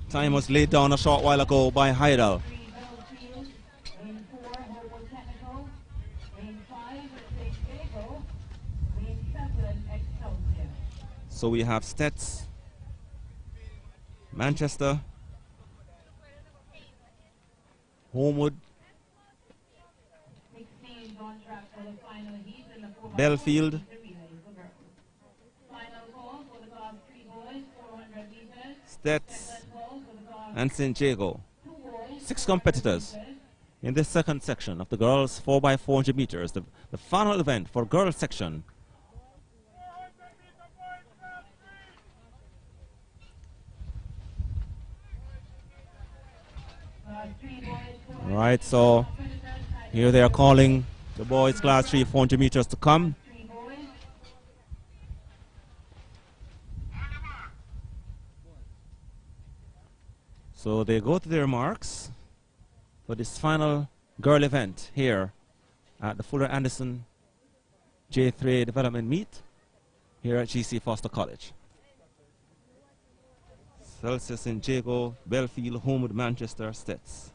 time was laid down a short while ago by Heidel. So we have Stets, Manchester, Homewood, Belfield, Stets, and St. Jago. 6 competitors in this second section of the girls 4x400 meters, the final event for girls section. Right, so here they are calling the boys class 3x400 meters to come. So they go to their marks for this final girl event here at the Fuller Anderson J3A Development Meet here at GC Foster College. Celsius, St. Jago, Belfield, Homewood, Manchester, Stets.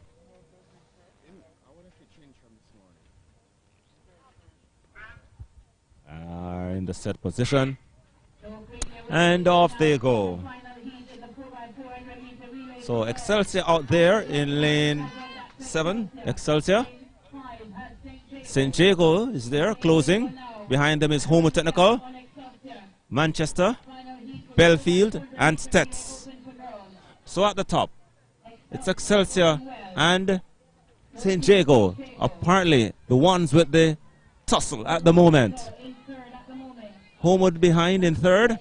Are in the set position. And off they go. So Excelsior out there in lane 7. Excelsior. St. Jago is there closing. Behind them is Homewood Technical, Manchester, Belfield, and Stets. So at the top, it's Excelsior and St. Jago, apparently the ones with the tussle at the moment. Homewood behind in 3rd.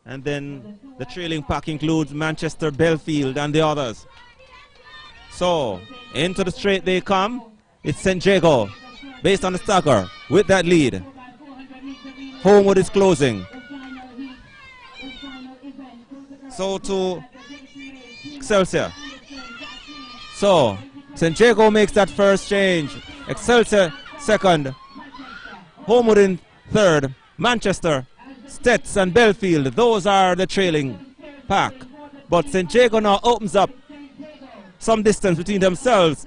And then the trailing pack includes Manchester, Belfield, and the others. So into the straight they come. It's St. Jago, based on the stagger, with that lead. Homewood is closing. So to Excelsior. So St. Jago makes that first change. Excelsior second. Homewood in third. Manchester, Stets and Belfield, those are the trailing pack. But St. Jago now opens up some distance between themselves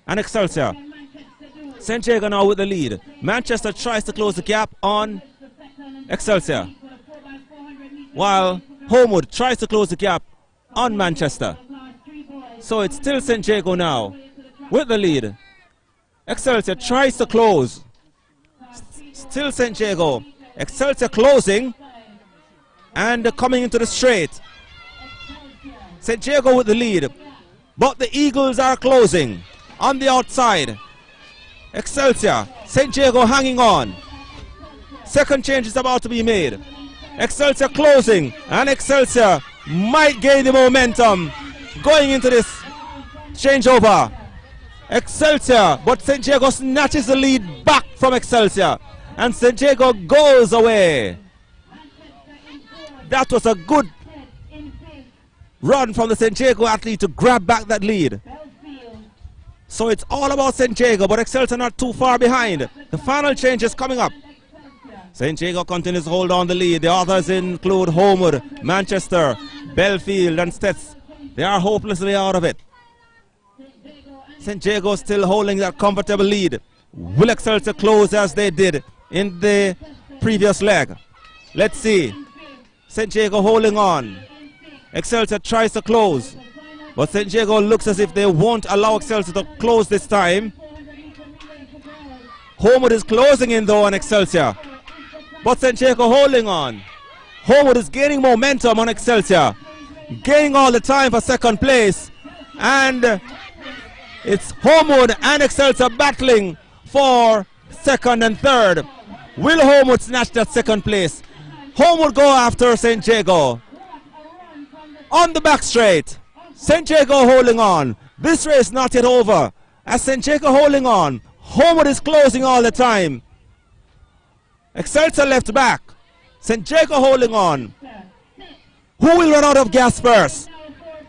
and Excelsior. St. Jago now with the lead. Manchester tries to close the gap on Excelsior, while Homewood tries to close the gap on Manchester. So it's still St. Jago now with the lead. Excelsior tries to close. Still St. Jago. Excelsior closing and coming into the straight. St. Jago with the lead, but the Eagles are closing on the outside. Excelsior, St. Jago hanging on. Second change is about to be made. Excelsior closing, and Excelsior might gain the momentum going into this changeover. Excelsior, but St. Jago snatches the lead back from Excelsior, and St. Jago goes away. That was a good run from the St. Jago athlete to grab back that lead. So it's all about St. Jago, but Excelsior not too far behind. The final change is coming up. St. Jago continues to hold on the lead. The others include Homewood, Manchester, Belfield and Stets. They are hopelessly out of it. St. Jago still holding that comfortable lead. Will Excelsior close as they did in the previous leg? Let's see. St. Jago holding on. Excelsior tries to close, but St. Jago looks as if they won't allow Excelsior to close this time. Homewood is closing in though on Excelsior, but St. Jago holding on. Homewood is gaining momentum on Excelsior, gaining all the time for second place, and it's Homewood and Excelsior battling for second and third. Will Homewood snatch that second place? Homewood go after St. Jago. On the back straight, St. Jago holding on. This race not yet over. As St. Jago holding on, Homewood is closing all the time. Excelsior left back. St. Jago holding on. Who will run out of gas first?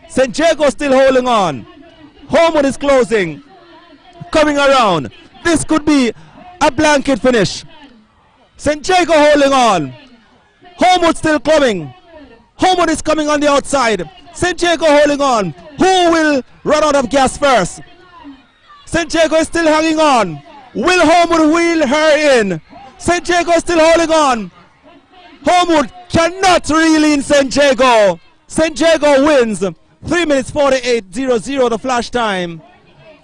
St. Jago still holding on. Homewood is closing. Coming around. This could be a blanket finish. St. Jago holding on. Homewood still coming. Homewood is coming on the outside. St. Jago holding on. Who will run out of gas first? St. Jago is still hanging on. Will Homewood wheel her in? St. Jago is still holding on. Homewood cannot reel in St. Jago. St. Jago wins. 3 minutes 48.00 the flash time.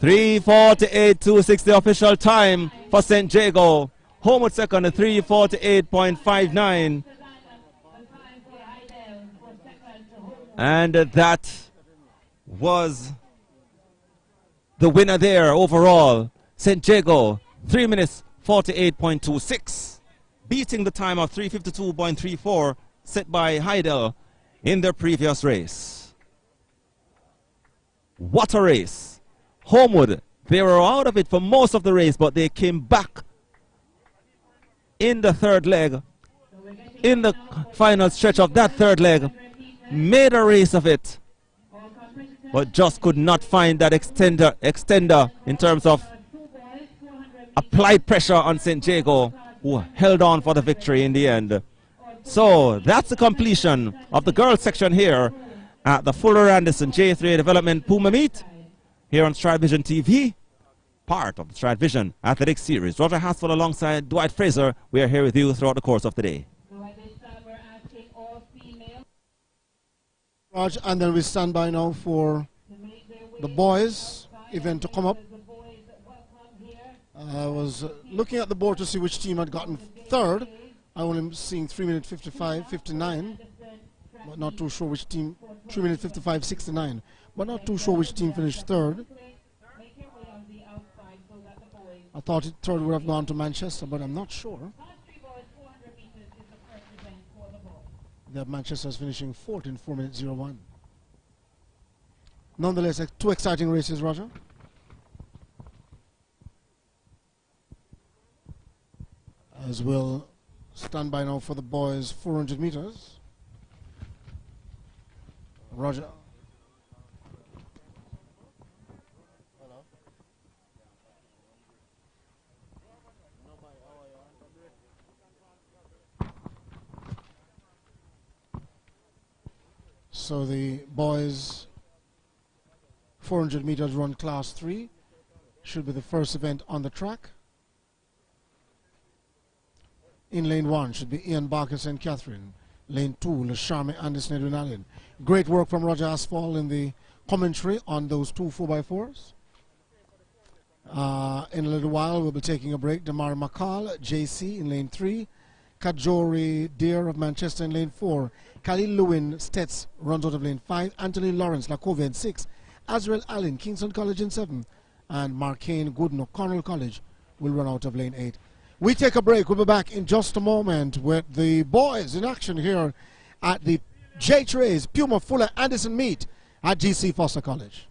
3:48.26 the official time for St. Jago. Homewood second at 3:48.59. And that was the winner there overall. St. Jago, 3 minutes 48.26, beating the time of 3:52.34 set by Heidel in their previous race. What a race. Homewood, they were out of it for most of the race, but they came back in the third leg, in the final stretch of that third leg, made a race of it, but just could not find that extender in terms of applied pressure on St. Jago, who held on for the victory in the end. So that's the completion of the girls section here at the Fuller Anderson J3 Development Puma meet here on StrideVisionTV, part of the StrideVision Athletics Series. Roger Haskell alongside Dwight Fraser. We are here with you throughout the course of the day. Raj, and then we stand by now for the boys event to come up. I was looking at the board to see which team had gotten third. I only seeing 3 minutes 55.59, but not too sure which team. 3 minutes 55.69, but not too sure which team finished third. I thought third would have gone to Manchester, but I'm not sure. That Manchester is finishing fourth in 4 minutes 01. Nonetheless, two exciting races, Roger. As we'll stand by now for the boys 400 meters. Roger. So the boys 400 meters run class 3 should be the first event on the track. In lane 1 should be Ian Barker, St. Catherine. Lane 2, Lashami Anderson, Edwin Allen. Great work from Roger Asphalt in the commentary on those two 4x4s. In a little while, we'll be taking a break. Damari McCall, JC in lane 3. Kajori Deer of Manchester in lane 4. Khalil Lewin Stets runs out of lane 5. Anthony Lawrence, Lacovia in 6. Azrael Allen, Kingston College in 7. And Markane Gooden of Cornell College will run out of lane 8. We take a break. We'll be back in just a moment with the boys in action here at the JAAA Puma Fuller Anderson meet at GC Foster College.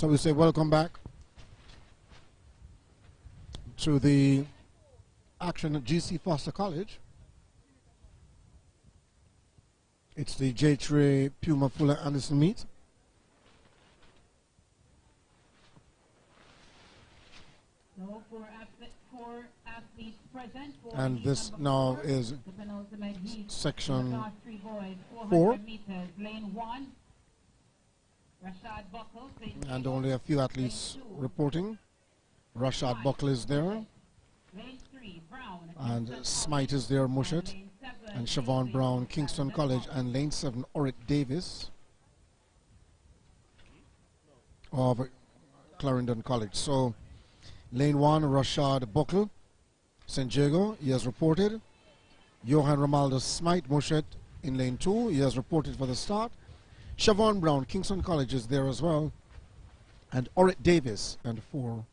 So we say welcome back to the action at GC Foster College. It's the JAAA Puma Fuller Anderson meet. So for athletes present, And this now is the penultimate heat, section class 3 boys, 400 4. meters, lane 1. Rashad Buckle, And only a few athletes reporting. Rashad Buckle is there. lane 3, Brown. And Smite is there, Mushet. Lane 7, And Siobhan Brown, Kingston College. And lane 7, Orrit Davis of Clarendon College. So lane 1, Rashad Buckle, St. Jago, he has reported. Johan Romaldo Smite Mushet in lane 2, he has reported for the start. Siobhan Brown, Kingston College is there as well. And Orrit Davis and 4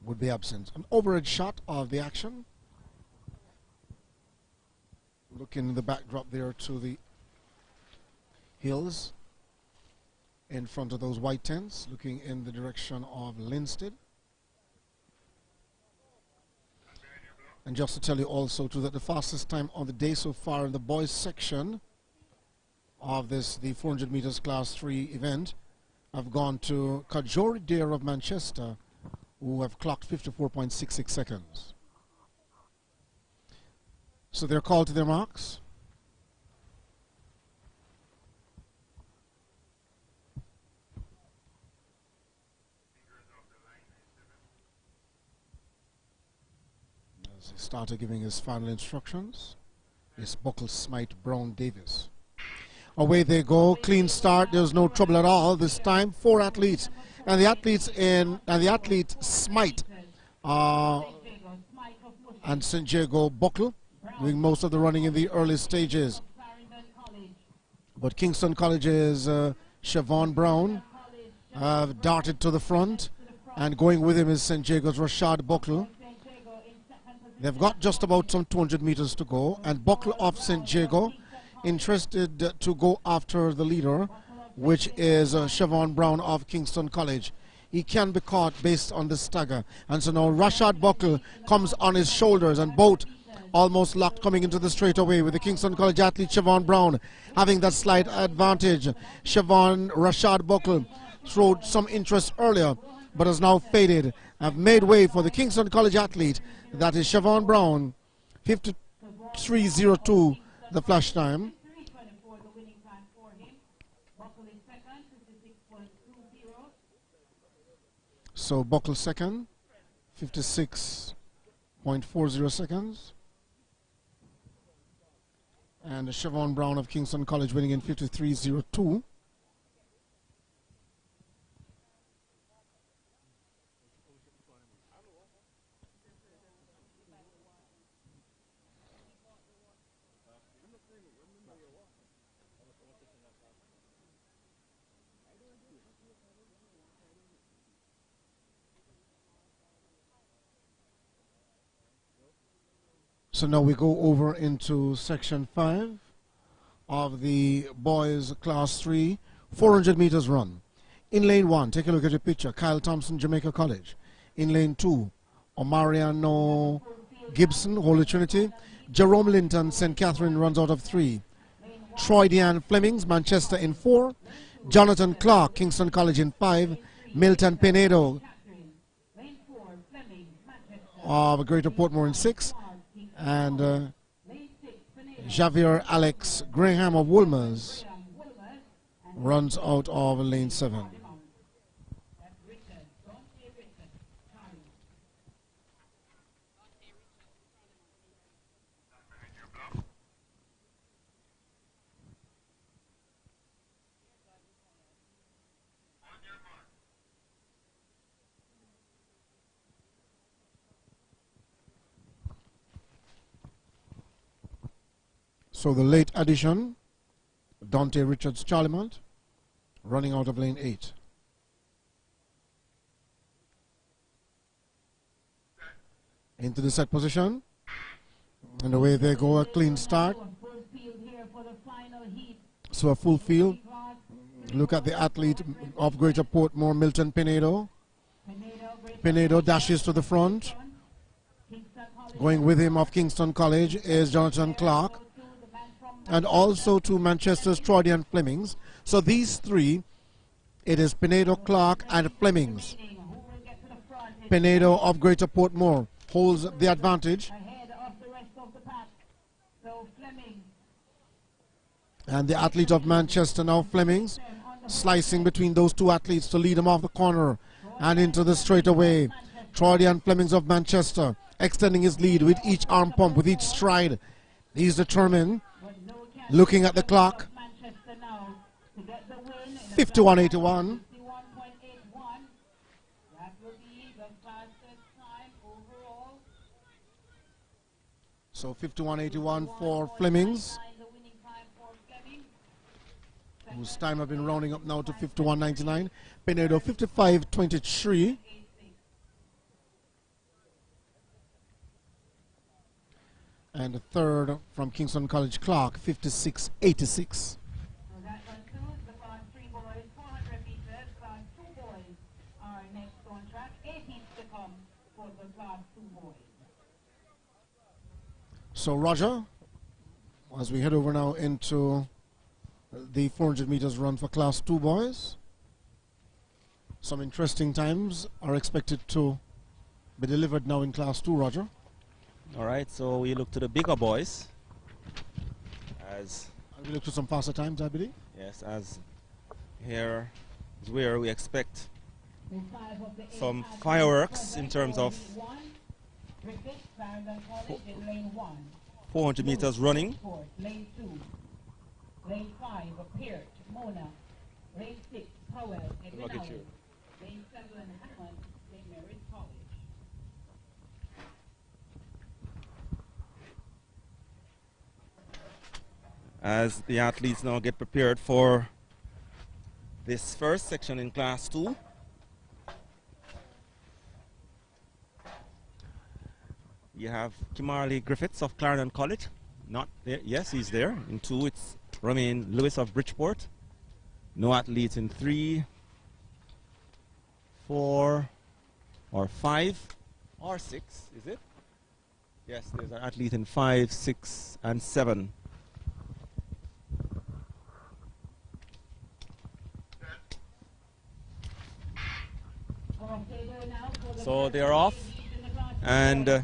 would be absent. An overhead shot of the action. Looking in the backdrop there to the hills in front of those white tents, looking in the direction of Linstead. And just to tell you also too that the fastest time on the day so far in the boys section of this, the 400 meters class 3 event, have gone to Kajori Dare of Manchester, who have clocked 54.66 seconds. So they're called to their marks. As he started giving his final instructions, is Buckle Smite Brown Davis. Away they go, clean start, there's no trouble at all this time. 4 athletes, and the athlete Smite and St. Jago Buckle doing most of the running in the early stages. But Kingston College's Siobhan Brown have darted to the front, and going with him is St. Jago's Rashad Buckle. They've got just about some 200 meters to go, and Buckle of St. Jago interested to go after the leader, which is Siobhan Brown of Kingston College. He can be caught based on the stagger, and so now Rashad Buckle comes on his shoulders, and both almost locked coming into the straightaway, with the Kingston College athlete Siobhan Brown having that slight advantage. Rashad Buckle showed some interest earlier, but has now faded. Have made way for the Kingston College athlete, that is Siobhan Brown, 53.02 the flash time. So Buckle second, 56.40 seconds. And Siobhan Brown of Kingston College winning in 53.02. So now we go over into section 5 of the boys class 3 400 meters run. In lane 1, take a look at your picture, Kyle Thompson, Jamaica College. In lane 2, Omariano Gibson, Holy Trinity. Jerome Linton, St. Catherine runs out of 3. Troy Deanne Flemings, Manchester in 4. Jonathan Clark, Kingston College in 5. Milton Pinedo of Greater Portmore in 6. And Javier Alex Graham of Woolmers runs out of lane 7. So the late addition, Dante Richards Charlemont, running out of lane 8. Into the set position, and away they go, a clean start. So a full field, Look at the athlete of Greater Portmore, Milton Pinedo. Pinedo dashes to the front. Going with him of Kingston College is Jonathan Clark. And also to Manchester's Troy Flemings. So these three, it is Pinedo, Clark, and Flemings. Pinedo of Greater Portmore holds the advantage. And the athlete of Manchester now, Flemings, slicing between those two athletes to lead them off the corner and into the straightaway. Troy Flemings of Manchester extending his lead with each arm pump, with each stride. He's determined. Looking at the clock, 51.81. So 51.81 for Flemings, whose time have been rounding up now to 51.99. Pinedo 55.23. And the third from Kingston College, Clark, 56.86. So that concludes the class 3 boys, 400 meters. Class 2 boys are next on track. 18th to come for the class 2 boys. So Roger, as we head over now into the 400 meters run for class 2 boys, some interesting times are expected to be delivered now in class 2, Roger. All right, so we look to the bigger boys. As we look to some faster times, I believe. Yes, as here is where we expect some fireworks in terms of 400 meters running. Lane 2, lane 5, Peart, Mona, lane 6, Powell, Edwin Allen, lane 7, Hammond, St. Mary's College. As the athletes now get prepared for this first section in class 2. You have Kimberly Griffiths of Clarendon College. Not there. Yes, he's there. In 2, it's Romain Lewis of Bridgeport. No athletes in 3, 4, or 5, or 6, is it? Yes, there's an athlete in 5, 6, and 7. So they're off, and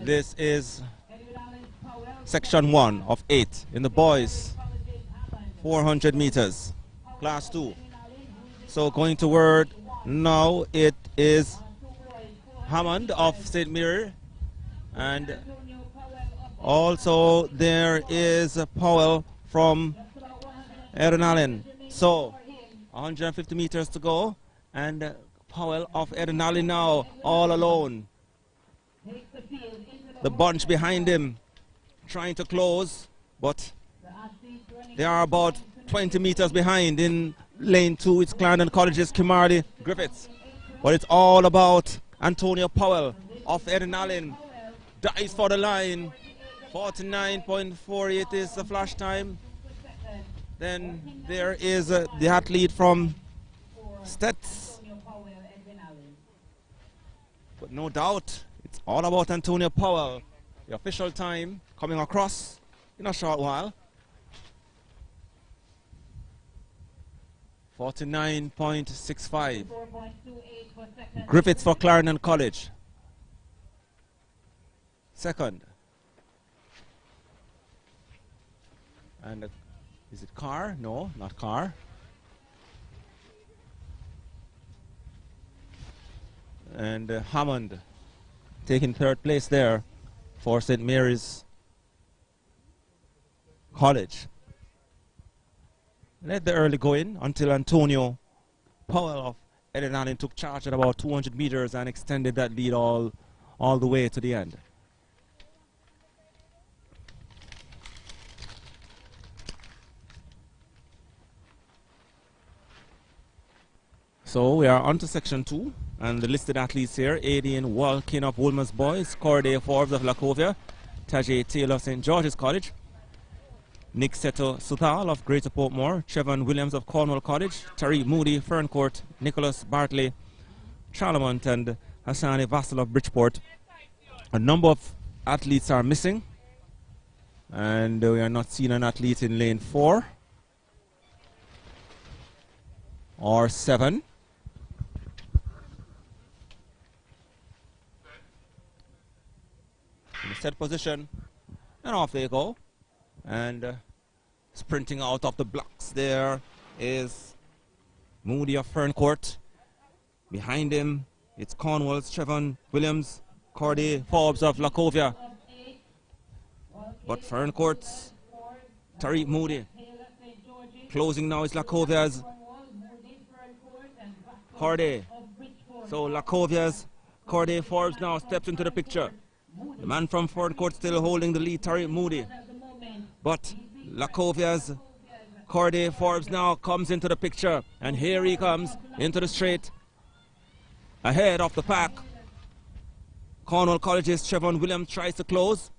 this is section 1 of 8 in the boys 400 meters, class 2. So going toward now, it is Hammond of St. Mary, and also there is Powell from Eden Allen. So 150 meters to go, and Powell of Eden Allen now all alone. The bunch behind him trying to close, but they are about 20 meters behind. In lane 2, it's Clarendon College's Kimberly Griffiths. But it's all about Antonio Powell of Eden Allen. Dives for the line. 49.48 is the flash time. Then there is the athlete from Stets. But no doubt, it's all about Antonio Powell. The official time coming across in a short while. 49.65. Griffiths for Clarendon College. Second. And is it Carr? No, not Carr. And Hammond taking third place there for St. Mary's College. Let the early go in until Antonio Powell of Eden Allen took charge at about 200 meters and extended that lead all the way to the end. So we are on to section 2, and the listed athletes here: Aidan Walkin of Woolman's Boys, Corday Forbes of Lacovia, Tajay Taylor of St. George's College, Nick Seto Suthal of Greater Portmore, Trevon Williams of Cornwall College, Tariq Moody, Ferncourt, Nicholas Bartley, Charlemont, and Hassani Vassal of Bridgeport. A number of athletes are missing, and we are not seeing an athlete in lane 4 or 7. In the set position, and off they go. And sprinting out of the blocks there is Moody of Ferncourt. Behind him, it's Cornwall's Trevon Williams, Cordy Forbes of Lacovia. But Ferncourt's Tariq Moody. Closing now is Lacovia's Cordy. So Lacovia's Cordy Forbes now steps into the picture. The man from Ferncourt still holding the lead, Tariq Moody. But Lacovia's Cordy Forbes now comes into the picture. And here he comes into the straight. Ahead of the pack. Cornwall College's Trevon Williams tries to close.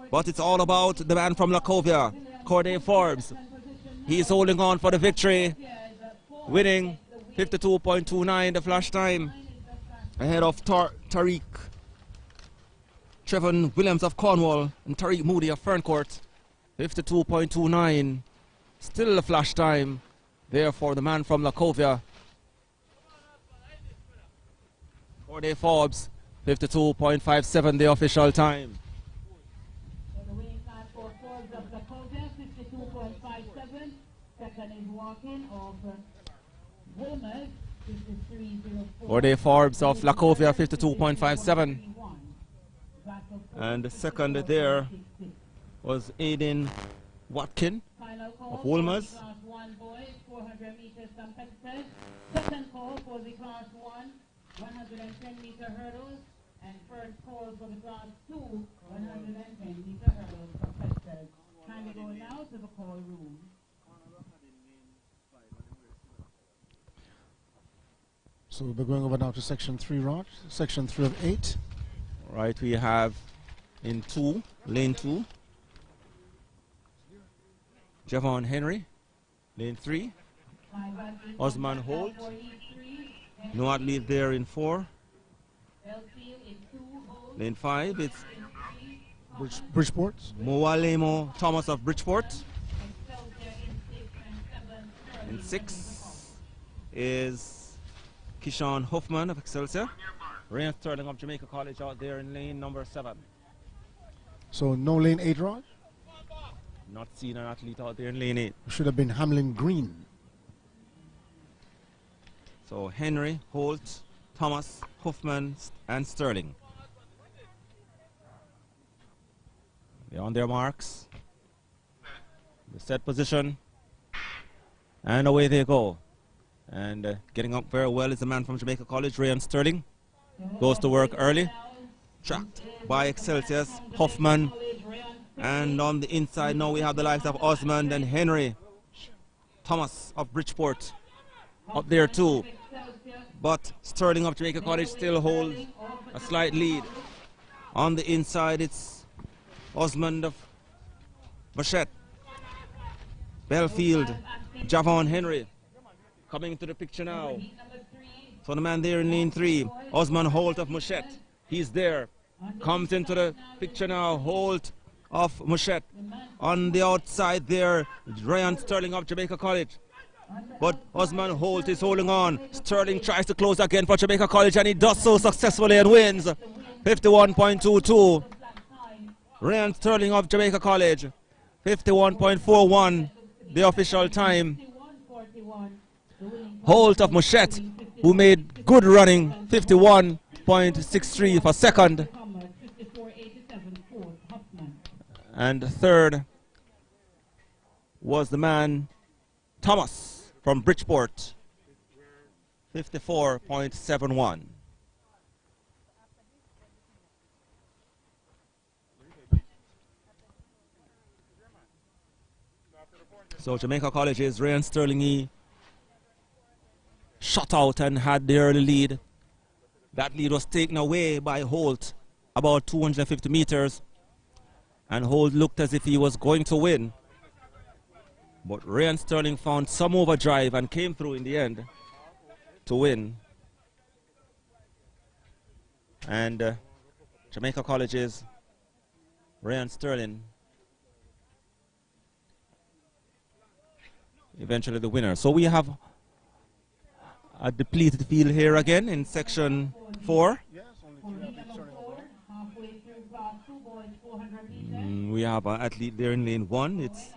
But it's all about the man from Lacovia, Cordy Forbes. He's holding on for the victory. Winning 52.29 the flash time. Ahead of Tariq. Trevon Williams of Cornwall and Tariq Moody of Ferncourt. 52.29. Still the flash time there for the man from Lacovia. Cordy Forbes, 52.57 the official time. The winning time for Forbes of Lacovia, 52.57. Second is walking of Wilmers, 53.04. Cordy Forbes of Lacovia, 52.57. And the second there was Aiden Watkin of Wolmer's. Class 1 boys, 400 meters competitors. Second call for the Class 1, 110-meter hurdles. And first call for the Class 2, 110-meter hurdles competitors. Kindly go now to the call room. So we're going over now to section 3, Rod. Section 3 of 8. Right, we have in lane 2, Javon Henry. Lane 3, Osman Holt. No athlete there in 4. Lane 5, it's Bridgeport. Moalemo Thomas of Bridgeport. In 6 is Kishan Hoffman of Excelsior. Ryan Sterling of Jamaica College out there in lane number 7. So no lane 8, Rod? Not seeing an athlete out there in lane 8. Should have been Hamlin Green. So Henry, Holt, Thomas, Hoffman, and Sterling. They're on their marks. The set position. And away they go. And getting up very well is the man from Jamaica College, Ryan Sterling. Goes to work early. Tracked by Excelsior's Hoffman. And on the inside now we have the likes of Osmond and Henry. Thomas of Bridgeport up there too. But Sterling of Jamaica College still holds a slight lead. On the inside it's Osmond of Vachette. Belfield, Javon Henry coming into the picture now. So the man there in lane 3, Osman Holt of Mouchette. He's there. Comes into the picture now, Holt of Mouchette. On the outside there, Ryan Sterling of Jamaica College. But Osman Holt is holding on. Sterling tries to close again for Jamaica College, and he does so successfully and wins. 51.22. Ryan Sterling of Jamaica College. 51.41, the official time. Holt of Mouchette, who made good running, 51.63 for second. And third was the man Thomas from Bridgeport, 54.71. So Jamaica College's Ryan Sterling shot out and had the early lead. That lead was taken away by Holt about 250 meters. And Holt looked as if he was going to win. But Ryan Sterling found some overdrive and came through in the end to win. And Jamaica College's Ryan Sterling eventually the winner. So we have a depleted field here again in section 4. We have an athlete there in lane 1. It's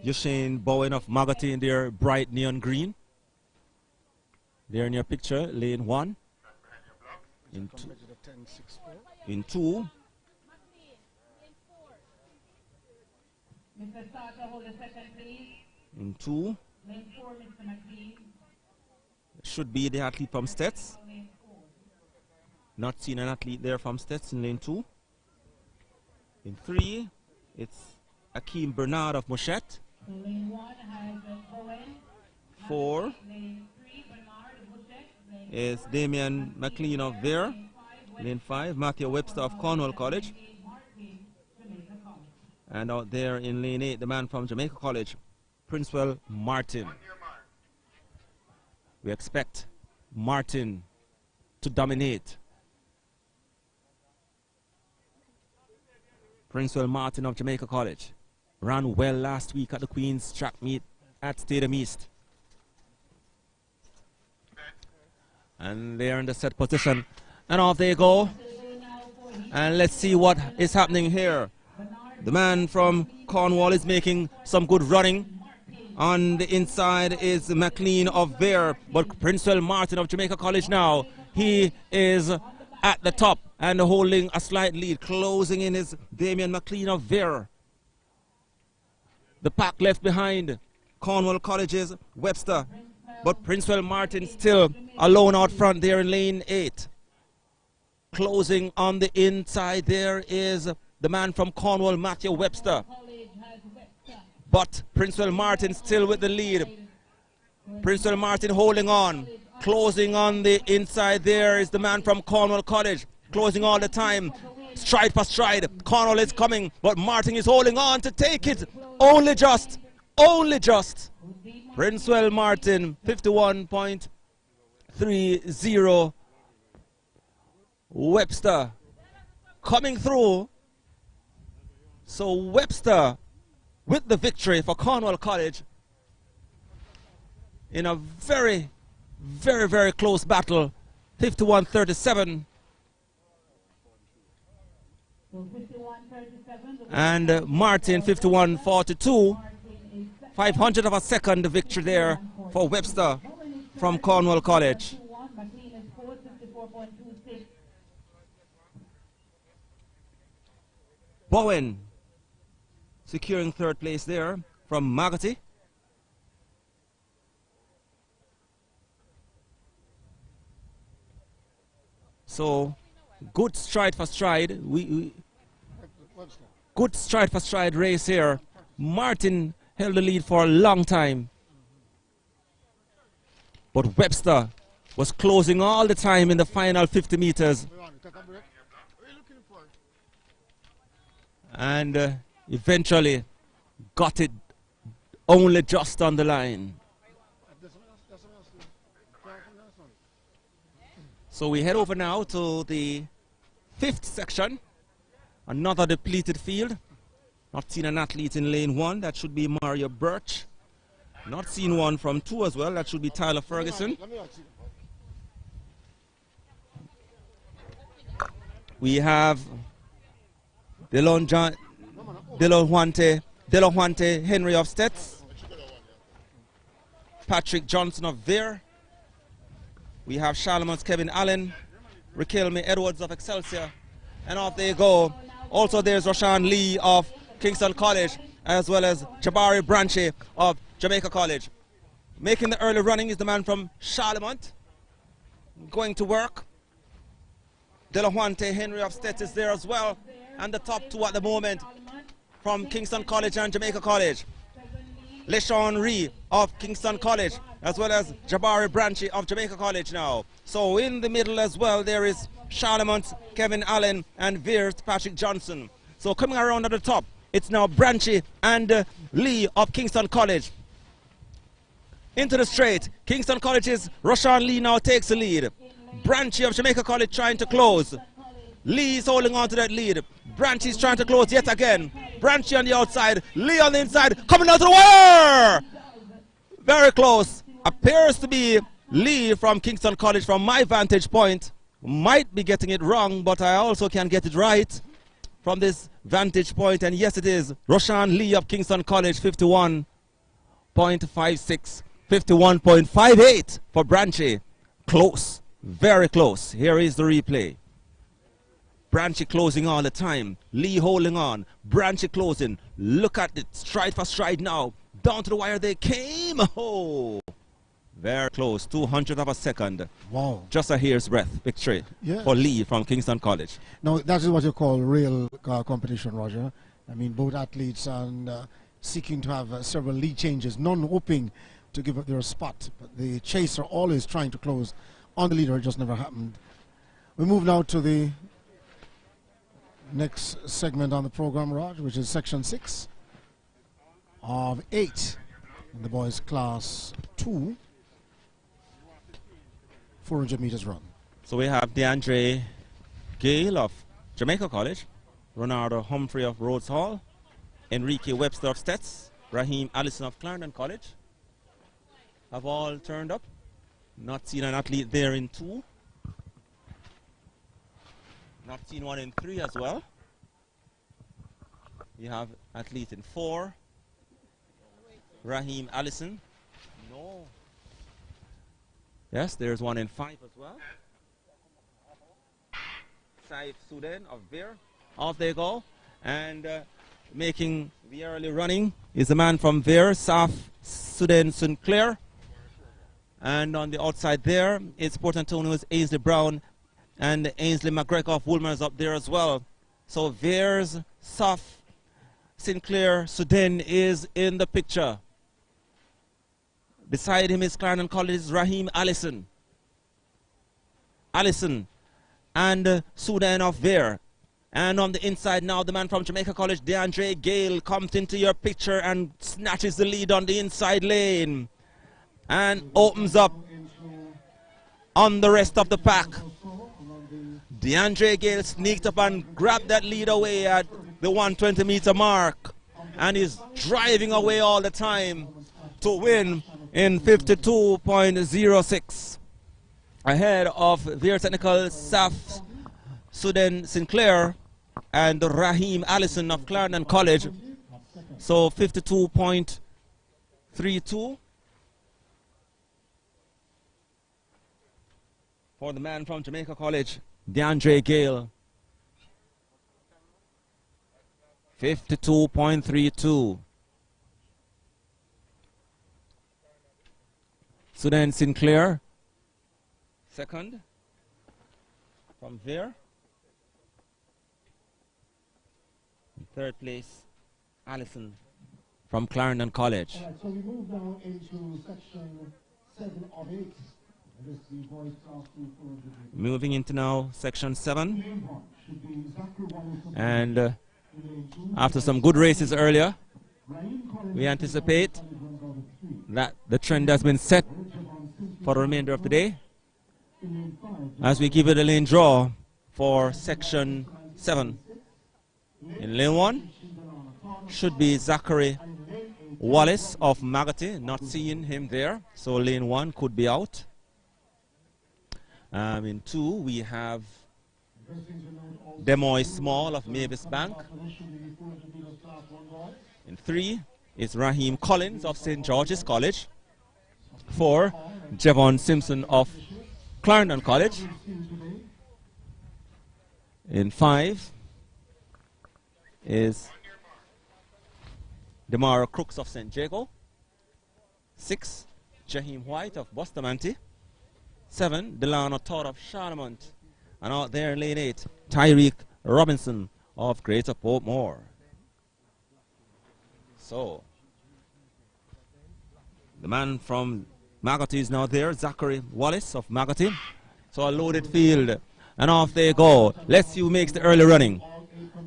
Usain Bowen of Magotty in their bright neon green. There in your picture, lane 1. In 2. Mr. Starter, hold a second, please. In 2. Lane 4, Mr. McLean. Should be the athlete from Stets. Not seen an athlete there from Stets in lane 2. In 3, it's Akeem Bernard of Mochette. So lane 1 has Bowen. 4 Lane 3, Bernard of Mochette. is Damian McLean of Vere. Lane 5, Matthew Webster of Cornwall College. And out there in lane 8, the man from Jamaica College, Princewell Martin. We expect Martin to dominate. Princewell Martin of Jamaica College ran well last week at the Queen's track meet at Stadium East. And they're in the set position. And off they go. And let's see what is happening here. The man from Cornwall is making some good running. On the inside is McLean of Vere, but Princewell Martin of Jamaica College now, he is at the top and holding a slight lead. Closing in is Damian McLean of Vere. The pack left behind, Cornwall College's Webster, but Princewell Martin still alone out front there in lane 8. Closing on the inside there is the man from Cornwall, Matthew Webster. But Princewell Martin still with the lead. Princewell Martin holding on. Closing on the inside there is the man from Cornwall College. Closing all the time. Stride for stride. Cornwall is coming, but Martin is holding on to take it. Only just. Only just. Princewell Martin, 51.30. Webster coming through. So Webster with the victory for Cornwall College in a very, very, very close battle, 51-37. And Martin, 51-42. 500 of a second victory there for Webster from Cornwall College. Bowen securing third place there from Magotty. So good stride for stride. Good stride for stride race here. Martin held the lead for a long time, but Webster was closing all the time in the final 50 meters. And eventually got it only just on the line. So we head over now to the 5th section. Another depleted field. Not seen an athlete in lane 1. That should be Mario Birch. Not seen one from 2 as well. That should be Tyler Ferguson. We have Delon Huante Henry of Stets. Patrick Johnson of Vere. We have Charlemont's Kevin Allen. Riquelme Edwards of Excelsior. And off they go. Also there's Roshan Lee of Kingston College, as well as Jabari Branche of Jamaica College. Making the early running is the man from Charlemont. Going to work. Delahuante Henry of Stets is there as well. And the top 2 at the moment from Kingston College and Jamaica College. LeSean Ree of Kingston College, as well as Jabari Branche of Jamaica College now. So in the middle as well, there is Charlemont's Kevin Allen and Vere's Patrick Johnson. So coming around at the top, It's now Branchy and Lee of Kingston College. Into the straight. Kingston College's Roshan Lee now takes the lead. Branchy of Jamaica College trying to close. Lee is holding on to that lead. Branchy is trying to close yet again. Branchy on the outside. Lee on the inside. Coming out to the wire! Very close. Appears to be Lee from Kingston College from my vantage point. Might be getting it wrong, but I also can get it right from this vantage point. And yes, it is Roshan Lee of Kingston College, 51.56. 51.58 for Branchy. Close. Very close. Here is the replay. Branchy closing all the time. Lee holding on. Branchy closing. Look at it. Stride for stride now. Down to the wire they came. Oh, very close. 200 of a second. Wow. Just a hair's breadth victory for Lee from Kingston College. Now, that is what you call real competition, Roger. I mean, both athletes and seeking to have several lead changes, none hoping to give up their spot. But the chaser always trying to close on the leader. It just never happened. We move now to the next segment on the program, Raj, which is section 6 of 8 in the boys class 2 400 meters run. So we have DeAndre Gale of Jamaica College, Ronaldo Humphrey of Rhodes Hall, Enrique Webster of Stets, Raheem Allison of Clarendon College have all turned up. Not seen an athlete there in 2. Not seen one in 3 as well. We have athlete in 4. Raheem Allison. No. Yes, there's one in 5 as well. Saif Sudan of Veer. Off they go. And making the early running is the man from Veer, Saif Sudan Sinclair. And on the outside there, it's Port Antonio's Ainsley Brown and Ainsley McGregor of Woolmer's up there as well. So Veer's Saif Sinclair Sudan is in the picture. Beside him is Clarendon College's Raheem Allison. Allison and Sudan of Veer. And on the inside now, the man from Jamaica College, DeAndre Gale, comes into your picture and snatches the lead on the inside lane. And opens up on the rest of the pack. DeAndre Gale sneaked up and grabbed that lead away at the 120-meter mark. And is driving away all the time to win in 52.06. Ahead of Veer Technical Saif Sudan Sinclair and Raheem Allison of Clarendon College. So 52.32 for the man from Jamaica College, DeAndre Gale. 52.32. Sudan Sinclair, second from Veer. Third place, Allison from Clarendon College. All right, so we move now into section 7 of 8. This is the boys class 2 400 meters. Moving into now section 7. Lane 1 should be Zachary Wallace. And Lane 2, after some good races earlier, Ryan Collins, we anticipate runs out of 3. that the trend has been set for the remainder of the day In lane 5, as we give it a lane draw for section 7. In lane 1 should be Zachary Wallace of Magotty. Not seeing him there, so lane 1 could be out. In 2 we have Demoy Small of Mavis Bank. In 3 is Raheem Collins of St. George's College. 4, Jevon Simpson of Clarendon College. In 5 is Demara Crooks of St. Jago. 6, Jaheim White of Bustamante. 7, Delano Todd of Charlemont. And out there in lane 8, Tyreek Robinson of Greater Portmore. So, the man from Magotty is now there, Zachary Wallace of Magotty. So a loaded field, and off they go. Let's see who makes the early running.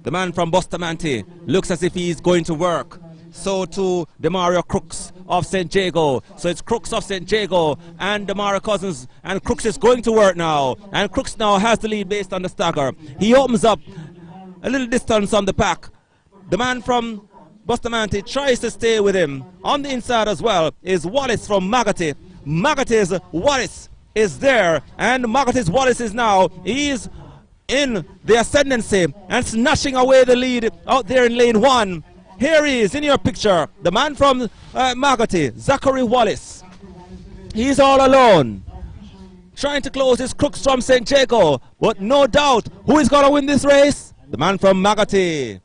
The man from Bustamante looks as if he's going to work. So too, Demario Crooks of St. Jago. So it's Crooks of St. Jago and Demario Cousins. And Crooks is going to work now. And Crooks now has the lead based on the stagger. He opens up a little distance on the pack. The man from Bustamante tries to stay with him. On the inside as well is Wallace from Magate. Magate's Wallace is there. And Magate's Wallace is now, he's in the ascendancy and snatching away the lead out there in lane 1. Here he is in your picture, the man from Magate, Zachary Wallace. He's all alone, trying to close his Crooks from St. Jago. But no doubt, who is going to win this race? The man from Magate.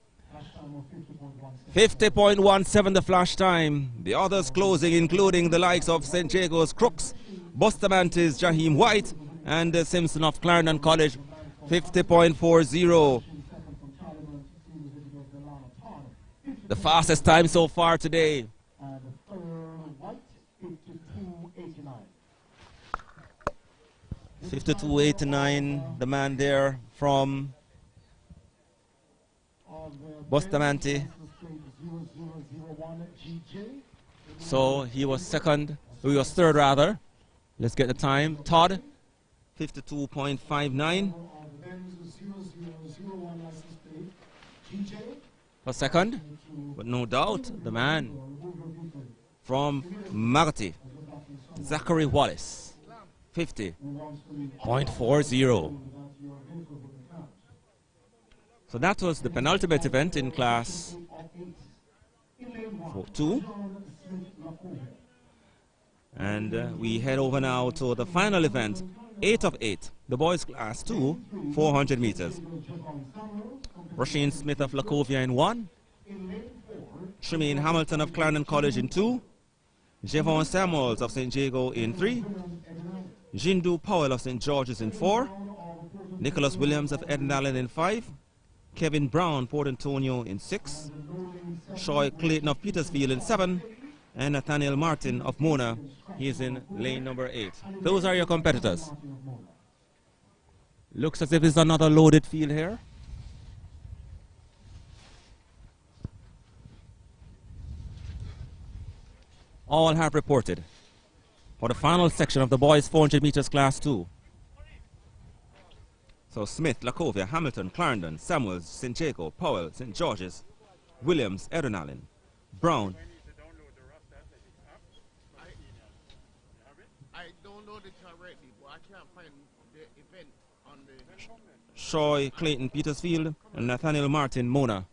50.17 the flash time. The others closing, including the likes of St. Jago's Crooks, Bustamante's Jaheim White, and Simpson of Clarendon College. 50.40. The fastest time so far today. 52.89, the man there from Bustamante. So he was second, he was third rather. Let's get the time. Todd, 52.59. For second, but no doubt the man from Magate, Zachary Wallace, 50.40. So that was the penultimate event in class 2. And we head over now to the final event, 8 of 8, the boys class 2, 400 meters. Rasheen Smith of Lacovia in 1, Tremaine Hamilton of Clarendon College in 2, Javon Samuels of St. Jago in 3, Jindu Powell of St. George's in 4, Nicholas Williams of Eden Allen in 5, Kevin Brown, Port Antonio in 6, Shoy Clayton of Petersfield in 7, and Nathaniel Martin of Mona, he is in lane number 8. Those are your competitors. Looks as if it's another loaded field here. All have reported for the final section of the boys 400 meters class 2. So Smith, Lacovia, Hamilton, Clarendon, Samuels, St. Jago, Powell, St. George's, Williams, Eden Allen, Brown. I downloaded it already, but I can't find the event on the... Shoy, Clayton, Petersfield, and Nathaniel Martin, Mona.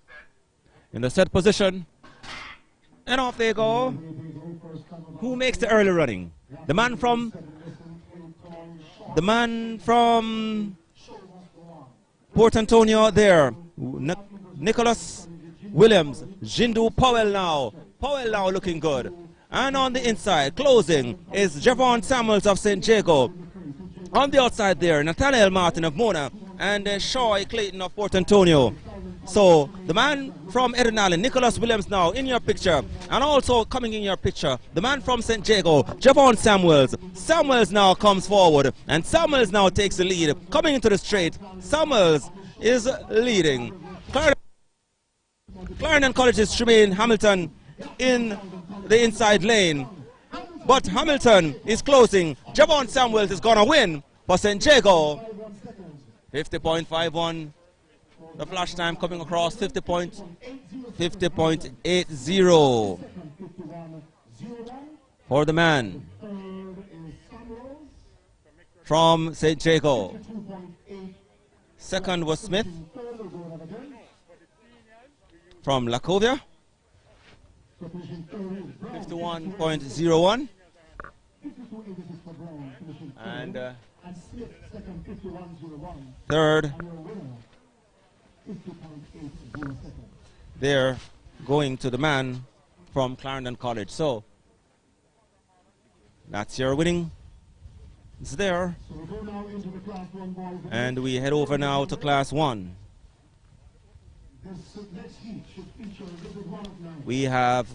In the set position. And off they go. Who makes the early running? The man from Port Antonio there. Nicholas Williams. Jindu Powell now. Powell now looking good. And on the inside, closing, is Javon Samuels of St. Jago. On the outside there, Nathaniel Martin of Mona and Shoy Clayton of Port Antonio. So the man from Eden Allen, Nicholas Williams now in your picture, and also coming in your picture, the man from St. Jago, Javon Samuels. Samuels now comes forward, and Samuels now takes the lead. Coming into the straight, Samuels is leading. Clarendon College's Tremaine Hamilton in the inside lane, but Hamilton is closing. Javon Samuels is going to win for St. Jago. 50.51. The flash time coming across 50.80 for the man from St. Jago. Second was Smith from Lacovia. 51.01. And third, they're going to the man from Clarendon College. So that's your winning. It's there. And we head over now to class 1. We have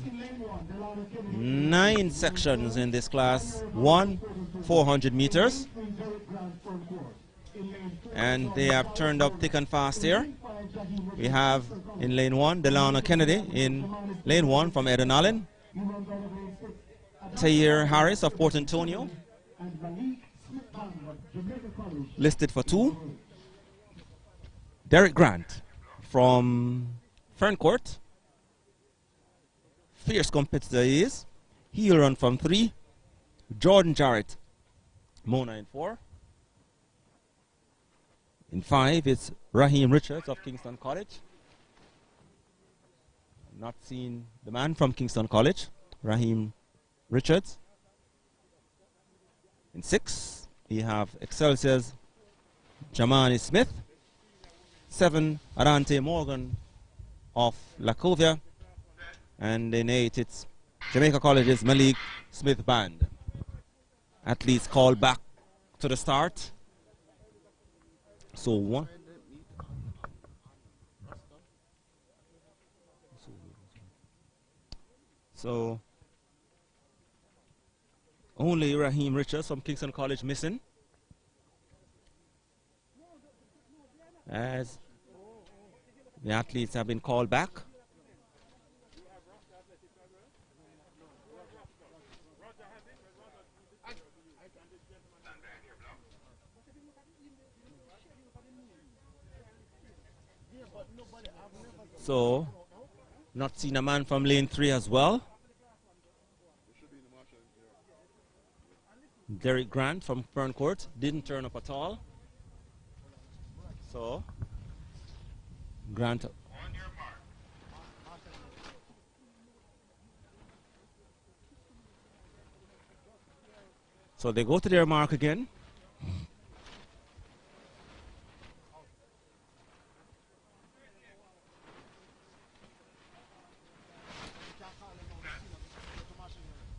9 sections in this class 1, 400 meters. And they have turned up thick and fast here. We have in lane 1, Delana Kennedy in lane 1 from Eden Allen. Tahir Harris of Port Antonio, listed for 2. Derek Grant from Ferncourt, fierce competitor he is. He'll run from 3. Jordan Jarrett, Mona in 4. In 5, it's Raheem Richards of Kingston College. Not seen the man from Kingston College, Raheem Richards. In 6, we have Excelsior's Jamani Smith. 7, Arante Morgan of Lacovia. And in 8, it's Jamaica College's Malik Smith Band. Athletes called back to the start. So one. So only Raheem Richards from Kingston College missing, as the athletes have been called back. So, not seen a man from lane 3 as well. Derek Grant from Ferncourt didn't turn up at all. So, Grant. So they go to their mark again.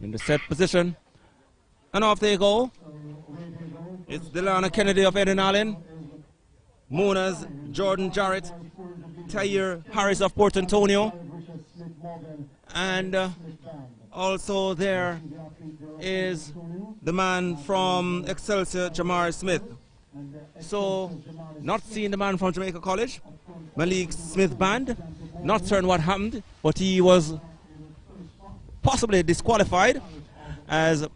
In the set position. And off they go. It's Delana Kennedy of Eden Allen. Mona's Jordan Jarrett. Tahir Harris of Port Antonio. And also there is the man from Excelsior, Jamari Smith. So, not seeing the man from Jamaica College. Malik Smith Band. Not certain what happened, but he was possibly disqualified, as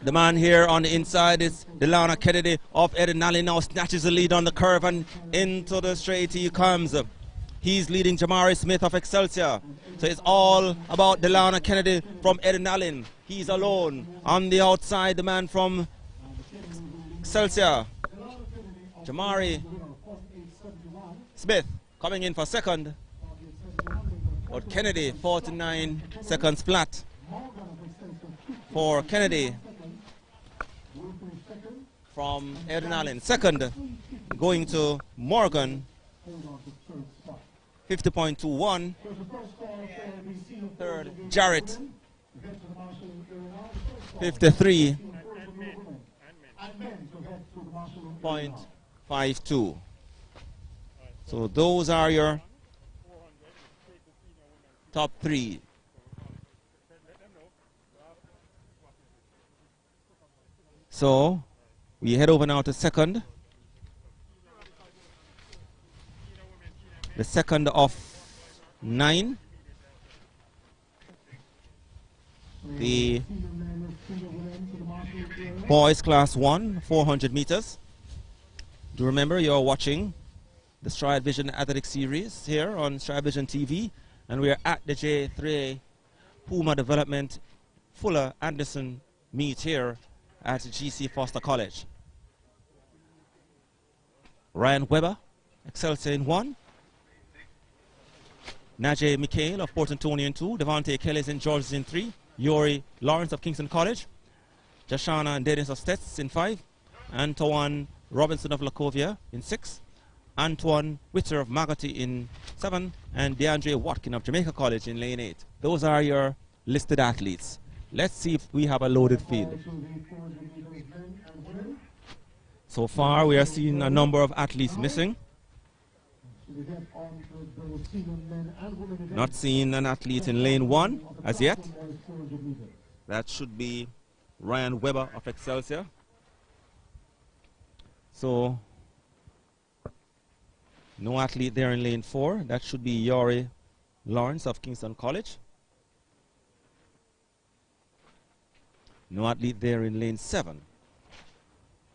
the man here on the inside is Delana Kennedy of Eden Allen. Now snatches the lead on the curve, and into the straight he comes. He's leading Jamari Smith of Excelsior. So it's all about Delana Kennedy from Eden Allen. He's alone. On the outside, the man from Excelsior, Jamari Smith, coming in for second. But Kennedy, 49 seconds flat for Kennedy from Eden Allen. Second, going to Morgan, 50.21. Third, Jarrett, 53.52. So those are your top 3. So we head over now to second. The second of 9. The boys class 1, 400 meters. Do remember you're watching the Stride Vision Athletic Series here on StrideVisionTV. And we are at the JAAA Puma Development Fuller Anderson meet here at GC Foster College. Ryan Weber, Excelsior in 1. Najee McHale of Port Antonio in 2. Devontae Kelly's in Georgia in 3. Yori Lawrence of Kingston College. Jashana and Dennis of Stets in 5. Antoine Robinson of Lacovia in 6. Antoine Witter of Magotty in 7, and DeAndre Watkin of Jamaica College in lane 8. Those are your listed athletes. Let's see if we have a loaded field. So far, we are seeing a number of athletes missing. Not seeing an athlete in lane 1 as yet. That should be Ryan Weber of Excelsior. So No athlete there in lane 4. That should be Yori Lawrence of Kingston College. No athlete there in lane 7.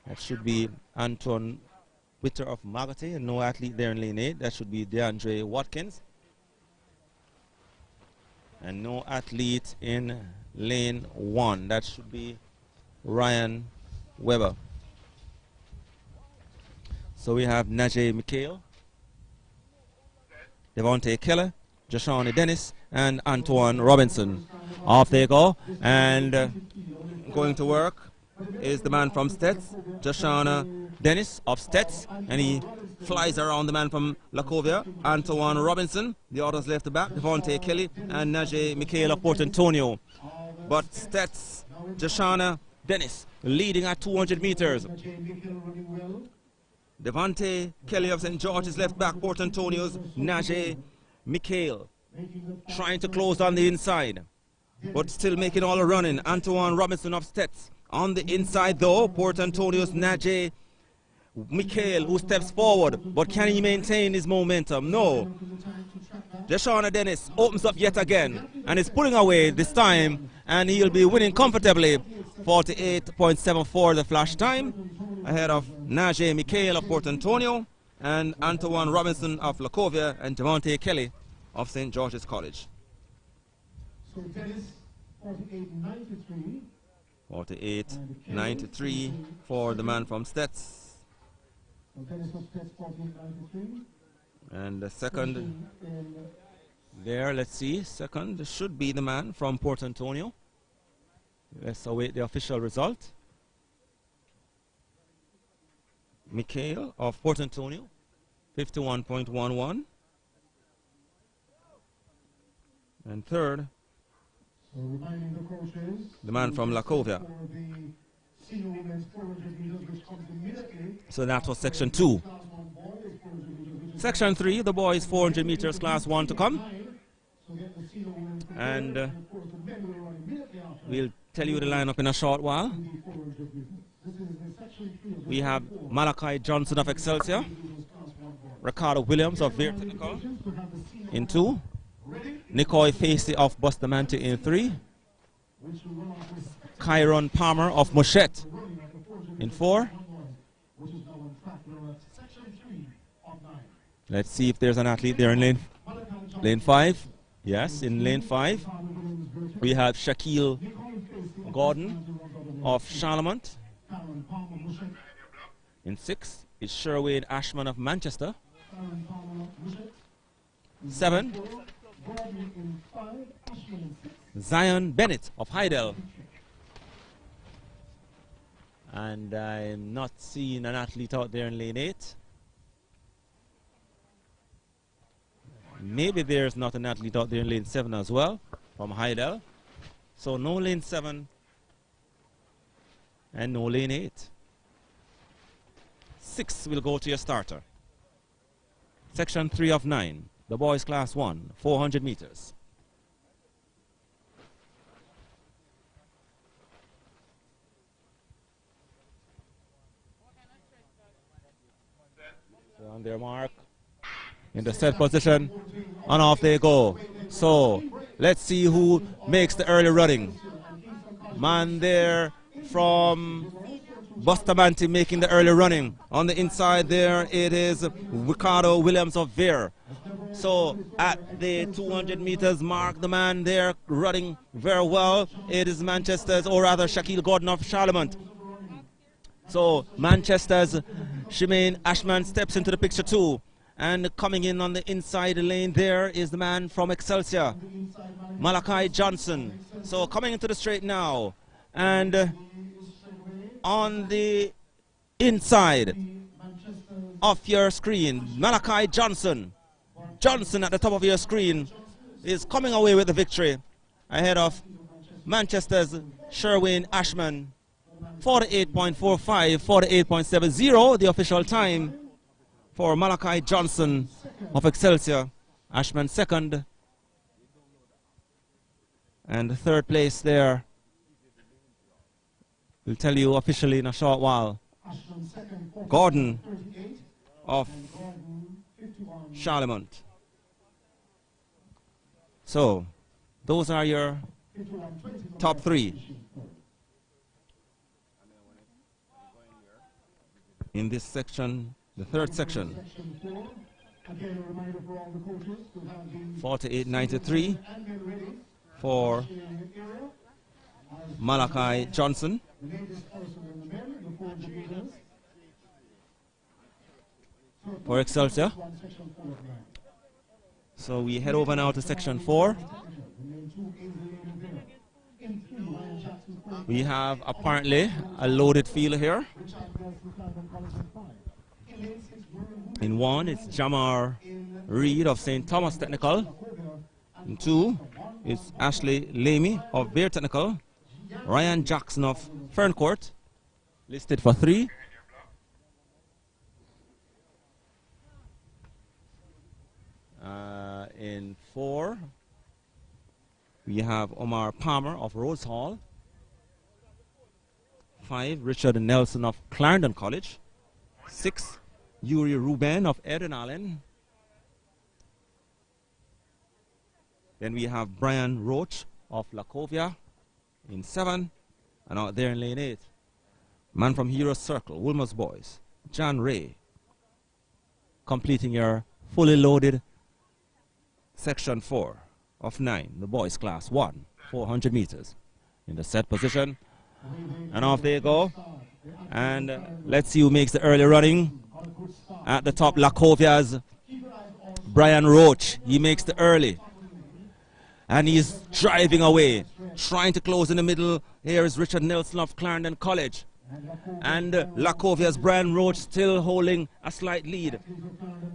That should be Anton Witter of Magate. And no athlete there in lane 8. That should be DeAndre Watkins. And no athlete in lane 1. That should be Ryan Weber. So we have Najee Mikhail, Devontae Keller, Jashawne Dennis, and Antoine Robinson. Off they go, and going to work is the man from Stets, Jashawne Dennis of Stets, and he flies around the man from Lacovia, Antoine Robinson. The others left back, Devontae Kelly and Najee Mikhail of Port Antonio. But Stets, Jashawne Dennis leading at 200 meters. Devontae Kelly of St. George's left back, Port Antonio's Najee Mikhail trying to close on the inside, but still making all the running. Antoine Robinson of Stets on the inside though, Port Antonio's Najee Mikhail, who steps forward, but can he maintain his momentum? No. Jashawne Dennis opens up yet again and is pulling away this time, and he'll be winning comfortably. 48.74 the flash time, ahead of Najee Mikhail of Port Antonio and Antoine Robinson of Lacovia and Devontae Kelly of St. George's College. So Dennis, 48.93. 48.93 for the man from Stets. So Dennis of Stets, 48.93. And the second there, let's see, second should be the man from Port Antonio. Let's await the official result. Mikhail of Port Antonio, 51.11. And third, so reminding the coaches, the man from Lacovia. So that was section 2. Section 3, the boys 400 meters class 1 to come. And we'll tell you the lineup in a short while. We have Malachi Johnson of Excelsior, Ricardo Williams of Veer Technical in 2, Nicoy Facey of Bustamante in 3, Kyron Palmer of Mochette in 4. Let's see if there's an athlete there in lane 5. Yes, in lane 5 we have Shaquille Gordon of Charlemont. In 6 is Sherwade Ashman of Manchester. 7, Zion Bennett of Heidel. And I'm not seeing an athlete out there in lane 8. Maybe there's not an athlete out there in lane 7 as well from Heidel. So no lane 7 and no lane 8. 6 will go to your starter. Section 3 of 9, the boys class 1, 400 meters. So on their mark, in the set position, and off they go. So let's see who makes the early running. Man there from Bustamante making the early running. On the inside there it is Ricardo Williams of Veer. So at the 200 meters mark, the man there running very well, it is Manchester's, or rather Shaquille Gordon of Charlemont. So Manchester's Shemaine Ashman steps into the picture too. And coming in on the inside lane there is the man from Excelsior, Malachi Johnson. So coming into the straight now. And on the inside of your screen, Malachi Johnson. Johnson at the top of your screen is coming away with the victory ahead of Manchester's Sherwin Ashman. 48.45, 48.70, the official time for Malachi Johnson of Excelsior. Ashman second. And the third place there, we'll tell you officially in a short while. Gordon of Charlemont. So, those are your top three. In this section, the third section, 48.93 for Malachi Johnson. For Excelsior. So we head over now to section 4. We have apparently a loaded field here. In 1, it's Jamar Reed of St. Thomas Technical. In 2, it's Ashley Lamy of Bear Technical. Ryan Jackson of Ferncourt, listed for 3. In 4, we have Omar Palmer of Rhodes Hall. 5, Richard Nelson of Clarendon College. 6, Yuri Ruben of Eden Allen. Then we have Brian Roach of Lacovia in 7. And out there in lane 8, man from Hero Circle, Wilmer's Boys, John Ray, completing your fully loaded section 4 of 9, the boys class 1, 400 meters. In the set position. And off they go. And let's see who makes the early running. At the top, Lacovia's Brian Roach. He makes the early. And he's driving away, trying to close in the middle. Here is Richard Nelson of Clarendon College. And Lacovia's Brian Roach still holding a slight lead.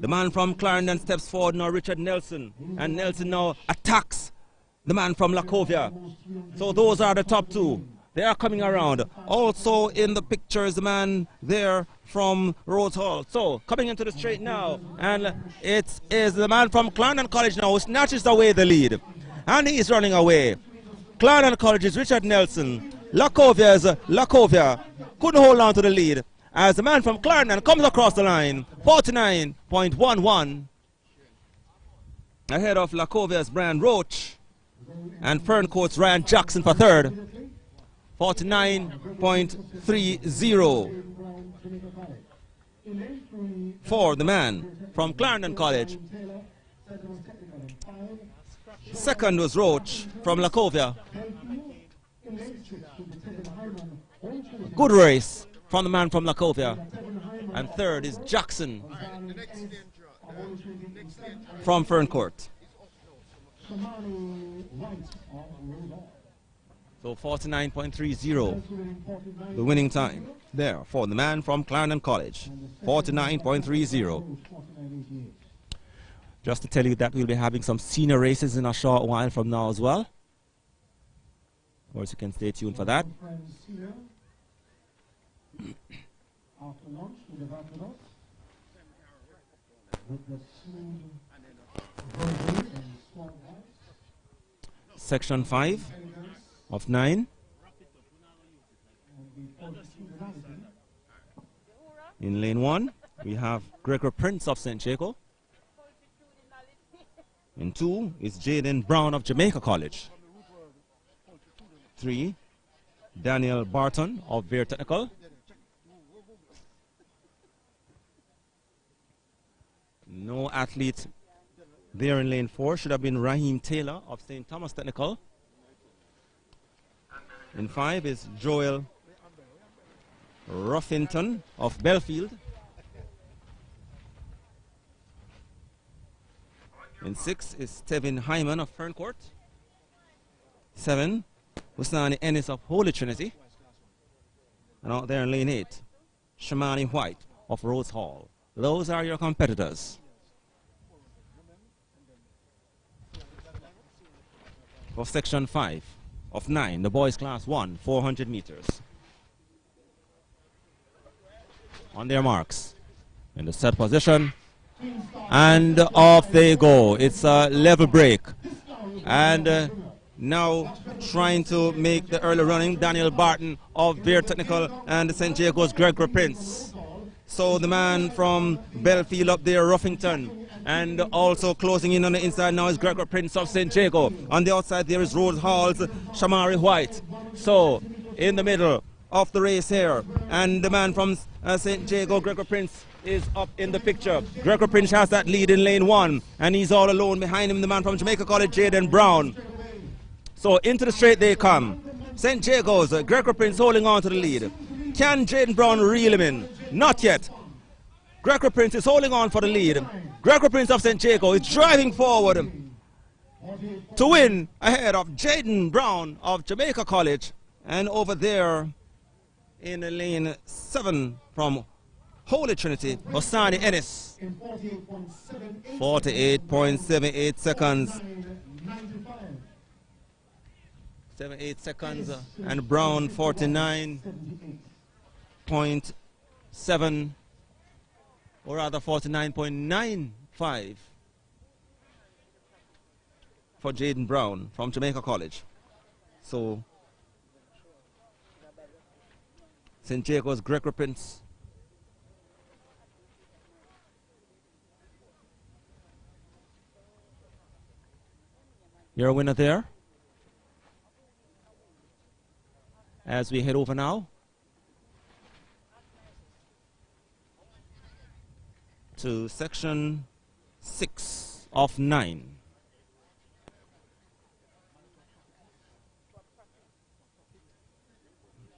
The man from Clarendon steps forward now, Richard Nelson. And Nelson now attacks the man from Lacovia. So those are the top 2. They are coming around. Also in the picture is the man there from Rhodes Hall. So coming into the straight now. And it is the man from Clarendon College now who snatches away the lead. And he's running away. Clarendon College's Richard Nelson. Lacovia's Lacovia couldn't hold on to the lead as the man from Clarendon comes across the line. 49.11 ahead of Lacovia's Brian Roach and Ferncourt's Ryan Jackson for 3rd. 49.30 for the man from Clarendon College. 2nd was Roach from Lacovia. Good race from the man from Lacovia. And 3rd is Jackson from Ferncourt. So 49.30, the winning time there for the man from Clarendon College. 49.30. Just to tell you that we'll be having some senior races in a short while from now as well. Of course, you can stay tuned for that. Section 5 of 9. In lane 1, we have Gregor Prince of St. Jaco. In 2 is Jaden Brown of Jamaica College. 3, Daniel Barton of Bear Technical. No athlete there in lane 4. Should have been Raheem Taylor of St. Thomas Technical. In 5 is Joel Ruffington of Belfield. In 6 is Tevin Hyman of Ferncourt. 7, Husani Ennis of Holy Trinity. And out there in lane 8, Shamani White of Rhodes Hall. Those are your competitors. For section 5 of 9, the boys class 1, 400 meters. On their marks, in the set position, and off they go. It's a level break. And now trying to make the early running, Daniel Barton of Bear Technical and St. Jaco's Gregor Prince. So the man from Belfield up there, Ruffington, and also closing in on the inside now is Gregor Prince of St. Jago. On the outside there is Rose Hall's Shamari White. So in the middle of the race here, and the man from St. Jago, Gregor Prince, is up in the picture. Gregor Prince has that lead in lane 1, and he's all alone. Behind him the man from Jamaica College, Jaden Brown. So into the straight they come. St. Jago's Gregor Prince holding on to the lead. Can Jaden Brown reel him in? Not yet. Gregor Prince is holding on for the lead. Gregor Prince of St. Jago is driving forward to win ahead of Jaden Brown of Jamaica College. And over there in lane 7 from Holy Trinity, Osani Ennis. 48.78 seconds. 78 seconds. And Brown 49.7, or rather 49.95 for Jaden Brown from Jamaica College. So St. Jago's Gregor Prince your winner there. As we head over now to section 6 of 9.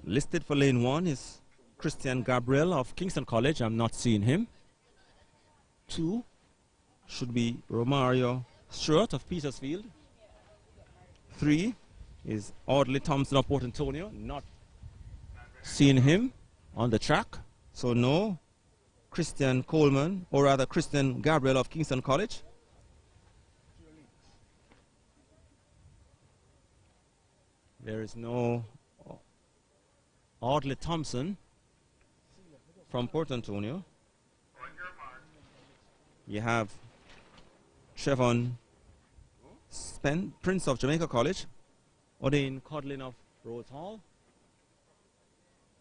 Listed for lane 1 is Christian Gabriel of Kingston College. I'm not seeing him. 2 should be Romario Stewart of Petersfield. 3 is Audley Thompson of Port Antonio. Not seeing him on the track. So no Christian Coleman, or rather Christian Gabriel of Kingston College. There is no Audley Thompson from Port Antonio. You have Trevon Prince of Jamaica College, Odin Codlin of Rhodes Hall,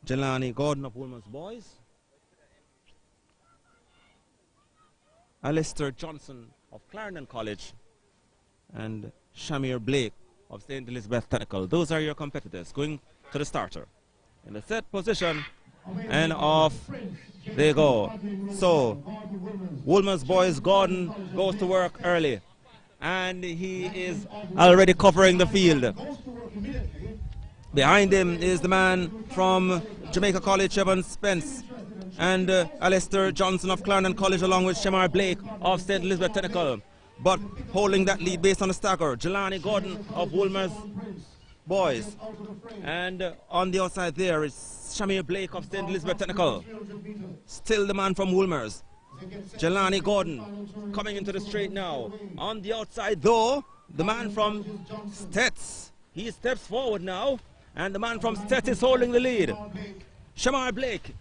Jelani Gordon of Woolman's Boys, Alistair Johnson of Clarendon College, and Shamir Blake of St. Elizabeth Technical. Those are your competitors going to the starter. In the set position, and off they go. So Woolman's Boys Gordon goes to work early, and he is already covering the field. Behind him is the man from Jamaica College, Evan Spence, and Alistair Johnson of Clarendon College, along with Shamar Blake of St. Elizabeth Technical. But holding that lead based on the stagger, Jelani Gordon of Woolmer's Boys. And on the outside there is Shamir Blake of St. Elizabeth Technical. Still the man from Woolmer's. Jelani Gordon coming into the straight now. On the outside though, the man from Stets. He steps forward now, and the man from Stets is holding the lead. Shamar Blake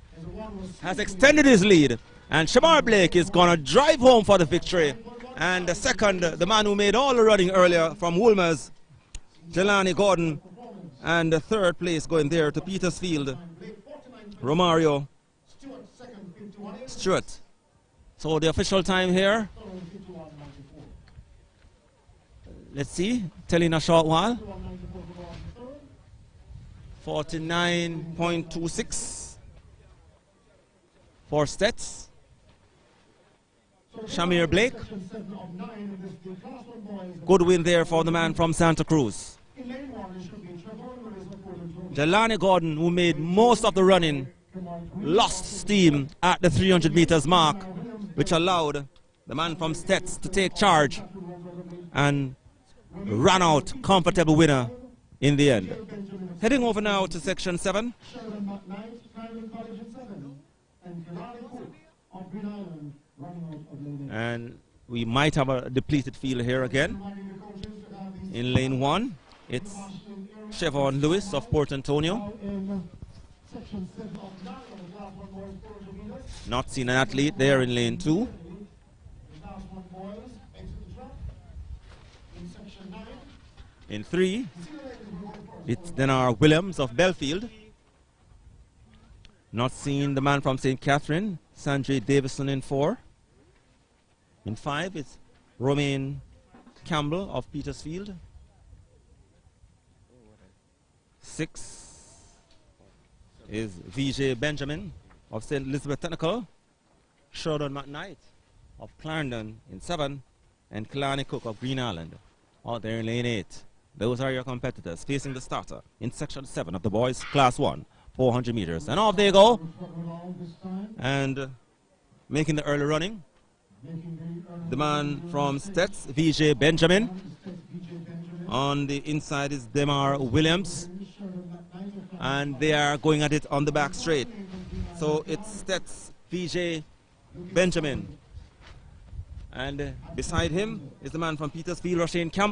has extended his lead, and Shamar Blake is going to drive home for the victory. And the second, the man who made all the running earlier from Woolmer's, Jelani Gordon. And the third place going there to Petersfield, Romario Stewart. So the official time here, let's see, telling a short while, 49.26 for Stets. Shamir Blake. Good win there for the man from Santa Cruz. Jelani Gordon, who made most of the running, lost steam at the 300 meters mark, which allowed the man from Stets to take charge and ran out comfortable winner in the end. Heading over now to section 7. And we might have a depleted field here again. In lane 1, it's Chevron Lewis of Port Antonio. Not seen an athlete there in lane 2. In 3, it's Denar Williams of Belfield. Not seeing the man from St. Catherine, Sanjay Davison in 4. In 5, it's Romaine Campbell of Petersfield. 6 is VJ Benjamin of St. Elizabeth Technical. Sheridan McKnight of Clarendon in 7. And Killarney Cook of Green Island out there in lane 8. Those are your competitors facing the starter in section 7 of the boys class 1, 400 meters. And off they go. And making the early running, the man from Stets, VJ Benjamin. On the inside is Demar Williams. And they are going at it on the back straight. So it's Stets, VJ Benjamin. And beside him is the man from Petersfield, Roshane Campbell.